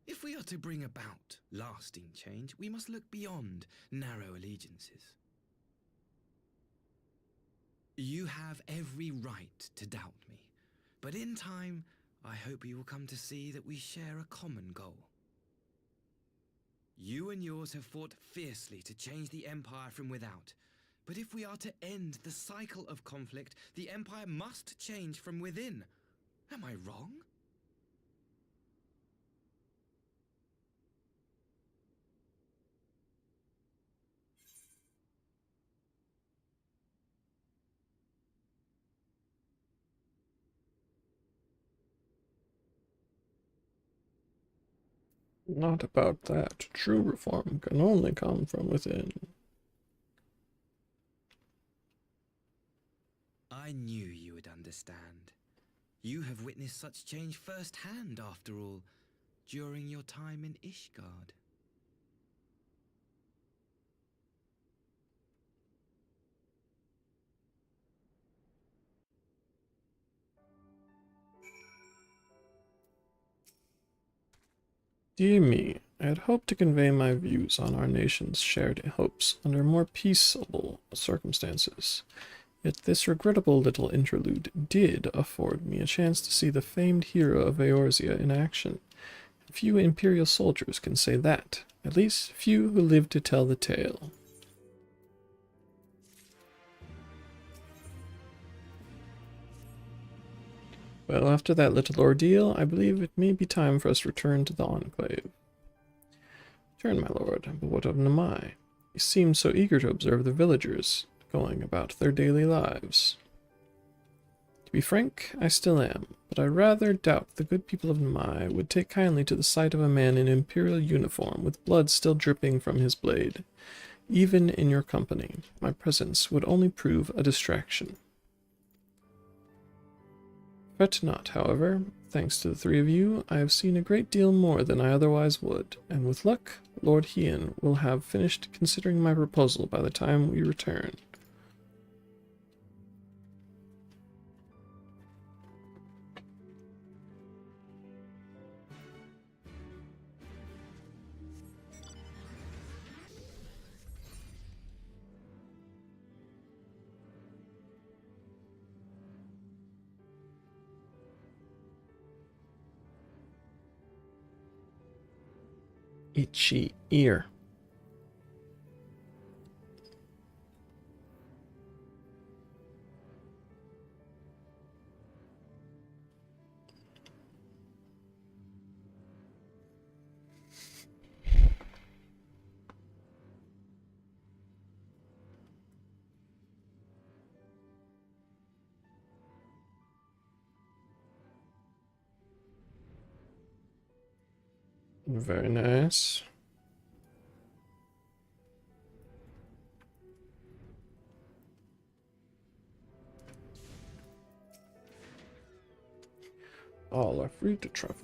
If we are to bring about lasting change, we must look beyond narrow allegiances. You have every right to doubt me, but in time, I hope you will come to see that we share a common goal. You and yours have fought fiercely to change the Empire from without, but if we are to end the cycle of conflict, the Empire must change from within. Am I wrong? Not about that. True reform can only come from within. I knew you would understand. You have witnessed such change firsthand, after all, during your time in Ishgard. Dear me, I had hoped to convey my views on our nation's shared hopes under more peaceable circumstances. Yet this regrettable little interlude did afford me a chance to see the famed hero of Eorzea in action. Few Imperial soldiers can say that, at least few who live to tell the tale. Well, after that little ordeal, I believe it may be time for us to return to the Enclave. Return, my lord, but what of Namai? He seemed so eager to observe the villagers going about their daily lives. To be frank, I still am, but I rather doubt the good people of Namai would take kindly to the sight of a man in imperial uniform with blood still dripping from his blade. Even in your company, my presence would only prove a distraction. Fret not, however. Thanks to the three of you, I have seen a great deal more than I otherwise would, and with luck, Lord Hien will have finished considering my proposal by the time we return. Itchy ear. Very nice. all are free to travel.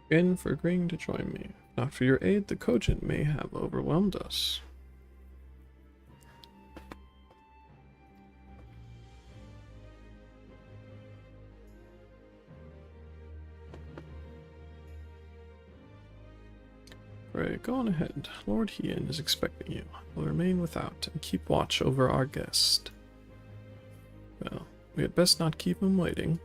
Again for agreeing to join me. Not for your aid, the Cogent may have overwhelmed us. Right, go on ahead. Lord Hien is expecting you. We'll remain without and keep watch over our guest. Well, we had best not keep him waiting.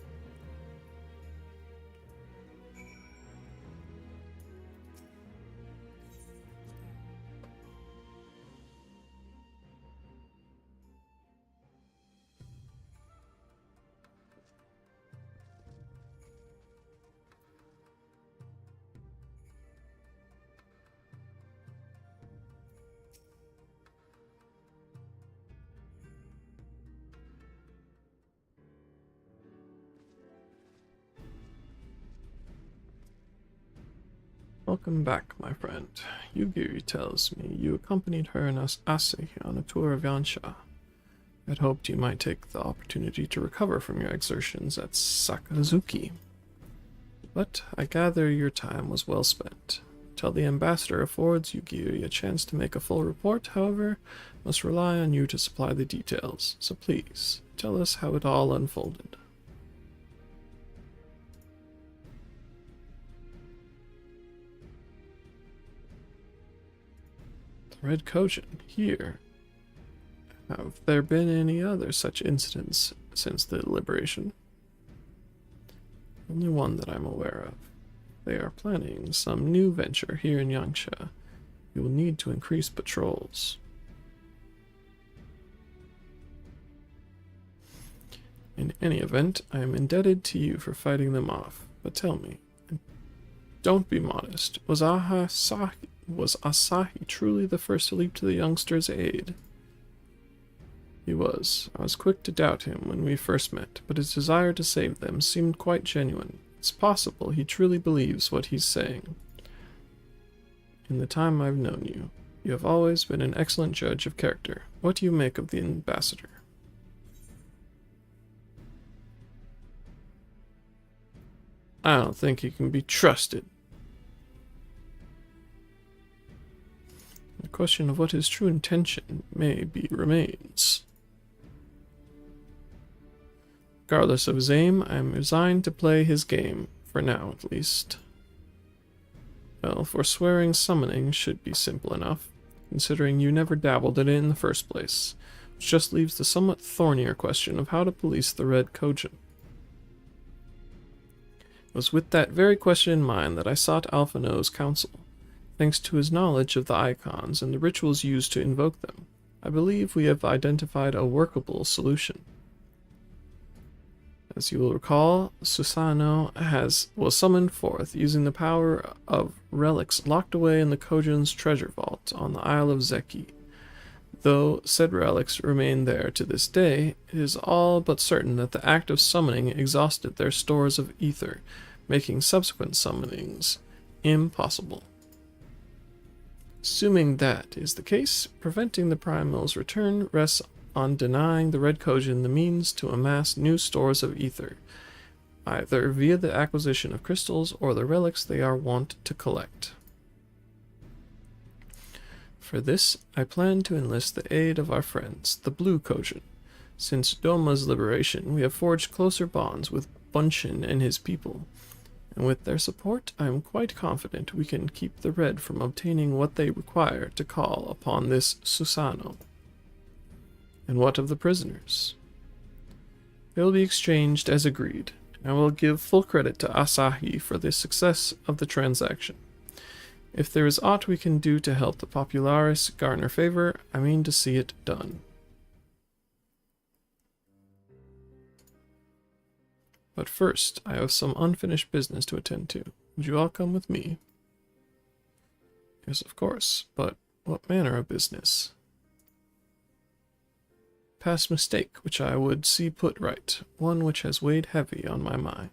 Welcome back, my friend. Yugiri tells me you accompanied her and Asahi on a tour of Yansha. I'd hoped you might take the opportunity to recover from your exertions at Sakazuki. But I gather your time was well spent. Till the ambassador affords Yugiri a chance to make a full report, however, must rely on you to supply the details. So please, tell us how it all unfolded. Red Cogent, here. Have there been any other such incidents since the liberation? Only one that I'm aware of. They are planning some new venture here in Yangsha. You will need to increase patrols. In any event, I am indebted to you for fighting them off. But tell me, don't be modest. Was Asahi truly the first to leap to the youngster's aid? He was. I was quick to doubt him when we first met, but his desire to save them seemed quite genuine. It's possible he truly believes what he's saying. In the time I've known you, you have always been an excellent judge of character. What do you make of the ambassador? I don't think he can be trusted. The question of what his true intention may be remains. Regardless of his aim, I am resigned to play his game, for now at least. Well, forswearing summoning should be simple enough, considering you never dabbled in it in the first place, which just leaves the somewhat thornier question of how to police the Red Cogent. It was with that very question in mind that I sought Alphino's counsel. Thanks to his knowledge of the icons and the rituals used to invoke them, I believe we have identified a workable solution. As you will recall, Susano was summoned forth using the power of relics locked away in the Cogent's treasure vault on the Isle of Zeki. Though said relics remain there to this day, it is all but certain that the act of summoning exhausted their stores of ether, making subsequent summonings impossible. Assuming that is the case, preventing the Primal's return rests on denying the Red Cogent the means to amass new stores of ether, either via the acquisition of crystals or the relics they are wont to collect. For this, I plan to enlist the aid of our friends, the Blue Cogent. Since Doma's liberation, we have forged closer bonds with Bunshin and his people, and with their support, I am quite confident we can keep the Red from obtaining what they require to call upon this Susano. And what of the prisoners? They will be exchanged as agreed, and I will give full credit to Asahi for the success of the transaction. If there is aught we can do to help the Popularis garner favor, I mean to see it done. But first, I have some unfinished business to attend to. Would you all come with me? Yes, of course, but what manner of business? Past mistake, which I would see put right, one which has weighed heavy on my mind.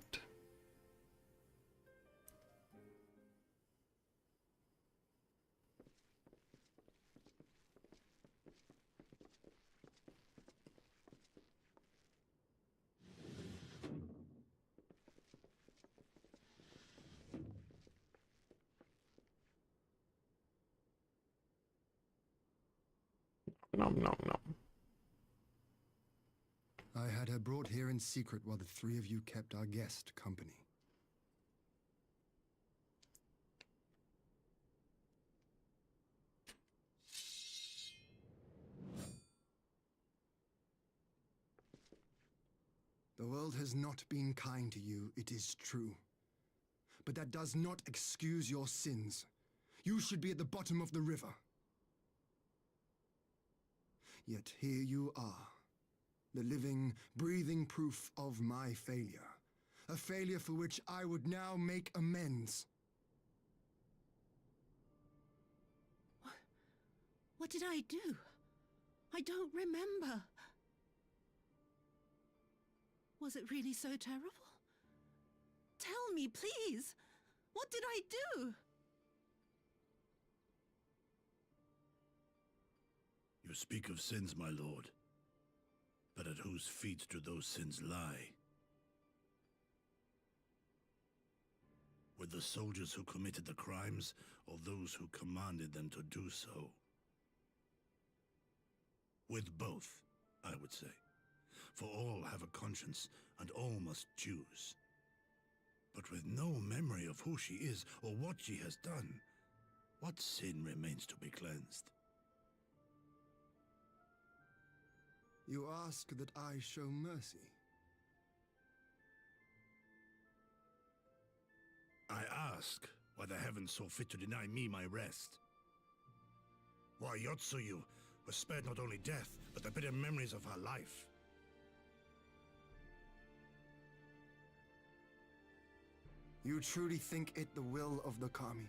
Nom nom nom. I had her brought here in secret while the three of you kept our guest company. The world has not been kind to you, it is true. But that does not excuse your sins. You should be at the bottom of the river. Yet here you are, the living, breathing proof of my failure. A failure for which I would now make amends. What did I do? I don't remember. Was it really so terrible? Tell me, please. What did I do? You speak of sins, my lord. But at whose feet do those sins lie? With the soldiers who committed the crimes, or those who commanded them to do so? With both, I would say. For all have a conscience, and all must choose. But with no memory of who she is, or what she has done, what sin remains to be cleansed? You ask that I show mercy. I ask why the heavens saw fit to deny me my rest. Why Yotsuyu was spared not only death, but the bitter memories of her life. You truly think it the will of the Kami?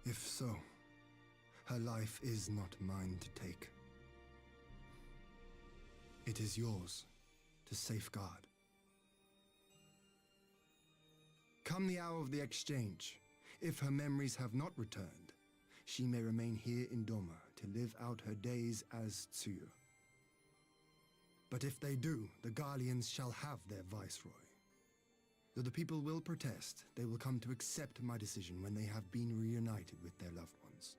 If so, her life is not mine to take. It is yours to safeguard. Come the hour of the exchange, if her memories have not returned, she may remain here in Doma to live out her days as Tsuyu. But if they do, the Garleans shall have their viceroy. Though the people will protest, they will come to accept my decision when they have been reunited with their loved ones.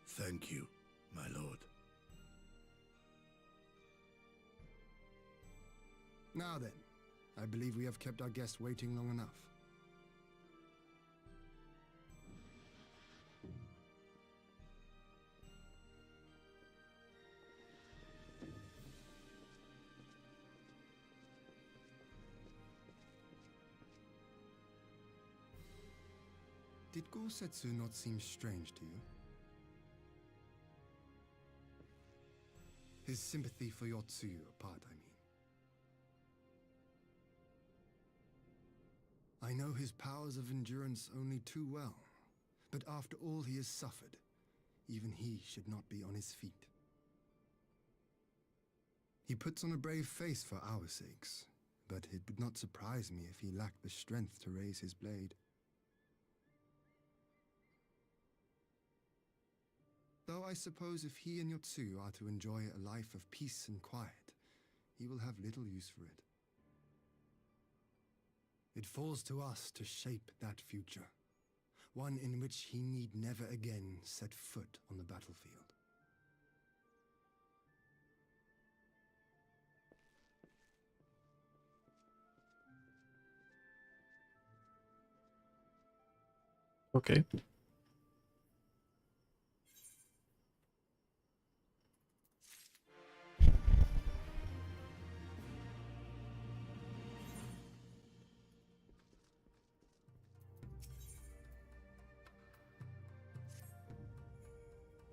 Thank you, my lord. Now then, I believe we have kept our guest waiting long enough. Did Gosetsu not seem strange to you? His sympathy for Yotsuyu apart, I mean. I know his powers of endurance only too well, but after all he has suffered, even he should not be on his feet. He puts on a brave face for our sakes, but it would not surprise me if he lacked the strength to raise his blade. Though I suppose if he and Yotsuyu are to enjoy a life of peace and quiet, he will have little use for it. It falls to us to shape that future, one in which he need never again set foot on the battlefield. Okay.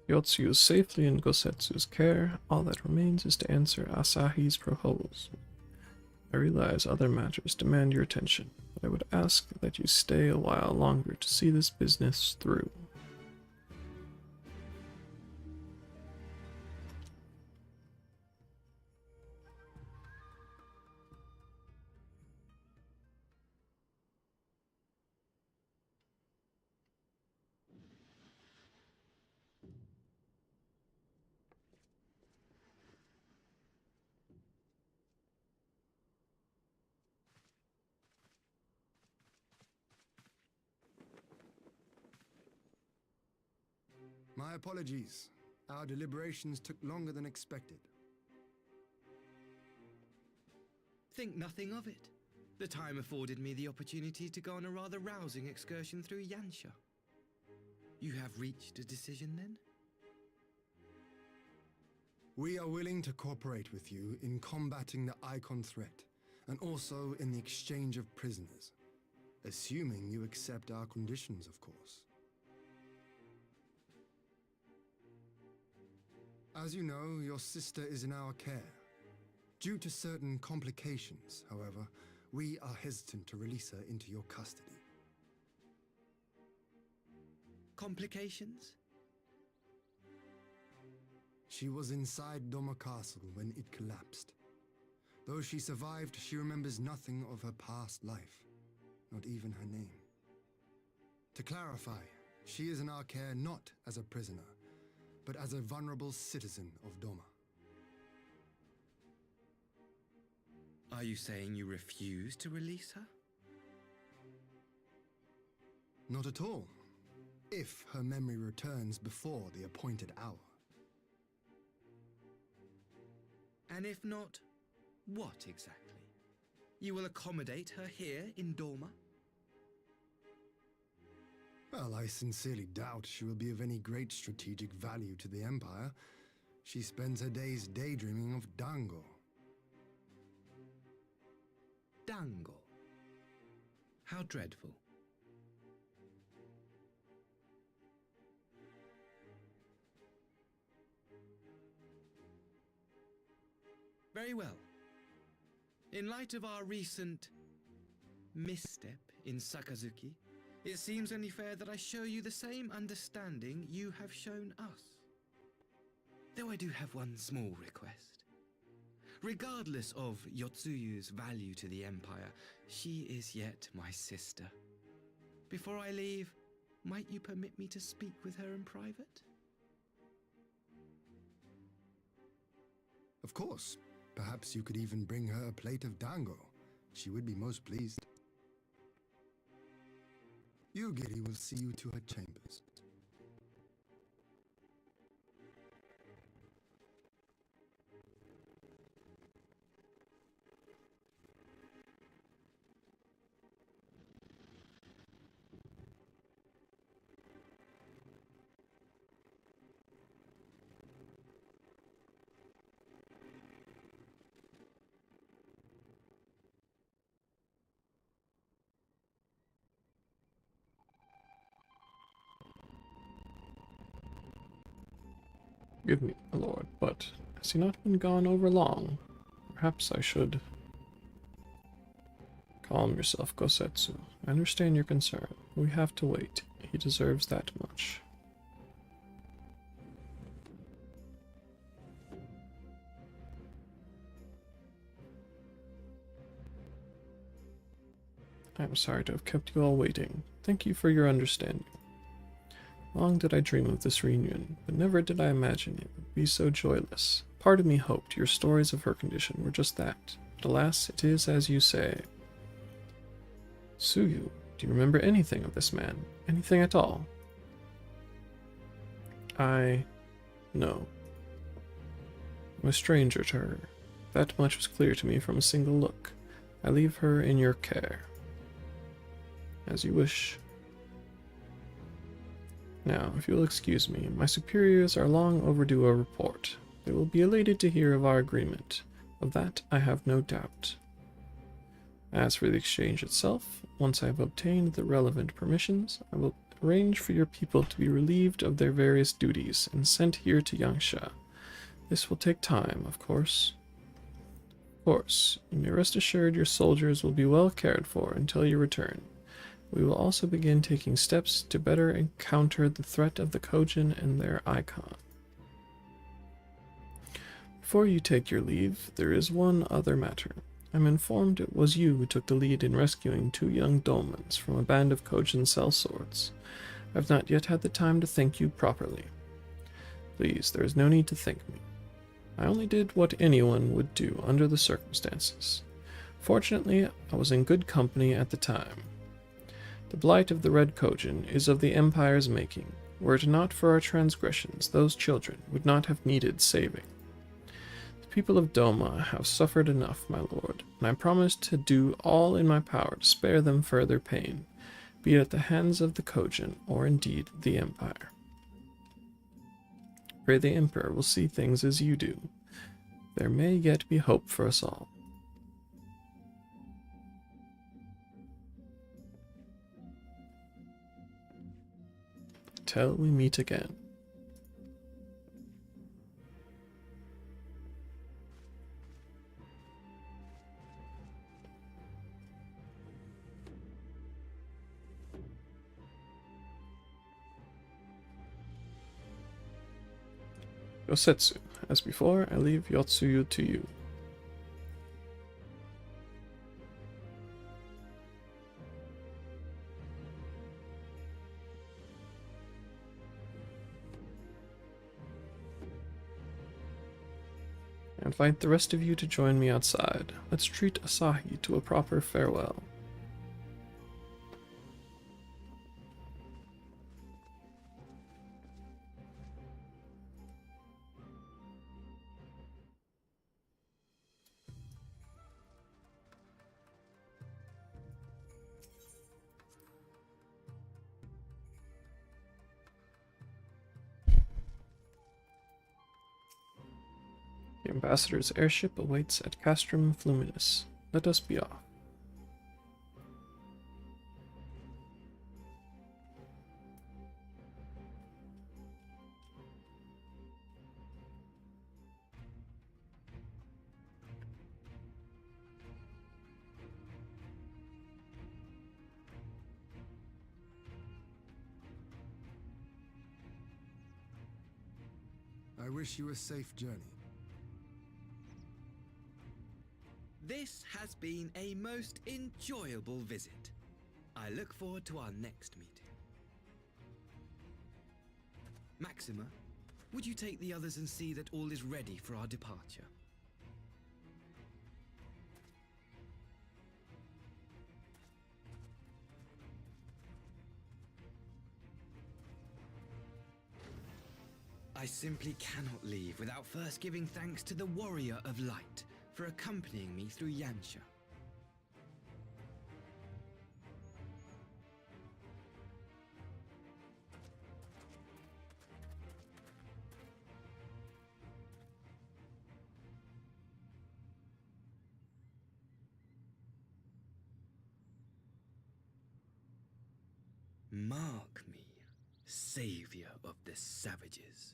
Yotsu is safely in Gosetsu's care. All that remains is to answer Asahi's proposal. I realize other matters demand your attention, but I would ask that you stay a while longer to see this business through. My apologies. Our deliberations took longer than expected. Think nothing of it. The time afforded me the opportunity to go on a rather rousing excursion through Yansha. You have reached a decision then? We are willing to cooperate with you in combating the Icon threat, and also in the exchange of prisoners. Assuming you accept our conditions, of course. As you know, your sister is in our care. Due to certain complications, however, we are hesitant to release her into your custody. Complications? She was inside Doma Castle when it collapsed. Though she survived, she remembers nothing of her past life, not even her name. To clarify, she is in our care not as a prisoner, but as a vulnerable citizen of Doma. Are you saying you refuse to release her? Not at all. If her memory returns before the appointed hour. And if not, what exactly? You will accommodate her here in Doma? Well, I sincerely doubt she will be of any great strategic value to the Empire. She spends her days daydreaming of Dango. Dango? How dreadful. Very well. In light of our recent misstep in Sakazuki, it seems only fair that I show you the same understanding you have shown us. Though I do have one small request. Regardless of Yotsuyu's value to the Empire, she is yet my sister. Before I leave, might you permit me to speak with her in private? Of course. Perhaps you could even bring her a plate of dango. She would be most pleased. Yugiri will see you to her chambers. Forgive me, my lord, but has he not been gone over long? Perhaps I should... Calm yourself, Gosetsu. I understand your concern. We have to wait. He deserves that much. I am sorry to have kept you all waiting. Thank you for your understanding. Long did I dream of this reunion, but never did I imagine it would be so joyless. Part of me hoped your stories of her condition were just that, but alas, it is as you say. Tsuyu, do you remember anything of this man? Anything at all? No. I'm a stranger to her. That much was clear to me from a single look. I leave her in your care. As you wish. Now, if you'll excuse me, my superiors are long overdue a report. They will be elated to hear of our agreement. Of that, I have no doubt. As for the exchange itself, once I have obtained the relevant permissions, I will arrange for your people to be relieved of their various duties and sent here to Yangsha. This will take time, of course. Of course, you may rest assured your soldiers will be well cared for until your return. We will also begin taking steps to better encounter the threat of the Kojin and their icon. Before you take your leave, there is one other matter. I'm informed it was you who took the lead in rescuing 2 young dolmens from a band of Kojin sellswords. I've not yet had the time to thank you properly. Please, there is no need to thank me. I only did what anyone would do under the circumstances. Fortunately, I was in good company at the time. The blight of the Red Kojin is of the Empire's making. Were it not for our transgressions, those children would not have needed saving. The people of Doma have suffered enough, my lord, and I promise to do all in my power to spare them further pain, be it at the hands of the Kojin or indeed the Empire. Pray the Emperor will see things as you do. There may yet be hope for us all. Till we meet again. Yosetsu. As before, I leave Yotsuyu to you. I invite the rest of you to join me outside. Let's treat Asahi to a proper farewell. The ambassador's airship awaits at Castrum Fluminus. Let us be off. I wish you a safe journey. This has been a most enjoyable visit. I look forward to our next meeting. Maxima, would you take the others and see that all is ready for our departure? I simply cannot leave without first giving thanks to the Warrior of Light for accompanying me through Yansha. Mark me, savior of the savages.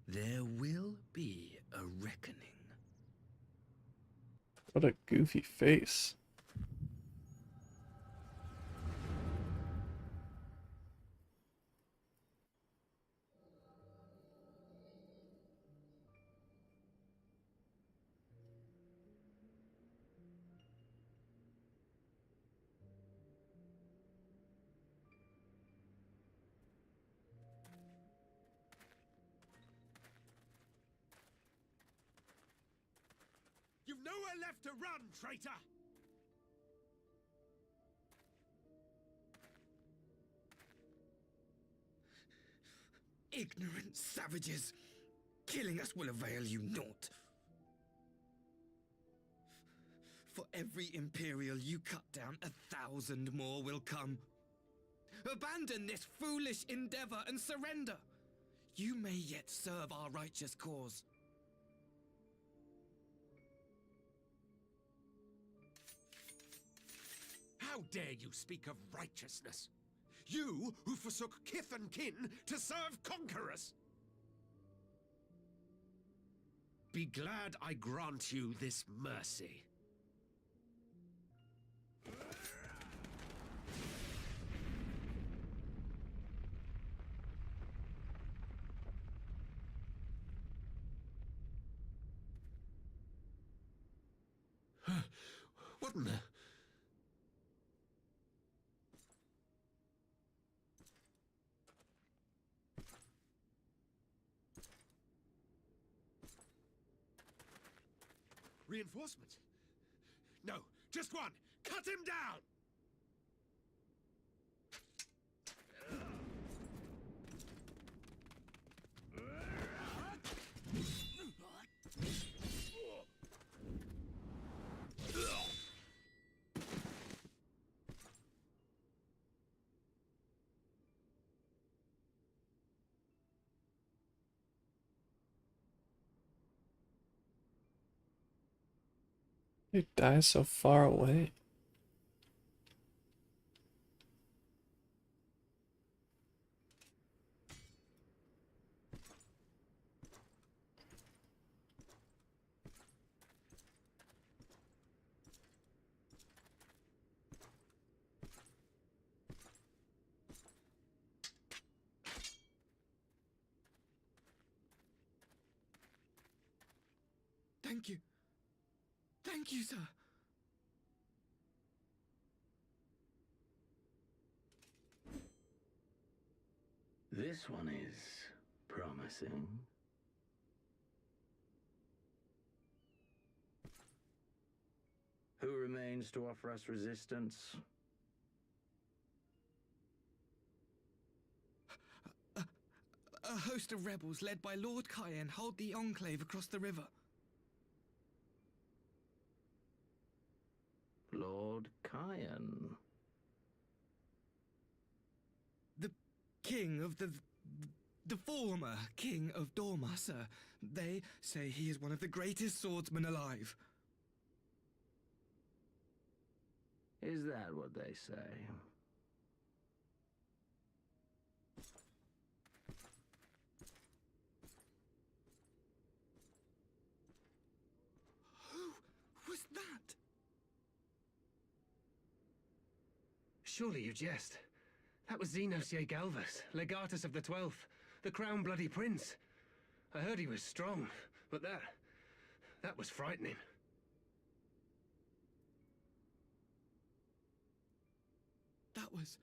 There will be a reckoning. What a goofy face. You've nowhere left to run, traitor! Ignorant savages! Killing us will avail you naught. For every Imperial you cut down, 1,000 more will come. Abandon this foolish endeavor and surrender. You may yet serve our righteous cause. How dare you speak of righteousness? You who forsook kith and kin to serve conquerors! Be glad I grant you this mercy. What in the... Reinforcements? No, just one! Cut him down! They die so far away. Thank you. Thank you, sir. This one is promising. Who remains to offer us resistance? A host of rebels led by Lord Cayenne hold the Enclave across the river. Lord Cayenne. The king of the former king of Dorma, sir. They say he is one of the greatest swordsmen alive. Is that what they say? Who was that? Surely you jest. That was Xenosier Galvus, Legatus of the 12th, the crown-bloody prince. I heard he was strong, but that was frightening. That was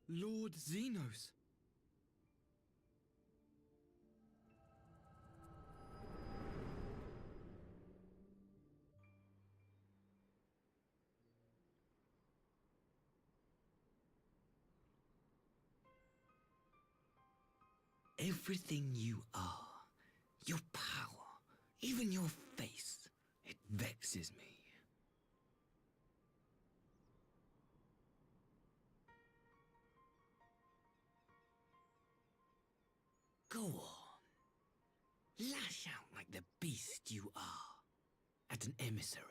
Lord Xenos. Everything you are, your power, even your face, it vexes me. Go on. Lash out like the beast you are at an emissary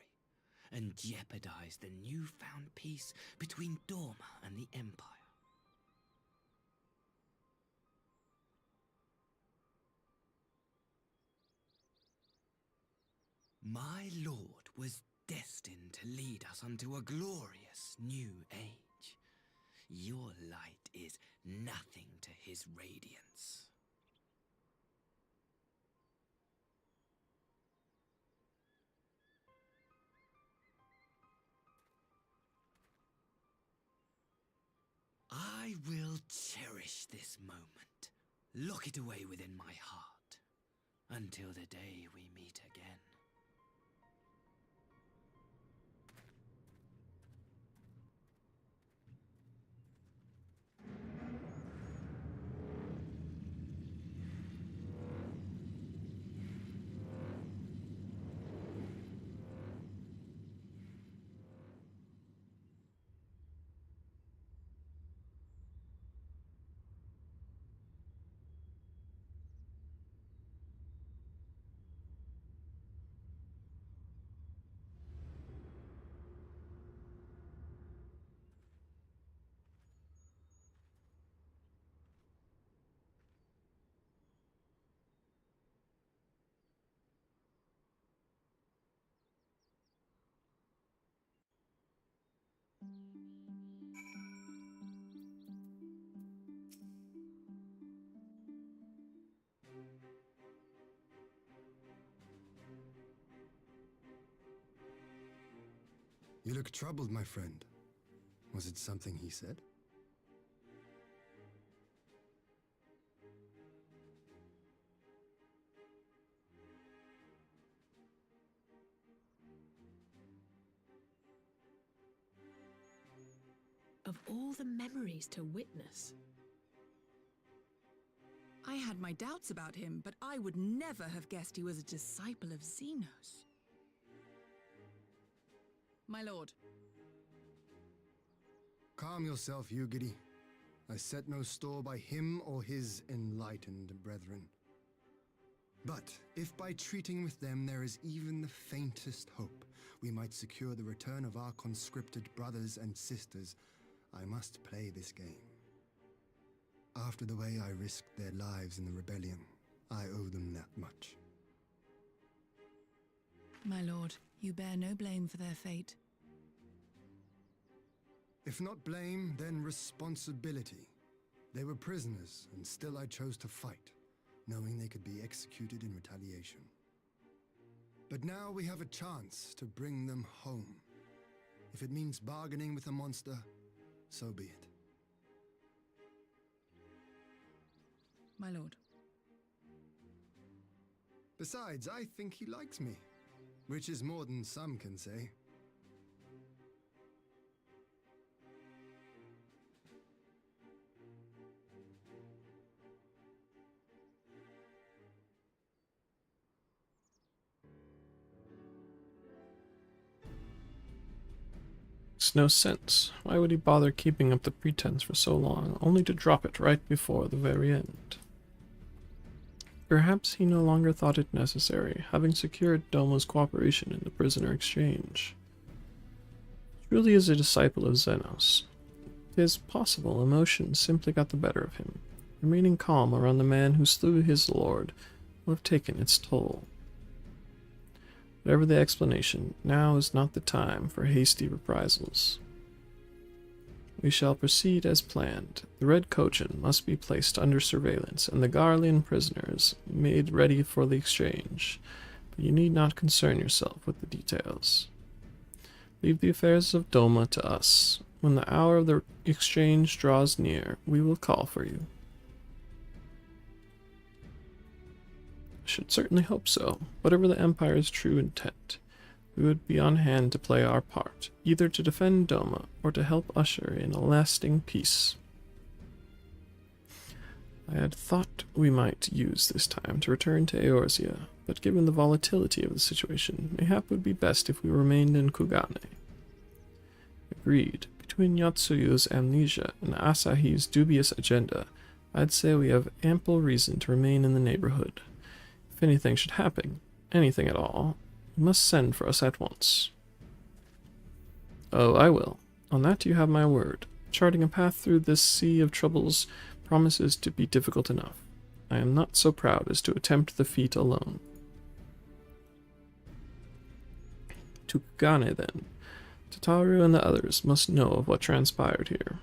and jeopardize the newfound peace between Dorma and the Empire. My lord was destined to lead us unto a glorious new age. Your light is nothing to his radiance. I will cherish this moment, lock it away within my heart, until the day we meet again. You look troubled, my friend. Was it something he said? Of all the memories to witness. I had my doubts about him, but I would never have guessed he was a disciple of Xenos. My lord. Calm yourself, Yugiri. I set no store by him or his enlightened brethren. But if by treating with them there is even the faintest hope we might secure the return of our conscripted brothers and sisters, I must play this game. After the way I risked their lives in the rebellion, I owe them that much. My lord, you bear no blame for their fate. If not blame, then responsibility. They were prisoners, and still I chose to fight, knowing they could be executed in retaliation. But now we have a chance to bring them home. If it means bargaining with a monster, so be it. My lord. Besides, I think he likes me, which is more than some can say. Makes no sense. Why would he bother keeping up the pretense for so long, only to drop it right before the very end? Perhaps he no longer thought it necessary, having secured Doma's cooperation in the prisoner exchange. Truly is a disciple of Xenos. It is possible emotion simply got the better of him. Remaining calm around the man who slew his lord will have taken its toll. Whatever the explanation, now is not the time for hasty reprisals. We shall proceed as planned. The Red Kochin must be placed under surveillance, and the Garlean prisoners made ready for the exchange. But you need not concern yourself with the details. Leave the affairs of Doma to us. When the hour of the exchange draws near, we will call for you. I should certainly hope so. Whatever the Empire's true intent, we would be on hand to play our part, either to defend Doma or to help usher in a lasting peace. I had thought we might use this time to return to Eorzea, but given the volatility of the situation, mayhap it would be best if we remained in Kugane. Agreed. Between Yatsuyu's amnesia and Asahi's dubious agenda, I'd say we have ample reason to remain in the neighborhood. If anything should happen, anything at all, you must send for us at once. Oh, I will. On that you have my word. Charting a path through this sea of troubles promises to be difficult enough. I am not so proud as to attempt the feat alone. To Kugane, then. Tataru and the others must know of what transpired here.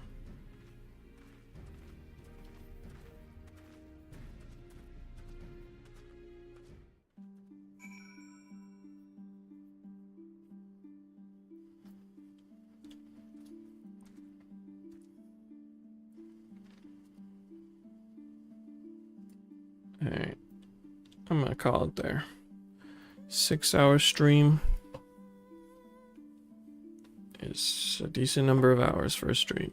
Alright, I'm gonna call it there. 6-hour stream is a decent number of hours for a stream.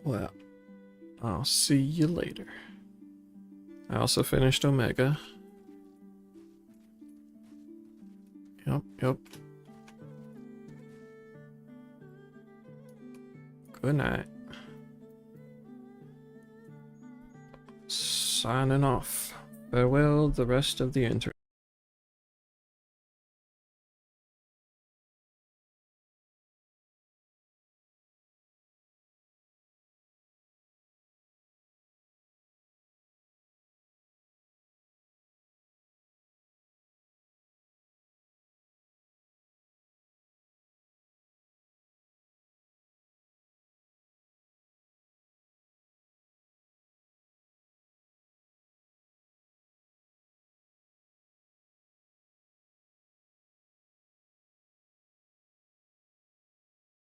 Well, I'll see you later. I also finished Omega. Yep. Good night. Signing off. Farewell the rest of the internet.